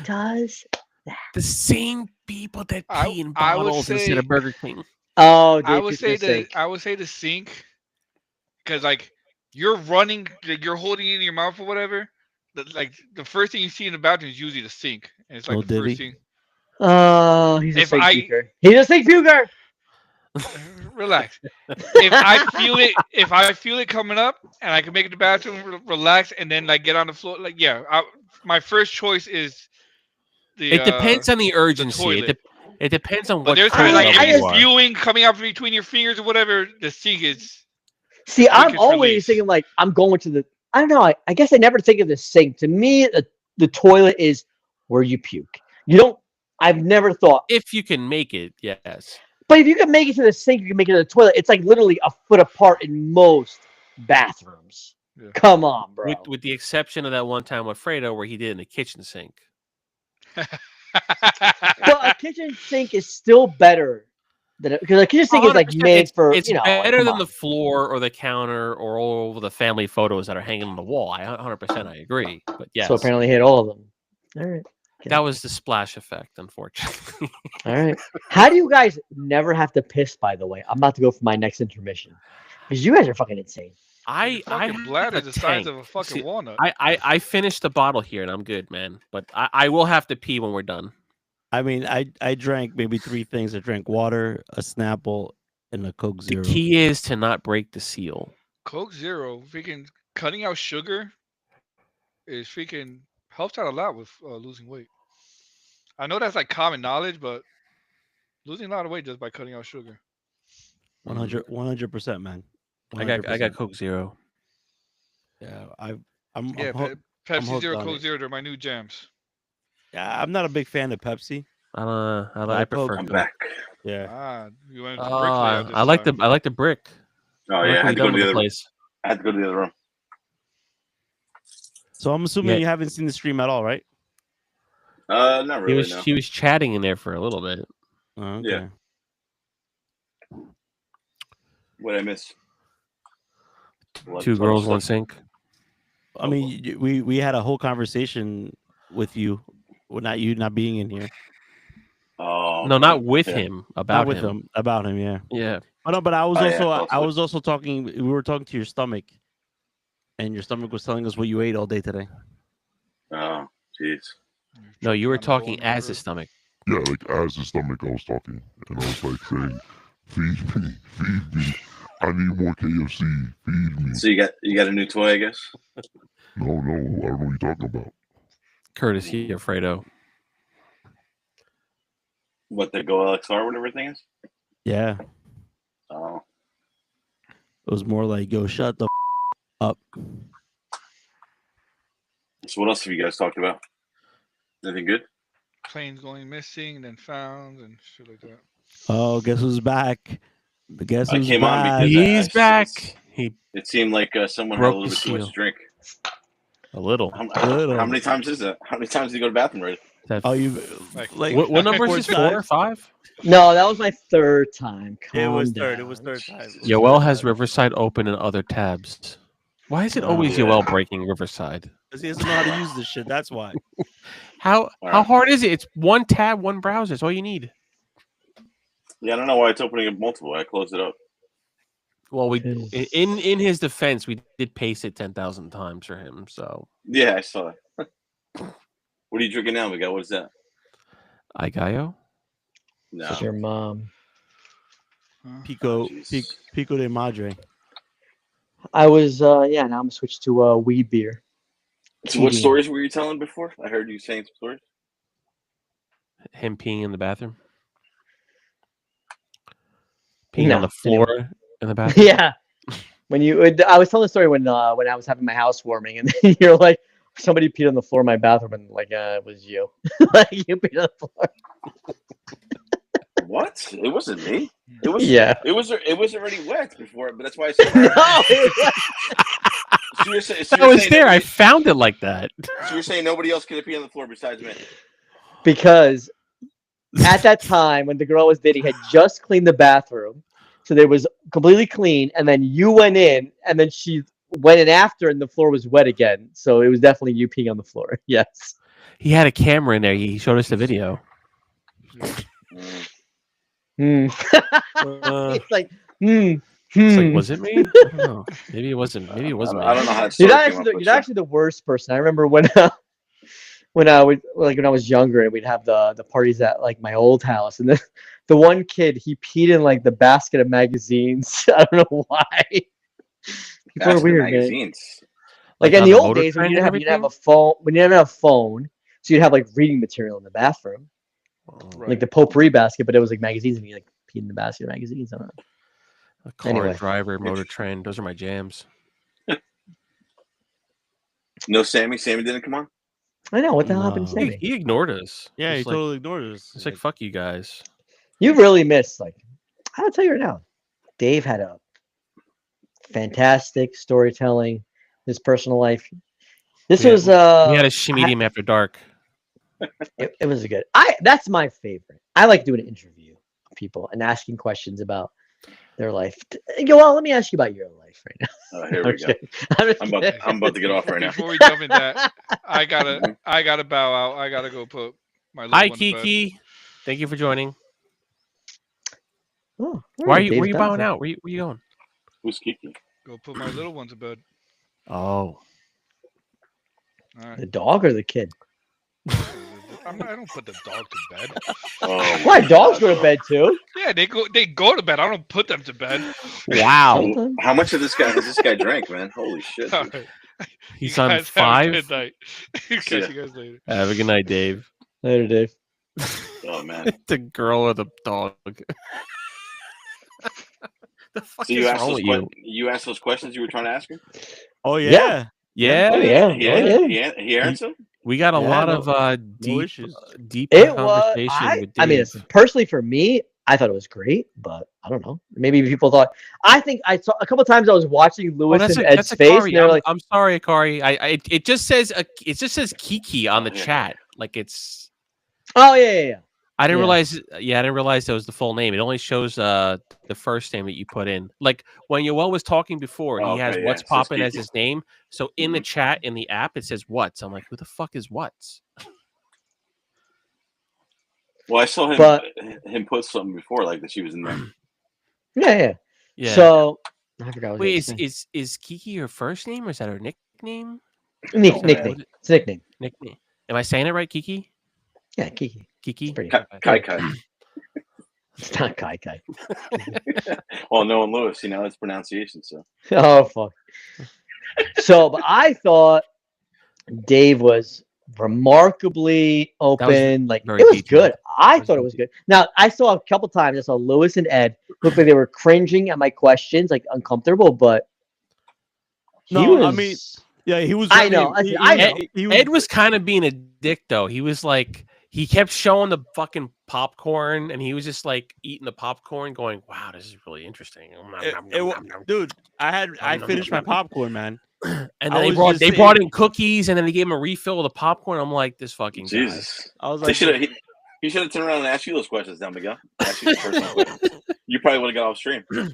[SPEAKER 3] does?
[SPEAKER 5] The same people that
[SPEAKER 4] I-
[SPEAKER 5] pee in
[SPEAKER 4] I would
[SPEAKER 5] bottles instead
[SPEAKER 4] say-
[SPEAKER 5] of Burger King.
[SPEAKER 3] Oh,
[SPEAKER 4] I
[SPEAKER 3] they
[SPEAKER 4] would
[SPEAKER 3] puke in
[SPEAKER 4] say
[SPEAKER 3] a sink.
[SPEAKER 4] I would say the sink, because like you're running, like, you're holding it in your mouth or whatever. Like the first thing you see in the bathroom is usually the sink, and it's like
[SPEAKER 1] Oh,
[SPEAKER 4] the
[SPEAKER 1] did
[SPEAKER 4] first
[SPEAKER 1] he?
[SPEAKER 4] thing.
[SPEAKER 3] Oh, he's a
[SPEAKER 4] If
[SPEAKER 3] sink
[SPEAKER 4] I-
[SPEAKER 3] puker. He's a sink puker.
[SPEAKER 4] Relax. If I feel it coming up, and I can make it to the bathroom, relax, and then like get on the floor, like my first choice is the.
[SPEAKER 5] It depends on the urgency.
[SPEAKER 4] toilet.
[SPEAKER 5] It depends on
[SPEAKER 4] But
[SPEAKER 5] what
[SPEAKER 4] there's
[SPEAKER 5] toilet
[SPEAKER 4] like
[SPEAKER 5] level
[SPEAKER 4] if
[SPEAKER 5] you
[SPEAKER 4] you're
[SPEAKER 5] are.
[SPEAKER 4] spewing coming out between your fingers or whatever, the sink is.
[SPEAKER 3] See, I'm
[SPEAKER 4] quickest
[SPEAKER 3] always
[SPEAKER 4] release.
[SPEAKER 3] thinking like I'm going to the. I don't know. I guess I never think of the sink. To me, the toilet is where you puke. You don't. I've never thought.
[SPEAKER 5] If you can make it, yes.
[SPEAKER 3] But if you can make it to the sink, you can make it to the toilet. It's like literally a foot apart in most bathrooms.
[SPEAKER 4] Yeah.
[SPEAKER 3] Come on, bro.
[SPEAKER 5] With the exception of that one time with Fredo where he did it in the kitchen sink.
[SPEAKER 3] But a kitchen sink is still better than because a kitchen sink is like
[SPEAKER 5] 100%,
[SPEAKER 3] made for
[SPEAKER 5] it's
[SPEAKER 3] you know. like,
[SPEAKER 5] better
[SPEAKER 3] come
[SPEAKER 5] than
[SPEAKER 3] on.
[SPEAKER 5] the floor or the counter or all of the family photos that are hanging on the wall. I 100% I agree. But yes,
[SPEAKER 3] So apparently, hit all of them. All right.
[SPEAKER 5] that was the splash effect, unfortunately.
[SPEAKER 3] All right. How do you guys never have to piss? By the way, I'm about to go for my next intermission because you guys are fucking insane.
[SPEAKER 5] I
[SPEAKER 4] fucking
[SPEAKER 5] have
[SPEAKER 4] bladder
[SPEAKER 5] a
[SPEAKER 4] the size
[SPEAKER 5] tank.
[SPEAKER 4] of a fucking
[SPEAKER 5] See,
[SPEAKER 4] walnut.
[SPEAKER 5] I finished the bottle here and I'm good, man. But I will have to pee when we're done.
[SPEAKER 1] I mean, I drank maybe 3 things. I drank water, a Snapple, and a Coke
[SPEAKER 5] The
[SPEAKER 1] Zero.
[SPEAKER 5] key is to not break the seal.
[SPEAKER 4] Coke Zero, freaking cutting out sugar is freaking helps out a lot with losing weight. I know that's like common knowledge, but losing a lot of weight just by cutting out sugar.
[SPEAKER 1] 100%, man.
[SPEAKER 5] I got
[SPEAKER 1] 100%.
[SPEAKER 5] Coke Zero.
[SPEAKER 1] Yeah,
[SPEAKER 4] Yeah,
[SPEAKER 1] I'm
[SPEAKER 4] Pepsi
[SPEAKER 1] hooked
[SPEAKER 4] Zero,
[SPEAKER 1] on
[SPEAKER 4] Coke
[SPEAKER 1] it.
[SPEAKER 4] Zero, they're my new jams.
[SPEAKER 1] Yeah, I'm not a big fan of Pepsi.
[SPEAKER 5] I prefer
[SPEAKER 7] I'm
[SPEAKER 5] Coke.
[SPEAKER 7] back.
[SPEAKER 1] Yeah.
[SPEAKER 4] Ah, you went to
[SPEAKER 5] Oh,
[SPEAKER 4] brick layout this
[SPEAKER 5] I like
[SPEAKER 4] time.
[SPEAKER 5] the brick.
[SPEAKER 7] Oh
[SPEAKER 5] I like
[SPEAKER 7] yeah, I
[SPEAKER 5] what
[SPEAKER 7] had
[SPEAKER 5] we
[SPEAKER 7] to go
[SPEAKER 5] done
[SPEAKER 7] to
[SPEAKER 5] with
[SPEAKER 7] the other.
[SPEAKER 5] place.
[SPEAKER 7] I had to go to the other room.
[SPEAKER 1] So I'm assuming
[SPEAKER 5] Yeah.
[SPEAKER 1] you haven't seen the stream at all, right?
[SPEAKER 7] Not really. No.
[SPEAKER 5] He was chatting in there for a little bit.
[SPEAKER 1] Oh, okay.
[SPEAKER 7] Yeah. What did I miss? Like,
[SPEAKER 5] Two
[SPEAKER 7] talk
[SPEAKER 5] girls,
[SPEAKER 7] stuff.
[SPEAKER 5] one sink.
[SPEAKER 1] I mean, we had a whole conversation with you, well, not you not being in here.
[SPEAKER 7] Oh,
[SPEAKER 5] No, not with
[SPEAKER 7] yeah.
[SPEAKER 5] him.
[SPEAKER 1] Not
[SPEAKER 5] About
[SPEAKER 1] with
[SPEAKER 5] him.
[SPEAKER 1] him. About him, yeah.
[SPEAKER 5] Yeah.
[SPEAKER 1] Oh, no, but I was
[SPEAKER 7] Oh, yeah,
[SPEAKER 1] I
[SPEAKER 7] possibly.
[SPEAKER 1] was also talking. We were talking to your stomach, and your stomach was telling us what you ate all day today.
[SPEAKER 7] Oh, jeez.
[SPEAKER 5] No, you were
[SPEAKER 4] I'm
[SPEAKER 5] talking
[SPEAKER 4] going
[SPEAKER 5] as
[SPEAKER 4] over
[SPEAKER 5] his
[SPEAKER 4] it.
[SPEAKER 5] stomach.
[SPEAKER 6] Yeah, like as the stomach, I was talking, and I was like saying, "Feed me, feed me." I need more KFC. Feed me.
[SPEAKER 7] So you got a new toy, I guess.
[SPEAKER 6] No, I don't know what you're talking about.
[SPEAKER 5] Courtesy of Fredo.
[SPEAKER 7] What the Go LXR, whatever thing is.
[SPEAKER 1] Yeah,
[SPEAKER 7] Oh,
[SPEAKER 1] it was more like, yo, shut the up.
[SPEAKER 7] so what else have you guys talked about? Anything good?
[SPEAKER 4] Planes going missing, then found, and shit like that.
[SPEAKER 1] Oh, guess who's back? Guess
[SPEAKER 7] I
[SPEAKER 1] who's
[SPEAKER 7] came on
[SPEAKER 1] back?
[SPEAKER 7] because
[SPEAKER 5] He's back.
[SPEAKER 7] It seemed like someone had a
[SPEAKER 5] Broke
[SPEAKER 7] little
[SPEAKER 5] the
[SPEAKER 7] bit too much
[SPEAKER 5] seal.
[SPEAKER 7] to drink.
[SPEAKER 5] A little.
[SPEAKER 1] Little.
[SPEAKER 7] How many times is that? How many times did you go to the bathroom already?
[SPEAKER 5] That-
[SPEAKER 1] Oh, you
[SPEAKER 4] Like-
[SPEAKER 1] like
[SPEAKER 5] what number is
[SPEAKER 1] four
[SPEAKER 5] this? 4 or
[SPEAKER 1] times?
[SPEAKER 5] 5?
[SPEAKER 3] No, that was my third time.
[SPEAKER 1] It was
[SPEAKER 3] Calm
[SPEAKER 1] third. It was
[SPEAKER 3] down.
[SPEAKER 1] third time. It was
[SPEAKER 5] Yoel
[SPEAKER 1] third
[SPEAKER 5] has
[SPEAKER 1] time.
[SPEAKER 5] Riverside open in other tabs. Why is it
[SPEAKER 1] Oh,
[SPEAKER 5] always
[SPEAKER 7] yeah.
[SPEAKER 5] Yoel breaking Riverside?
[SPEAKER 1] 'Cause he doesn't know how to use this shit. That's why.
[SPEAKER 5] How
[SPEAKER 7] Alright.
[SPEAKER 5] hard is it? It's one tab, one browser. That's all you need.
[SPEAKER 7] Yeah, I don't know why it's opening up multiple. I closed it up.
[SPEAKER 5] Well, we
[SPEAKER 3] Jeez.
[SPEAKER 5] in his defense, we did paste it 10,000 times for him. So
[SPEAKER 7] Yeah, I saw it. What are you drinking now, Miguel? What is that?
[SPEAKER 5] Igayo.
[SPEAKER 7] No.
[SPEAKER 3] It's your mom.
[SPEAKER 4] Huh?
[SPEAKER 1] Pico,
[SPEAKER 7] jeez.
[SPEAKER 1] Pico de Madre.
[SPEAKER 3] I was now I'm gonna switch to weed beer.
[SPEAKER 7] So what
[SPEAKER 3] TD.
[SPEAKER 7] stories were you telling before? I heard you saying some stories.
[SPEAKER 5] Him peeing in the bathroom. Peeing on
[SPEAKER 3] No,
[SPEAKER 5] the floor in the bathroom.
[SPEAKER 3] Yeah. When I was telling the story when I was having my housewarming, and then you're like, somebody peed on the floor of my bathroom, and like, it was you. Like you peed on the floor.
[SPEAKER 7] What? It wasn't me. It was.
[SPEAKER 3] Yeah.
[SPEAKER 7] It was already wet before, but that's why I said.
[SPEAKER 3] No, it was-
[SPEAKER 7] So you're saying, so
[SPEAKER 5] I
[SPEAKER 7] you're
[SPEAKER 5] was
[SPEAKER 7] saying
[SPEAKER 5] there. I
[SPEAKER 7] nobody-
[SPEAKER 5] found it like that.
[SPEAKER 7] So you're saying nobody else could have peed on the floor besides me?
[SPEAKER 3] because at that time when the girl I was dating had just cleaned the bathroom, so there was completely clean, and then you went in, and then she went in after, and the floor was wet again. So it was definitely you peeing on the floor. Yes.
[SPEAKER 5] He had a camera in there. He showed us the video.
[SPEAKER 7] Mm.
[SPEAKER 3] It's like,
[SPEAKER 5] It's like, was it me? I don't know. Maybe it wasn't. Maybe it wasn't me.
[SPEAKER 7] I don't know how that
[SPEAKER 3] You're
[SPEAKER 7] story
[SPEAKER 3] not
[SPEAKER 7] came
[SPEAKER 3] actually,
[SPEAKER 7] up,
[SPEAKER 3] the,
[SPEAKER 7] but
[SPEAKER 3] you're actually the worst person. I remember when when I was younger, and we'd have the parties at like my old house, and the one kid, he peed in like the basket of magazines. I don't know why. People are
[SPEAKER 7] Basket
[SPEAKER 3] weird, man.
[SPEAKER 7] magazines.
[SPEAKER 3] Like
[SPEAKER 5] Like
[SPEAKER 3] in
[SPEAKER 5] on
[SPEAKER 3] the
[SPEAKER 5] the
[SPEAKER 3] old
[SPEAKER 5] Motor
[SPEAKER 3] days when
[SPEAKER 5] Trend
[SPEAKER 3] you
[SPEAKER 5] and
[SPEAKER 3] didn't have a
[SPEAKER 5] everything?
[SPEAKER 3] phone, so you'd have like reading material in the bathroom,
[SPEAKER 4] Right.
[SPEAKER 3] like the potpourri basket, but it was like magazines, and you like peed in the basket of magazines. I don't know.
[SPEAKER 5] A car
[SPEAKER 3] Anyway.
[SPEAKER 5] driver, Motor Trend. Those are my jams.
[SPEAKER 7] No, Sammy. Sammy didn't come on.
[SPEAKER 3] I know what the hell happened to
[SPEAKER 1] No.
[SPEAKER 5] He,
[SPEAKER 3] Sammy.
[SPEAKER 5] he ignored us.
[SPEAKER 1] Yeah, he
[SPEAKER 5] It's like,
[SPEAKER 1] totally ignored us.
[SPEAKER 5] It's like, fuck you guys.
[SPEAKER 3] You really missed, like, I'll tell you right now, Dave had a fantastic storytelling, his personal life. This
[SPEAKER 5] We had-
[SPEAKER 3] was
[SPEAKER 5] We had a medium after dark.
[SPEAKER 3] it was good. That's my favorite. I like doing an interview of people and asking questions about their life. Well, let me ask you about your life right now.
[SPEAKER 7] Oh, here we go.
[SPEAKER 3] Okay.
[SPEAKER 7] I'm about to get off right now.
[SPEAKER 4] Before we jump in that, I gotta bow out. I gotta go put my little
[SPEAKER 5] Hi,
[SPEAKER 4] one to bed.
[SPEAKER 5] Kiki. Thank you for joining.
[SPEAKER 3] Oh,
[SPEAKER 5] Why are you?
[SPEAKER 3] Dave's
[SPEAKER 5] Where are you
[SPEAKER 3] done.
[SPEAKER 5] bowing out? Where you going?
[SPEAKER 7] Who's Kiki?
[SPEAKER 4] Go put my little one to bed.
[SPEAKER 5] Oh,
[SPEAKER 4] All right.
[SPEAKER 3] The dog or the kid?
[SPEAKER 4] I don't put the dog to bed.
[SPEAKER 7] Oh,
[SPEAKER 3] Why
[SPEAKER 7] my
[SPEAKER 3] dogs
[SPEAKER 7] God.
[SPEAKER 3] go to bed too?
[SPEAKER 4] Yeah, they go to bed. I don't put them to bed.
[SPEAKER 5] wow.
[SPEAKER 3] Sometimes.
[SPEAKER 7] How much of this guy drank, man? Holy shit!
[SPEAKER 4] All
[SPEAKER 7] dude.
[SPEAKER 4] right.
[SPEAKER 5] He's
[SPEAKER 4] You
[SPEAKER 5] on
[SPEAKER 4] guys have a
[SPEAKER 5] 5.
[SPEAKER 4] good night. Catch
[SPEAKER 7] ya.
[SPEAKER 4] you guys later.
[SPEAKER 5] Have a good night, Dave.
[SPEAKER 3] Later, Dave.
[SPEAKER 7] Oh man.
[SPEAKER 5] The girl or the dog. The fuck
[SPEAKER 7] So
[SPEAKER 5] is wrong with you?
[SPEAKER 7] you asked those questions you were trying to ask him?
[SPEAKER 1] Oh
[SPEAKER 3] Yeah.
[SPEAKER 1] yeah.
[SPEAKER 5] Yeah,
[SPEAKER 3] Oh, yeah.
[SPEAKER 7] He answered.
[SPEAKER 5] we got a
[SPEAKER 1] Yeah,
[SPEAKER 5] lot
[SPEAKER 1] no-
[SPEAKER 5] of deep,
[SPEAKER 1] issues.
[SPEAKER 5] deep
[SPEAKER 3] It was.
[SPEAKER 5] conversation with Dave.
[SPEAKER 3] I mean, listen, personally for me, I thought it was great, but I don't know. Maybe people thought. I think I saw a couple times. I was watching
[SPEAKER 5] Oh,
[SPEAKER 3] Lewis
[SPEAKER 5] that's
[SPEAKER 3] and
[SPEAKER 5] a,
[SPEAKER 3] Ed's
[SPEAKER 5] that's
[SPEAKER 3] face,
[SPEAKER 5] Akari.
[SPEAKER 3] and they're like,
[SPEAKER 5] I'm sorry, Akari. It just says it just says Kiki on the
[SPEAKER 7] Oh, yeah.
[SPEAKER 5] chat. Like it's.
[SPEAKER 3] "Oh yeah."
[SPEAKER 5] I didn't
[SPEAKER 3] Yeah.
[SPEAKER 5] realize. Yeah, I didn't realize that was the full name. It only shows the first name that you put in. Like when Yoel was talking before,
[SPEAKER 7] Oh,
[SPEAKER 5] he has
[SPEAKER 7] okay, yeah,
[SPEAKER 5] What's
[SPEAKER 7] it says
[SPEAKER 5] Poppin' as
[SPEAKER 7] Kiki.
[SPEAKER 5] his name. So in the chat in the app, it says What's. I'm like, who the fuck is What's?
[SPEAKER 7] Well, I saw him
[SPEAKER 3] But-
[SPEAKER 7] him put something before like that she was in there.
[SPEAKER 3] Yeah.
[SPEAKER 5] Yeah.
[SPEAKER 3] So I forgot. What
[SPEAKER 5] Wait,
[SPEAKER 3] I was gonna
[SPEAKER 5] is Kiki her first name or is that her nickname?
[SPEAKER 3] say. Nick,
[SPEAKER 7] Oh,
[SPEAKER 3] nickname.
[SPEAKER 7] man.
[SPEAKER 3] It's a nickname.
[SPEAKER 5] Nickname. Am I saying it right, Kiki?
[SPEAKER 3] Yeah, Kiki.
[SPEAKER 5] Kiki.
[SPEAKER 3] It's pretty.
[SPEAKER 7] Kai Kai.
[SPEAKER 3] It's not Kai Kai.
[SPEAKER 7] Well, Noah Lewis, it's pronunciation. So
[SPEAKER 3] Oh fuck. So, but I thought Dave was remarkably open. Like
[SPEAKER 5] very
[SPEAKER 3] it was
[SPEAKER 5] detailed.
[SPEAKER 3] good. I
[SPEAKER 5] was
[SPEAKER 3] thought it
[SPEAKER 5] very
[SPEAKER 3] was good. Now I saw a couple times. I saw Lewis and Ed looked like they were cringing at my questions, like uncomfortable. But he
[SPEAKER 1] No, I
[SPEAKER 3] was.
[SPEAKER 1] mean, yeah, he was.
[SPEAKER 3] I know.
[SPEAKER 1] mean,
[SPEAKER 3] I know.
[SPEAKER 1] He
[SPEAKER 5] Ed was kind of being a dick though. He was like, he kept showing the fucking popcorn, and he was just like eating the popcorn, going, "Wow, this is really interesting."
[SPEAKER 1] dude, I finished my popcorn, man.
[SPEAKER 5] And
[SPEAKER 1] I
[SPEAKER 5] then
[SPEAKER 1] was
[SPEAKER 5] they
[SPEAKER 1] just
[SPEAKER 5] brought in cookies, and then they gave him a refill of the popcorn. I'm like, this fucking guy.
[SPEAKER 7] Jesus,
[SPEAKER 1] I was
[SPEAKER 7] they
[SPEAKER 1] like,
[SPEAKER 7] should have. He should have turned around and asked you those questions, now, Miguel. Ask you the personal questions. You probably would have got off stream.
[SPEAKER 5] I was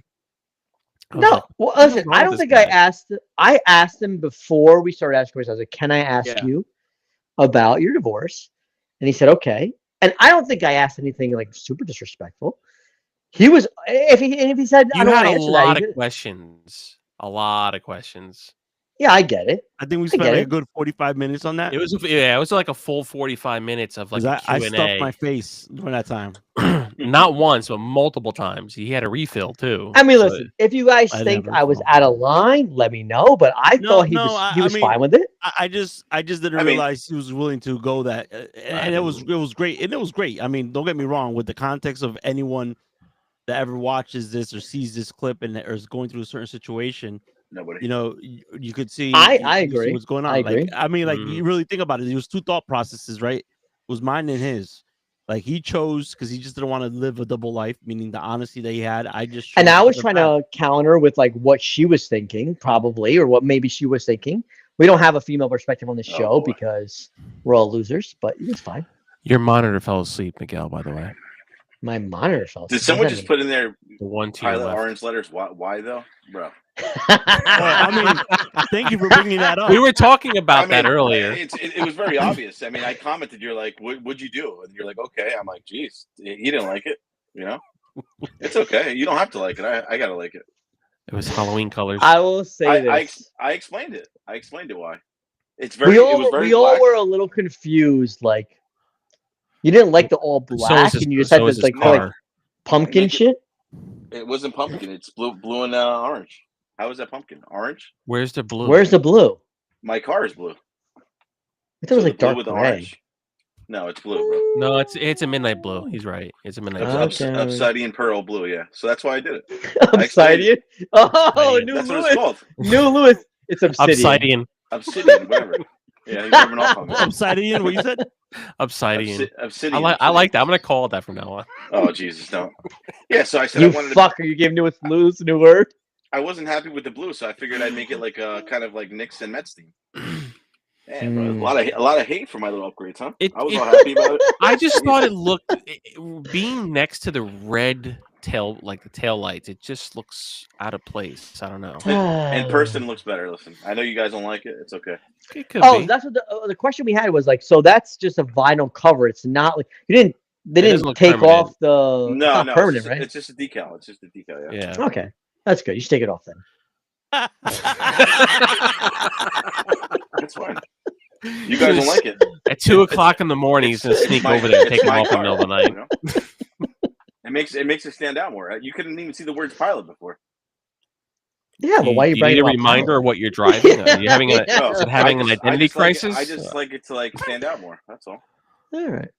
[SPEAKER 3] No,
[SPEAKER 5] like,
[SPEAKER 3] well, listen.
[SPEAKER 5] wrong
[SPEAKER 3] I
[SPEAKER 5] with
[SPEAKER 3] don't
[SPEAKER 5] this
[SPEAKER 3] think
[SPEAKER 5] guy?
[SPEAKER 3] I asked him before we started asking questions. I was like, "Can I ask
[SPEAKER 1] Yeah.
[SPEAKER 3] you about your divorce?" And he said, "Okay." And I don't think I asked anything like super disrespectful. He was if he said I
[SPEAKER 5] You
[SPEAKER 3] don't want
[SPEAKER 5] had
[SPEAKER 3] to
[SPEAKER 5] a
[SPEAKER 3] answer
[SPEAKER 5] lot
[SPEAKER 3] that.
[SPEAKER 5] of questions. A lot of questions.
[SPEAKER 3] Yeah, I get it.
[SPEAKER 1] I think we
[SPEAKER 3] I
[SPEAKER 1] spent
[SPEAKER 3] get
[SPEAKER 1] like
[SPEAKER 3] it.
[SPEAKER 1] a good 45 minutes on that.
[SPEAKER 5] It was like a full 45 minutes of like
[SPEAKER 1] 'Cause
[SPEAKER 5] a
[SPEAKER 1] I
[SPEAKER 5] Q&A.
[SPEAKER 1] stuffed my face during that time.
[SPEAKER 5] Not once, but multiple times. He had a refill too.
[SPEAKER 3] I mean,
[SPEAKER 5] So
[SPEAKER 3] listen. If you guys
[SPEAKER 1] I
[SPEAKER 3] think
[SPEAKER 1] never
[SPEAKER 3] I was
[SPEAKER 1] saw.
[SPEAKER 3] out of line, let me know. But I
[SPEAKER 1] No,
[SPEAKER 3] thought he
[SPEAKER 1] no,
[SPEAKER 3] was
[SPEAKER 1] I mean,
[SPEAKER 3] fine with it.
[SPEAKER 1] I just didn't
[SPEAKER 7] I mean-
[SPEAKER 1] realize he was willing to go that, and it was great, and it was great. I mean, don't get me wrong. With the context of anyone that ever watches this or sees this clip and or is going through a certain situation,
[SPEAKER 7] Nobody.
[SPEAKER 1] you could see.
[SPEAKER 3] I
[SPEAKER 1] you see
[SPEAKER 3] agree.
[SPEAKER 1] what's going on.
[SPEAKER 3] I
[SPEAKER 1] Like,
[SPEAKER 3] agree.
[SPEAKER 1] I mean, like
[SPEAKER 5] Mhm.
[SPEAKER 1] you really think about it. There was two thought processes, right? It was mine and his. Like he chose because he just didn't want to live a double life, meaning the honesty that he had. I just
[SPEAKER 3] And
[SPEAKER 1] chose
[SPEAKER 3] I
[SPEAKER 1] the
[SPEAKER 3] was
[SPEAKER 1] other
[SPEAKER 3] trying
[SPEAKER 1] path.
[SPEAKER 3] to counter with like what she was thinking, probably, or what maybe she was thinking. We don't have a female perspective on this
[SPEAKER 7] Oh,
[SPEAKER 3] show
[SPEAKER 7] boy.
[SPEAKER 3] because we're all losers, but it's fine.
[SPEAKER 5] your monitor fell asleep, Miguel, by the way.
[SPEAKER 3] My monitor fell.
[SPEAKER 7] Did someone just put in there
[SPEAKER 5] The one to your
[SPEAKER 7] pilot
[SPEAKER 5] left.
[SPEAKER 7] orange letters? Why though, bro?
[SPEAKER 1] I mean, thank you for bringing that up.
[SPEAKER 5] We were talking about
[SPEAKER 7] I mean,
[SPEAKER 5] that earlier.
[SPEAKER 7] It was very obvious. I mean, I commented. You're like, "What'd you do?" And you're like, "Okay." I'm like, "Geez, he didn't like it." It's okay. You don't have to like it. I gotta like it.
[SPEAKER 5] It was Halloween colors.
[SPEAKER 3] I will say this.
[SPEAKER 7] I explained it. I explained it why. It
[SPEAKER 3] we
[SPEAKER 7] was
[SPEAKER 3] all
[SPEAKER 7] very
[SPEAKER 3] we all
[SPEAKER 7] black.
[SPEAKER 3] were a little confused. Like you didn't like the all
[SPEAKER 5] So
[SPEAKER 3] black,
[SPEAKER 5] is his-
[SPEAKER 3] and you just had
[SPEAKER 5] so is
[SPEAKER 3] this
[SPEAKER 5] his
[SPEAKER 3] like kind of,
[SPEAKER 5] car.
[SPEAKER 3] like pumpkin
[SPEAKER 7] Make it-
[SPEAKER 3] shit.
[SPEAKER 7] It wasn't pumpkin. It's blue and orange. How is that pumpkin? Orange?
[SPEAKER 5] Where's the blue?
[SPEAKER 3] Where's the blue?
[SPEAKER 7] My car is blue.
[SPEAKER 3] I thought it was
[SPEAKER 7] So
[SPEAKER 3] like
[SPEAKER 7] the blue
[SPEAKER 3] dark
[SPEAKER 7] with the
[SPEAKER 3] gray.
[SPEAKER 7] orange. No, it's blue, bro.
[SPEAKER 5] No, it's a midnight blue. He's right. It's a midnight blue.
[SPEAKER 3] Okay.
[SPEAKER 7] Obsidian pearl blue. Yeah. So that's why I did it.
[SPEAKER 3] Obsidian. Oh,
[SPEAKER 5] Obsidian.
[SPEAKER 3] new
[SPEAKER 7] That's what
[SPEAKER 3] Lewis.
[SPEAKER 7] it's called.
[SPEAKER 3] New Lewis. It's obsidian.
[SPEAKER 5] Obsidian.
[SPEAKER 7] Obsidian, whatever. Yeah, he's rubbing off on me.
[SPEAKER 1] Obsidian, what you said?
[SPEAKER 5] Obsidian.
[SPEAKER 7] Obsidian.
[SPEAKER 5] I like that. I'm gonna call it that from now on.
[SPEAKER 7] Oh Jesus, don't. Yeah, so I said
[SPEAKER 3] You
[SPEAKER 7] I wanted.
[SPEAKER 3] fucker! You gave Lewis a new word.
[SPEAKER 7] I wasn't happy with the blue, so I figured I'd make it like a kind of like Knicks and Mets theme. Man, bro, a lot of hate for my little upgrades, huh? I was all happy about it.
[SPEAKER 5] I just thought it looked being next to the red tail, like the tail lights. It just looks out of place. I don't know.
[SPEAKER 7] In person looks better. Listen, I know you guys don't like it. It's okay.
[SPEAKER 5] It could
[SPEAKER 3] Oh,
[SPEAKER 5] be.
[SPEAKER 3] that's what the question we had was like. So that's just a vinyl cover. It's not like you didn't. They
[SPEAKER 5] It doesn't
[SPEAKER 3] didn't
[SPEAKER 5] look
[SPEAKER 3] take
[SPEAKER 5] permanent.
[SPEAKER 3] off the. it's
[SPEAKER 7] No,
[SPEAKER 3] not
[SPEAKER 7] no,
[SPEAKER 3] permanent, right?
[SPEAKER 7] It's just a decal. It's just a decal. Yeah.
[SPEAKER 5] Yeah.
[SPEAKER 3] Okay, that's good. You should take it off then.
[SPEAKER 7] That's fine. You guys don't like it.
[SPEAKER 5] At 2:00 in the morning, he's gonna sneak over there and take him off in the middle of the night.
[SPEAKER 7] You know? It makes it stand out more. You couldn't even see the words pilot before.
[SPEAKER 3] Yeah, but why are you
[SPEAKER 5] Do you
[SPEAKER 3] bringing
[SPEAKER 5] need a
[SPEAKER 3] up
[SPEAKER 5] reminder
[SPEAKER 3] power?
[SPEAKER 5] of what you're driving? Are you having a
[SPEAKER 3] No.
[SPEAKER 5] is it having an
[SPEAKER 7] I
[SPEAKER 5] identity
[SPEAKER 7] just like it-
[SPEAKER 5] crisis?
[SPEAKER 7] I just like it to like stand out more. That's all.
[SPEAKER 3] All right.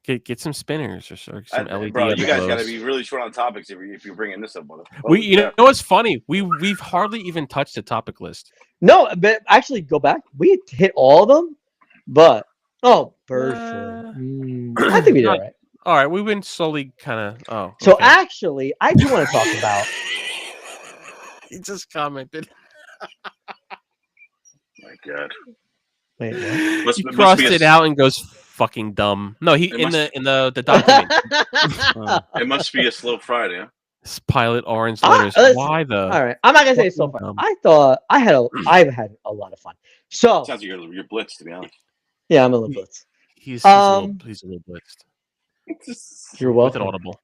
[SPEAKER 5] Get some spinners or some LED.
[SPEAKER 7] Bro, you guys got to
[SPEAKER 5] underglows.
[SPEAKER 7] be really short on topics if you're bringing this up.
[SPEAKER 5] You know what's funny? We've hardly even touched the topic list.
[SPEAKER 3] No, but actually, go back. We hit all of them, but bird flu. I think we did all right.
[SPEAKER 5] All right, we've been slowly kind of. Oh,
[SPEAKER 3] So
[SPEAKER 5] okay.
[SPEAKER 3] actually, I do want to talk about.
[SPEAKER 5] He just commented.
[SPEAKER 7] My God.
[SPEAKER 3] Wait, what?
[SPEAKER 5] He
[SPEAKER 7] Must
[SPEAKER 5] crossed
[SPEAKER 7] be a-
[SPEAKER 5] it out and goes fucking dumb. No, he
[SPEAKER 7] It
[SPEAKER 5] in
[SPEAKER 7] must-
[SPEAKER 5] the document.
[SPEAKER 7] It must be a slow Friday. Huh?
[SPEAKER 5] This pilot orange
[SPEAKER 3] Ah,
[SPEAKER 5] letters.
[SPEAKER 3] listen.
[SPEAKER 5] Why the?
[SPEAKER 3] All right, I'm not gonna say it's so
[SPEAKER 5] Fucking
[SPEAKER 3] fun.
[SPEAKER 5] dumb.
[SPEAKER 3] I thought I've had a lot of fun. So
[SPEAKER 7] Sounds like you're blitzed, to be honest.
[SPEAKER 3] yeah, I'm a little bit.
[SPEAKER 5] He's a little blitzed.
[SPEAKER 3] You're
[SPEAKER 5] With an
[SPEAKER 3] welcome.
[SPEAKER 5] audible.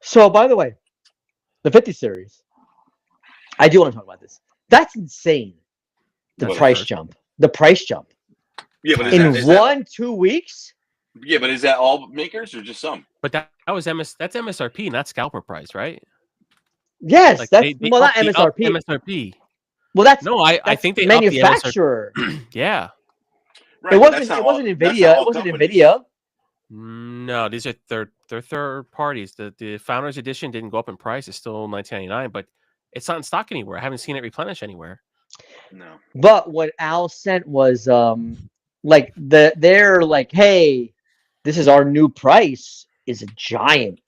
[SPEAKER 3] So by the way, the 50 series. I do want to talk about this. That's insane. The
[SPEAKER 7] What?
[SPEAKER 3] price jump. The price jump
[SPEAKER 7] Yeah, but
[SPEAKER 3] in 2 weeks.
[SPEAKER 7] Yeah, but is that all makers or just some?
[SPEAKER 5] But that was that's MSRP, not scalper price, right?
[SPEAKER 3] Yes,
[SPEAKER 5] Like
[SPEAKER 3] that's
[SPEAKER 5] they
[SPEAKER 3] well, not
[SPEAKER 5] upped the up
[SPEAKER 3] MSRP.
[SPEAKER 5] MSRP.
[SPEAKER 3] Well, that's
[SPEAKER 5] No, I
[SPEAKER 3] that's
[SPEAKER 5] think they upped the MSRP.
[SPEAKER 3] manufacturer.
[SPEAKER 5] Yeah.
[SPEAKER 7] Right,
[SPEAKER 3] It
[SPEAKER 7] but that's
[SPEAKER 3] wasn't.
[SPEAKER 7] not
[SPEAKER 3] It
[SPEAKER 7] all.
[SPEAKER 3] wasn't
[SPEAKER 7] That's not
[SPEAKER 3] Nvidia.
[SPEAKER 7] all
[SPEAKER 3] It wasn't
[SPEAKER 7] companies.
[SPEAKER 3] Nvidia.
[SPEAKER 5] No, these are third parties. The Founders Edition didn't go up in price. It's still $19.99, but it's not in stock anywhere. I haven't seen it replenished anywhere.
[SPEAKER 7] No.
[SPEAKER 3] But what Al sent was like they're like, hey, this is our new price. Is a giant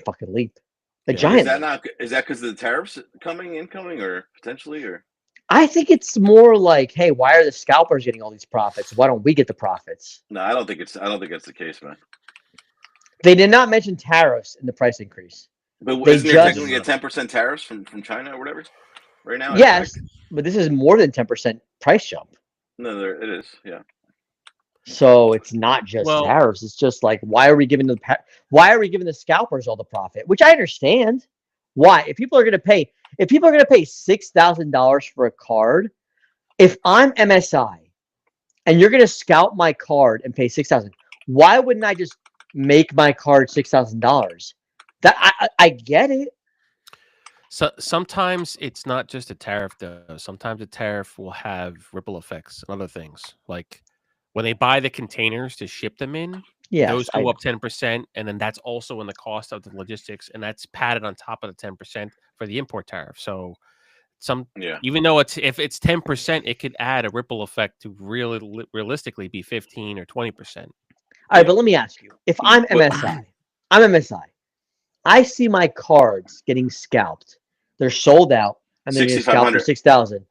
[SPEAKER 3] fucking leap. A
[SPEAKER 5] Yeah.
[SPEAKER 3] giant.
[SPEAKER 7] Is that
[SPEAKER 3] leap.
[SPEAKER 7] not? Is that because of the tariffs incoming, or potentially, or?
[SPEAKER 3] I think it's more like, hey, why are the scalpers getting all these profits? Why don't we get the profits?
[SPEAKER 7] No, I don't think it's. I don't think that's the case, man.
[SPEAKER 3] They did not mention tariffs in the price increase.
[SPEAKER 7] But
[SPEAKER 3] They
[SPEAKER 7] isn't there
[SPEAKER 3] just-
[SPEAKER 7] technically a 10% tariffs from China or whatever right now?
[SPEAKER 3] Yes, but this is more than 10% price jump.
[SPEAKER 7] No, there it is. Yeah.
[SPEAKER 3] So it's not just
[SPEAKER 5] Well-
[SPEAKER 3] tariffs. It's just like, why are we giving the scalpers all the profit? Which I understand. Why? If people are going to pay $6,000 for a card, if I'm MSI and you're going to scalp my card and pay $6,000, why wouldn't I just make my card $6,000? That I get it.
[SPEAKER 5] So sometimes it's not just a tariff, though. Sometimes a tariff will have ripple effects and other things. Like when they buy the containers to ship them in,
[SPEAKER 3] Yes,
[SPEAKER 5] those go up 10%, and then that's also in the cost of the logistics, and that's padded on top of the 10% for the import tariff. So
[SPEAKER 7] Yeah.
[SPEAKER 5] even though if it's 10%, it could add a ripple effect to realistically be 15 or 20%.
[SPEAKER 3] All right, but let me ask you: if I'm
[SPEAKER 7] But-
[SPEAKER 3] MSI, I see my cards getting scalped. They're sold out, and they're getting scalped for
[SPEAKER 7] 6,500.
[SPEAKER 3] 6,000.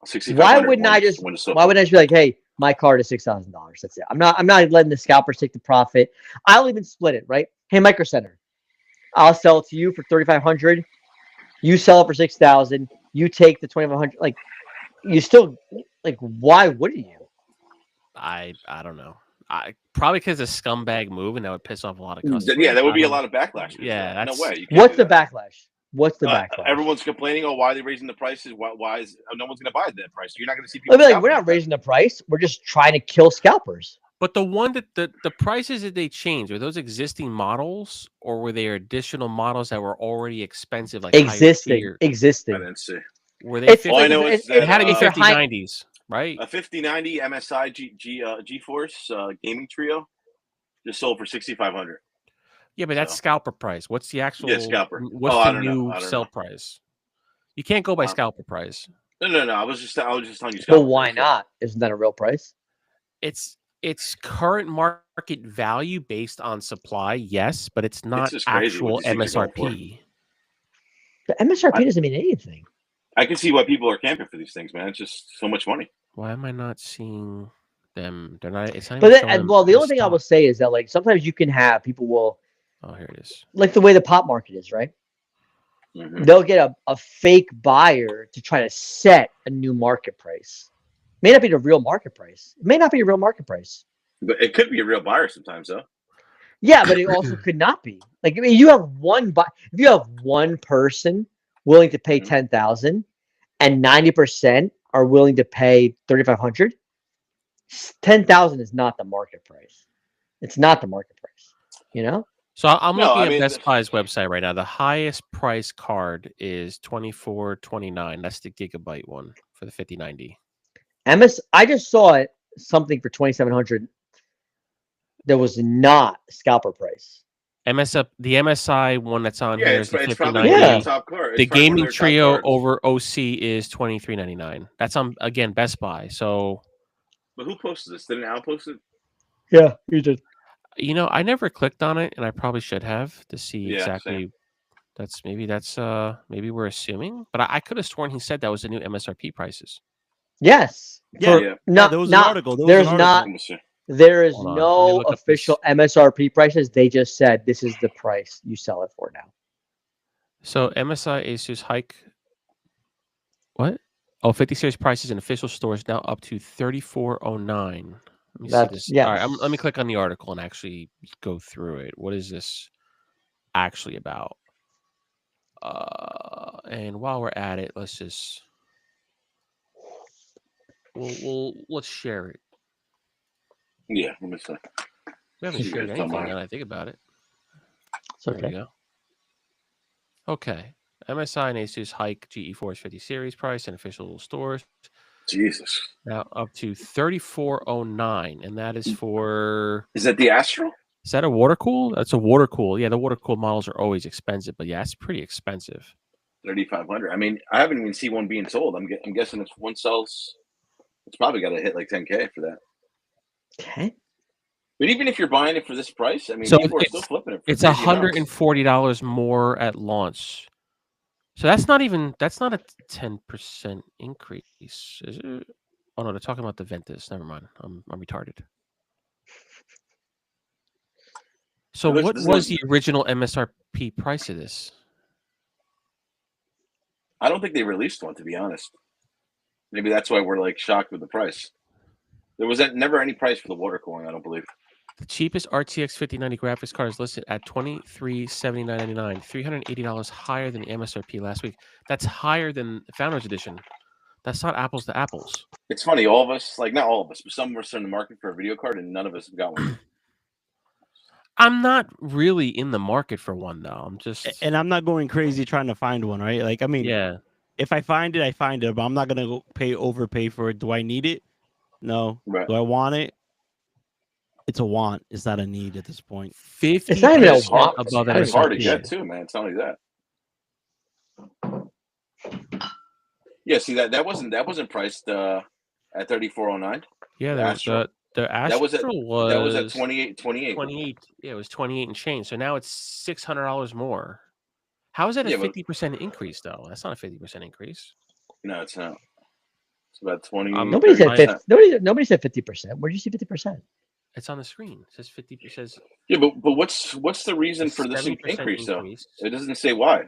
[SPEAKER 7] 6,500
[SPEAKER 3] Why wouldn't I just?
[SPEAKER 7] when it's sold.
[SPEAKER 3] Why wouldn't I just be like, hey, my card is $6,000. That's it. I'm not letting the scalpers take the profit. I'll even split it, right? Hey, Micro Center, I'll sell it to you for 3,500. You sell it for 6,000. You take the 2,500. Like, you still like? Why wouldn't you?
[SPEAKER 5] I don't know. Probably because a scumbag move, and that would piss off a lot of customers.
[SPEAKER 7] Yeah, there would
[SPEAKER 5] I
[SPEAKER 7] be a
[SPEAKER 5] don't-
[SPEAKER 7] lot of backlash.
[SPEAKER 5] Yeah,
[SPEAKER 7] no
[SPEAKER 5] that's-
[SPEAKER 7] way. You can't
[SPEAKER 3] What's
[SPEAKER 7] do
[SPEAKER 3] the
[SPEAKER 7] that.
[SPEAKER 3] backlash? What's the backlash?
[SPEAKER 7] Everyone's complaining. Oh, why are they raising the prices? Why is no one's going to buy that price? You're not going to see people.
[SPEAKER 3] They'll be like, we're
[SPEAKER 7] scalping
[SPEAKER 3] not raising the price. We're just trying to kill scalpers.
[SPEAKER 5] But the one that the prices that they changed, were those existing models, or were they additional models that were already expensive, like higher
[SPEAKER 3] Existing.
[SPEAKER 5] tier?
[SPEAKER 7] I
[SPEAKER 3] Existing.
[SPEAKER 7] didn't see.
[SPEAKER 5] Were they?
[SPEAKER 3] It's
[SPEAKER 5] 50,
[SPEAKER 7] All I know is
[SPEAKER 5] it had to be
[SPEAKER 3] if they're
[SPEAKER 5] 5090s, right?
[SPEAKER 7] A 5090 MSI GeForce gaming trio just sold for 6,500.
[SPEAKER 5] Yeah, but that's
[SPEAKER 7] so-
[SPEAKER 5] scalper price. What's the actual?
[SPEAKER 7] scalper.
[SPEAKER 5] What's
[SPEAKER 7] Oh, I
[SPEAKER 5] the
[SPEAKER 7] don't know.
[SPEAKER 5] new
[SPEAKER 7] I don't
[SPEAKER 5] sell
[SPEAKER 7] know.
[SPEAKER 5] price? You can't go by
[SPEAKER 7] Uh,
[SPEAKER 5] scalper price.
[SPEAKER 7] No. I was just telling you.
[SPEAKER 3] Well,
[SPEAKER 7] scalper
[SPEAKER 3] why
[SPEAKER 7] price.
[SPEAKER 3] not? Isn't that a real price?
[SPEAKER 5] It's current market value based on supply, yes, but it's not
[SPEAKER 7] just crazy
[SPEAKER 5] actual
[SPEAKER 7] what these things are going for.
[SPEAKER 5] MSRP.
[SPEAKER 3] The MSRP doesn't mean anything.
[SPEAKER 7] I can see why people are camping for these things, man. It's just so much money.
[SPEAKER 5] Why am I not seeing them? They're not. It's not.
[SPEAKER 3] But
[SPEAKER 5] even
[SPEAKER 3] then,
[SPEAKER 5] showing
[SPEAKER 3] and,
[SPEAKER 5] them
[SPEAKER 3] well, the
[SPEAKER 5] in
[SPEAKER 3] only thing I
[SPEAKER 5] stock.
[SPEAKER 3] will say is that like sometimes you can have people will
[SPEAKER 5] Oh, here it is.
[SPEAKER 3] like the way the pop market is, right?
[SPEAKER 7] Mhm.
[SPEAKER 3] They'll get a fake buyer to try to set a new market price. May not be the real market price. It may not be a real market price.
[SPEAKER 7] But it could be a real buyer sometimes, though.
[SPEAKER 3] Yeah, but it also could not be. Like, I mean, you have if you have one person willing to pay
[SPEAKER 7] Mhm.
[SPEAKER 3] 10,000 and 90% are willing to pay 3,500, 10,000 is not the market price. It's not the market price, you know?
[SPEAKER 5] So I'm
[SPEAKER 7] No,
[SPEAKER 5] looking
[SPEAKER 7] I
[SPEAKER 5] at
[SPEAKER 7] mean,
[SPEAKER 5] Best Buy's website right now. The highest price card is $24.29. That's the gigabyte one for the 5090.
[SPEAKER 3] I just saw it something for 2,700 that was not scalper price.
[SPEAKER 5] The MSI one that's on
[SPEAKER 7] Yeah,
[SPEAKER 5] here
[SPEAKER 7] it's,
[SPEAKER 5] is the
[SPEAKER 7] it's probably
[SPEAKER 5] 5090.
[SPEAKER 3] Yeah.
[SPEAKER 7] one of the top card.
[SPEAKER 5] The
[SPEAKER 7] It's probably one of
[SPEAKER 5] gaming
[SPEAKER 7] their top
[SPEAKER 5] trio
[SPEAKER 7] cards.
[SPEAKER 5] over OC is $23.99. That's on again Best Buy. So
[SPEAKER 7] But who posted this? Didn't Al post it?
[SPEAKER 3] Yeah, you did.
[SPEAKER 5] I never clicked on it, and I probably should have to see
[SPEAKER 7] Yeah,
[SPEAKER 5] exactly. Maybe we're assuming, but I could have sworn he said that was the new MSRP prices.
[SPEAKER 3] Yes.
[SPEAKER 1] Yeah,
[SPEAKER 3] For-
[SPEAKER 7] yeah.
[SPEAKER 3] Not,
[SPEAKER 1] there was
[SPEAKER 3] not,
[SPEAKER 1] an article. There was
[SPEAKER 3] there's
[SPEAKER 1] an
[SPEAKER 3] not.
[SPEAKER 1] article.
[SPEAKER 7] Let me see.
[SPEAKER 3] There is
[SPEAKER 5] Hold on, let me
[SPEAKER 3] no
[SPEAKER 5] look up
[SPEAKER 3] official MSRP prices. They just said this is the price you sell it for now.
[SPEAKER 5] So MSI Asus hike. What? Oh, 50 series prices in official stores now up to $34.09. Let me see
[SPEAKER 3] That's-
[SPEAKER 5] this.
[SPEAKER 3] yeah.
[SPEAKER 5] All right, let me click on the article and actually go through it. What is this actually about? And while we're at it, let's just let's share it.
[SPEAKER 7] Yeah, let me see.
[SPEAKER 5] We haven't
[SPEAKER 7] See,
[SPEAKER 5] shared
[SPEAKER 7] it's
[SPEAKER 5] anything
[SPEAKER 7] online.
[SPEAKER 5] now that I think about it.
[SPEAKER 3] It's
[SPEAKER 5] There we
[SPEAKER 3] okay.
[SPEAKER 5] go. Okay. MSI and Asus hike GE Force 50 series price in official stores.
[SPEAKER 7] Jesus.
[SPEAKER 5] Now up to 3409, and that is for.
[SPEAKER 7] Is that the Astro?
[SPEAKER 5] Is that a water cool? That's a water cool. Yeah, the water cooled models are always expensive, but yeah, it's pretty expensive.
[SPEAKER 7] 3,500. I mean, I haven't even seen one being sold. I'm guessing if one sells, it's probably got to hit like 10K for that.
[SPEAKER 3] Okay.
[SPEAKER 7] But even if you're buying it for this price, I mean,
[SPEAKER 5] So
[SPEAKER 7] people are
[SPEAKER 5] it's-
[SPEAKER 7] still flipping it. For
[SPEAKER 5] It's
[SPEAKER 7] crazy amounts.
[SPEAKER 5] $140 more at launch. So that's not a 10% increase, is it? Oh no, they're talking about the Ventus. Never mind. I'm retarded. So
[SPEAKER 7] It looks-
[SPEAKER 5] what
[SPEAKER 7] this
[SPEAKER 5] was
[SPEAKER 7] looks-
[SPEAKER 5] the original MSRP price of this?
[SPEAKER 7] I don't think they released one, to be honest. Maybe that's why we're like shocked with the price. There was never any price for the water cooling, I don't believe.
[SPEAKER 5] The cheapest RTX 5090 graphics card is listed at $2379.99, $380 higher than the MSRP last week. That's higher than the Founders Edition. That's not apples to apples.
[SPEAKER 7] It's funny, all of us, like not all of us, but some of us are in the market for a video card and none of us have got one.
[SPEAKER 5] I'm not really in the market for one though. I'm just
[SPEAKER 1] And I'm not going crazy trying to find one, right? Like, I mean,
[SPEAKER 5] yeah.
[SPEAKER 1] if I find it, I find it, but I'm not gonna go overpay for it. Do I need it? No.
[SPEAKER 7] Right.
[SPEAKER 1] Do I want it? It's a want. It's not a need at this point.
[SPEAKER 5] 50%
[SPEAKER 3] It's not even a
[SPEAKER 7] It's
[SPEAKER 3] want.
[SPEAKER 5] above
[SPEAKER 7] It's hard to
[SPEAKER 5] MSRP.
[SPEAKER 7] get too, man. It's not only that. Yeah, see that wasn't priced at 3,409.
[SPEAKER 5] Yeah,
[SPEAKER 7] The
[SPEAKER 5] the
[SPEAKER 7] Astro.
[SPEAKER 5] the Astro
[SPEAKER 7] was at-
[SPEAKER 5] was
[SPEAKER 7] That was at 28.
[SPEAKER 5] 28. Yeah, it was 28 and change. So now it's $600 more. How is that a
[SPEAKER 7] Yeah, but-
[SPEAKER 5] 50% increase though? That's not a 50% increase.
[SPEAKER 7] No, it's not. It's about 20.
[SPEAKER 3] Nobody said
[SPEAKER 7] 30%.
[SPEAKER 3] 50. Nobody said 50%. Where'd you see 50%?
[SPEAKER 5] It's on the screen. It says 50. It says
[SPEAKER 7] Yeah, but what's the reason for this
[SPEAKER 5] 70%
[SPEAKER 7] increase though?
[SPEAKER 5] increase.
[SPEAKER 7] It doesn't say why.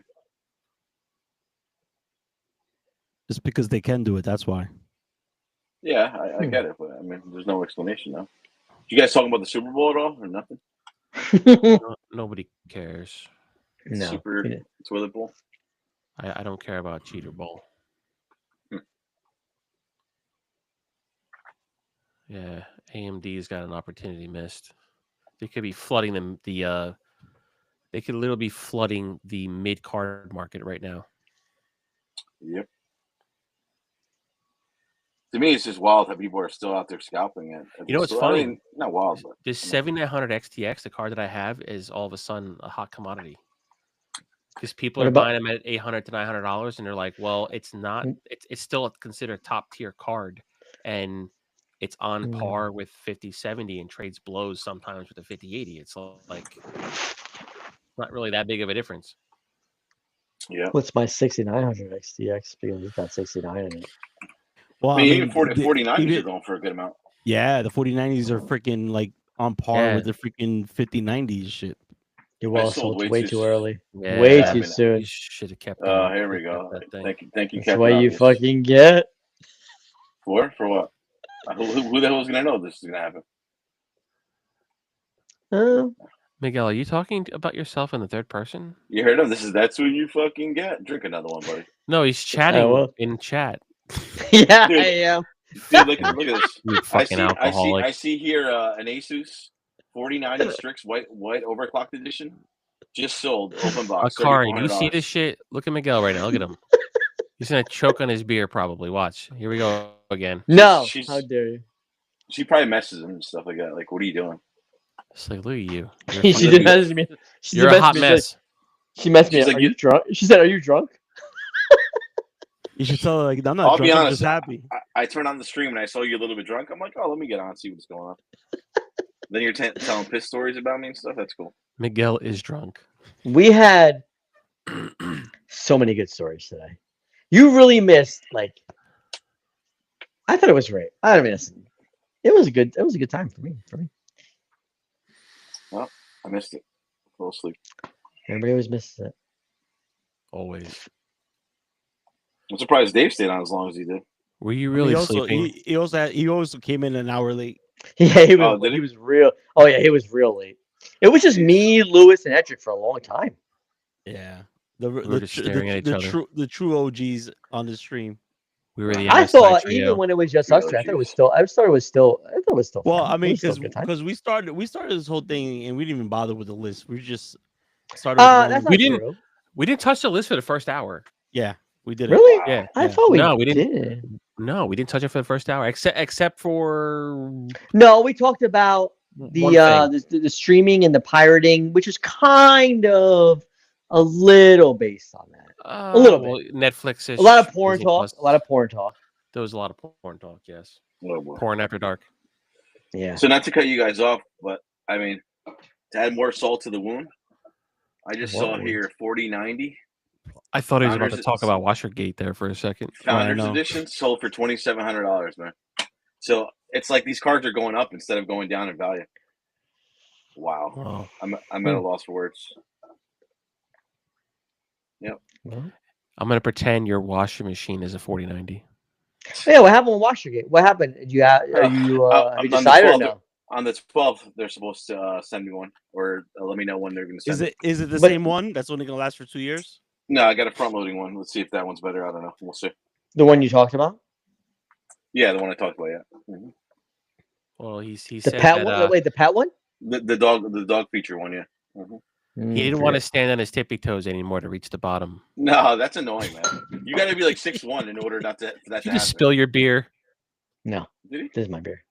[SPEAKER 1] Just because they can do it. That's why.
[SPEAKER 7] Yeah, I get it, but I mean, there's no explanation though. You guys talking about the Super Bowl at all, or nothing?
[SPEAKER 5] Nobody cares.
[SPEAKER 3] No.
[SPEAKER 7] Super
[SPEAKER 3] Yeah.
[SPEAKER 7] toilet bowl.
[SPEAKER 5] I don't care about Cheater Bowl.
[SPEAKER 7] Hmm.
[SPEAKER 5] Yeah, AMD's got an opportunity missed. They could be flooding them. They could literally be flooding the mid card market right now.
[SPEAKER 7] Yep. To me, it's just wild how people are still out there scalping it.
[SPEAKER 5] You know what's
[SPEAKER 7] I
[SPEAKER 5] funny?
[SPEAKER 7] mean, not wild, but
[SPEAKER 5] This 7900 XTX, the card that I have, is all of a sudden a hot commodity. Because people
[SPEAKER 3] What
[SPEAKER 5] are
[SPEAKER 3] about-
[SPEAKER 5] buying them at $800 to $900, and they're like, "Well, it's not. It's still considered a top tier card, and it's on
[SPEAKER 3] Mm.
[SPEAKER 5] par with 5070 and trades blows sometimes with the 5080. It's like not really that big of a difference."
[SPEAKER 7] yeah.
[SPEAKER 3] What's my 6900 XTX? Because it's got 69 in it.
[SPEAKER 1] Well,
[SPEAKER 7] I mean, even 40,
[SPEAKER 1] the-
[SPEAKER 7] 49s
[SPEAKER 1] even-
[SPEAKER 7] are going for a good amount.
[SPEAKER 1] Yeah, the 4090s are freaking like on par
[SPEAKER 5] Yeah.
[SPEAKER 1] with the freaking 5090s shit.
[SPEAKER 3] You
[SPEAKER 7] I
[SPEAKER 3] well
[SPEAKER 7] sold
[SPEAKER 3] sold
[SPEAKER 7] way
[SPEAKER 3] way
[SPEAKER 7] too
[SPEAKER 3] too early.
[SPEAKER 5] Yeah,
[SPEAKER 3] Way
[SPEAKER 7] I
[SPEAKER 3] too
[SPEAKER 7] mean,
[SPEAKER 3] soon.
[SPEAKER 5] You should have kept.
[SPEAKER 7] Here we
[SPEAKER 5] kept
[SPEAKER 7] go.
[SPEAKER 5] that thing.
[SPEAKER 7] Thank you,
[SPEAKER 3] That's
[SPEAKER 7] Captain
[SPEAKER 3] what you
[SPEAKER 7] Obvious.
[SPEAKER 3] fucking get.
[SPEAKER 7] For what? Who the hell is gonna know this is gonna happen?
[SPEAKER 5] Miguel, are you talking about yourself in the third person?
[SPEAKER 7] You heard him. That's what you fucking get. Drink another one, buddy.
[SPEAKER 5] No, he's chatting
[SPEAKER 3] well.
[SPEAKER 5] in chat.
[SPEAKER 3] Yeah,
[SPEAKER 7] Dude.
[SPEAKER 3] I am.
[SPEAKER 7] Dude, look at this.
[SPEAKER 5] You fucking alcoholic.
[SPEAKER 7] I see here an Asus 4090 Strix white overclocked edition just sold open box.
[SPEAKER 5] Akari, do you see
[SPEAKER 7] $3,400.
[SPEAKER 5] this shit? Look at Miguel right now. Look at him. He's gonna choke on his beer probably. Watch. Here we go again.
[SPEAKER 3] No,
[SPEAKER 7] She's-
[SPEAKER 3] how dare you?
[SPEAKER 7] She probably messes him and stuff like that. Like, what are you doing?
[SPEAKER 5] It's like, look at you. You're,
[SPEAKER 3] She
[SPEAKER 5] fucking-
[SPEAKER 3] did message me. She
[SPEAKER 5] you're
[SPEAKER 3] did
[SPEAKER 5] a hot
[SPEAKER 3] message me. She's
[SPEAKER 5] mess.
[SPEAKER 3] like- She messaged me.
[SPEAKER 7] She's like,
[SPEAKER 3] Are you drunk? She said, "Are you drunk?"
[SPEAKER 1] You should tell her, like, I'm not
[SPEAKER 7] I'll be
[SPEAKER 1] drunk, I'm
[SPEAKER 7] honest,
[SPEAKER 1] just happy.
[SPEAKER 7] I turned on the stream and I saw you a little bit drunk. I'm like, oh, let me get on, see what's going on. Then you're telling piss stories about me and stuff. That's cool.
[SPEAKER 5] Miguel is drunk.
[SPEAKER 3] We had so many good stories today. You really missed. Like, I thought it was great. I mean, it was a good time for me.
[SPEAKER 7] I missed it. Fell asleep.
[SPEAKER 3] Everybody always misses it.
[SPEAKER 5] Always.
[SPEAKER 7] I'm surprised Dave stayed on as long as he did.
[SPEAKER 5] Were you really
[SPEAKER 1] he also,
[SPEAKER 5] sleeping?
[SPEAKER 1] he also came in an hour late.
[SPEAKER 3] Yeah, he was.
[SPEAKER 7] Oh, did
[SPEAKER 3] he
[SPEAKER 7] he?
[SPEAKER 3] was real. Oh yeah, he was real late. It was just me, Lewis, and Edric for a long time.
[SPEAKER 1] Yeah. The
[SPEAKER 5] were just staring at each other.
[SPEAKER 1] the true OGs on the stream.
[SPEAKER 5] We were the
[SPEAKER 3] I
[SPEAKER 5] MSI
[SPEAKER 3] thought
[SPEAKER 5] trio.
[SPEAKER 3] even when it was just us
[SPEAKER 7] Real
[SPEAKER 3] three, I thought it was
[SPEAKER 7] OGs.
[SPEAKER 3] still. I thought it was still.
[SPEAKER 1] Well,
[SPEAKER 3] fun.
[SPEAKER 1] I
[SPEAKER 3] It
[SPEAKER 1] mean,
[SPEAKER 3] was still a good time.
[SPEAKER 1] because we started this whole thing and we didn't even bother with the list. We just Started with one.
[SPEAKER 3] That's not
[SPEAKER 5] We didn't-
[SPEAKER 3] true.
[SPEAKER 5] We didn't touch the list for the first hour.
[SPEAKER 1] Yeah, we did it.
[SPEAKER 3] Really?
[SPEAKER 5] Yeah.
[SPEAKER 3] I
[SPEAKER 1] Yeah.
[SPEAKER 3] thought we
[SPEAKER 5] No, we didn't.
[SPEAKER 3] did.
[SPEAKER 5] No, we didn't touch it for the first hour, except for
[SPEAKER 3] No, we talked about
[SPEAKER 5] one
[SPEAKER 3] the
[SPEAKER 5] thing.
[SPEAKER 3] the streaming and the pirating, which is kind of a little based on that. a little bit.
[SPEAKER 5] Well, Netflix.
[SPEAKER 3] A lot of porn talk. A lot of porn talk.
[SPEAKER 5] There was a lot of porn talk. Yes.
[SPEAKER 7] Oh, boy.
[SPEAKER 5] Porn after dark.
[SPEAKER 3] Yeah.
[SPEAKER 7] So not to cut you guys off, but I mean, to add more salt to the wound, I just
[SPEAKER 5] What
[SPEAKER 7] saw
[SPEAKER 5] wound?
[SPEAKER 7] here 4090
[SPEAKER 5] I thought he was about to
[SPEAKER 7] Founders-
[SPEAKER 5] talk about Washergate there for a second.
[SPEAKER 7] Founders
[SPEAKER 1] know.
[SPEAKER 7] Edition sold for $2,700, man. So it's like these cards are going up instead of going down in value. Wow,
[SPEAKER 5] Oh.
[SPEAKER 7] I'm at a loss for words.
[SPEAKER 5] I'm gonna pretend your washing machine is a 4090.
[SPEAKER 3] Yeah. What happened with Washergate? What happened? Did you have you
[SPEAKER 7] on the
[SPEAKER 3] decided or
[SPEAKER 7] 12th
[SPEAKER 3] no?
[SPEAKER 7] On the 12th, they're supposed to send me one, or let me know when they're going to send
[SPEAKER 1] Is it the
[SPEAKER 3] But-
[SPEAKER 1] same one that's only gonna last for 2 years?
[SPEAKER 7] No, I got a front loading one. Let's see if that one's better. I don't know. We'll see.
[SPEAKER 3] The one you talked about?
[SPEAKER 7] Yeah, the one I talked about. Yeah,
[SPEAKER 5] Well, he
[SPEAKER 3] The
[SPEAKER 5] said
[SPEAKER 3] pet
[SPEAKER 5] that
[SPEAKER 3] one? Wait, the pet one?
[SPEAKER 7] the dog feature one. Yeah.
[SPEAKER 5] he didn't want to stand on his tippy toes anymore to reach the bottom.
[SPEAKER 7] No, that's annoying, man. You got to be like 6'1" in order not to for that
[SPEAKER 5] Did
[SPEAKER 7] to
[SPEAKER 5] you just
[SPEAKER 7] happen.
[SPEAKER 5] spill your beer?
[SPEAKER 3] No,
[SPEAKER 7] Did he?
[SPEAKER 3] this is my beer.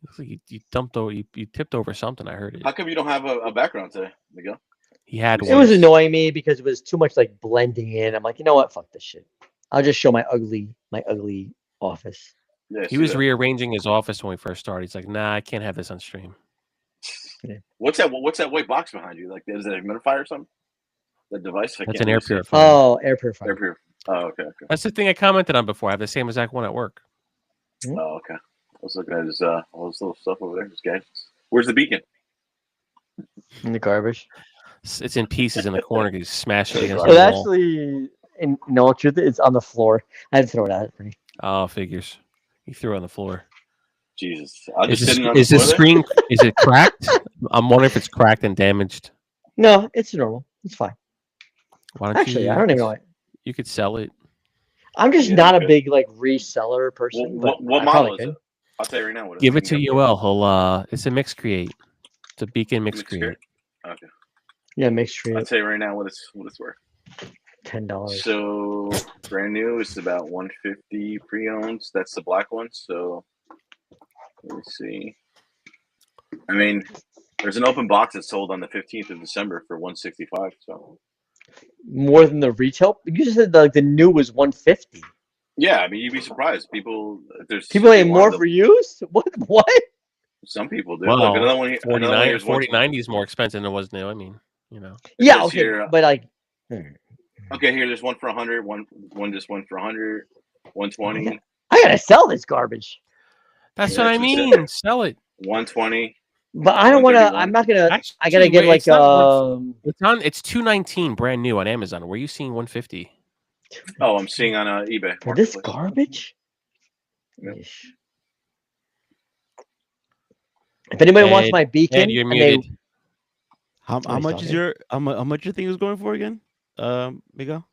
[SPEAKER 5] Looks like you dumped over. You tipped over something. I heard it.
[SPEAKER 7] How come you don't have a background today, Miguel?
[SPEAKER 5] He had
[SPEAKER 3] It
[SPEAKER 5] one.
[SPEAKER 3] was annoying me because it was too much like blending in. I'm like, you know what? Fuck this shit. I'll just show my ugly office.
[SPEAKER 7] Yeah, I
[SPEAKER 5] He
[SPEAKER 7] see
[SPEAKER 5] was
[SPEAKER 7] that.
[SPEAKER 5] rearranging his office when we first started. He's like, "Nah, I can't have this on stream."
[SPEAKER 7] What's that? What's that white box behind you? Like, is it a humidifier or something? That device? I
[SPEAKER 5] That's
[SPEAKER 7] can't
[SPEAKER 5] an air
[SPEAKER 7] really see.
[SPEAKER 5] purifier.
[SPEAKER 3] Oh, air purifier.
[SPEAKER 7] Air purifier. Oh, okay.
[SPEAKER 5] That's the thing I commented on before. I have the same exact one at work.
[SPEAKER 7] Oh, okay. I was looking at his all this little stuff over there. His gadgets. Where's the beacon?
[SPEAKER 3] In the garbage.
[SPEAKER 5] It's in pieces in the corner. He's smashed it against
[SPEAKER 3] It
[SPEAKER 5] the wall.
[SPEAKER 3] actually, in no truth, it's on the floor. I had to throw it out.
[SPEAKER 5] Oh, figures. He threw it on the floor.
[SPEAKER 7] Jesus. I'm
[SPEAKER 5] Is
[SPEAKER 7] just
[SPEAKER 5] this,
[SPEAKER 7] sitting on
[SPEAKER 5] is
[SPEAKER 7] the
[SPEAKER 5] this
[SPEAKER 7] floor there.
[SPEAKER 5] screen? Is it cracked? I'm wondering if it's cracked and damaged.
[SPEAKER 3] No, it's normal. It's fine.
[SPEAKER 5] Why don't
[SPEAKER 3] Actually,
[SPEAKER 5] you?
[SPEAKER 3] I don't even know.
[SPEAKER 5] You could sell it.
[SPEAKER 3] I'm just
[SPEAKER 7] Yeah,
[SPEAKER 3] not a
[SPEAKER 7] okay.
[SPEAKER 3] big like reseller person.
[SPEAKER 7] What
[SPEAKER 3] but I
[SPEAKER 7] model
[SPEAKER 3] probably
[SPEAKER 7] is
[SPEAKER 3] could.
[SPEAKER 7] it? I'll tell you right now. What
[SPEAKER 5] Give
[SPEAKER 7] is.
[SPEAKER 5] it to Yoel. He'll. It's a mix create. It's a beacon mix
[SPEAKER 7] Mixed
[SPEAKER 5] create.
[SPEAKER 7] Okay.
[SPEAKER 3] Yeah, mixed tree
[SPEAKER 7] I'll
[SPEAKER 3] at
[SPEAKER 7] tell you right now what it's worth.
[SPEAKER 3] $10.
[SPEAKER 7] So brand new is about 150 pre-owned. That's the black one. So let me see. I mean, there's an open box that's sold on the 15th of December for 165. So
[SPEAKER 3] More than the retail. You just said like the new was 150.
[SPEAKER 7] yeah, I mean, you'd be surprised. People, there's
[SPEAKER 3] People
[SPEAKER 7] they
[SPEAKER 3] ain't
[SPEAKER 7] want
[SPEAKER 3] more
[SPEAKER 7] them.
[SPEAKER 3] for use. What?
[SPEAKER 7] Some people do.
[SPEAKER 5] Well,
[SPEAKER 7] Look, another one. Another one
[SPEAKER 5] 49,
[SPEAKER 7] here's
[SPEAKER 5] 4090 is more expensive than it was new. I mean, you know.
[SPEAKER 3] Yeah,
[SPEAKER 7] says
[SPEAKER 3] okay,
[SPEAKER 7] here,
[SPEAKER 3] but like,
[SPEAKER 7] Okay, here there's one for 100. One just went for 100. 120.
[SPEAKER 3] I gotta sell this garbage.
[SPEAKER 5] That's
[SPEAKER 7] Yeah,
[SPEAKER 5] what I
[SPEAKER 7] that's what it
[SPEAKER 5] mean. Sell it.
[SPEAKER 7] 120.
[SPEAKER 3] But I don't want to.
[SPEAKER 7] 131.
[SPEAKER 3] I'm not gonna.
[SPEAKER 5] Actually,
[SPEAKER 3] I gotta get
[SPEAKER 5] wait,
[SPEAKER 3] like
[SPEAKER 5] it's not It's on. It's 219 brand new on Amazon. Where are you seeing 150?
[SPEAKER 7] Oh, I'm seeing on eBay.
[SPEAKER 3] for this
[SPEAKER 7] Marketplace.
[SPEAKER 3] garbage.
[SPEAKER 7] Yep.
[SPEAKER 3] Yeesh. If anybody wants
[SPEAKER 5] Ed,
[SPEAKER 3] my beacon,
[SPEAKER 5] Ed, you're
[SPEAKER 3] and they-
[SPEAKER 5] muted.
[SPEAKER 1] How
[SPEAKER 3] Somebody's
[SPEAKER 1] much is
[SPEAKER 3] talking.
[SPEAKER 1] your how much your thing was going for again? Miguel?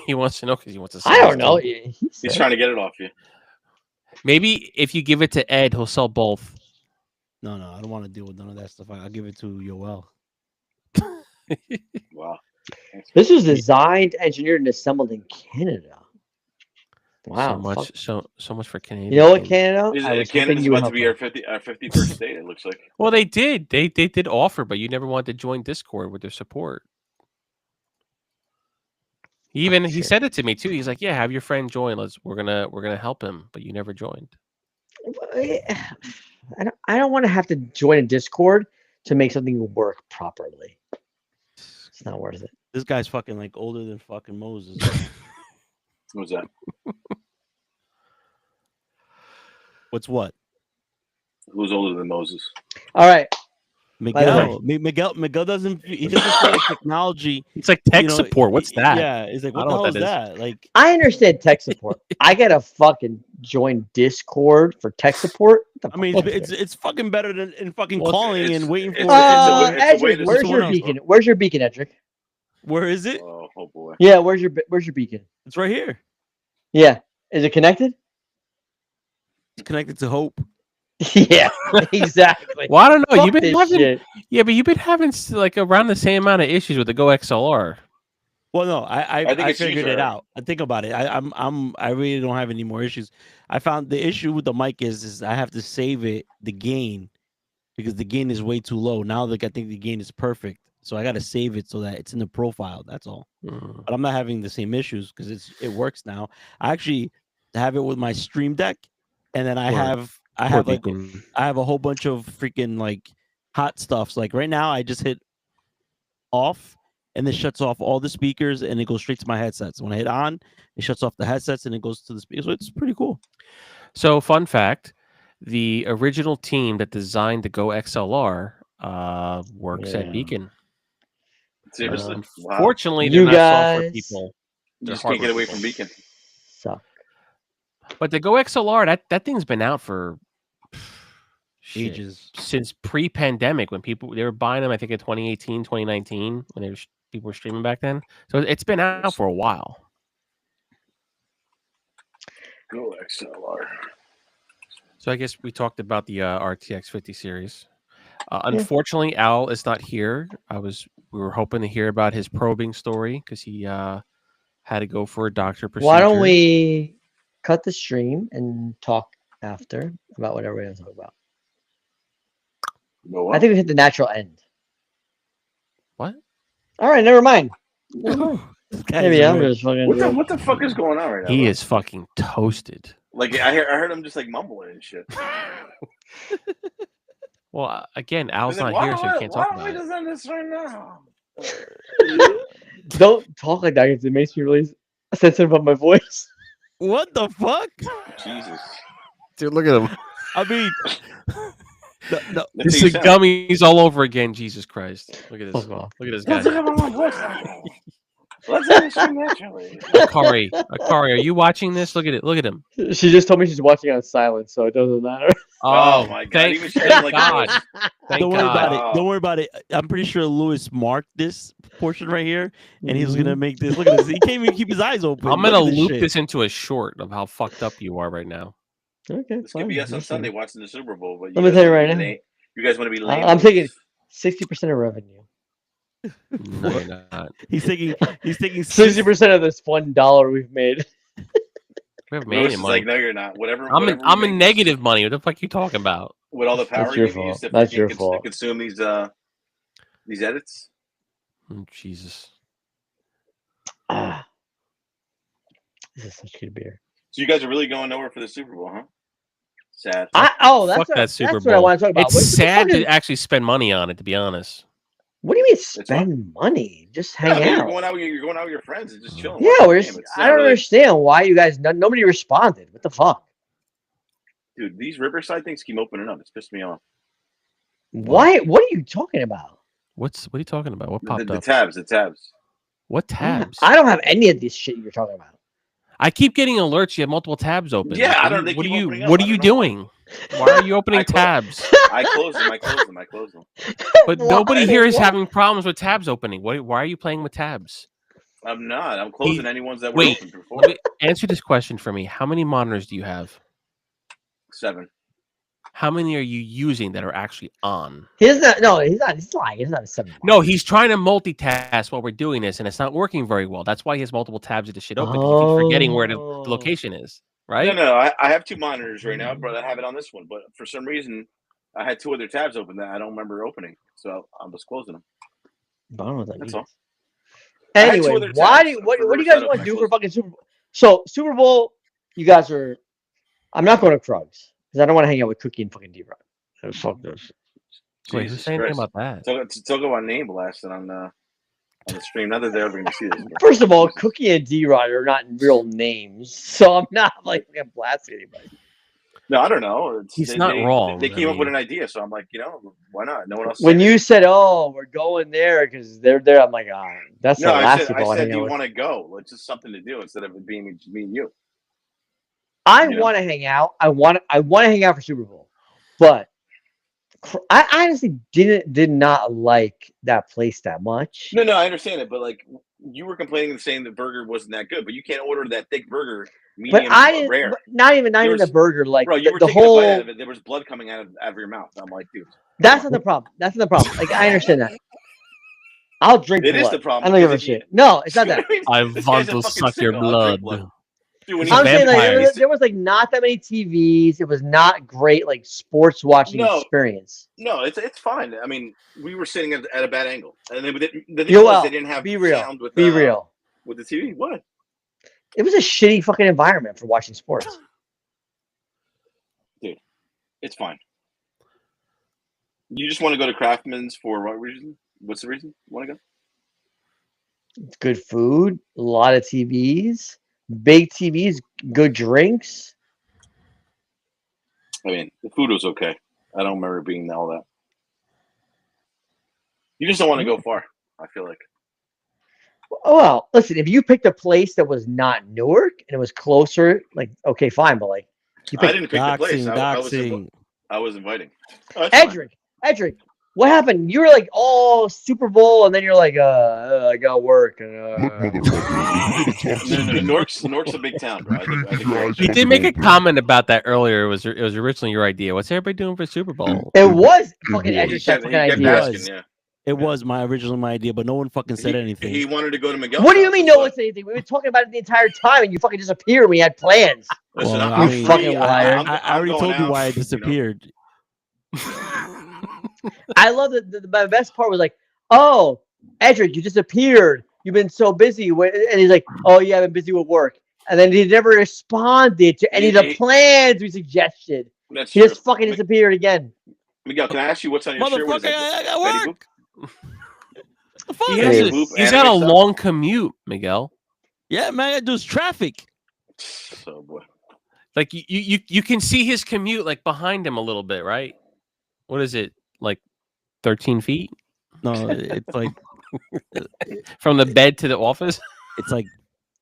[SPEAKER 5] He wants to know because he wants to. Sell
[SPEAKER 3] I
[SPEAKER 5] his
[SPEAKER 3] don't know.
[SPEAKER 5] thing.
[SPEAKER 7] He's trying to get it off you.
[SPEAKER 5] Maybe if you give it to Ed, he'll sell both.
[SPEAKER 1] No, I don't want to deal with none of that stuff. I'll give it to Yoel.
[SPEAKER 7] Wow. Thanks.
[SPEAKER 3] This was designed, engineered, and assembled in Canada. Wow.
[SPEAKER 5] So much.
[SPEAKER 3] fuck.
[SPEAKER 5] So much for Canadian.
[SPEAKER 3] You know what,
[SPEAKER 5] things.
[SPEAKER 3] Canada?
[SPEAKER 7] Is
[SPEAKER 3] I
[SPEAKER 7] it,
[SPEAKER 3] was hoping
[SPEAKER 7] Canada's
[SPEAKER 3] you would
[SPEAKER 7] about to
[SPEAKER 3] help
[SPEAKER 7] be
[SPEAKER 3] me.
[SPEAKER 7] our 51st state, it looks like.
[SPEAKER 5] Well, they did. They did offer, but you never wanted to join Discord with their support. He
[SPEAKER 3] Shit.
[SPEAKER 5] said it to me too. He's like, "Yeah, have your friend join. We're gonna help him." But you never joined.
[SPEAKER 3] I don't want to have to join a Discord to make something work properly. It's not worth it.
[SPEAKER 1] This guy's fucking like older than fucking Moses.
[SPEAKER 7] What's that?
[SPEAKER 1] What's what?
[SPEAKER 7] Who's older than Moses?
[SPEAKER 3] All right.
[SPEAKER 1] Miguel. Miguel doesn't. He doesn't feel like technology.
[SPEAKER 5] It's like tech
[SPEAKER 1] you know,
[SPEAKER 5] support. What's that?
[SPEAKER 1] Yeah, it's like
[SPEAKER 5] I
[SPEAKER 1] what
[SPEAKER 5] don't
[SPEAKER 1] the
[SPEAKER 5] know
[SPEAKER 1] hell
[SPEAKER 5] what
[SPEAKER 1] is
[SPEAKER 5] that
[SPEAKER 1] that? Like,
[SPEAKER 3] I understand tech support. I gotta fucking join Discord for tech support. What the
[SPEAKER 1] I mean,
[SPEAKER 3] fuck
[SPEAKER 1] it's
[SPEAKER 3] is it?
[SPEAKER 1] it's fucking better than fucking
[SPEAKER 7] Well,
[SPEAKER 1] calling
[SPEAKER 7] it's-
[SPEAKER 1] and waiting for.
[SPEAKER 7] it's a way
[SPEAKER 3] Edric,
[SPEAKER 7] to
[SPEAKER 3] where's
[SPEAKER 1] someone
[SPEAKER 3] your
[SPEAKER 1] else,
[SPEAKER 3] beacon? Where's your beacon, Edric?
[SPEAKER 1] Where is it?
[SPEAKER 7] Oh boy.
[SPEAKER 3] Yeah, where's your beacon?
[SPEAKER 1] It's right here.
[SPEAKER 3] Yeah, is it connected?
[SPEAKER 1] It's connected to Hope.
[SPEAKER 3] Yeah, exactly.
[SPEAKER 5] Well, I don't know.
[SPEAKER 3] Fuck
[SPEAKER 5] You've been
[SPEAKER 3] this
[SPEAKER 5] having,
[SPEAKER 3] shit.
[SPEAKER 5] yeah, but you've been having like around the same amount of issues with the Go XLR.
[SPEAKER 1] Well, no, I
[SPEAKER 7] think
[SPEAKER 1] I
[SPEAKER 7] it's
[SPEAKER 1] figured it
[SPEAKER 7] user.
[SPEAKER 1] out. I think about it. I really don't have any more issues. I found the issue with the mic is I have to save the gain because the gain is way too low. Now, like I think the gain is perfect, so I got to save it so that it's in the profile. That's all.
[SPEAKER 5] Mm.
[SPEAKER 1] But I'm not having the same issues because it works now. I actually have it with my Stream Deck, and then I
[SPEAKER 5] Poor-
[SPEAKER 1] have
[SPEAKER 5] Poor
[SPEAKER 1] like
[SPEAKER 5] Beacon.
[SPEAKER 1] I have a whole bunch of freaking like hot stuffs. Like right now, I just hit off and it shuts off all the speakers and it goes straight to my headsets. When I hit on, it shuts off the headsets and it goes to the speakers. So it's pretty cool.
[SPEAKER 5] So, fun fact: the original team that designed the Go XLR works
[SPEAKER 3] Yeah.
[SPEAKER 5] at Beacon.
[SPEAKER 7] Seriously, wow.
[SPEAKER 5] Unfortunately,
[SPEAKER 3] You
[SPEAKER 5] they're not software
[SPEAKER 3] guys-
[SPEAKER 5] people.
[SPEAKER 7] You
[SPEAKER 5] they're
[SPEAKER 7] just can't get
[SPEAKER 5] hardware
[SPEAKER 7] away
[SPEAKER 5] people.
[SPEAKER 7] from Beacon.
[SPEAKER 3] Suck.
[SPEAKER 5] But the Go XLR, that thing's been out for shit,
[SPEAKER 1] Ages.
[SPEAKER 5] since pre-pandemic when they were buying them. I think in 2018, 2019 when people were streaming back then. So it's been out for a while.
[SPEAKER 7] Go XLR.
[SPEAKER 5] So I guess we talked about the RTX 50 series. Unfortunately, Al is not here. We were hoping to hear about his probing story because he had to go for a doctor procedure.
[SPEAKER 3] Why don't we cut the stream and talk after about whatever we're going to talk about?
[SPEAKER 7] Go
[SPEAKER 3] I think we hit the natural end.
[SPEAKER 5] What?
[SPEAKER 3] All right, never mind. Maybe I'm just fucking.
[SPEAKER 7] what the fuck is going on right now?
[SPEAKER 5] He
[SPEAKER 7] bro?
[SPEAKER 5] is fucking toasted.
[SPEAKER 7] Like I heard him just like mumbling and shit.
[SPEAKER 5] Well, again, Al's
[SPEAKER 7] He's like,
[SPEAKER 5] not here, so he can't talk
[SPEAKER 7] why
[SPEAKER 5] about
[SPEAKER 7] don't we
[SPEAKER 5] it.
[SPEAKER 7] just end this right now?
[SPEAKER 3] Don't talk like that because it makes me really sensitive about my voice.
[SPEAKER 1] What the fuck?
[SPEAKER 7] Jesus.
[SPEAKER 5] Dude, look at him.
[SPEAKER 1] I mean,
[SPEAKER 7] That's
[SPEAKER 5] This
[SPEAKER 7] what you
[SPEAKER 5] is
[SPEAKER 7] sound.
[SPEAKER 5] gummies all over again. Jesus Christ. Look at this.
[SPEAKER 3] Fuck off.
[SPEAKER 5] Look at this
[SPEAKER 7] Let's
[SPEAKER 5] guy.
[SPEAKER 7] have my voice now. Let's end this naturally.
[SPEAKER 5] Akari, are you watching this? Look at it. Look at him.
[SPEAKER 3] She just told me she's watching on silent, so it doesn't matter.
[SPEAKER 7] Oh my God,
[SPEAKER 5] Thank,
[SPEAKER 7] even
[SPEAKER 5] thank
[SPEAKER 7] she like
[SPEAKER 5] God.
[SPEAKER 7] this.
[SPEAKER 5] Thank
[SPEAKER 1] don't worry about
[SPEAKER 5] God.
[SPEAKER 1] it. Don't worry about it. I'm pretty sure Lewis marked this portion right here, and he was
[SPEAKER 3] Mm-hmm.
[SPEAKER 1] gonna make this. Look at this. He can't even keep his eyes open.
[SPEAKER 5] I'm
[SPEAKER 1] Look
[SPEAKER 5] going
[SPEAKER 1] at
[SPEAKER 5] to loop
[SPEAKER 1] shit.
[SPEAKER 5] this into a short of how fucked up you are right now.
[SPEAKER 3] Okay,
[SPEAKER 7] This could
[SPEAKER 3] fine.
[SPEAKER 7] be us on
[SPEAKER 3] That's
[SPEAKER 7] Sunday
[SPEAKER 3] fine.
[SPEAKER 7] watching the Super Bowl. But
[SPEAKER 3] Let me tell you right now.
[SPEAKER 7] You guys want to be lame?
[SPEAKER 3] I'm taking 60% of revenue.
[SPEAKER 5] No, you're not.
[SPEAKER 1] He's taking
[SPEAKER 3] 60% of this $1 we've made.
[SPEAKER 5] We haven't made
[SPEAKER 7] Lewis
[SPEAKER 5] any
[SPEAKER 7] is
[SPEAKER 5] money.
[SPEAKER 7] like, no, you're not. Whatever.
[SPEAKER 5] I'm
[SPEAKER 7] whatever
[SPEAKER 5] in
[SPEAKER 7] you make,
[SPEAKER 5] negative money. What the fuck are you talking about?
[SPEAKER 7] with all the power
[SPEAKER 3] That's your
[SPEAKER 7] you use
[SPEAKER 3] fault.
[SPEAKER 7] to
[SPEAKER 3] That's
[SPEAKER 7] freaking
[SPEAKER 3] your fault.
[SPEAKER 7] consume these edits.
[SPEAKER 5] Oh, Jesus.
[SPEAKER 3] Ah, this is such good beer.
[SPEAKER 7] So you guys are really going nowhere for the Super Bowl, huh? Sad.
[SPEAKER 3] That's
[SPEAKER 5] Fuck
[SPEAKER 3] what,
[SPEAKER 5] that Super
[SPEAKER 3] that's what I
[SPEAKER 5] Bowl.
[SPEAKER 3] want to talk about.
[SPEAKER 5] It's
[SPEAKER 3] What the
[SPEAKER 5] sad
[SPEAKER 3] fuck
[SPEAKER 5] to
[SPEAKER 3] is-
[SPEAKER 5] actually spend money on it, to be honest.
[SPEAKER 3] What do you mean
[SPEAKER 7] what?
[SPEAKER 3] spend money? Just
[SPEAKER 7] Yeah,
[SPEAKER 3] hang
[SPEAKER 7] you're
[SPEAKER 3] out.
[SPEAKER 7] going out. You're going out with your friends and just chilling.
[SPEAKER 3] Yeah,
[SPEAKER 7] watching
[SPEAKER 3] we're
[SPEAKER 7] the
[SPEAKER 3] just,
[SPEAKER 7] game. It's
[SPEAKER 3] I
[SPEAKER 7] not
[SPEAKER 3] don't
[SPEAKER 7] really-
[SPEAKER 3] understand why you guys. Nobody responded. What the fuck?
[SPEAKER 7] Dude, these Riverside things keep opening up. It's pissed me off.
[SPEAKER 3] Why? What are you talking about?
[SPEAKER 5] What are you talking about? What popped
[SPEAKER 7] The
[SPEAKER 5] up?
[SPEAKER 7] tabs.
[SPEAKER 5] What tabs?
[SPEAKER 3] I don't have any of this shit you're talking about.
[SPEAKER 5] I keep getting alerts. You have multiple tabs open.
[SPEAKER 7] Yeah,
[SPEAKER 5] Like,
[SPEAKER 7] I don't- they
[SPEAKER 5] What are
[SPEAKER 7] keep
[SPEAKER 5] you?
[SPEAKER 7] opening up.
[SPEAKER 5] What
[SPEAKER 7] I
[SPEAKER 5] are you
[SPEAKER 7] don't know.
[SPEAKER 5] doing? Why are you opening
[SPEAKER 7] I clo-
[SPEAKER 5] tabs?
[SPEAKER 7] I closed them. I closed them.
[SPEAKER 5] But
[SPEAKER 3] Why?
[SPEAKER 5] nobody here is
[SPEAKER 3] Why?
[SPEAKER 5] having problems with tabs opening. Why are you playing with tabs?
[SPEAKER 7] I'm not. I'm closing any ones that were
[SPEAKER 5] Wait,
[SPEAKER 7] open before.
[SPEAKER 5] Let me answer this question for me. How many monitors do you have?
[SPEAKER 7] 7.
[SPEAKER 5] How many are you using that are actually on?
[SPEAKER 3] He's not. No, he's not. He's lying. He's not a 7.
[SPEAKER 5] No, he's trying to multitask while we're doing this, and it's not working very well. That's why he has multiple tabs of the shit open. 'Cause he keeps forgetting where the location is. Right?
[SPEAKER 7] No, I have 2 monitors right now, but I have it on this one. But for some reason, I had 2 other tabs open that I don't remember opening, so I'm just closing them.
[SPEAKER 3] I don't know what that
[SPEAKER 7] That's
[SPEAKER 3] means.
[SPEAKER 7] all. I had 2
[SPEAKER 3] Anyway,
[SPEAKER 7] other
[SPEAKER 3] why
[SPEAKER 7] tabs
[SPEAKER 3] do what
[SPEAKER 7] for
[SPEAKER 3] do you guys
[SPEAKER 7] Riverside
[SPEAKER 3] want to
[SPEAKER 7] open.
[SPEAKER 3] do
[SPEAKER 7] I
[SPEAKER 3] for
[SPEAKER 7] closed
[SPEAKER 3] fucking Super Bowl? So Super Bowl, you guys are. I'm not going to Krugs because I don't want to hang out with Cookie and fucking D-Rock. So fuck those.
[SPEAKER 5] Wait,
[SPEAKER 7] Jesus
[SPEAKER 5] who's saying anything
[SPEAKER 7] Christ.
[SPEAKER 5] about that?
[SPEAKER 7] Talk about name blasting on the stream. Not that they're ever going to see this. but-
[SPEAKER 3] First of all, Cookie and D-Rod are not real names, so I'm not like fucking blasting anybody.
[SPEAKER 7] No, I don't know.
[SPEAKER 5] He's not wrong,
[SPEAKER 7] They
[SPEAKER 5] I
[SPEAKER 7] came up with
[SPEAKER 5] mean-
[SPEAKER 7] an idea, so I'm like, why not? No one else.
[SPEAKER 3] When
[SPEAKER 7] said it.
[SPEAKER 3] you said, "Oh, we're going there because they're there," I'm like, "Ah, that's
[SPEAKER 7] No,
[SPEAKER 3] the
[SPEAKER 7] I
[SPEAKER 3] last
[SPEAKER 7] said,
[SPEAKER 3] people I
[SPEAKER 7] do
[SPEAKER 3] hang out
[SPEAKER 7] you
[SPEAKER 3] with."
[SPEAKER 7] want to go? It's just something to do instead of it being just me and you.
[SPEAKER 3] I
[SPEAKER 7] you know?
[SPEAKER 3] want to hang out. I want to hang out for Super Bowl, but I honestly did not like that place that much.
[SPEAKER 7] No, I understand it, but like you were complaining saying the burger wasn't that good, but you can't order that thick burger medium
[SPEAKER 3] But I didn't.
[SPEAKER 7] rare.
[SPEAKER 3] But not even
[SPEAKER 7] There
[SPEAKER 3] the
[SPEAKER 7] was-
[SPEAKER 3] burger. Like
[SPEAKER 7] Bro, you were
[SPEAKER 3] the
[SPEAKER 7] taking
[SPEAKER 3] whole.
[SPEAKER 7] a bite out of it. There was blood coming out of your mouth. I'm like, dude,
[SPEAKER 3] That's not the problem. That's not the problem. Like I understand that. I'll drink
[SPEAKER 7] it
[SPEAKER 3] blood.
[SPEAKER 7] is the problem.
[SPEAKER 3] I don't give a
[SPEAKER 7] because if you-
[SPEAKER 3] shit. No, it's not that.
[SPEAKER 5] I
[SPEAKER 7] This guy's
[SPEAKER 5] want
[SPEAKER 7] a
[SPEAKER 5] to
[SPEAKER 7] fucking
[SPEAKER 5] suck your
[SPEAKER 7] sicko. I'll drink
[SPEAKER 5] blood.
[SPEAKER 7] Dude, when
[SPEAKER 5] He's
[SPEAKER 7] he-
[SPEAKER 5] a
[SPEAKER 3] I'm saying like
[SPEAKER 5] vampire.
[SPEAKER 3] there was like not that many TVs. It was not great like sports watching
[SPEAKER 7] No.
[SPEAKER 3] experience.
[SPEAKER 7] No, it's fine. I mean, we were sitting at a bad angle, and then the thing
[SPEAKER 3] Yo,
[SPEAKER 7] was
[SPEAKER 3] well,
[SPEAKER 7] they didn't have
[SPEAKER 3] be real.
[SPEAKER 7] sound with
[SPEAKER 3] Be real.
[SPEAKER 7] with the TV. What?
[SPEAKER 3] It was a shitty fucking environment for watching sports.
[SPEAKER 7] It's fine. You just want to go to Craftman's for what reason? What's the reason you want to go?
[SPEAKER 3] Good food, a lot of TVs, big TVs, good drinks.
[SPEAKER 7] I mean, the food was okay. I don't remember being all that. You just don't want to go far. I feel like.
[SPEAKER 3] Oh well, listen, if you picked a place that was not Newark and it was closer, like okay, fine, but like you
[SPEAKER 7] I
[SPEAKER 3] picked
[SPEAKER 7] didn't pick the place.
[SPEAKER 1] Doxing.
[SPEAKER 7] I was inviting. Oh, that's fine.
[SPEAKER 3] Edric, what happened? You were like, oh, Super Bowl, and then you're like, I got work.
[SPEAKER 6] Look, motherfucker.
[SPEAKER 7] Newark's a big town, bro. I think
[SPEAKER 5] You did make a comment about that earlier. It was originally your idea. What's everybody doing for Super Bowl?
[SPEAKER 3] It was fucking
[SPEAKER 6] Yeah,
[SPEAKER 3] Edric's
[SPEAKER 7] he kept
[SPEAKER 3] fucking idea.
[SPEAKER 7] asking, yeah.
[SPEAKER 1] It was my idea, but no one fucking said anything.
[SPEAKER 7] He wanted to go to Miguel.
[SPEAKER 3] What do you mean no one said anything? We were talking about it the entire time, and you fucking disappeared. We had plans.
[SPEAKER 7] Listen,
[SPEAKER 1] Well,
[SPEAKER 7] I'm
[SPEAKER 1] I
[SPEAKER 7] free.
[SPEAKER 1] mean,
[SPEAKER 3] fucking liar.
[SPEAKER 1] I already
[SPEAKER 7] going
[SPEAKER 1] told you
[SPEAKER 7] out,
[SPEAKER 1] why I
[SPEAKER 7] you know.
[SPEAKER 1] disappeared.
[SPEAKER 3] I love that. The best part was like, oh, Edric, you disappeared. You've been so busy. And he's like, oh, yeah, I've been busy with work. And then he never responded to any of the plans we suggested.
[SPEAKER 7] That's
[SPEAKER 3] He
[SPEAKER 7] true.
[SPEAKER 3] just fucking disappeared again.
[SPEAKER 7] Miguel, can I ask you what's on your shirt? What
[SPEAKER 1] Motherfucker,
[SPEAKER 7] is that?
[SPEAKER 1] I got
[SPEAKER 7] Betty
[SPEAKER 1] work.
[SPEAKER 5] He
[SPEAKER 1] Fuck.
[SPEAKER 5] has
[SPEAKER 3] Hey,
[SPEAKER 5] a-
[SPEAKER 7] Boop,
[SPEAKER 5] he's got a
[SPEAKER 7] anime stuff?
[SPEAKER 5] long commute, Miguel.
[SPEAKER 1] Yeah, man, there's traffic.
[SPEAKER 7] Boop? So boy.
[SPEAKER 5] Like you can see his commute like behind him a little bit, right? What is it? Like 13 feet
[SPEAKER 1] No, it's like
[SPEAKER 5] from the bed to the office?
[SPEAKER 1] it's like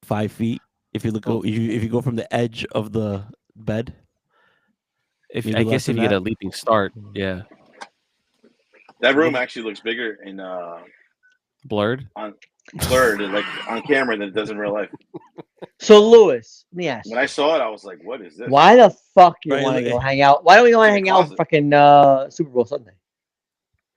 [SPEAKER 1] 5 feet. If you look, if you go from the edge of the bed.
[SPEAKER 5] If
[SPEAKER 1] Maybe
[SPEAKER 5] I
[SPEAKER 1] less
[SPEAKER 5] guess if
[SPEAKER 1] than
[SPEAKER 5] you get
[SPEAKER 1] that.
[SPEAKER 5] a leaping start, yeah.
[SPEAKER 7] That room actually looks bigger in
[SPEAKER 5] Blurred.
[SPEAKER 7] blurred, like on camera than it does in real life.
[SPEAKER 3] So, Lewis, let me ask
[SPEAKER 7] When
[SPEAKER 3] you,
[SPEAKER 7] I saw it, I was like, "What is this?"
[SPEAKER 3] why the fuck you
[SPEAKER 1] Right,
[SPEAKER 3] want to
[SPEAKER 1] look-
[SPEAKER 3] go hang out? Why don't we go
[SPEAKER 7] In the
[SPEAKER 3] hang out
[SPEAKER 7] closet.
[SPEAKER 3] fucking Super Bowl Sunday?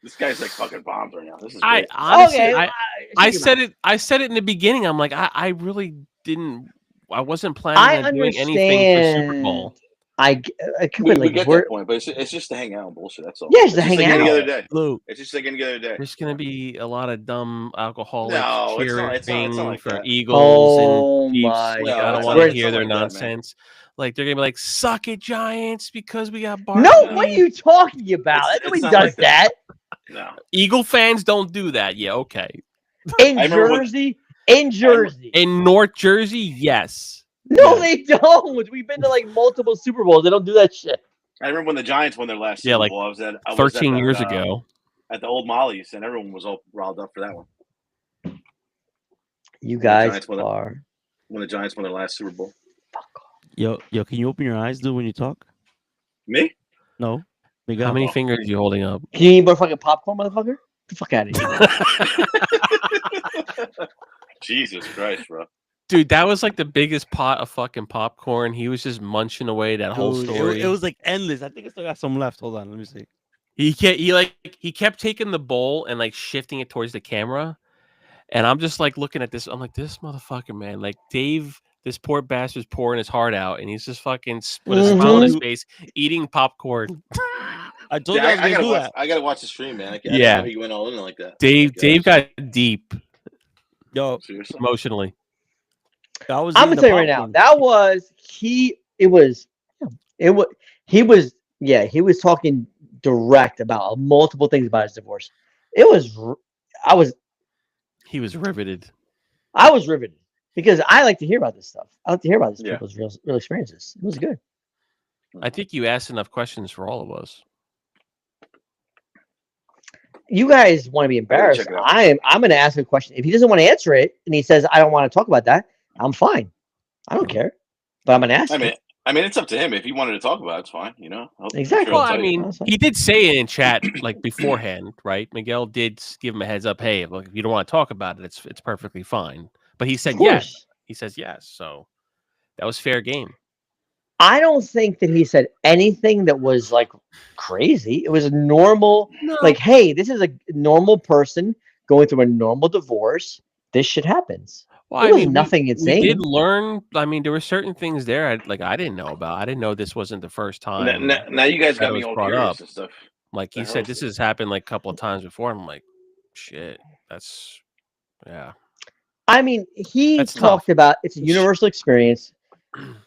[SPEAKER 7] This guy's like fucking bombs right now. This is
[SPEAKER 5] I
[SPEAKER 7] great.
[SPEAKER 5] honestly,
[SPEAKER 3] okay,
[SPEAKER 5] I
[SPEAKER 3] shut your
[SPEAKER 5] said
[SPEAKER 3] mouth.
[SPEAKER 5] it. I said it in the beginning. I'm like, I really didn't. I wasn't planning
[SPEAKER 3] I
[SPEAKER 5] on doing anything for Super Bowl.
[SPEAKER 3] I
[SPEAKER 7] we
[SPEAKER 3] completely
[SPEAKER 7] get
[SPEAKER 3] we're,
[SPEAKER 7] that point, but it's just to hang out and bullshit. That's all.
[SPEAKER 3] Yeah,
[SPEAKER 7] it's
[SPEAKER 3] just to hang
[SPEAKER 7] like any
[SPEAKER 3] out.
[SPEAKER 7] other day.
[SPEAKER 1] Lou,
[SPEAKER 7] It's just like any other day.
[SPEAKER 5] There's gonna be a lot of dumb alcoholics
[SPEAKER 7] No, it's
[SPEAKER 5] cheering
[SPEAKER 7] not- it's not like
[SPEAKER 5] for
[SPEAKER 7] that.
[SPEAKER 5] Eagles
[SPEAKER 3] Oh
[SPEAKER 5] and Chiefs.
[SPEAKER 3] my
[SPEAKER 5] Like, I
[SPEAKER 7] God.
[SPEAKER 5] don't want to
[SPEAKER 3] It's
[SPEAKER 5] hear
[SPEAKER 7] not
[SPEAKER 5] their
[SPEAKER 7] like that, man.
[SPEAKER 5] nonsense. Like they're gonna be like, "Suck it, Giants," because we got Barkley.
[SPEAKER 3] no. What are you talking about?
[SPEAKER 7] It's
[SPEAKER 3] Nobody
[SPEAKER 7] not
[SPEAKER 3] does
[SPEAKER 7] like
[SPEAKER 3] that.
[SPEAKER 7] No,
[SPEAKER 5] Eagle fans don't do that. Yeah, okay.
[SPEAKER 3] In
[SPEAKER 7] I remember when-
[SPEAKER 3] Jersey. In Jersey.
[SPEAKER 5] In North Jersey, yes.
[SPEAKER 3] No,
[SPEAKER 5] Yeah.
[SPEAKER 3] they don't. We've been to like multiple Super Bowls. They don't do that shit.
[SPEAKER 7] I remember when the Giants won their last
[SPEAKER 5] Yeah,
[SPEAKER 7] Super
[SPEAKER 5] like
[SPEAKER 7] Bowl. I was at
[SPEAKER 5] 13
[SPEAKER 7] that,
[SPEAKER 5] years ago.
[SPEAKER 7] at the old Molly's, and everyone was all riled up for that one.
[SPEAKER 3] You guys
[SPEAKER 7] Giants won it.
[SPEAKER 3] are.
[SPEAKER 7] When the Giants won their last Super Bowl.
[SPEAKER 1] yo, can you open your eyes, dude, when you talk?
[SPEAKER 7] Me?
[SPEAKER 1] No. Miguel.
[SPEAKER 5] How many fingers are you holding up?
[SPEAKER 3] Can you eat more fucking popcorn, motherfucker? Get the fuck out of here.
[SPEAKER 7] Jesus Christ, bro.
[SPEAKER 5] Dude, that was like the biggest pot of fucking popcorn. He was just munching away that whole
[SPEAKER 1] Dude,
[SPEAKER 5] story.
[SPEAKER 1] It was like endless. I think I still got some left. Hold on, let me see.
[SPEAKER 5] He kept taking the bowl and like shifting it towards the camera. And I'm just like looking at this. I'm like, this motherfucker, man. Like Dave, this poor bastard's pouring his heart out, and he's just fucking with a smile on his face, eating popcorn.
[SPEAKER 1] I told
[SPEAKER 7] Yeah,
[SPEAKER 1] you I was
[SPEAKER 7] I
[SPEAKER 1] gonna
[SPEAKER 7] gotta
[SPEAKER 1] do
[SPEAKER 7] watch.
[SPEAKER 1] that.
[SPEAKER 7] I gotta watch the stream, man. I can't
[SPEAKER 5] Yeah.
[SPEAKER 7] He went all in like that.
[SPEAKER 5] Dave got deep
[SPEAKER 1] Yo,
[SPEAKER 7] Seriously.
[SPEAKER 5] emotionally.
[SPEAKER 1] I was.
[SPEAKER 3] I'm
[SPEAKER 1] eating
[SPEAKER 3] gonna
[SPEAKER 1] the
[SPEAKER 3] tell you right now.
[SPEAKER 1] popcorn.
[SPEAKER 3] That was he. It was. He was. Yeah, he was talking direct about multiple things about his divorce. It was. I was
[SPEAKER 5] He was riveted.
[SPEAKER 3] riveted because I like to hear about this stuff. I like to hear about these
[SPEAKER 7] Yeah.
[SPEAKER 3] people's real experiences. It was good.
[SPEAKER 5] I think you asked enough questions for all of us.
[SPEAKER 3] You guys want to be embarrassed?
[SPEAKER 7] check it out.
[SPEAKER 3] I'm going to ask a question. If he doesn't want to answer it and he says I don't want to talk about that, I'm fine. I don't care. But I'm going to ask.
[SPEAKER 7] I mean, I mean, it's up to him. If he wanted to talk about it, it's fine. You know.
[SPEAKER 3] Exactly.
[SPEAKER 5] Well,
[SPEAKER 7] I'll
[SPEAKER 5] I
[SPEAKER 7] tell you.
[SPEAKER 5] mean,
[SPEAKER 3] That's fine.
[SPEAKER 5] he did say it in chat like beforehand, right? Miguel did give him a heads up. Hey, look, if you don't want to talk about it, it's perfectly fine. But he
[SPEAKER 3] Of
[SPEAKER 5] said yes.
[SPEAKER 3] course.
[SPEAKER 5] He says yes. So that was fair game.
[SPEAKER 3] I don't think that he said anything that was like crazy. It was a normal,
[SPEAKER 5] No.
[SPEAKER 3] like, hey, this is a normal person going through a normal divorce. This shit happens.
[SPEAKER 5] Well,
[SPEAKER 3] There
[SPEAKER 5] I
[SPEAKER 3] was
[SPEAKER 5] mean,
[SPEAKER 3] nothing
[SPEAKER 5] we
[SPEAKER 3] insane.
[SPEAKER 5] did learn. I mean, there were certain things there I didn't know about. I didn't know this wasn't the first time.
[SPEAKER 7] Now you guys
[SPEAKER 5] that
[SPEAKER 7] got me
[SPEAKER 5] was
[SPEAKER 7] all
[SPEAKER 5] brought
[SPEAKER 7] curious
[SPEAKER 5] up.
[SPEAKER 7] and stuff.
[SPEAKER 5] Like
[SPEAKER 7] The
[SPEAKER 5] he
[SPEAKER 7] hell
[SPEAKER 5] said,
[SPEAKER 7] is
[SPEAKER 5] this
[SPEAKER 7] this?
[SPEAKER 5] has happened like a couple of times before. And I'm like, shit, that's yeah.
[SPEAKER 3] I mean, he
[SPEAKER 5] That's
[SPEAKER 3] talked
[SPEAKER 5] tough.
[SPEAKER 3] about it's a universal experience.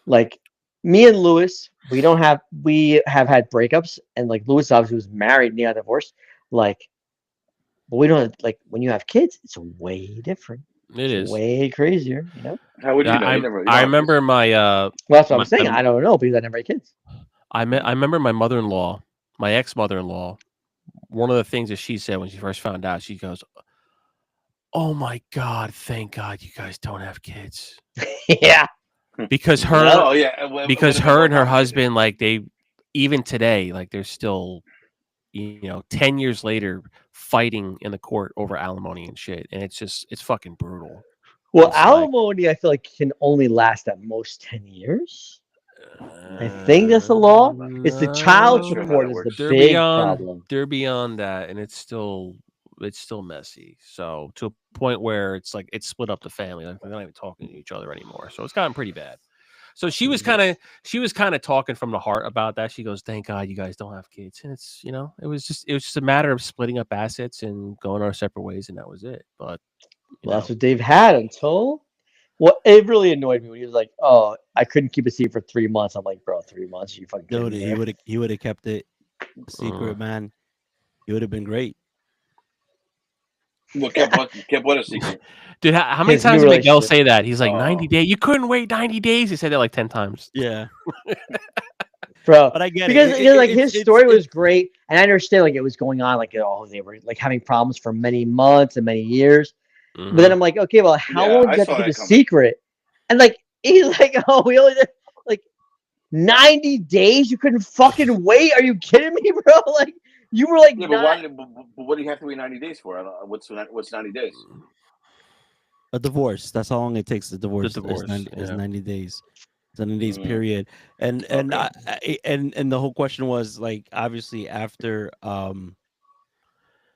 [SPEAKER 3] Like me and Lewis, we have had breakups, and like Lewis obviously was married and he got divorced. Like, but we don't like when you have kids, it's way different.
[SPEAKER 5] It
[SPEAKER 3] It's
[SPEAKER 5] is.
[SPEAKER 3] way crazier, you know.
[SPEAKER 7] How would you
[SPEAKER 5] Yeah,
[SPEAKER 7] know? You never. You don't
[SPEAKER 5] I
[SPEAKER 7] have
[SPEAKER 5] remember my
[SPEAKER 3] Well, that's what
[SPEAKER 5] My-
[SPEAKER 3] I'm saying.
[SPEAKER 5] I'm-
[SPEAKER 3] I don't know because I never had kids.
[SPEAKER 5] I remember my mother-in-law, my ex-mother-in-law. One of the things that she said when she first found out, she goes, "Oh my God, thank God you guys don't have kids."
[SPEAKER 3] Yeah.
[SPEAKER 5] Because
[SPEAKER 7] kids.
[SPEAKER 5] her
[SPEAKER 7] Oh yeah.
[SPEAKER 5] because her and her husband, like they even today, like they're still 10 years later fighting in the court over alimony and shit. And it's fucking brutal.
[SPEAKER 3] Well,
[SPEAKER 5] It's like-
[SPEAKER 3] alimony, I feel like can only last at most 10 years. I think that's the law. It's the child
[SPEAKER 7] Not sure how
[SPEAKER 3] support
[SPEAKER 7] that
[SPEAKER 3] is the
[SPEAKER 7] works.
[SPEAKER 5] They're
[SPEAKER 3] big
[SPEAKER 5] beyond
[SPEAKER 3] problem.
[SPEAKER 5] they're beyond that, and it's still messy. So to a point where it's like it's split up the family. Like they're not even talking to each other anymore. So it's gotten pretty bad. So she was kind of talking from the heart about that. She goes, "Thank God you guys don't have kids." And it's it was just a matter of splitting up assets and going our separate ways, and that was it. But
[SPEAKER 3] Well, that's what they've had until. Well, it really annoyed me when he was like, "Oh, I couldn't keep a secret for 3 months." I'm like, "Bro, 3 months? You fucking kidding
[SPEAKER 1] Dude,
[SPEAKER 3] me?"
[SPEAKER 1] he would have kept it secret, man. He would have been great.
[SPEAKER 7] Well, kept what a secret.
[SPEAKER 5] dude, how many
[SPEAKER 3] His
[SPEAKER 5] times
[SPEAKER 3] new
[SPEAKER 5] did Miguel
[SPEAKER 3] relationship.
[SPEAKER 5] say that? He's like 90
[SPEAKER 7] Oh.
[SPEAKER 5] days. You couldn't wait 90 days. He said that like 10 times.
[SPEAKER 1] Yeah,
[SPEAKER 3] Bro.
[SPEAKER 1] but I get
[SPEAKER 3] Because
[SPEAKER 1] it.
[SPEAKER 3] like his story was great, and I understand like it was going on like they were like having problems for many months and many years. But then I'm like, okay, well, how
[SPEAKER 7] Yeah,
[SPEAKER 3] long do
[SPEAKER 7] I
[SPEAKER 3] you have
[SPEAKER 7] saw
[SPEAKER 3] to keep
[SPEAKER 7] that
[SPEAKER 3] a
[SPEAKER 7] coming.
[SPEAKER 3] secret? And like he's like, oh, we only did like 90 days. You couldn't fucking wait. Are you kidding me, bro? Like you were like,
[SPEAKER 7] Yeah, but why? But what do you have to wait 90 days for? I don't, what's 90 days?
[SPEAKER 1] a divorce. That's how long it takes. The divorce,
[SPEAKER 5] divorce,
[SPEAKER 1] is
[SPEAKER 5] yeah.
[SPEAKER 1] 90 days. 90 days
[SPEAKER 7] Mm.
[SPEAKER 1] period. And
[SPEAKER 7] Okay.
[SPEAKER 1] and the whole question was like obviously after
[SPEAKER 5] Yeah,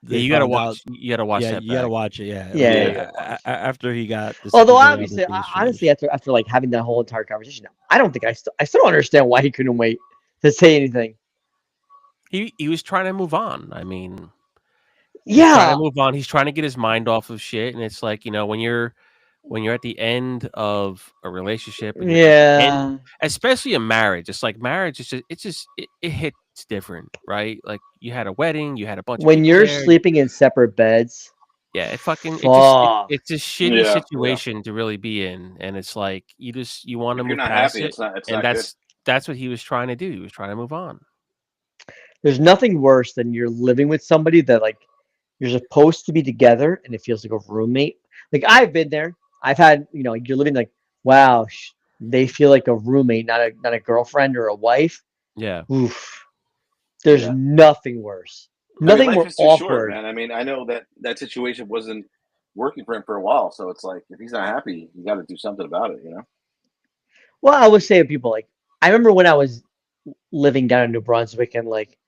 [SPEAKER 1] they
[SPEAKER 5] you gotta
[SPEAKER 1] found
[SPEAKER 5] watch.
[SPEAKER 1] out-
[SPEAKER 5] You gotta watch
[SPEAKER 1] yeah,
[SPEAKER 5] that.
[SPEAKER 1] you gotta
[SPEAKER 5] back.
[SPEAKER 1] watch it. Yeah,
[SPEAKER 3] Yeah,
[SPEAKER 7] yeah.
[SPEAKER 1] After he got the
[SPEAKER 3] although
[SPEAKER 1] secret,
[SPEAKER 3] obviously,
[SPEAKER 1] everything's
[SPEAKER 3] honestly,
[SPEAKER 1] changed.
[SPEAKER 3] after like having that whole entire conversation, I don't think I still don't understand why he couldn't wait to say anything.
[SPEAKER 5] He was trying to move on. I mean, he's trying
[SPEAKER 3] Yeah,
[SPEAKER 5] to move on. He's trying to get his mind off of shit. And it's like when you're at the end of a relationship, and you're at the end,
[SPEAKER 3] yeah.
[SPEAKER 5] especially a marriage, it's like marriage is it hits different, right? Like you had a wedding, you had a bunch of
[SPEAKER 3] When
[SPEAKER 5] people
[SPEAKER 3] you're
[SPEAKER 5] there.
[SPEAKER 3] sleeping in separate beds,
[SPEAKER 5] Yeah, it's
[SPEAKER 3] fuck.
[SPEAKER 5] a shitty
[SPEAKER 7] Yeah.
[SPEAKER 5] situation to really be in, and it's like you want to
[SPEAKER 7] If you're
[SPEAKER 5] move
[SPEAKER 7] not
[SPEAKER 5] past
[SPEAKER 7] happy,
[SPEAKER 5] it,
[SPEAKER 7] it's not. It's
[SPEAKER 5] and
[SPEAKER 7] not good.
[SPEAKER 5] that's what he was trying to do. He was trying to move on.
[SPEAKER 3] There's nothing worse than you're living with somebody that like you're supposed to be together and it feels like a roommate. Like I've been there. I've had, you're living like, wow, they feel like a roommate, not a girlfriend or a wife.
[SPEAKER 5] Yeah,
[SPEAKER 3] Oof. There's
[SPEAKER 7] Yeah.
[SPEAKER 3] nothing worse.
[SPEAKER 7] I mean,
[SPEAKER 3] Nothing
[SPEAKER 7] life
[SPEAKER 3] more
[SPEAKER 7] is too short,
[SPEAKER 3] awkward.
[SPEAKER 7] man. I mean, I know that situation wasn't working for him for a while, so it's like if he's not happy, you got to do something about it,
[SPEAKER 3] Well, I would say to people like, I remember when I was living down in New Brunswick and like,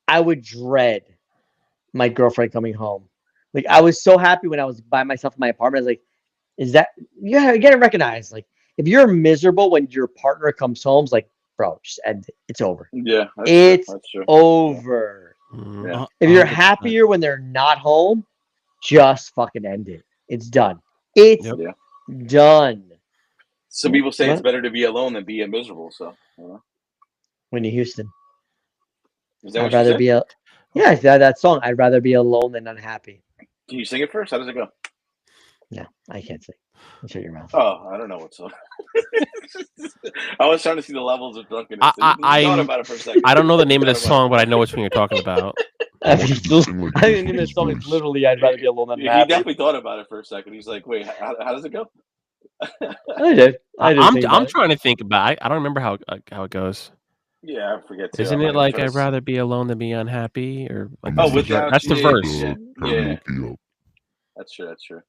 [SPEAKER 3] I would dread my girlfriend coming home. Like I was so happy when I was by myself in my apartment. I was like, is that you gotta recognize like if you're miserable when your partner comes home, it's like, bro, just end it. It's over.
[SPEAKER 7] Yeah,
[SPEAKER 3] It's
[SPEAKER 7] that's true.
[SPEAKER 3] over.
[SPEAKER 5] Mhm.
[SPEAKER 7] Yeah.
[SPEAKER 3] If you're
[SPEAKER 1] 100%.
[SPEAKER 3] happier when they're not home, just fucking end it. It's done. It's
[SPEAKER 5] Yep.
[SPEAKER 7] Yeah.
[SPEAKER 3] done.
[SPEAKER 7] Some people say it's
[SPEAKER 3] What?
[SPEAKER 7] better to be alone than be miserable. So,
[SPEAKER 3] Whitney Houston.
[SPEAKER 7] is that
[SPEAKER 3] I'd
[SPEAKER 7] what you
[SPEAKER 3] rather
[SPEAKER 7] said?
[SPEAKER 3] be a yeah, that song. I'd rather be alone than unhappy.
[SPEAKER 7] Can you sing it first? How does it go?
[SPEAKER 3] No, I can't sing. Shut your mouth.
[SPEAKER 7] Oh, I don't know what song. I was trying to see the levels of drunkenness.
[SPEAKER 5] I-
[SPEAKER 7] Thought
[SPEAKER 5] I'm-
[SPEAKER 7] about it for a second.
[SPEAKER 5] I don't know the name of the
[SPEAKER 7] Thought about
[SPEAKER 5] song, but I know which one you're talking about.
[SPEAKER 6] I want you to sing like
[SPEAKER 3] I
[SPEAKER 6] this
[SPEAKER 3] think the
[SPEAKER 6] with
[SPEAKER 3] song is
[SPEAKER 6] Bruce.
[SPEAKER 3] literally I'd rather be alone than
[SPEAKER 7] He
[SPEAKER 3] unhappy.
[SPEAKER 7] definitely thought about it for a second. He's like, "Wait, how does it go?"
[SPEAKER 3] I did. I did.
[SPEAKER 5] I'm
[SPEAKER 3] think about
[SPEAKER 5] I'm
[SPEAKER 3] it.
[SPEAKER 5] trying to think about. I don't remember how it goes.
[SPEAKER 7] Yeah, I forget too.
[SPEAKER 5] Isn't
[SPEAKER 7] I'm not
[SPEAKER 5] it
[SPEAKER 7] gonna
[SPEAKER 5] like
[SPEAKER 7] try
[SPEAKER 5] I'd
[SPEAKER 7] to
[SPEAKER 5] rather be alone than be unhappy? Or like
[SPEAKER 6] Oh,
[SPEAKER 5] that's the
[SPEAKER 7] without
[SPEAKER 5] that's the
[SPEAKER 7] you,
[SPEAKER 5] verse.
[SPEAKER 7] yeah.
[SPEAKER 6] Karaoke up.
[SPEAKER 7] That's true. That's true.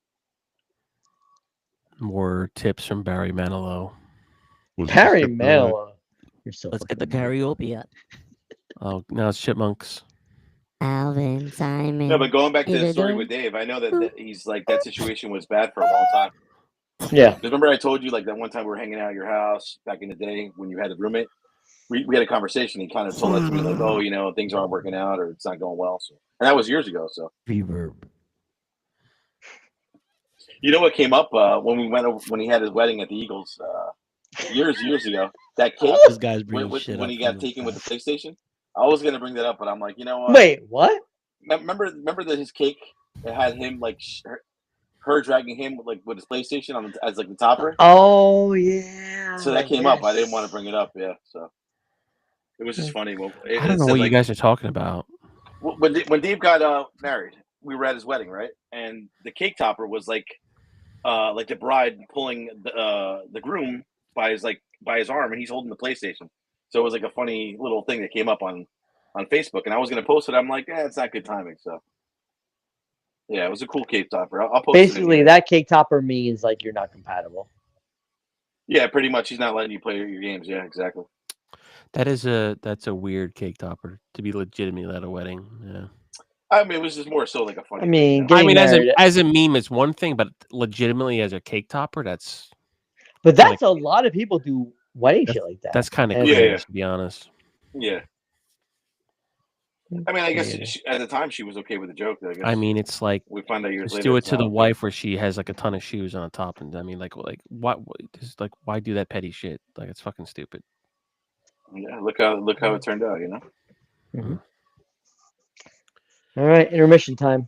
[SPEAKER 5] More tips from Barry Manilow.
[SPEAKER 6] Was it
[SPEAKER 3] Barry
[SPEAKER 6] Skip Rock?
[SPEAKER 3] Manilow. You're so.
[SPEAKER 1] Let's get the
[SPEAKER 3] fucking weird.
[SPEAKER 1] karaoke out.
[SPEAKER 5] Oh, now it's Chipmunks.
[SPEAKER 8] Alvin, Simon.
[SPEAKER 7] No, but going back to the
[SPEAKER 8] Either
[SPEAKER 7] story
[SPEAKER 8] them.
[SPEAKER 7] with Dave, I know that he's like that situation was bad for a long time.
[SPEAKER 3] Yeah.
[SPEAKER 7] Because remember I told you like that one time we were hanging out at your house back in the day when you had a roommate. We had a conversation. He kind of told that to me like, oh, you know, things aren't working out or it's not going well. So, and that was years ago. So,
[SPEAKER 1] Reverb.
[SPEAKER 7] you know what came up when we went over when he had his wedding at the Eagles years ago. That cake
[SPEAKER 1] This guy's bringing shit
[SPEAKER 7] when
[SPEAKER 1] up
[SPEAKER 7] he
[SPEAKER 1] from
[SPEAKER 7] got taken with the PlayStation. I was gonna bring that up, but I'm like, you know what?
[SPEAKER 3] Wait, what?
[SPEAKER 7] Remember that his cake it had him like her dragging him like with his PlayStation on as like the topper.
[SPEAKER 3] Oh yeah.
[SPEAKER 7] So that came up. I didn't want to bring it up. Yeah. So it was just funny. Well,
[SPEAKER 5] I don't know what you guys are talking about.
[SPEAKER 7] When Dave got married, we were at his wedding, right? And the cake topper was like the bride pulling the groom by his arm, and he's holding the PlayStation. So it was like a funny little thing that came up on Facebook, and I was gonna post it. I'm like, it's not good timing. So yeah, it was a cool cake topper. I'll post
[SPEAKER 3] Basically,
[SPEAKER 7] it.
[SPEAKER 3] that cake topper means like you're not compatible.
[SPEAKER 7] Yeah, pretty much. He's not letting you play your games. Yeah, exactly.
[SPEAKER 5] That's a weird cake topper to be legitimately at a wedding. Yeah.
[SPEAKER 7] I mean, it was just more so like a funny.
[SPEAKER 3] I mean,
[SPEAKER 7] thing, you know?
[SPEAKER 5] I mean,
[SPEAKER 3] married,
[SPEAKER 5] as a meme, it's one thing, but legitimately as a cake topper, that's
[SPEAKER 3] but that's a lot of people do wedding shit like that.
[SPEAKER 5] that's kind of
[SPEAKER 3] And-
[SPEAKER 5] crazy,
[SPEAKER 7] Yeah.
[SPEAKER 5] to be honest.
[SPEAKER 7] Yeah. I mean, I guess at the time she was okay with the joke. I guess.
[SPEAKER 5] I mean, it's like
[SPEAKER 7] we find out years
[SPEAKER 5] just
[SPEAKER 7] later.
[SPEAKER 5] do it
[SPEAKER 7] it's
[SPEAKER 5] to the
[SPEAKER 7] not.
[SPEAKER 5] wife where she has like a ton of shoes on the top, and I mean, like just like why do that petty shit? Like it's fucking stupid.
[SPEAKER 7] Yeah, look how it turned out. You know.
[SPEAKER 3] All right, intermission time.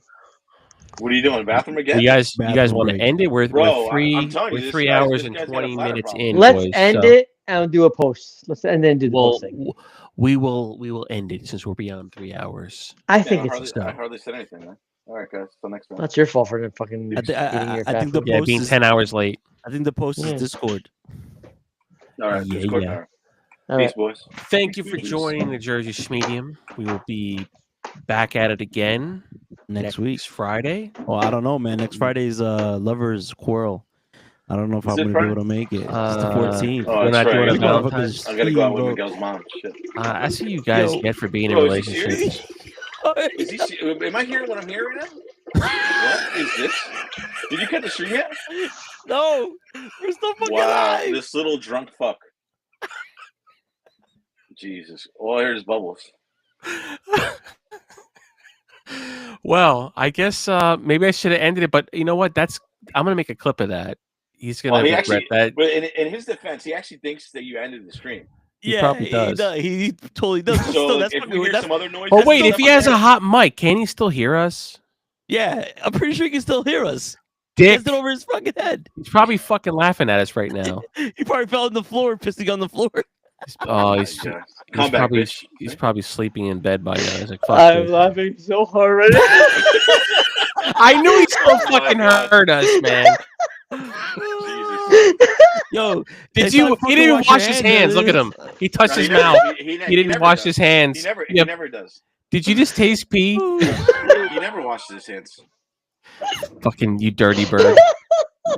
[SPEAKER 7] What are you doing? Bathroom again?
[SPEAKER 5] You guys
[SPEAKER 1] Bathroom
[SPEAKER 5] want to
[SPEAKER 1] break.
[SPEAKER 5] end it? We're
[SPEAKER 7] Bro,
[SPEAKER 5] three
[SPEAKER 7] I'm telling you,
[SPEAKER 5] we're
[SPEAKER 7] this
[SPEAKER 5] 3
[SPEAKER 7] guy's-
[SPEAKER 5] hours
[SPEAKER 7] this
[SPEAKER 5] and
[SPEAKER 7] guy's got a
[SPEAKER 5] 20
[SPEAKER 7] bladder
[SPEAKER 5] minutes
[SPEAKER 7] problem.
[SPEAKER 5] in.
[SPEAKER 3] Let's
[SPEAKER 5] boys,
[SPEAKER 3] end
[SPEAKER 5] so
[SPEAKER 3] it and do a post. Let's end it and do the post thing.
[SPEAKER 5] we will end it since we're beyond 3 hours.
[SPEAKER 3] I
[SPEAKER 7] Yeah,
[SPEAKER 3] think it's
[SPEAKER 7] I hardly said anything, man. All right, guys. Till next time.
[SPEAKER 3] not your fault for the fucking
[SPEAKER 1] I, thi-
[SPEAKER 3] eating your
[SPEAKER 1] I
[SPEAKER 3] fat
[SPEAKER 1] think the
[SPEAKER 3] food.
[SPEAKER 5] Yeah,
[SPEAKER 1] post
[SPEAKER 5] being
[SPEAKER 1] is
[SPEAKER 5] 10 hours late.
[SPEAKER 1] I think the post
[SPEAKER 3] Yeah.
[SPEAKER 1] is Discord.
[SPEAKER 7] All right,
[SPEAKER 5] Yeah,
[SPEAKER 7] Discord.
[SPEAKER 5] yeah.
[SPEAKER 7] All right.
[SPEAKER 3] All
[SPEAKER 7] Peace,
[SPEAKER 3] right.
[SPEAKER 7] boys.
[SPEAKER 5] Thank you for joining the Jersey Schmedium. We will be back at it again
[SPEAKER 1] Next week.
[SPEAKER 5] Friday.
[SPEAKER 1] Well, I don't know, man. Next Friday's lovers quarrel. I don't know if
[SPEAKER 7] Is
[SPEAKER 1] I'm
[SPEAKER 7] it
[SPEAKER 1] gonna
[SPEAKER 7] Friday?
[SPEAKER 1] be able to make it. It's the
[SPEAKER 5] Uh,
[SPEAKER 1] 14th.
[SPEAKER 7] Oh,
[SPEAKER 5] We're
[SPEAKER 7] that's
[SPEAKER 5] not doing
[SPEAKER 7] right.
[SPEAKER 5] a
[SPEAKER 1] These
[SPEAKER 5] Valentine's.
[SPEAKER 1] motherfuckers
[SPEAKER 7] I gotta go out with
[SPEAKER 1] bro.
[SPEAKER 7] Miguel's mom. Shit.
[SPEAKER 5] I see you guys
[SPEAKER 1] Yo.
[SPEAKER 5] get for being in
[SPEAKER 7] Bro, is he
[SPEAKER 5] relationships.
[SPEAKER 7] Is he? Am I hearing what I'm hearing now? What is this? Did you cut the stream yet?
[SPEAKER 1] No, we're still fucking
[SPEAKER 7] Wow,
[SPEAKER 1] live.
[SPEAKER 7] this little drunk fuck. Jesus. All I heard is bubbles.
[SPEAKER 5] Well, I guess maybe I should have ended it, but you know what? I'm gonna make a clip of that. He's gonna
[SPEAKER 7] Well, he
[SPEAKER 5] regret
[SPEAKER 7] actually,
[SPEAKER 5] that.
[SPEAKER 7] but in his defense, he actually thinks that you ended the stream.
[SPEAKER 5] He
[SPEAKER 1] Yeah,
[SPEAKER 5] probably does.
[SPEAKER 1] He totally does.
[SPEAKER 7] So
[SPEAKER 1] Still,
[SPEAKER 7] like,
[SPEAKER 1] that's
[SPEAKER 7] if
[SPEAKER 1] fucking
[SPEAKER 7] we hear
[SPEAKER 1] weird.
[SPEAKER 7] some other noise,
[SPEAKER 5] But
[SPEAKER 7] that's
[SPEAKER 5] wait,
[SPEAKER 7] still
[SPEAKER 5] if he has a
[SPEAKER 7] fucking-
[SPEAKER 5] hot mic, can he still hear us?
[SPEAKER 1] Yeah, I'm pretty sure he can still hear us. He
[SPEAKER 5] Dick,
[SPEAKER 1] has it over his fucking head.
[SPEAKER 5] he's probably fucking laughing at us right now.
[SPEAKER 1] He probably fell on the floor, pissing on the floor.
[SPEAKER 5] Oh,
[SPEAKER 7] my
[SPEAKER 5] he's
[SPEAKER 7] God. Come back,
[SPEAKER 5] probably
[SPEAKER 7] bitch.
[SPEAKER 5] he's probably sleeping in bed by now. He's like, fuck
[SPEAKER 3] I'm
[SPEAKER 5] this.
[SPEAKER 3] laughing so hard right now.
[SPEAKER 5] I knew he still
[SPEAKER 7] Oh my
[SPEAKER 5] fucking
[SPEAKER 7] God.
[SPEAKER 5] heard us, man.
[SPEAKER 7] Jesus.
[SPEAKER 1] Yo,
[SPEAKER 5] Did
[SPEAKER 1] it's
[SPEAKER 5] you?
[SPEAKER 1] not
[SPEAKER 5] He
[SPEAKER 1] fucking
[SPEAKER 5] didn't even
[SPEAKER 1] wash your
[SPEAKER 5] wash his hands. Look at him. He touched
[SPEAKER 7] No,
[SPEAKER 5] his
[SPEAKER 7] he never-
[SPEAKER 5] mouth.
[SPEAKER 7] He
[SPEAKER 5] He didn't
[SPEAKER 7] never
[SPEAKER 5] wash
[SPEAKER 7] does.
[SPEAKER 5] his hands.
[SPEAKER 7] He
[SPEAKER 5] Yep.
[SPEAKER 7] never does.
[SPEAKER 5] Did you just taste pee?
[SPEAKER 7] He never washes his hands.
[SPEAKER 5] Fucking you dirty bird.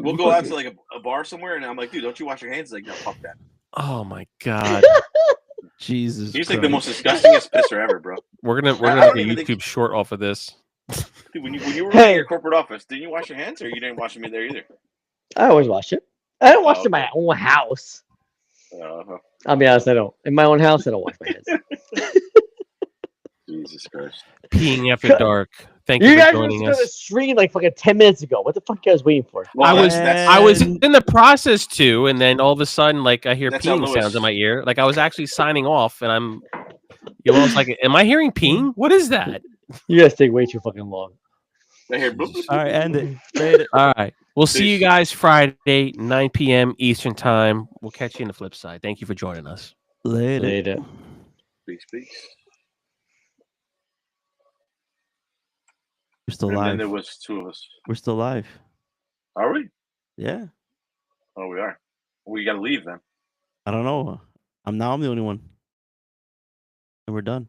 [SPEAKER 7] We'll go out to like a bar somewhere, and I'm like, dude, don't you wash your hands? He's like, no, fuck that.
[SPEAKER 5] Oh my god.
[SPEAKER 1] Jesus.
[SPEAKER 7] He's like the most
[SPEAKER 1] Christ.
[SPEAKER 7] disgustingest pisser ever, bro.
[SPEAKER 5] We're gonna
[SPEAKER 7] I
[SPEAKER 5] make
[SPEAKER 7] don't
[SPEAKER 5] a
[SPEAKER 7] even
[SPEAKER 5] YouTube
[SPEAKER 7] think-
[SPEAKER 5] short off of this.
[SPEAKER 7] Dude, when you were
[SPEAKER 3] Hey.
[SPEAKER 7] in your corporate office, didn't you wash your hands, or you didn't wash them in there either?
[SPEAKER 3] I always watch it. I don't watch
[SPEAKER 7] Oh,
[SPEAKER 3] it in my own house.
[SPEAKER 7] Uh-huh.
[SPEAKER 3] I'll be honest, I don't. In my own house, I don't wash my hands.
[SPEAKER 7] Jesus Christ.
[SPEAKER 5] Peeing after dark. Thank you
[SPEAKER 3] You
[SPEAKER 5] for
[SPEAKER 3] guys were
[SPEAKER 5] joining
[SPEAKER 3] going to
[SPEAKER 5] us.
[SPEAKER 3] stream like fucking 10 minutes ago. What the fuck you guys waiting for?
[SPEAKER 7] Well,
[SPEAKER 5] I was
[SPEAKER 1] And-
[SPEAKER 5] in the process to, and then all of a sudden, like I hear
[SPEAKER 7] That's how
[SPEAKER 5] peeing
[SPEAKER 7] Louis-
[SPEAKER 5] sounds in my ear. Like I was actually signing off, and I'm. You know, I was like, "Am I hearing peeing? What is that?"
[SPEAKER 3] You guys take way too fucking long.
[SPEAKER 7] I hear bloop, bloop,
[SPEAKER 1] All right,
[SPEAKER 7] bloop,
[SPEAKER 1] end
[SPEAKER 7] bloop.
[SPEAKER 1] it. Later.
[SPEAKER 5] All right, we'll see you
[SPEAKER 7] Peace.
[SPEAKER 5] guys Friday, 9 p.m. Eastern time. We'll catch you in the flip side. Thank you for joining us.
[SPEAKER 1] Later.
[SPEAKER 3] Later.
[SPEAKER 7] Peace, peace.
[SPEAKER 1] We're still
[SPEAKER 7] And then
[SPEAKER 1] live.
[SPEAKER 7] there was two of us.
[SPEAKER 1] We're still live.
[SPEAKER 7] Are we?
[SPEAKER 1] Yeah.
[SPEAKER 7] Oh, we are. We got to leave then.
[SPEAKER 1] I don't know. I'm the only one. And we're done.